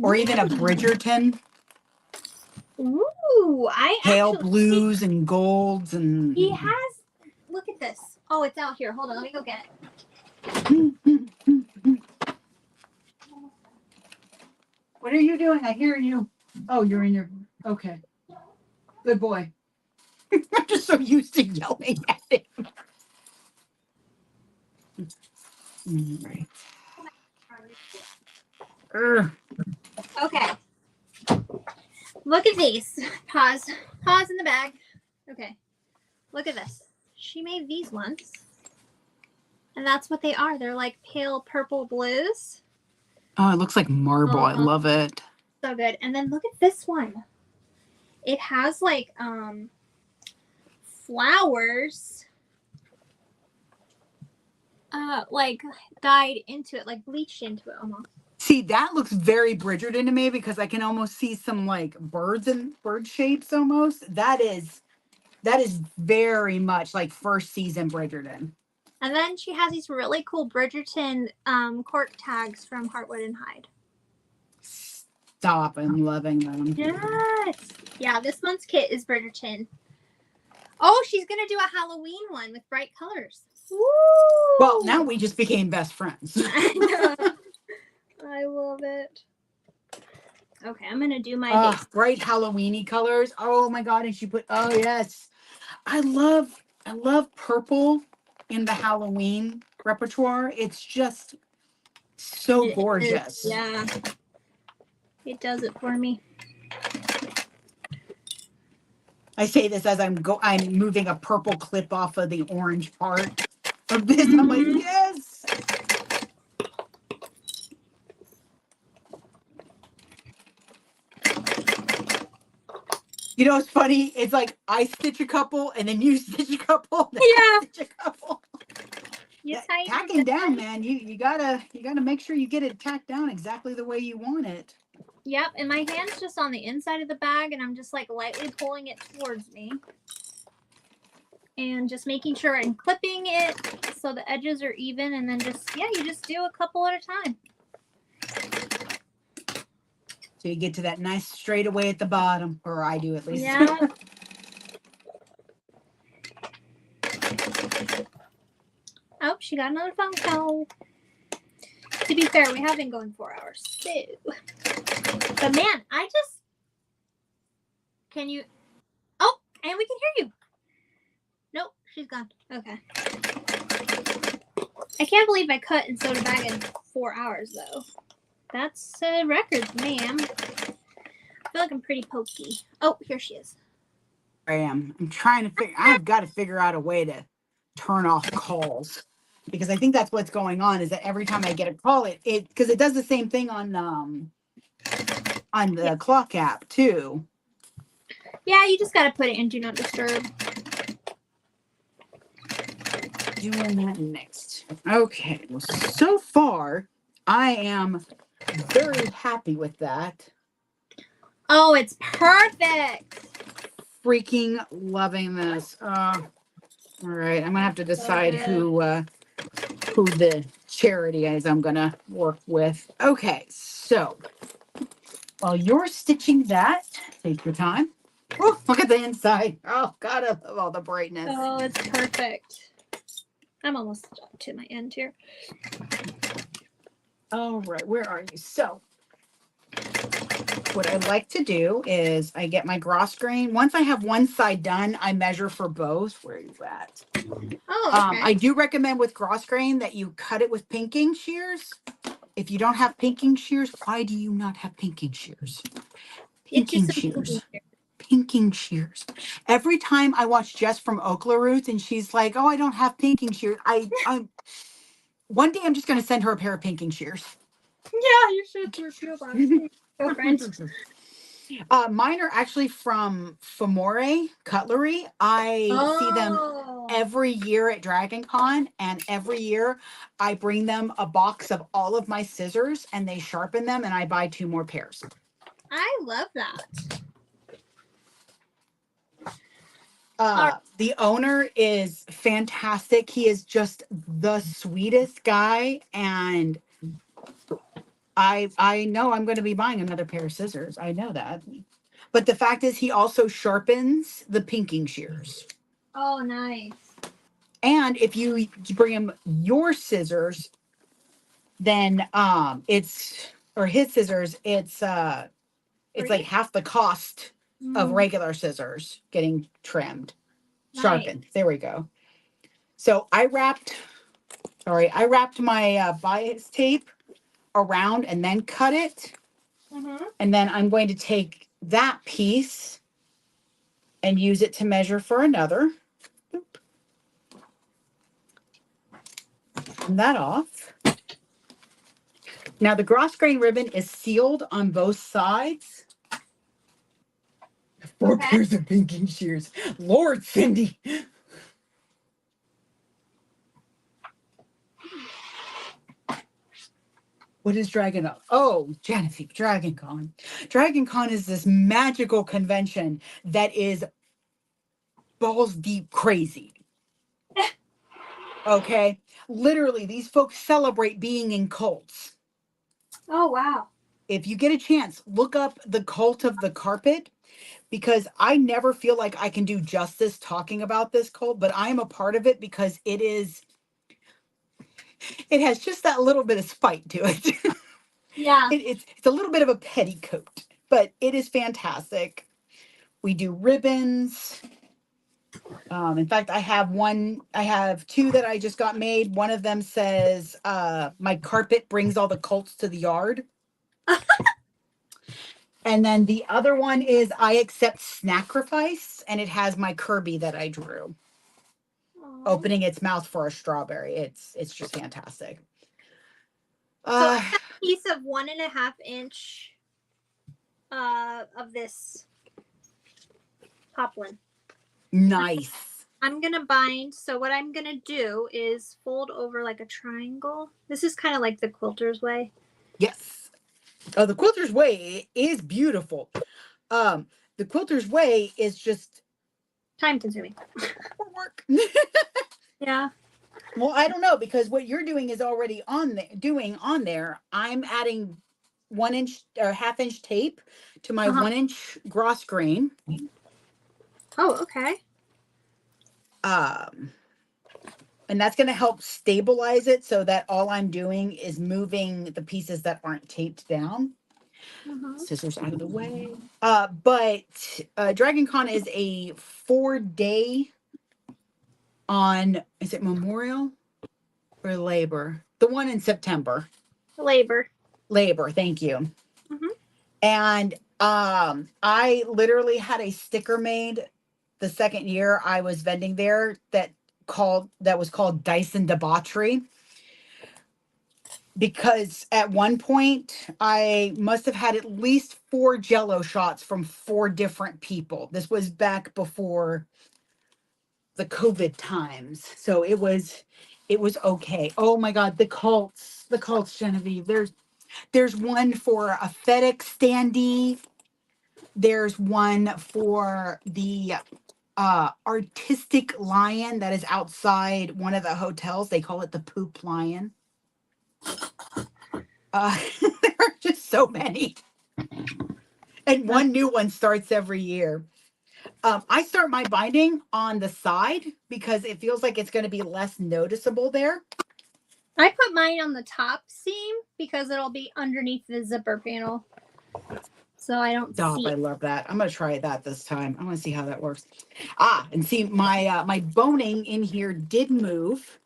or even a Bridgerton, Ooh, I pale actually. blues and golds He and. has. Look at this. Oh, it's out here. Hold on. Let me go get it. What are you doing? I hear you. Oh, you're in your. Okay. Good boy. I'm just so used to yelling at him. Right. Okay. Look at these. Pause. Pause in the bag. Okay. Look at this. She made these ones. And that's what they are. They're like pale purple blues. Oh, it looks like marble. I love it. So good. And then look at this one. It has like flowers like dyed into it, like bleached into it almost. See, that looks very Bridgerton to me because I can almost see some like birds and bird shapes almost. That is very much like first season Bridgerton. And then she has these really cool Bridgerton cork tags from Heartwood and Hyde. Stop, I'm loving them. Yes. Yeah, this month's kit is Bridgerton. Oh, she's going to do a Halloween one with bright colors. Woo! Well, now we just became best friends. I know. I love it. Okay, I'm going to do my base. Bright Halloweeny colors. Oh my God. And she put, oh yes. I love purple in the Halloween repertoire. It's just so gorgeous. Yeah. It does it for me. I say this as I'm moving a purple clip off of the orange part of this. I'm like, yes. You know, it's funny. It's like I stitch a couple and then you stitch a couple. Then I stitch a couple. Tacking down, man. You gotta make sure you get it tacked down exactly the way you want it. Yep, and my hand's just on the inside of the bag, and I'm just like lightly pulling it towards me. And just making sure I'm clipping it so the edges are even, and then just, you just do a couple at a time. So you get to that nice straightaway at the bottom, or I do at least. Yeah. Oh, she got another phone call. To be fair, we have been going 4 hours. So. But man, can you? Oh, and we can hear you. Nope, she's gone. Okay. I can't believe I cut and sewed a bag in 4 hours though. That's a record, ma'am. I feel like I'm pretty pokey. Oh, here she is. I am. I'm trying to figure. I've got to figure out a way to turn off calls because I think that's what's going on. Is that every time I get a call, it because it does the same thing on the clock app too. Yeah, you just gotta put it in Do Not Disturb. Doing that next. Okay. Well, so far I am very happy with that. Oh, it's perfect. Freaking loving this. All right, I'm gonna have to decide who the charity is I'm gonna work with. Okay, so while you're stitching that, take your time. Oh, look at the inside. Oh God, I love all the brightness. Oh, it's perfect. I'm almost to my end here. All right, where are you? So what I like to do is I get my gross grain. Once I have one side done, I measure for both. Where are you at? Oh, okay. I do recommend with gross grain that you cut it with pinking shears. If you don't have pinking shears, why do you not have pinking shears? Pinking shears. Pinking shears. Every time I watch Jess from Okla Roots and she's like, "Oh, I don't have pinking shears." I'm one day I'm just going to send her a pair of pinking shears. Yeah, you should review about it. Girlfriend. Mine are actually from Famore Cutlery. I see them every year at Dragon Con, and every year I bring them a box of all of my scissors and they sharpen them and I buy 2 more pairs. I love that. The owner is fantastic. He is just the sweetest guy, and I know I'm going to be buying another pair of scissors. I know that. But the fact is he also sharpens the pinking shears. Oh, nice. And if you bring him your scissors, then his scissors, it's like half the cost of regular scissors getting trimmed, sharpened. There we go. So I wrapped my bias tape around and then cut it. And then I'm going to take that piece and use it to measure for another. that off. Now the grosgrain ribbon is sealed on both sides. 4 pairs of pinking shears. Lord, Cindy. What is Dragon? Oh, Genevieve, Dragon Con. Dragon Con is this magical convention that is balls deep crazy. Okay? Literally, these folks celebrate being in cults. Oh, wow. If you get a chance, look up the Cult of the Carpet, because I never feel like I can do justice talking about this cult, but I am a part of it because it has just that little bit of spite to it. Yeah. It's a little bit of a petticoat, but it is fantastic. We do ribbons. In fact, I have two that I just got made. One of them says, my carpet brings all the cults to the yard. And then the other one is I accept sacrifice, and it has my Kirby that I drew. Aww. Opening its mouth for a strawberry. It's just fantastic. So I have a piece of 1.5 inch of this poplin. Nice. I'm gonna bind. So what I'm gonna do is fold over like a triangle. This is kind of like the quilter's way. Yes. Oh, the quilter's way is beautiful. The quilter's way is just Time consuming. work. Yeah. Well, I don't know, because what you're doing is already on there. I'm adding 1 inch or 1/2 inch tape to my 1 inch grosgrain. Oh, okay. And that's going to help stabilize it so that all I'm doing is moving the pieces that aren't taped down. Scissors out of the way. But Dragon Con is a 4-day on, is it Memorial or Labor? The one in September. Labor, thank you. And I literally had a sticker made the second year I was vending there that was called Dyson Debauchery, because at one point I must have had at least 4 Jello shots from 4 different people. This was back before the COVID times, so it was okay. Oh my God, the cults, Genevieve. There's one for a FedEx standee. There's one for the artistic lion that is outside one of the hotels. They call it the poop lion. There are just so many. And one new one starts every year. I start my binding on the side because it feels like it's going to be less noticeable there. I put mine on the top seam because it'll be underneath the zipper panel. So I don't see I love that. I'm going to try that this time. I want to see how that works. And see, my boning in here did move.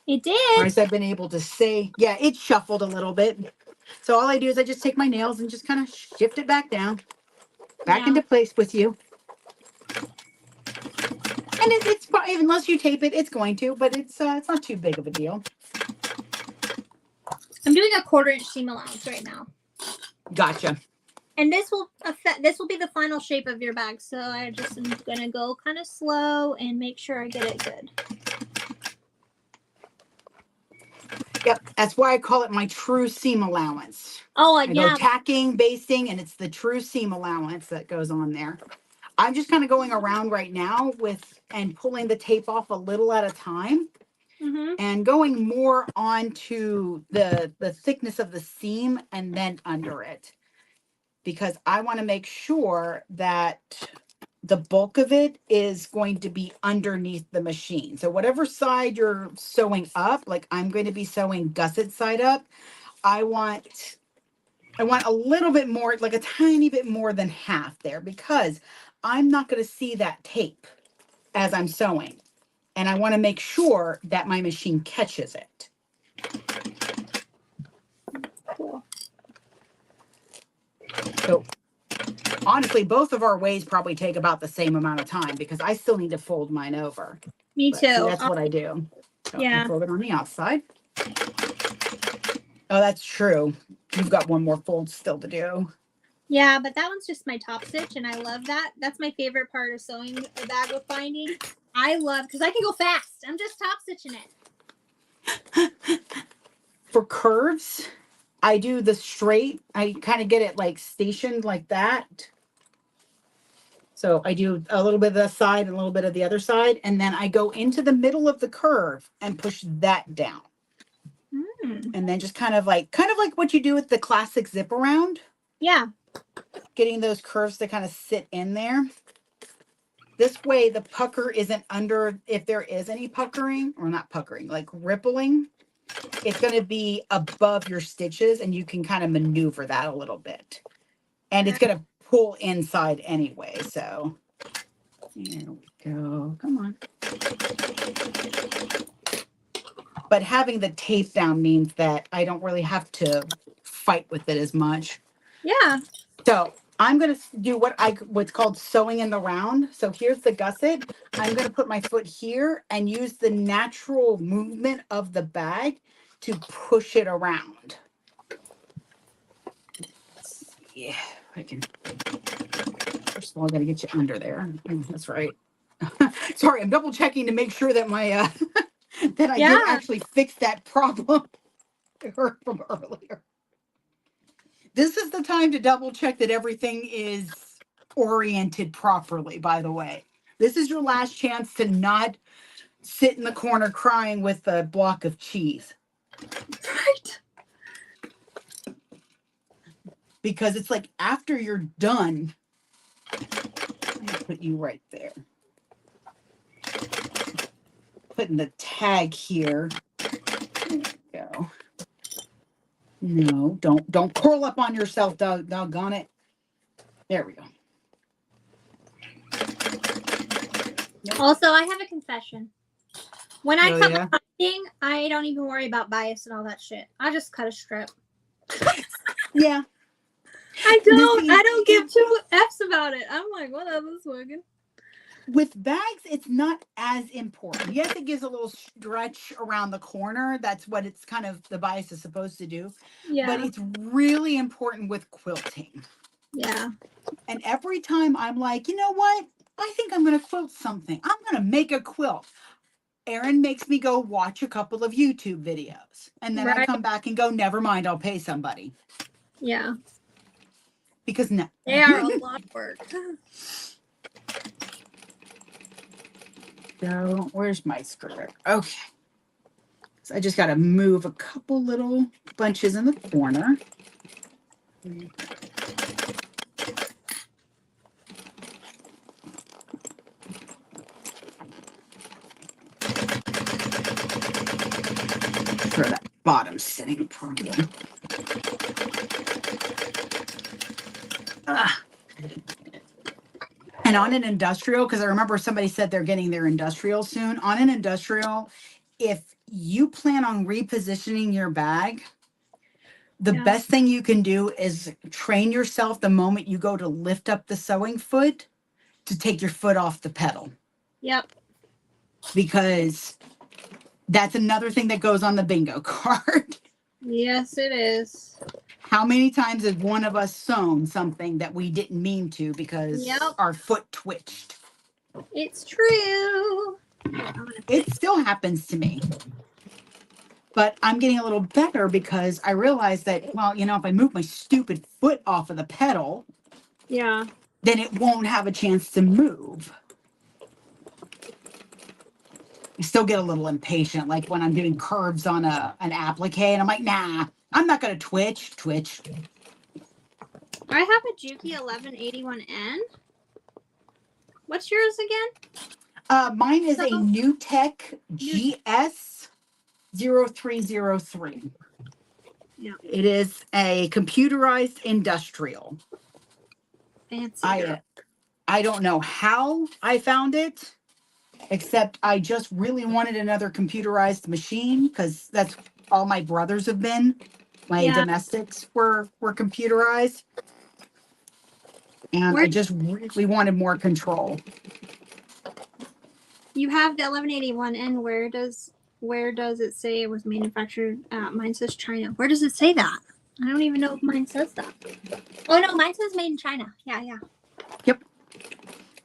It did. As I've been able to say, yeah, it shuffled a little bit. So all I do is I just take my nails and just kind of shift it back down, into place with you. And it's unless you tape it, it's going to, but it's not too big of a deal. I'm doing a 1/4 inch seam allowance right now. Gotcha. And this will be the final shape of your bag. So I just am gonna go kind of slow and make sure I get it good. Yep, that's why I call it my true seam allowance. Oh, I go tacking, basting, and it's the true seam allowance that goes on there. I'm just kind of going around right now and pulling the tape off a little at a time. And going more onto the thickness of the seam and then under it, because I want to make sure that the bulk of it is going to be underneath the machine. So whatever side you're sewing up, like I'm going to be sewing gusset side up, I want a little bit more, like a tiny bit more than half there, because I'm not going to see that tape as I'm sewing. And I want to make sure that my machine catches it. Cool. So honestly, both of our ways probably take about the same amount of time, because I still need to fold mine over. Me too. See, that's what I do. So I fold it on the outside. Oh, that's true. You've got one more fold still to do. Yeah, but that one's just my top stitch, and I love that. That's my favorite part of sewing a bag with binding. I love, because I can go fast. I'm just top stitching it. For curves, I do the straight. I kind of get it like stationed like that. So I do a little bit of the side and a little bit of the other side. And then I go into the middle of the curve and push that down. And then just kind of like what you do with the classic zip around. Yeah. Getting those curves to kind of sit in there. This way the pucker isn't under, if there is any puckering, or not puckering, like rippling, it's going to be above your stitches and you can kind of maneuver that a little bit. And it's going to pull inside anyway. So here we go. Come on. But having the tape down means that I don't really have to fight with it as much. Yeah. So I'm going to do what's called sewing in the round. So here's the gusset. I'm going to put my foot here and use the natural movement of the bag to push it around. Let's see if I can. First of all, I got to get you under there. That's right. Sorry, I'm double checking to make sure that my that I did actually fix that problem I heard from earlier. This is the time to double check that everything is oriented properly, by the way. This is your last chance to not sit in the corner crying with a block of cheese. Right. Because it's like after you're done, I'm going to put you right there. Putting the tag here. There we go. No, don't curl up on yourself, doggone it. There we go. Also, I have a confession. When I cut my binding, I don't even worry about bias and all that shit. I just cut a strip. Yeah. I don't give two F's about it. I'm like, whatever, it's working. With bags, it's not as important. Yes, it gives a little stretch around the corner. That's what it's kind of, the bias is supposed to do. Yeah. But it's really important with quilting. Yeah. And every time I'm like, you know what? I think I'm going to quilt something. I'm going to make a quilt. Erin makes me go watch a couple of YouTube videos. And then I come back and go, never mind, I'll pay somebody. Yeah. Because no. They are a lot of work. So where's my skirt? Okay. So I just got to move a couple little bunches in the corner. For that bottom sitting properly. And on an industrial, because I remember somebody said they're getting their industrial soon. On an industrial, if you plan on repositioning your bag, the best thing you can do is train yourself the moment you go to lift up the sewing foot to take your foot off the pedal. Yep. Because that's another thing that goes on the bingo card. Yes, it is. How many times has one of us sewn something that we didn't mean to because our foot twitched? It's true. It still happens to me. But I'm getting a little better because I realized that, well, you know, if I move my stupid foot off of the pedal, then it won't have a chance to move. I still get a little impatient, like when I'm doing curves on an applique, and I'm like, nah, I'm not going to twitch. I have a Juki 1181N. What's yours again? Mine is a New Tech GS 0303. Yeah. It is a computerized industrial. Fancy. I don't know how I found it, except I just really wanted another computerized machine because that's all my brothers have been. My domestics were computerized. And I just really wanted more control. You have the 1181N. Where does Where does it say it was manufactured? Mine says China. Where does it say that? I don't even know if mine says that. Oh no, mine says made in China. Yeah, yeah. Yep.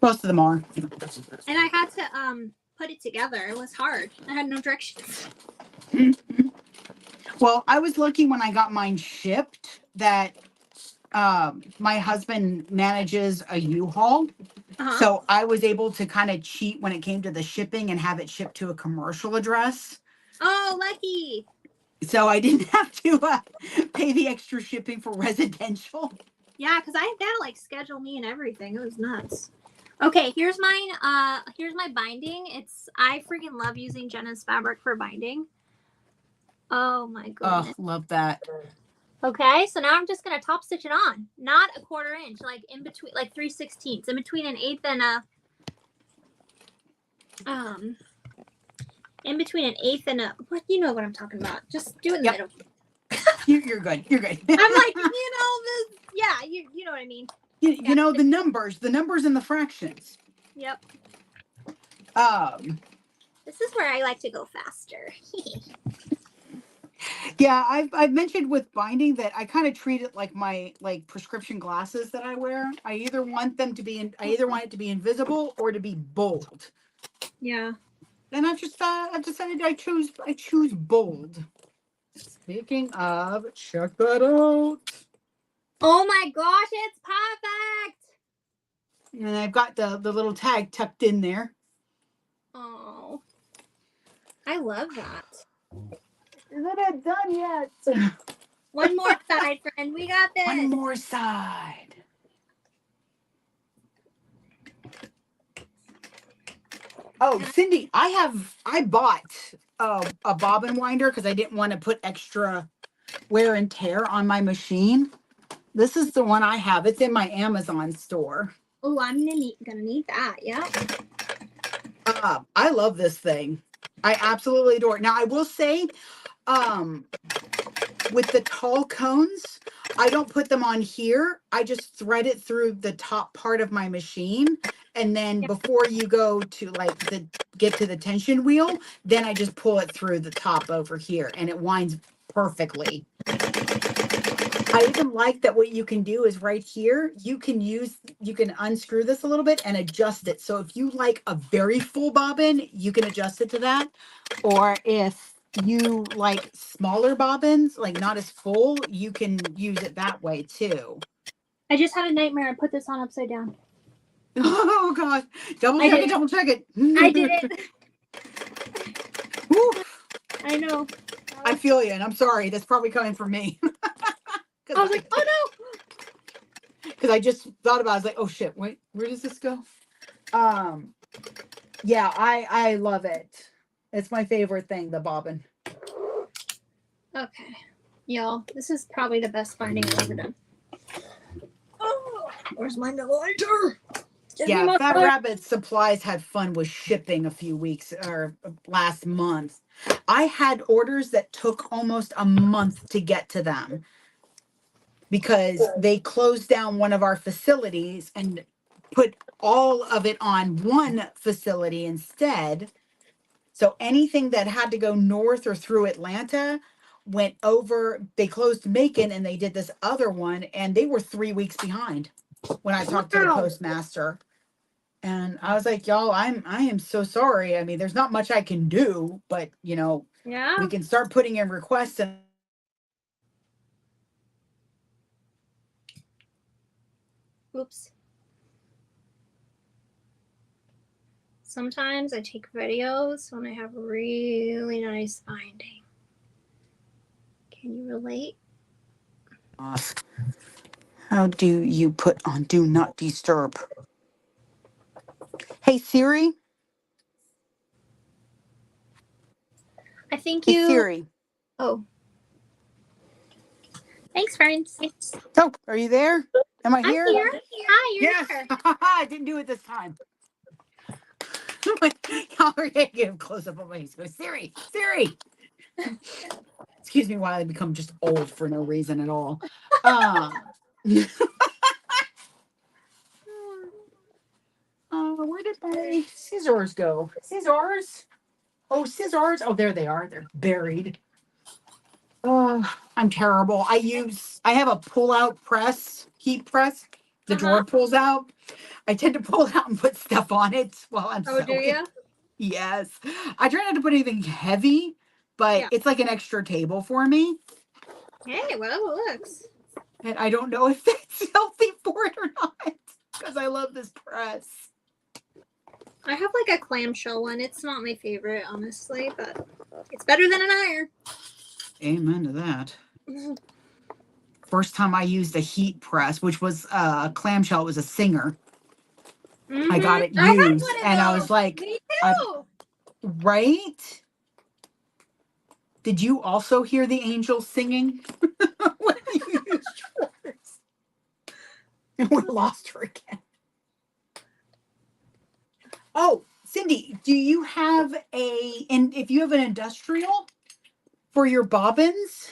Most of them are. And I had to put it together. It was hard. I had no directions. Well, I was lucky when I got mine shipped that my husband manages a U-Haul. So I was able to kind of cheat when it came to the shipping and have it shipped to a commercial address. Oh, lucky. So I didn't have to pay the extra shipping for residential. Yeah, because I had to like schedule me and everything. It was nuts. Okay, here's mine. Here's my binding. I freaking love using Jenna's fabric for binding. Oh my goodness. Oh, love that. Okay, so now I'm just gonna top stitch it on. Not a 1/4 inch, like in between, like 3/16, in between an 1/8 and a in between an 1/8 and a what, you know what I'm talking about. Just do it in the middle. You're good. You're good. I'm like, this, yeah, you know what I mean. You know the numbers and the fractions. Yep. This is where I like to go faster. Yeah, I've mentioned with binding that I kind of treat it like my prescription glasses that I wear. I either want it to be invisible or to be bold. Yeah. And I've decided I choose bold. Speaking of, check that out. Oh my gosh, it's perfect. And I've got the little tag tucked in there. Oh, I love that. Isn't it done yet? One more side, friend. We got this. One more side. Oh, Cindy, I bought a bobbin winder because I didn't want to put extra wear and tear on my machine. This is the one I have. It's in my Amazon store. Oh, I'm gonna need that. Yeah. I love this thing. I absolutely adore it. Now, I will say, with the tall cones, I don't put them on here. I just thread it through the top part of my machine. And then before you go to get to the tension wheel, then I just pull it through the top over here and it winds perfectly. I even like that what you can do is right here, you can unscrew this a little bit and adjust it. So if you like a very full bobbin, you can adjust it to that. Or if you like smaller bobbins, like not as full, you can use it that way too. I just had a nightmare. I put this on upside down. Oh God. Double check it. I did it. I know. I feel you, and I'm sorry. That's probably coming from me. I was like, oh no. Because I just thought about it. I was like, oh shit, wait, where does this go? Yeah, I love it. It's my favorite thing, the bobbin. Okay. Y'all, this is probably the best binding I've ever done. Oh, where's my lighter? Yeah, Fat Rabbit Supplies had fun with shipping a few weeks or last month. I had orders that took almost a month to get to them because they closed down one of our facilities and put all of it on one facility instead. So anything that had to go north or through Atlanta went over. They closed Macon and they did this other one, and they were 3 weeks behind when I talked to the postmaster. And I was like, y'all, I am so sorry. I mean, there's not much I can do, but we can start putting in requests. And oops. Sometimes I take videos when I have really nice binding. Can you relate? How do you put on do not disturb? Hey, Siri. I think you. Hey, Siri. Oh. Thanks, friends. Oh, are you there? Am I here? I'm here. Hi, you're here. I didn't do it this time. Y'all are gonna give close up on my face. Go, Siri. Excuse me while I become just old for no reason at all. Where did my scissors go? Scissors. Oh, scissors. Oh, there they are. They're buried. Oh, I'm terrible. I have a pull-out press, heat press. The drawer pulls out. I tend to pull it out and put stuff on it while I'm Oh, do sewing. you? Yes. I try not to put anything heavy, but Yeah. it's like an extra table for me. Hey, well, it looks. And I don't know if that's healthy for it or not because I love this press. I have like a clamshell one. It's not my favorite, honestly, but it's better than an iron. Amen to that. First time I used a heat press, which was a clamshell, it was a Singer. I got it I had used, one of and I those. was like, Me too. right? Did you also hear the angels singing when you used yours? And we lost her again. Oh, Cindy, do you have and if you have an industrial for your bobbins,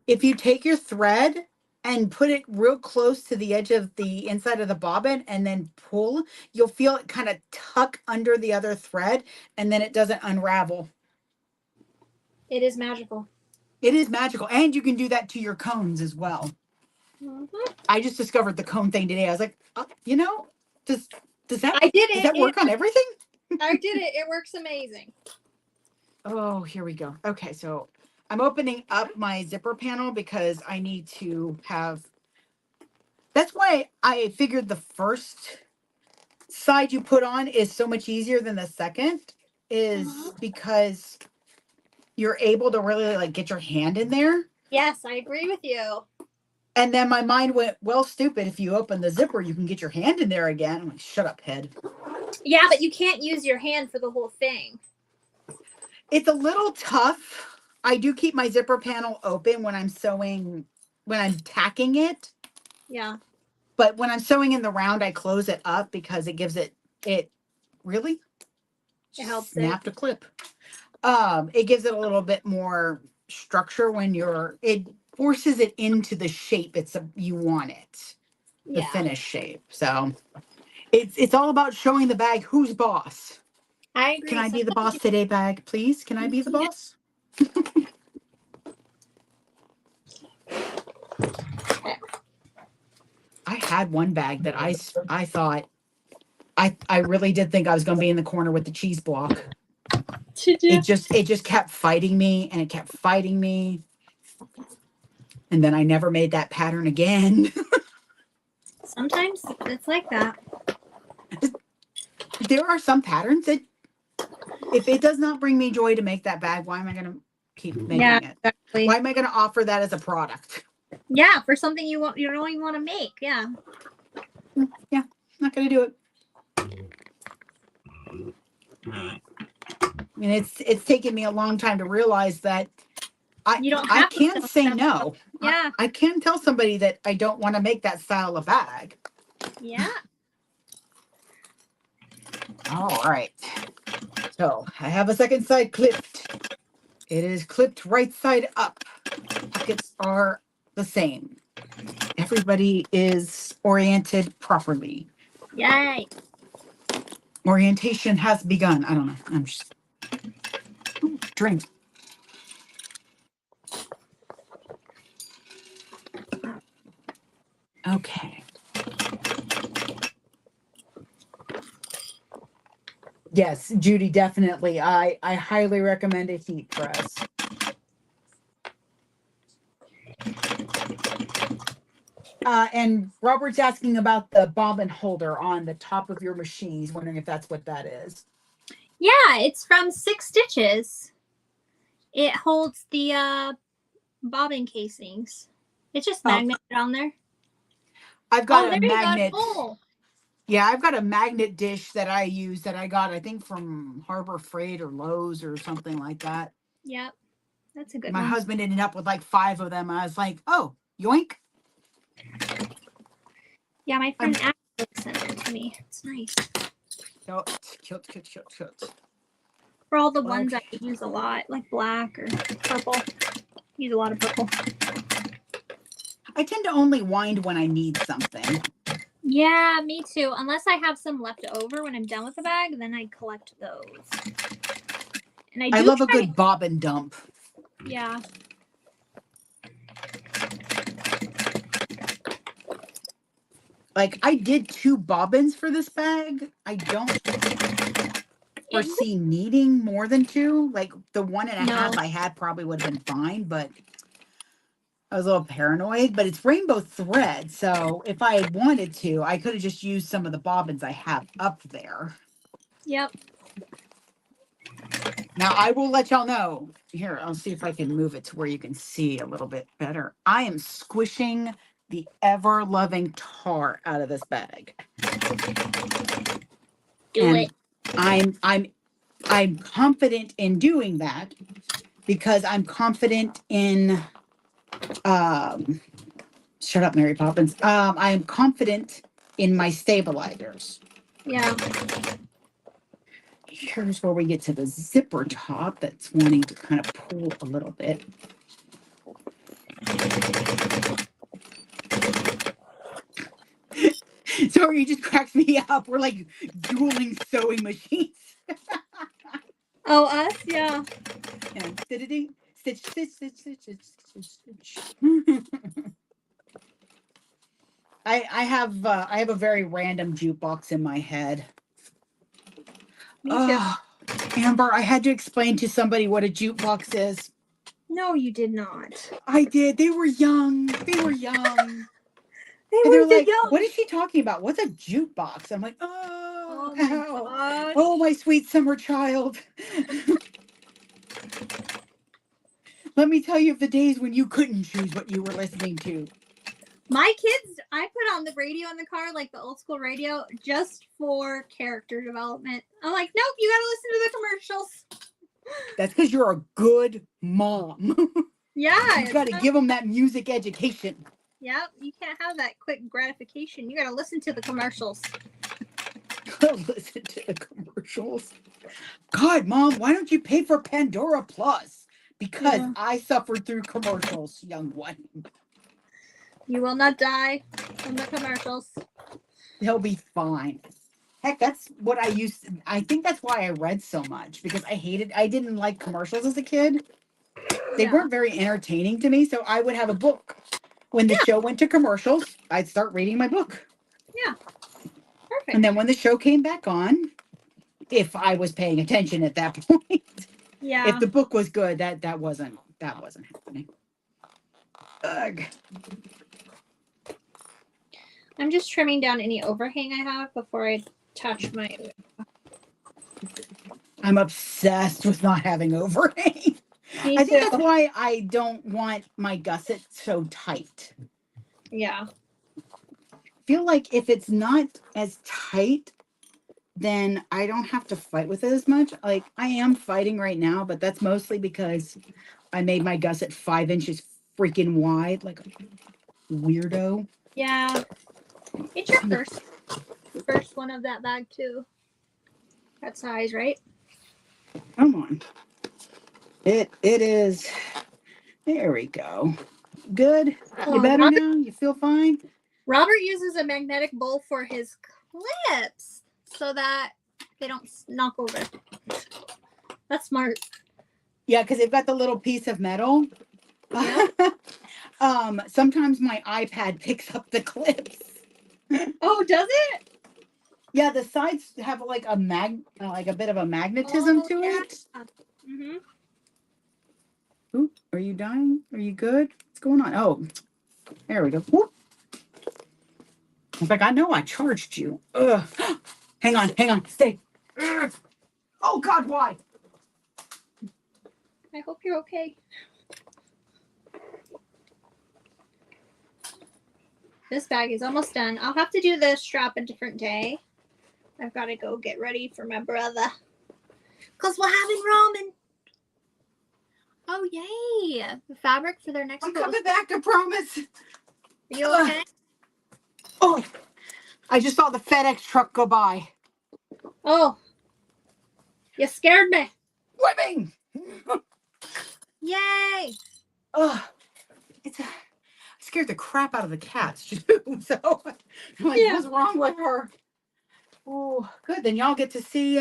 if you take your thread and put it real close to the edge of the inside of the bobbin and then pull, you'll feel it kind of tuck under the other thread and then it doesn't unravel. It is magical. It is magical. And you can do that to your cones as well. I just discovered the cone thing today. I was like, does that I did it. does that work on everything? I did it. It works amazing. Oh, here we go. Okay, so I'm opening up my zipper panel because I need to have. That's why I figured the first side you put on is so much easier than the second, is because you're able to really like get your hand in there. Yes, I agree with you. And then my mind went, well, stupid. If you open the zipper, you can get your hand in there again. I'm like, shut up, head. Yeah, but you can't use your hand for the whole thing. It's a little tough. I do keep my zipper panel open when I'm sewing, when I'm tacking it. Yeah. But when I'm sewing in the round, I close it up because it gives it really It helps snapped a clip. It gives it a little bit more structure when it forces it into the shape you want it, the finished shape. So it's all about showing the bag who's boss. I agree. Can I be the boss today, bag, please? Can I be the boss? I had one bag that I thought I really did think I was going to be in the corner with the cheese block. Did you? It just kept fighting me and it kept fighting me. And then I never made that pattern again. Sometimes it's like that. There are some patterns that if it does not bring me joy to make that bag, why am I going to keep making it? Exactly. Why am I going to offer that as a product? Yeah, for something you really want to make. Yeah. Yeah, not going to do it. I mean, it's taken me a long time to realize that I can't say no. Yeah. I can tell somebody that I don't want to make that style of bag. Yeah. All right. So I have a second side clipped. It is clipped right side up. Pockets are the same. Everybody is oriented properly. Yay. Orientation has begun. I don't know. I'm just drink. Okay. Yes, Judy, definitely. I highly recommend a heat press. And Robert's asking about the bobbin holder on the top of your machine. He's wondering if that's what that is. Yeah, it's from 6 Stitches. It holds the bobbin casings. It's just magneted on there. I've got a magnet. Yeah, I've got a magnet dish that I use that I got, I think, from Harbor Freight or Lowe's or something like that. Yep. That's a good My one. husband ended up with like 5 of them. I was like, oh, yoink. Yeah, my friend Ashley sent it to me. It's nice. Cute. For all the ones I use a lot, like black or purple. Use a lot of purple. I tend to only wind when I need something. Yeah, me too. Unless I have some left over when I'm done with the bag, then I collect those. And I love a good bobbin dump. Yeah. Like, I did 2 bobbins for this bag. I don't foresee needing more than 2. Like, the 1.5 I had probably would have been fine, but I was a little paranoid. But it's rainbow thread, so if I had wanted to, I could have just used some of the bobbins I have up there. Yep. Now, I will let y'all know. Here, I'll see if I can move it to where you can see a little bit better. I am squishing the ever-loving tar out of this bag. Do it. I'm confident in doing that because I'm confident in shut up, Mary Poppins. I am confident in my stabilizers. Yeah. Here's where we get to the zipper top that's wanting to kind of pull a little bit. Sorry, you just cracked me up. We're like dueling sewing machines. Oh, us? Yeah. And stitch, stitch, stitch, stitch, stitch, stitch, stitch. I have a very random jukebox in my head. Me too. Amber, I had to explain to somebody what a jukebox is. No, you did not. I did. They were young. They were young. They were like, young. what is she talking about? What's a jukebox? I'm like, oh, my gosh. Oh, my sweet summer child. Let me tell you of the days when you couldn't choose what you were listening to. My kids, I put on the radio in the car, like the old school radio, just for character development. I'm like, nope, you gotta listen to the commercials. That's because you're a good mom. Yeah. You gotta give them that music education. Yep, you can't have that quick gratification. You gotta listen to the commercials. Listen to the commercials. God, Mom, why don't you pay for Pandora Plus? Because I suffered through commercials, young one. You will not die from the commercials. They'll be fine. Heck, that's what I used to, I think that's why I read so much, because I didn't like commercials as a kid. They weren't very entertaining to me, so I would have a book. When the show went to commercials, I'd start reading my book. Yeah. Perfect. And then when the show came back on, if I was paying attention at that point, if the book was good, that wasn't happening. Ugh. I'm just trimming down any overhang I have before I touch my. I'm obsessed with not having overhang. I think that's why I don't want my gusset so tight. Yeah. I feel like if it's not as tight, then I don't have to fight with it as much. Like, I am fighting right now, but that's mostly because I made my gusset 5 inches freaking wide, like a weirdo. Yeah. It's your first one of that bag too. That size, right? Come on. It is. There we go. Good. You better now? You feel fine? Robert uses a magnetic bowl for his clips so that they don't knock over. That's smart. Yeah, because they've got the little piece of metal. Yep. Sometimes my iPad picks up the clips. Oh, does it? Yeah, the sides have like a bit of a magnetism to it. Mm-hmm. Ooh, are you dying? Are you good? What's going on? Oh, there we go. Whoop. In fact, I know I charged you. Ugh. Hang on, stay. Ugh. Oh God, why? I hope you're okay. This bag is almost done. I'll have to do the strap a different day. I've got to go get ready for my brother. Because we're having ramen. Oh, yay. The fabric for their next I'm coming back, I promise. Are you okay? Oh, I just saw the FedEx truck go by. Oh. You scared me. Swimming. Yay. Oh, I scared the crap out of the cats, too. So, I'm like, what's wrong with her? Oh, good. Then y'all get to see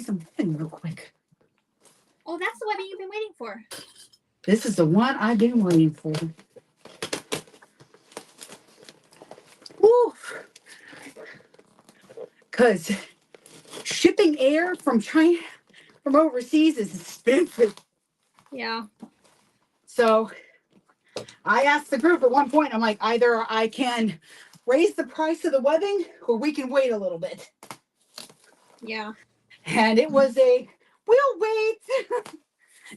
some fun real quick. Oh, that's the webbing you've been waiting for. This is the one I've been waiting for. Woo! Because shipping air from China, from overseas is expensive. Yeah. So I asked the group at one point, I'm like, either I can raise the price of the webbing or we can wait a little bit. Yeah. And it was we'll wait.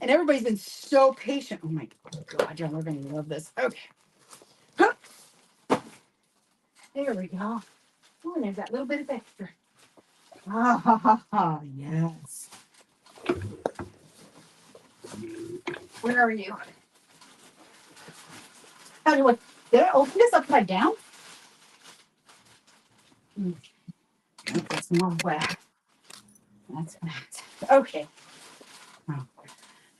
And everybody's been so patient. Oh my God, y'all are going to love this. Okay. Huh. There we go. Oh, and there's that little bit of extra. Ah, ha, ha, ha. Yes. Where are you? How do I, did I open this upside down? That's not wet. That's that. Okay. Oh.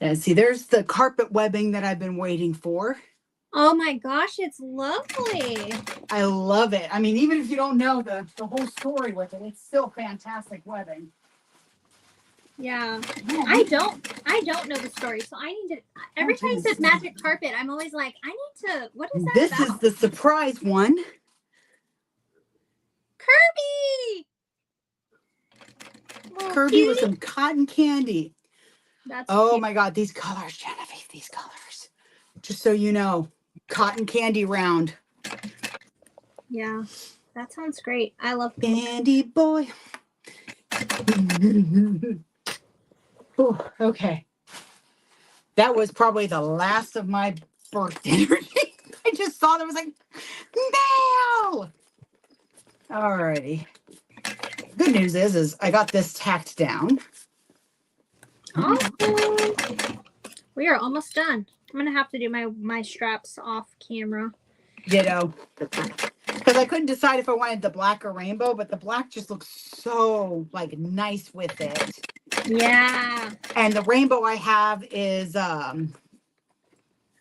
And see, there's the carpet webbing that I've been waiting for. Oh my gosh, it's lovely. I love it. I mean, even if you don't know the whole story with it, it's still fantastic webbing. Yeah. I don't know the story, so I need to every time it says magic carpet, I'm always like, I need to what is that This about? is the surprise one. Kirby! Little Kirby with cutie. some cotton candy. That's Oh cute. my God, these colors, Genevieve, these colors. Just so you know, cotton candy round. Yeah. That sounds great. I love Candy boy. Ooh, okay. That was probably the last of my birthday energy. I just saw that, was like, mail. Alrighty. Good news is I got this tacked down. Awesome. We are almost done. I'm gonna have to do my straps off camera. Ditto. Because I couldn't decide if I wanted the black or rainbow, but the black just looks so like nice with it. Yeah. And the rainbow I have is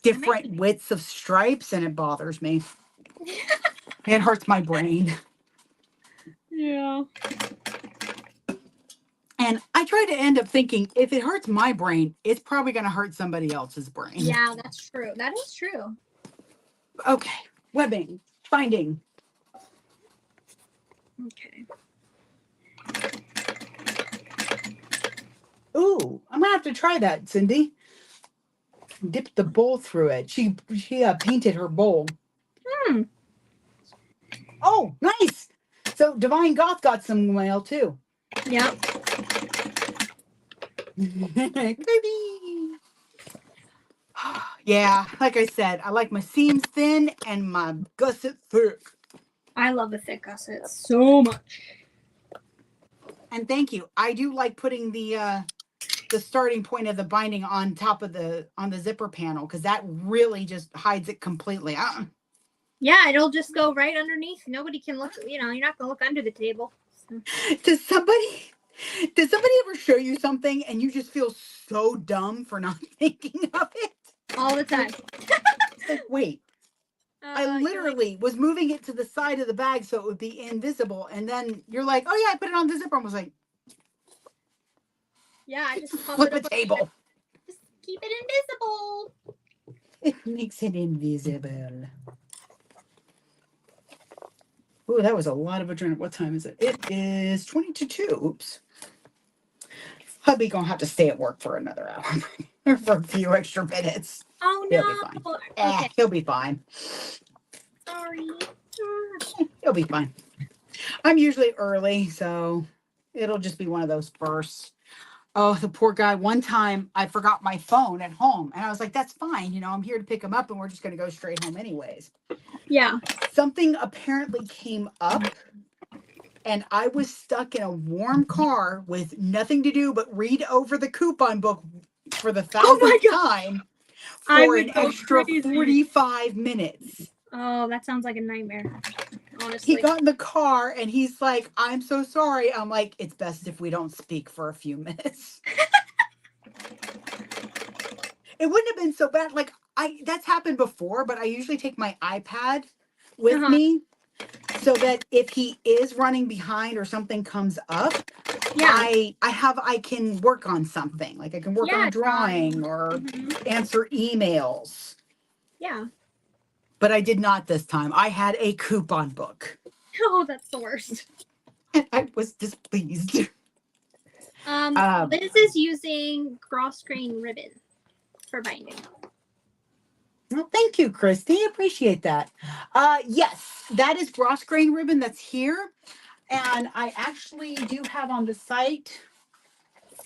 different widths of stripes, and it bothers me. It hurts my brain. Yeah. And I try to end up thinking, if it hurts my brain, it's probably going to hurt somebody else's brain. Yeah, that's true. That is true. Okay. Webbing. Finding. Okay. Ooh, I'm going to have to try that, Cindy. Dip the bowl through it. She painted her bowl. Oh, nice. So Divine Goth got some mail too. Yep. Baby. Yeah, like I said, I like my seams thin and my gusset thick. I love a thick gusset so much. And thank you. I do like putting the starting point of the binding on top of the zipper panel, because that really just hides it completely. Yeah, it'll just go right underneath. Nobody can look. You know, you're not gonna look under the table. So. Does somebody ever show you something and you just feel so dumb for not thinking of it? All the time. It's like, wait. I literally was moving it to the side of the bag so it would be invisible, and then you're like, oh yeah, I put it on the zipper. I was like, yeah, I just flip a table. Just keep it invisible. It makes it invisible. Ooh, that was a lot of adrenaline. What time is it? It is 20 to 2. Oops. Hubby gonna have to stay at work for another hour for a few extra minutes. Oh no. He'll be fine. Okay. He'll be fine. Sorry. He'll be fine. I'm usually early, so it'll just be one of those bursts. Oh, the poor guy. One time I forgot my phone at home, and I was like, that's fine. You know, I'm here to pick him up, and we're just going to go straight home anyways. Yeah. Something apparently came up, and I was stuck in a warm car with nothing to do but read over the coupon book for the 1,000th time for an extra 45 minutes. Oh, that sounds like a nightmare. Honestly. He got in the car and he's like, I'm so sorry. I'm like, it's best if we don't speak for a few minutes. It wouldn't have been so bad. Like, that's happened before, but I usually take my iPad with me so that if he is running behind or something comes up, Yeah. I can work on something. Like I can work on a drawing or answer emails. Yeah. But I did not this time. I had a coupon book. Oh, that's the worst. I was displeased. Liz is using cross grain ribbon for binding. Well, thank you, Christy. Appreciate that. Yes, that is cross grain ribbon that's here. And I actually do have on the site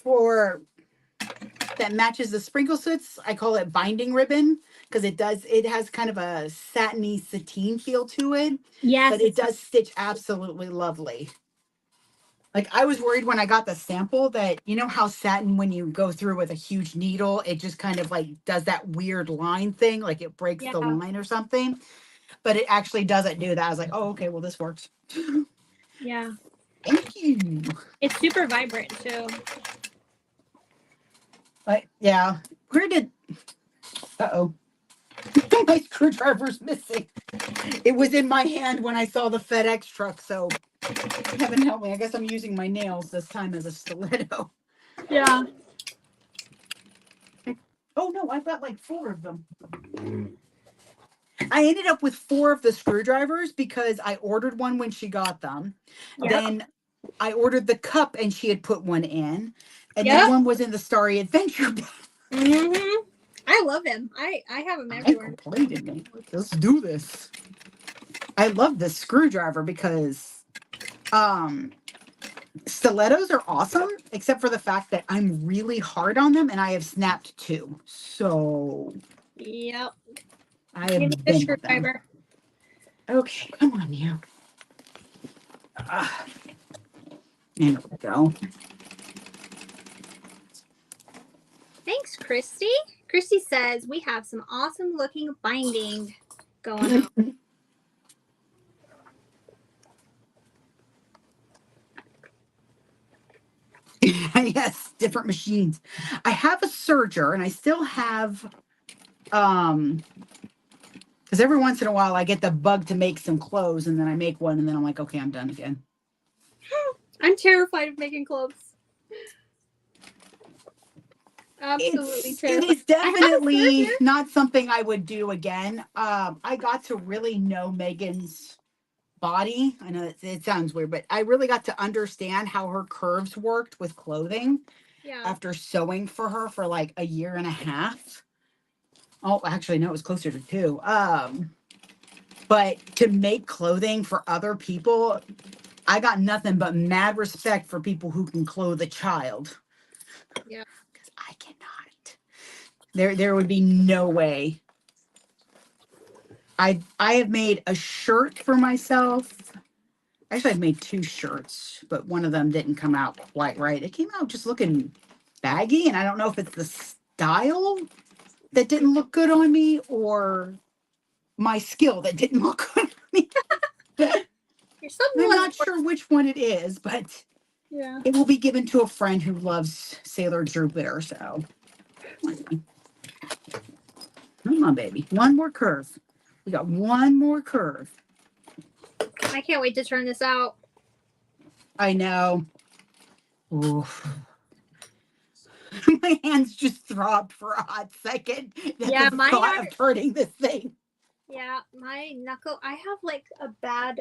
for that matches the sprinkle suits. I call it binding ribbon because it has kind of a satiny sateen feel to it. Yes. But it does stitch absolutely lovely. Like I was worried when I got the sample that, you know how satin, when you go through with a huge needle, it just kind of like does that weird line thing, like it breaks the line or something. But it actually doesn't do that. I was like, oh, okay, well, this works. Yeah. Thank you. It's super vibrant too. But yeah, where did, uh-oh. My screwdriver's missing. It was in my hand when I saw the FedEx truck, so heaven help me. I guess I'm using my nails this time as a stiletto. Yeah. Oh no, I've got like 4 of them. I ended up with 4 of the screwdrivers because I ordered one when she got them. Yep. Then I ordered the cup and she had put one in. And then one was in the Starry Adventure bag. Mm-hmm. I love him. I have him everywhere. I completed me. Let's do this. I love this screwdriver because stilettos are awesome, except for the fact that I'm really hard on them and I have snapped 2. So yep. I have been with them. Okay, come on, you. There we go. Thanks, Christy. Christy says we have some awesome looking binding going on. Yes, different machines. I have a serger and I still have because every once in a while I get the bug to make some clothes and then I make one and then I'm like, okay, I'm done again. I'm terrified of making clothes. Absolutely terrified. It is definitely not something I would do again. I got to really know Megan's body. I know it sounds weird, but I really got to understand how her curves worked with clothing after sewing for her for like a year and a half. Oh, actually, no, it was closer to 2. But to make clothing for other people, I got nothing but mad respect for people who can clothe a child. Yeah. Because I cannot. There would be no way. I have made a shirt for myself. Actually, I've made 2 shirts, but one of them didn't come out quite right. It came out just looking baggy, and I don't know if it's the style that didn't look good on me or my skill that didn't look good on me. I'm not sure which one it is, but it will be given to a friend who loves Sailor Jupiter. So, come on, baby. One more curve. We got one more curve. I can't wait to turn this out. I know. Oof. My hands just throbbed for a hot second. Yeah, my thought of turning this thing. Yeah, my knuckle. I have like a bad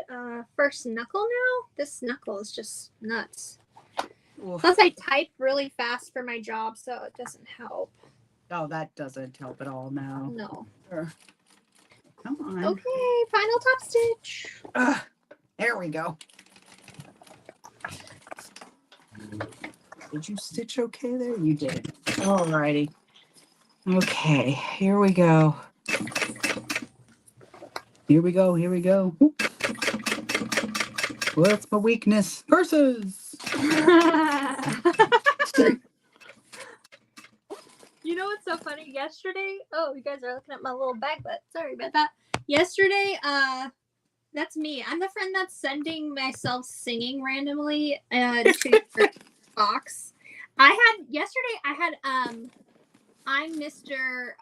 first knuckle now. This knuckle is just nuts. Oof. Plus, I type really fast for my job, so it doesn't help. Oh, that doesn't help at all now. No. Sure. Come on. Okay, final top stitch. There we go. Did you stitch okay there? You did. Alrighty. Okay, here we go. Here we go. Here we go. What's my weakness? Purses. You know what's so funny? Yesterday, oh, you guys are looking at my little bag, but sorry about that. Yesterday, that's me. I'm the friend that's sending myself singing randomly to your box. Yesterday I had I'm Mr.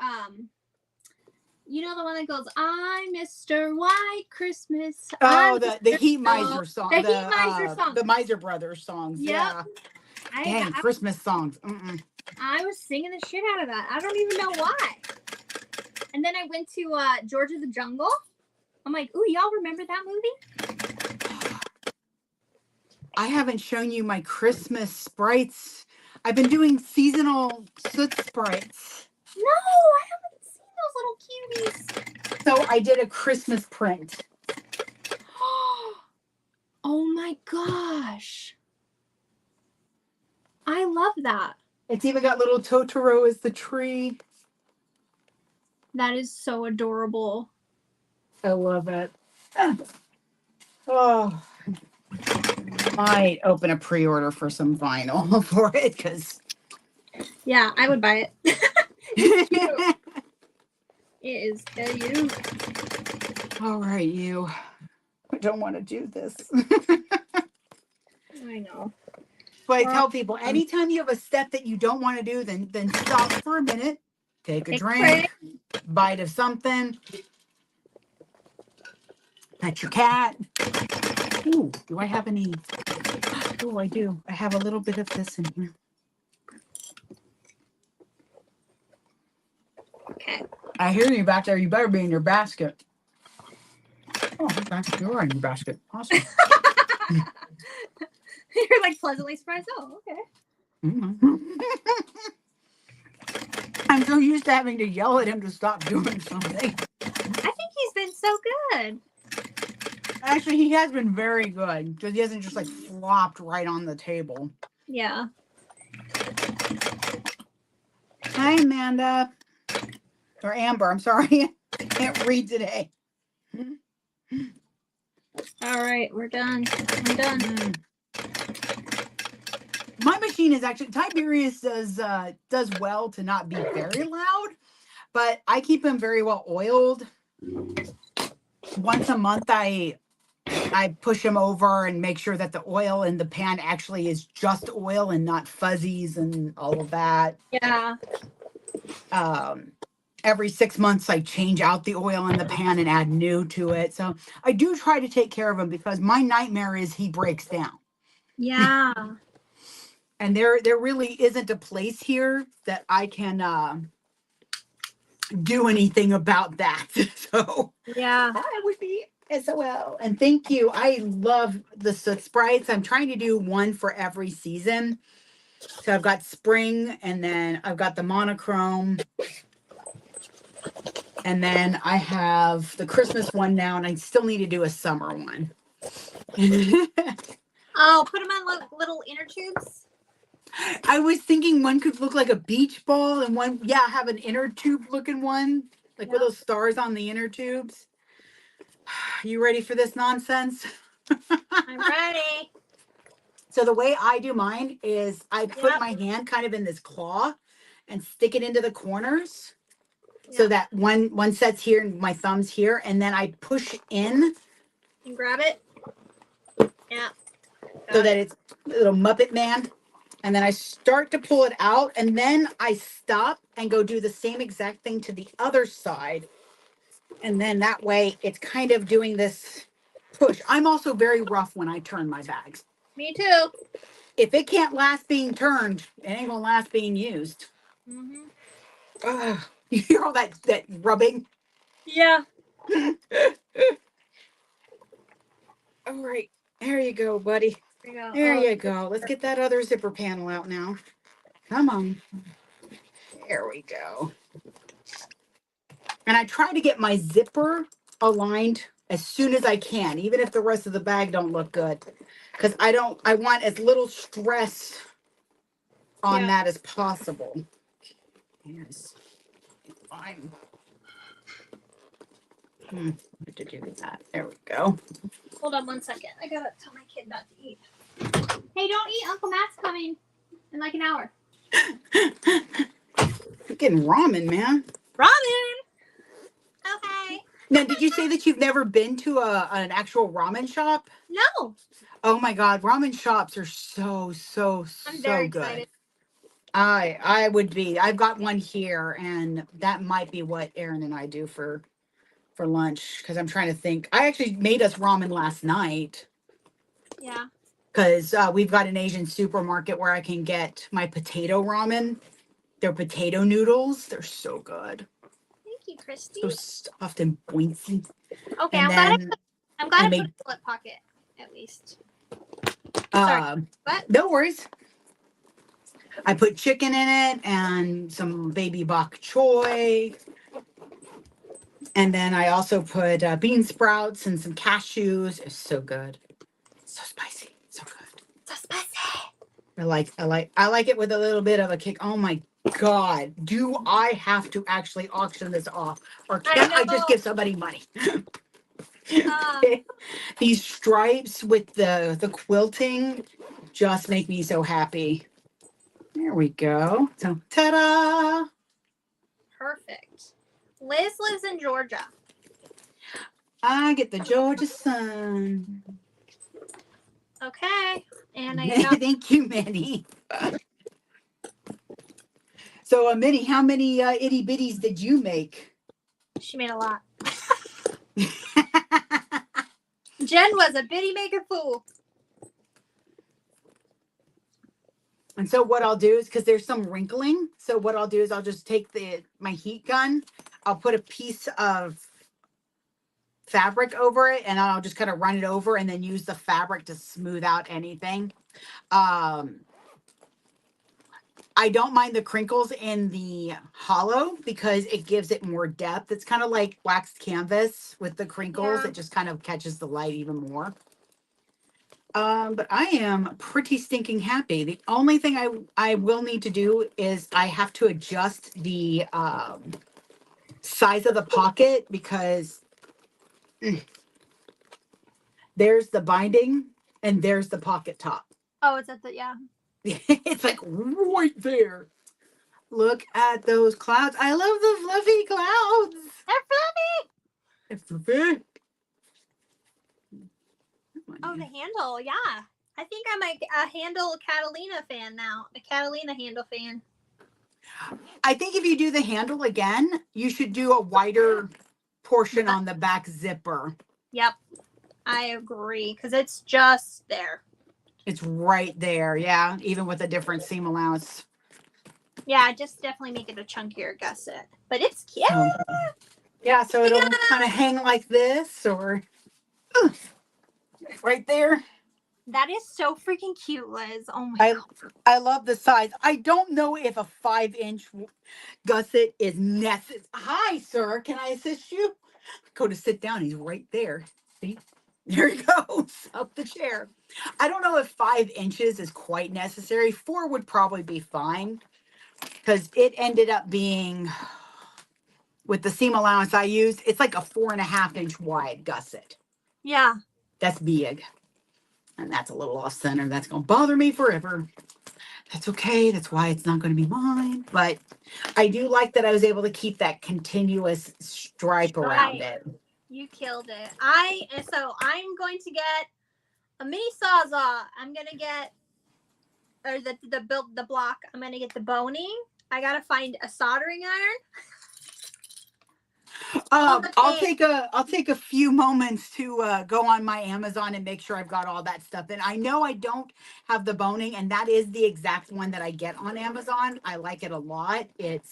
You know the one that goes, I'm Mr. White Christmas. Oh, the Heat Miser song. The Heat Miser song. The Miser Brothers songs. Yep. Yeah. Dang, Christmas songs. I was singing the shit out of that. I don't even know why. And then I went to George of the Jungle. I'm like, ooh, y'all remember that movie? I haven't shown you my Christmas sprites. I've been doing seasonal soot sprites. No, I haven't seen those little cuties. So I did a Christmas print. Oh my gosh. I love that. It's even got little Totoro as the tree. That is so adorable. I love it. Oh, might open a pre-order for some vinyl for it because. Yeah, I would buy it. It's cute. It is cute. All right, you. I don't want to do this. I know. But I tell people, anytime you have a step that you don't want to do, then stop for a minute, take a drink, bite of something, pet your cat. Ooh, do I have any? Oh, I do. I have a little bit of this in here. Okay. I hear you back there. You better be in your basket. Oh, okay. You're in your basket. Awesome. You're like pleasantly surprised. Oh, okay. Mm-hmm. I'm so used to having to yell at him to stop doing something. I think he's been so good. Actually, he has been very good because he hasn't just like flopped right on the table. Yeah. Hi, Amanda. Or Amber, I'm sorry. I can't read today. All right, we're done. I'm done. My machine is actually, Tiberius does well to not be very loud, but I keep him very well oiled. Once a month, I push him over and make sure that the oil in the pan actually is just oil and not fuzzies and all of that. Yeah. Every 6 months, I change out the oil in the pan and add new to it. So I do try to take care of him because my nightmare is he breaks down. Yeah. And there really isn't a place here that I can do anything about that. So Yeah. I would be SOL. And thank you. I love the soot sprites. I'm trying to do one for every season. So I've got spring, and then I've got the monochrome. And then I have the Christmas one now, and I still need to do a summer one. Oh, put them on little inner tubes. I was thinking one could look like a beach ball, and one, have an inner tube looking one, like with those stars on the inner tubes. You ready for this nonsense? I'm ready. So the way I do mine is I put my hand kind of in this claw and stick it into the corners. So that one sets here and my thumb's here, and then I push in. And grab it. Yeah. So that it's a little Muppet Man. And then I start to pull it out, and then I stop and go do the same exact thing to the other side. And then that way it's kind of doing this push. I'm also very rough when I turn my bags. Me too. If it can't last being turned, it ain't gonna last being used. Mm-hmm. You hear all that rubbing? Yeah. All right, there you go, buddy. There you go. Let's get that other zipper panel out now. Come on. There we go. And I try to get my zipper aligned as soon as I can, even if the rest of the bag don't look good. Because I want as little stress on that as possible. Yes. Fine. What did you do that? There we go. Hold on 1 second. I gotta tell my kid not to eat. Hey, don't eat. Uncle Matt's coming in like an hour. You're getting ramen, man. Ramen. Okay. Now, did you say that you've never been to an actual ramen shop? No. Oh my God, ramen shops are so I'm very good. excited. I would be. I've got one here, and that might be what Aaron and I do for lunch, because I'm trying to think. I actually made us ramen last night. Yeah. because we've got an Asian supermarket where I can get my potato ramen. They're potato noodles. They're so good. Thank you, Christy. So soft and boincy. Okay, And then I'm glad I I made put a flip pocket at least. Sorry. What? No worries. I put chicken in it and some baby bok choy. And then I also put bean sprouts and some cashews. It's so good. So spicy. So good. So spicy. I like it with a little bit of a kick. Oh my God. Do I have to actually auction this off? Or can't I just give somebody money? These stripes with the quilting just make me so happy. There we go. So ta-da! Perfect. Liz lives in Georgia. I get the Georgia sun. Okay. And I got Thank you, Minnie. So, Minnie, how many itty bitties did you make? She made a lot. Jen was a bitty maker fool. And so what I'll do is, because there's some wrinkling, so what I'll do is I'll just take my heat gun, I'll put a piece of fabric over it, and I'll just kind of run it over and then use the fabric to smooth out anything. I don't mind the crinkles in the hollow because it gives it more depth. It's kind of like waxed canvas with the crinkles. Yeah. It just kind of catches the light even more. But I am pretty stinking happy. The only thing I will need to do is I have to adjust the size of the pocket because there's the binding and there's the pocket top. Oh, it's at the, yeah. It's like right there. Look at those clouds. I love the fluffy clouds. They're fluffy. It's fluffy. Oh, the handle. Yeah. I think I'm a handle Catalina fan now. A Catalina handle fan. I think if you do the handle again, you should do a wider portion on the back zipper. Yep. I agree. Because it's just there. It's right there. Yeah. Even with a different seam allowance. Yeah, just definitely make it a chunkier gusset. But it's cute. Yeah. So it'll kind of hang like this or right there. That is so freaking cute, Liz. Oh my God. I love the size. I don't know if a 5-inch gusset is necessary. Hi, sir. Can I assist you? Go to sit down. He's right there. See? There he goes up the chair. I don't know if 5 inches is quite necessary. 4 would probably be fine because it ended up being, with the seam allowance I used, it's like a 4.5-inch wide gusset. Yeah. That's big. And that's a little off center. That's going to bother me forever. That's okay. That's why it's not going to be mine. But I do like that I was able to keep that continuous stripe around it. You killed it. So I'm going to get a mini sawzall. I'm gonna get the block. I'm gonna get the boning. I gotta find a soldering iron. I'll take a few moments to go on my Amazon and make sure I've got all that stuff. And I know I don't have the boning, and that is the exact one that I get on Amazon. I like it a lot. It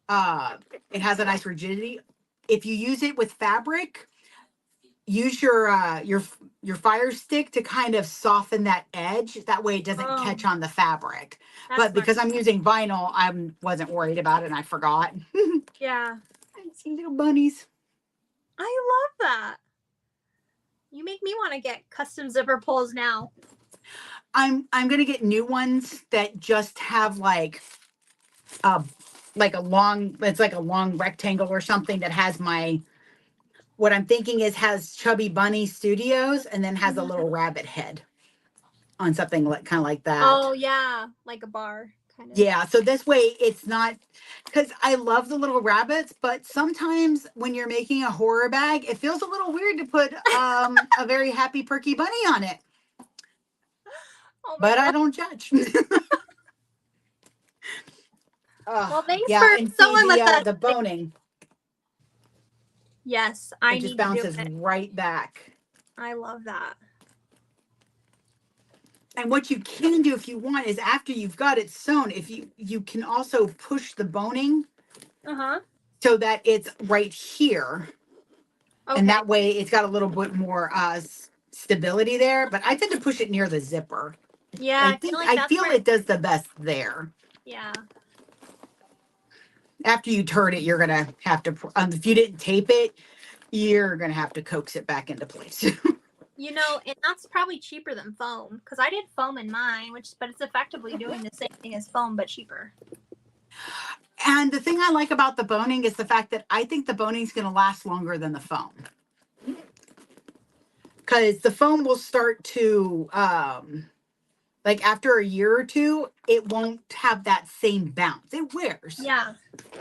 has a nice rigidity. If you use it with fabric, use your fire stick to kind of soften that edge. That way it doesn't catch on the fabric. But because I'm using vinyl, I wasn't worried about it and I forgot. Yeah. I see little bunnies. I love that. You make me want to get custom zipper pulls now. I'm gonna get new ones that just have like a long rectangle or something that has what I'm thinking is has Chubby Bunny Studios and then has a little rabbit head on something kind of like that. Oh yeah, like a bar kind of. Yeah, so this way it's not, because I love the little rabbits, but sometimes when you're making a horror bag, it feels a little weird to put a very happy perky bunny on it. Oh but God. I don't judge. Well, thanks for sewing with us. The boning. Yes, It just bounces right back. I love that. And what you can do if you want is after you've got it sewn, if you can also push the boning so that it's right here. Okay. And that way it's got a little bit more stability there. But I tend to push it near the zipper. Yeah, I think I feel it does the best there. Yeah. After you turn it, you're gonna have to. If you didn't tape it, you're gonna have to coax it back into place. You know, and that's probably cheaper than foam because I did foam in mine, but it's effectively doing the same thing as foam but cheaper. And the thing I like about the boning is the fact that I think the boning is going to last longer than the foam. Because the foam will start to, like after a year or two, it won't have that same bounce. It wears. Yeah.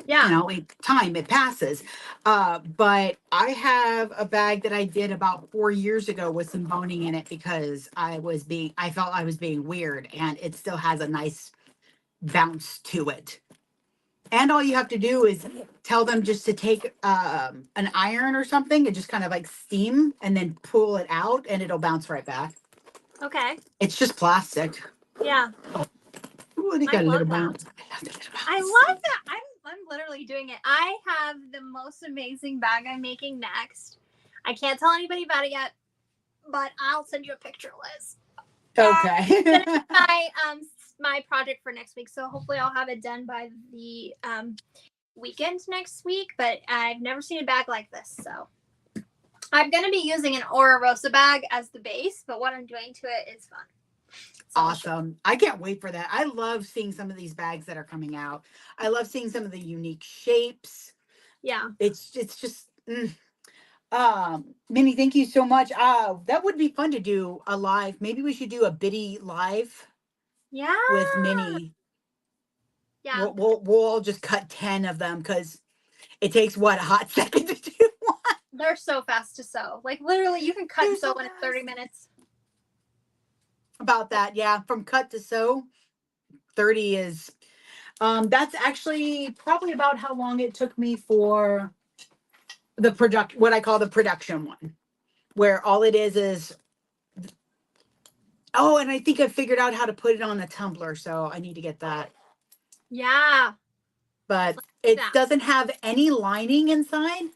Yeah. You know, it passes. But I have a bag that I did about 4 years ago with some boning in it because I felt I was being weird, and it still has a nice bounce to it. And all you have to do is tell them just to take an iron or something and just kind of like steam and then pull it out and it'll bounce right back. Okay. It's just plastic. Yeah. Ooh, they got a little bounce. I love that. I'm literally doing it. I have the most amazing bag I'm making next. I can't tell anybody about it yet, but I'll send you a picture, Liz. Okay. My project for next week, so hopefully I'll have it done by the weekend next week. But I've never seen a bag like this, so I'm going to be using an Ora Rosa bag as the base, but what I'm doing to it is fun. So awesome. I can't wait for that. I love seeing some of these bags that are coming out. I love seeing some of the unique shapes. Yeah. It's just Minnie, thank you so much. That would be fun to do a live. Maybe we should do a Biddy live. Yeah. With Minnie. Yeah. We'll all just cut 10 of them because it takes what, a hot second to do one. They're so fast to sew. Like literally you can cut and sew in 30 minutes. About that, yeah. From cut to sew, 30 is that's actually probably about how long it took me for the what I call the production one, where all it is oh, and I think I figured out how to put it on a tumbler, so I need to get that. Yeah. But it doesn't have any lining inside.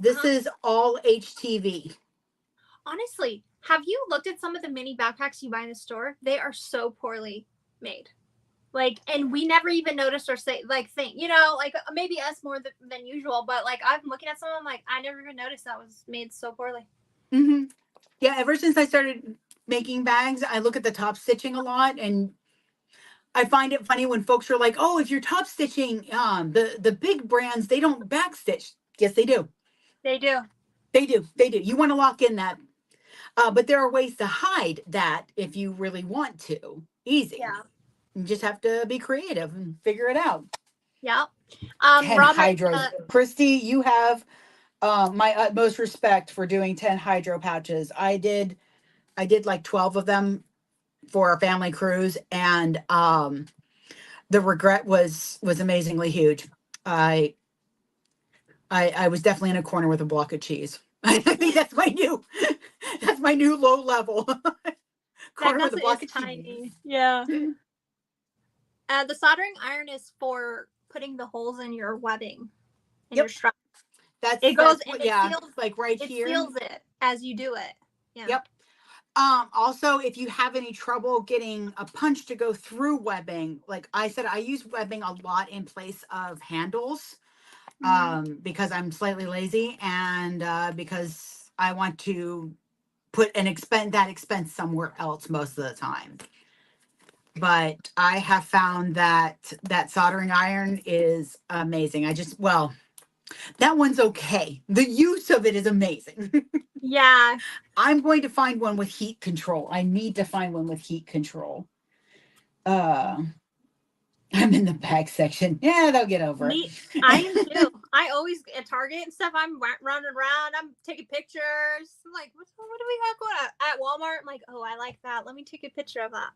This is all HTV. Honestly, have you looked at some of the mini backpacks you buy in the store? They are so poorly made. Like, and we never even noticed or say, like, think, you know, like maybe us more than usual, but like I'm looking at some of them, like I never even noticed that was made so poorly. Mm-hmm. Yeah, ever since I started making bags, I look at the top stitching a lot, and I find it funny when folks are like, "Oh, if you're top stitching, the big brands, they don't backstitch." Yes, they do. They do. They do. They do. You want to lock in that, but there are ways to hide that if you really want to. Easy. Yeah. You just have to be creative and figure it out. Yeah. 10 Robert, hydros. Christy, you have my utmost respect for doing 10 hydro pouches. I did like 12 of them for a family cruise, and the regret was amazingly huge. I was definitely in a corner with a block of cheese. I think that's my new low level. Corner with a block of cheese. Yeah. The soldering iron is for putting the holes in your webbing. In your strap. It goes and it seals, like right here. It seals it as you do it. Yeah. Yep. Also, if you have any trouble getting a punch to go through webbing, like I said, I use webbing a lot in place of handles, because I'm slightly lazy and because I want to put that expense somewhere else most of the time. But I have found that soldering iron is amazing. That one's okay. The use of it is amazing. Yeah. I'm going to find one with heat control. I need to find one with heat control. I'm in the bag section. Yeah, they'll get over it. I am too. I always at Target and stuff. I'm running around. I'm taking pictures. I'm like, what do we have going on at Walmart? I'm like, oh, I like that. Let me take a picture of that.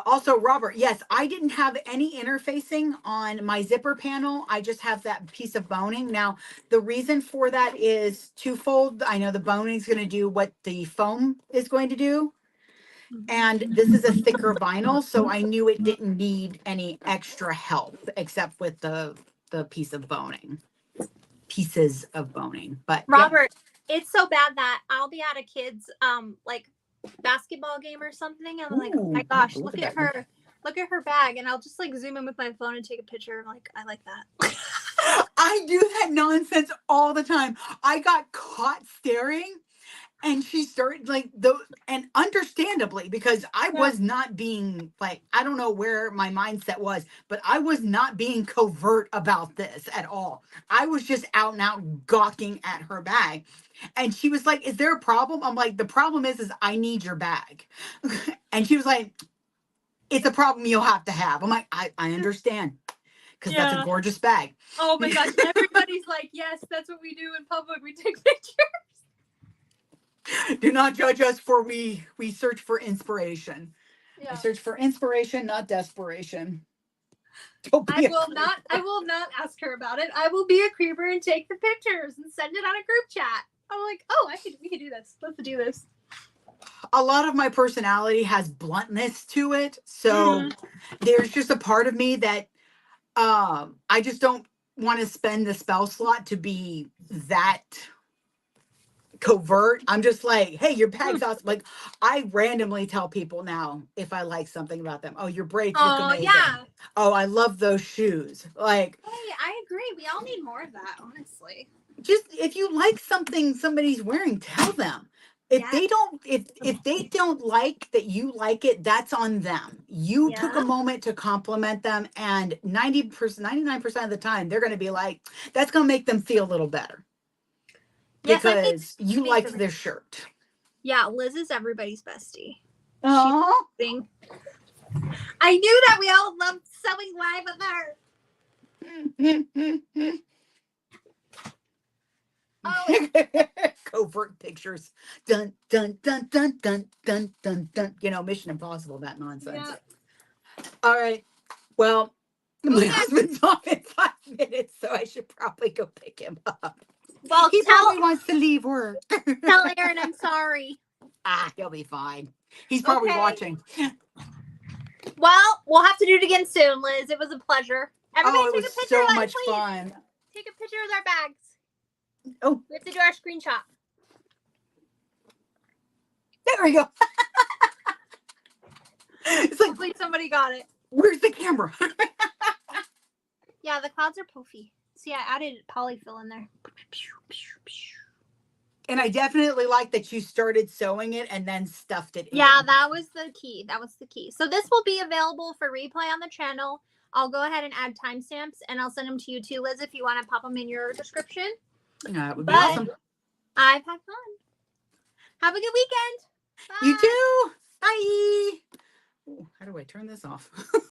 Also, Robert, yes, I didn't have any interfacing on my zipper panel. I just have that piece of boning. Now, the reason for that is twofold. I know the boning is going to do what the foam is going to do. And this is a thicker vinyl, so I knew it didn't need any extra help except with the pieces of boning. But Robert, it's so bad that I'll be at a kid's like basketball game or something. I'm like, oh my gosh, look at her. Look at her bag. And I'll just like zoom in with my phone and take a picture. I'm like, I like that. I do that nonsense all the time. I got caught staring and she started and understandably, because I was not being like, I don't know where my mindset was, but I was not being covert about this at all. I was just out and out gawking at her bag. And she was like, is there a problem? I'm like, the problem is I need your bag. And she was like, it's a problem you'll have to have. I'm like, I understand. Because that's a gorgeous bag. Oh my gosh. Everybody's like, yes, that's what we do in public. We take pictures. Do not judge us, for we search for inspiration. Yeah. I search for inspiration, not desperation. I will not ask her about it. I will be a creeper and take the pictures and send it on a group chat. I'm like, oh, we could do this. Let's do this. A lot of my personality has bluntness to it. So there's just a part of me that I just don't want to spend the spell slot to be that covert. I'm just like, hey, your bag's awesome. Like, I randomly tell people now if I like something about them. Oh, your braids look amazing. Yeah. Oh, I love those shoes. Like, hey, I agree. We all need more of that, honestly. Just if you like something somebody's wearing, tell them. If they don't, if they don't like that you like it, that's on them. You took a moment to compliment them, and 90%, 99% of the time, they're going to be like, that's going to make them feel a little better. Because you liked their shirt. Yeah, Liz is everybody's bestie. Aww. I knew that we all loved sewing live with her. Oh. Covert pictures. Dun, dun, dun, dun, dun, dun, dun, dun. You know, Mission Impossible, that nonsense. Yeah. All right. Well, my husband's off in 5 minutes, so I should probably go pick him up. Well, he probably wants to leave work. Tell Aaron I'm sorry. He'll be fine. He's probably watching. Well, we'll have to do it again soon, Liz. It was a pleasure. Everybody it was so much fun. Take a picture with our bags. Oh. We have to do our screenshot. There we go. It's like, hopefully somebody got it. Where's the camera? Yeah, the clouds are poofy. See, I added polyfill in there. And I definitely like that you started sewing it and then stuffed it in. Yeah, that was the key. So this will be available for replay on the channel. I'll go ahead and add timestamps, and I'll send them to you too, Liz, if you want to pop them in your description. Yeah, it would be awesome. I've had fun. Have a good weekend. Bye. You too. Bye. Ooh, how do I turn this off?